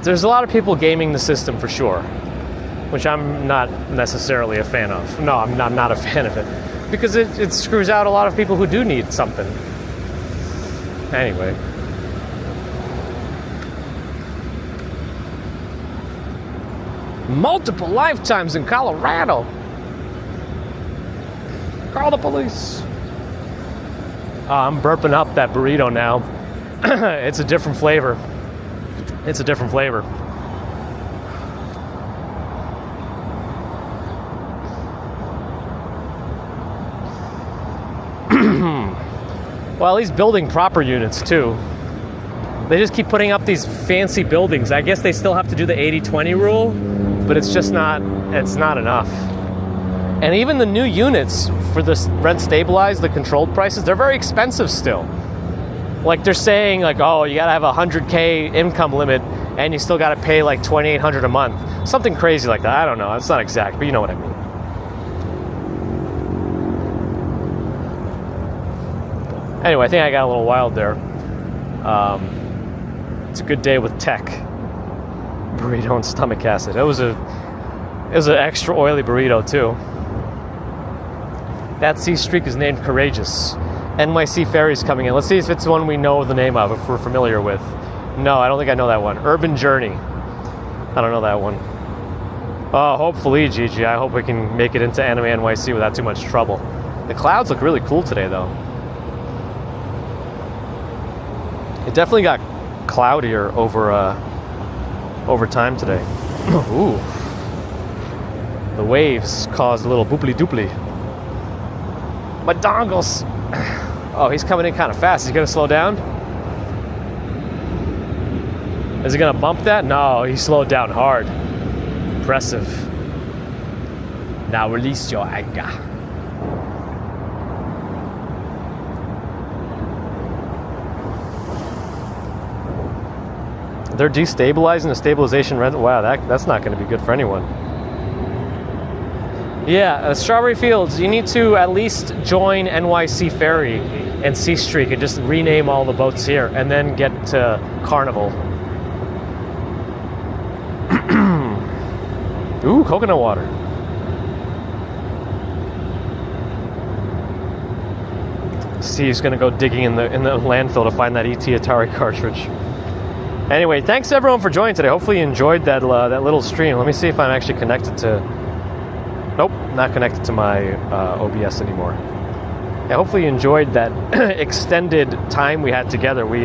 There's a lot of people gaming the system for sure, which I'm not necessarily a fan of. No, I'm not a fan of it, because it screws out a lot of people who do need something. Anyway. Multiple lifetimes in Colorado. Call the police. I'm burping up that burrito now. It's a different flavor. It's a different flavor. Well, at least building proper units too. They just keep putting up these fancy buildings. I guess they still have to do the 80-20 rule, but it's just not enough. And even the new units for this rent stabilized, the controlled prices, they're very expensive still. Like they're saying like, oh, you gotta have a 100K income limit and you still gotta pay like $2,800 a month. Something crazy like that. I don't know. It's not exact, but you know what I mean. Anyway, I think I got a little wild there. It's a good day with tech. Burrito and stomach acid. It was an extra oily burrito too. That C streak is named Courageous. NYC Ferry's coming in. Let's see if it's one we know the name of, if we're familiar with. No, I don't think I know that one. Urban Journey. I don't know that one. Oh, hopefully, Gigi. I hope we can make it into Anime NYC without too much trouble. The clouds look really cool today, though. It definitely got cloudier over time today. Ooh. The waves caused a little booply-dooply. My dongles. Oh, he's coming in kind of fast. Is he going to slow down? Is he going to bump that? No, he slowed down hard. Impressive. Now release your anger. They're destabilizing the stabilization rent. Wow, that's not going to be good for anyone. Yeah, Strawberry Fields, you need to at least join NYC Ferry and C Streak and just rename all the boats here and then get to Carnival. Ooh, coconut water. Steve's gonna go digging in the landfill to find that ET Atari cartridge. Anyway, thanks everyone for joining today. Hopefully you enjoyed that little stream. Let me see if I'm actually connected to... Nope, not connected to my OBS anymore. Yeah, hopefully you enjoyed that extended time we had together. We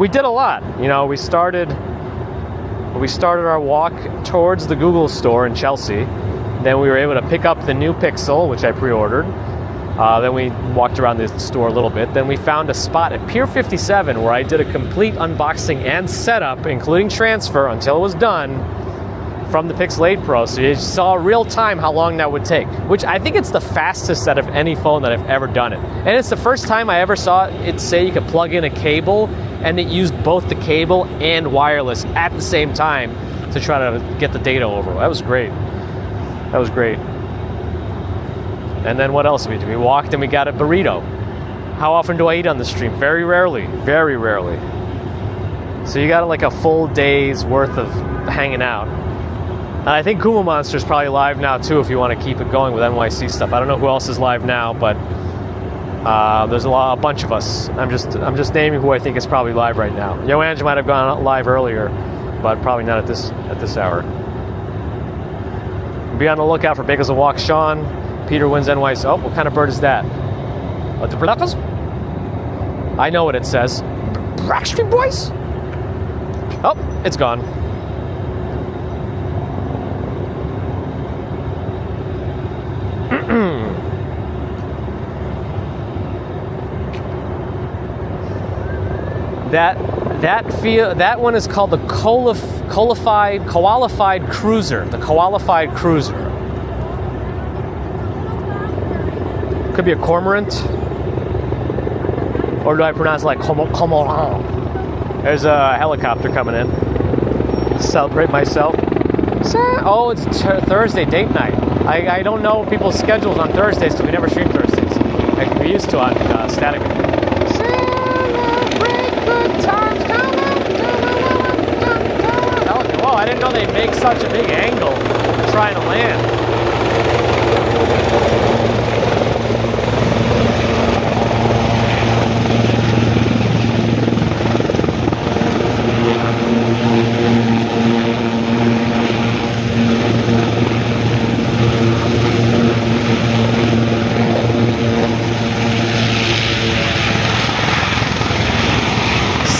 did a lot. You know, we started our walk towards the Google store in Chelsea. Then we were able to pick up the new Pixel, which I pre-ordered. Then we walked around the store a little bit. Then we found a spot at Pier 57 where I did a complete unboxing and setup, including transfer, until it was done from the Pixel 8 Pro. So you saw real time how long that would take, which I think it's the fastest out of any phone that I've ever done it. And it's the first time I ever saw it say you could plug in a cable, and it used both the cable and wireless at the same time to try to get the data over. That was great. That was great. And then what else did we do? We walked and we got a burrito. How often do I eat on the stream? Very rarely. Very rarely. So you got like a full day's worth of hanging out. And I think Kuma Monster's probably live now too if you want to keep it going with NYC stuff. I don't know who else is live now, but there's a bunch of us. I'm just naming who I think is probably live right now. Yoange might have gone live earlier, but probably not at this hour. Be on the lookout for Bagels and Walk Sean. Peter wins NYC. Oh, what kind of bird is that? The Blackers? I know what it says. Backstreet Boys? Oh, it's gone. That one is called the qualified cruiser. The qualified cruiser. Could be a cormorant. Or do I pronounce it like cormorant? There's a helicopter coming in. Celebrate myself. Oh, it's Thursday date night. I don't know people's schedules on Thursdays because we never stream Thursdays. Like we used to on Static. Celebrate good times. Whoa, I didn't know they'd make such a big angle trying to land.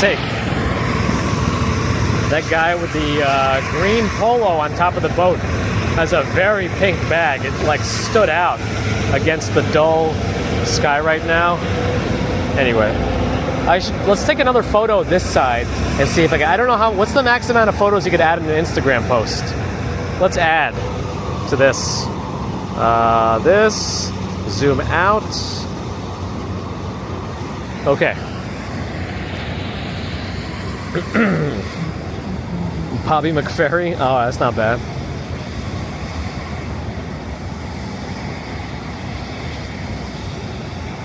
Safe. That guy with the green polo on top of the boat has a very pink bag. It like stood out against the dull sky right now. Anyway, let's take another photo this side and see if I don't know what's the max amount of photos you could add in an Instagram post. Let's add to this. This, zoom out. Okay. Bobby McFerry. Oh, that's not bad.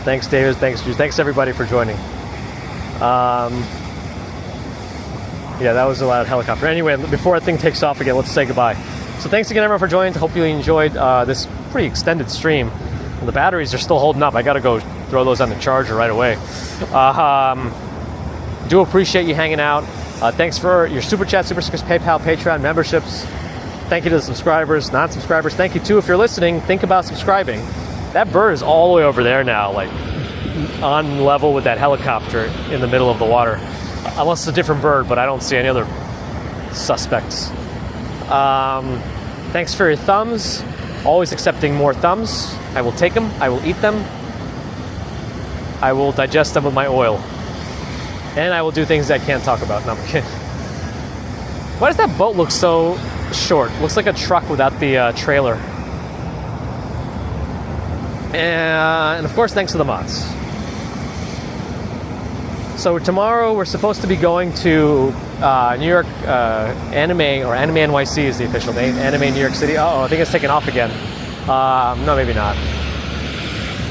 Thanks, David. Thanks everybody for joining. Yeah, that was a loud helicopter. Anyway, before that thing takes off again, let's say goodbye. So thanks again, everyone, for joining. Hope you enjoyed this pretty extended stream. The batteries are still holding up. I got to go throw those on the charger right away. Do appreciate you hanging out. Thanks for your super chat, super stickers, PayPal, Patreon memberships. Thank you to the subscribers, non-subscribers. Thank you too if you're listening. Think about subscribing. That bird is all the way over there now, like on level with that helicopter in the middle of the water. Unless it's a different bird, but I don't see any other suspects. Thanks for your thumbs. Always accepting more thumbs. I will take them. I will eat them. I will digest them with my oil. And I will do things I can't talk about. No, I'm kidding. Why does that boat look so short? Looks like a truck without the trailer. And of course, thanks to the mods. So tomorrow we're supposed to be going to New York Anime, or Anime NYC is the official name. Anime New York City. Uh-oh, I think it's taken off again. No, maybe not.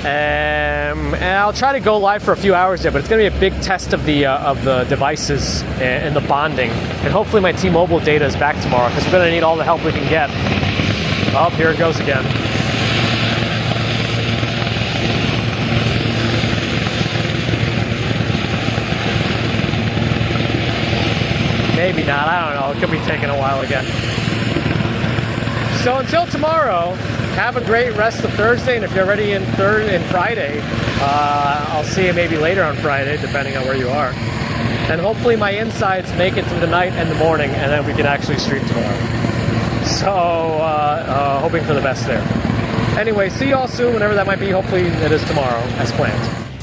And I'll try to go live for a few hours there, but it's going to be a big test of the devices and the bonding. And hopefully my T-Mobile data is back tomorrow, because we're going to need all the help we can get. Oh, here it goes again. maybe not. I don't know. It could be taking a while again. So until tomorrow, have a great rest of Thursday, and if you're already in Friday, I'll see you maybe later on Friday, depending on where you are. And hopefully my insides make it through the night and the morning, and then we can actually stream tomorrow. So, hoping for the best there. Anyway, see you all soon, whenever that might be. Hopefully it is tomorrow, as planned.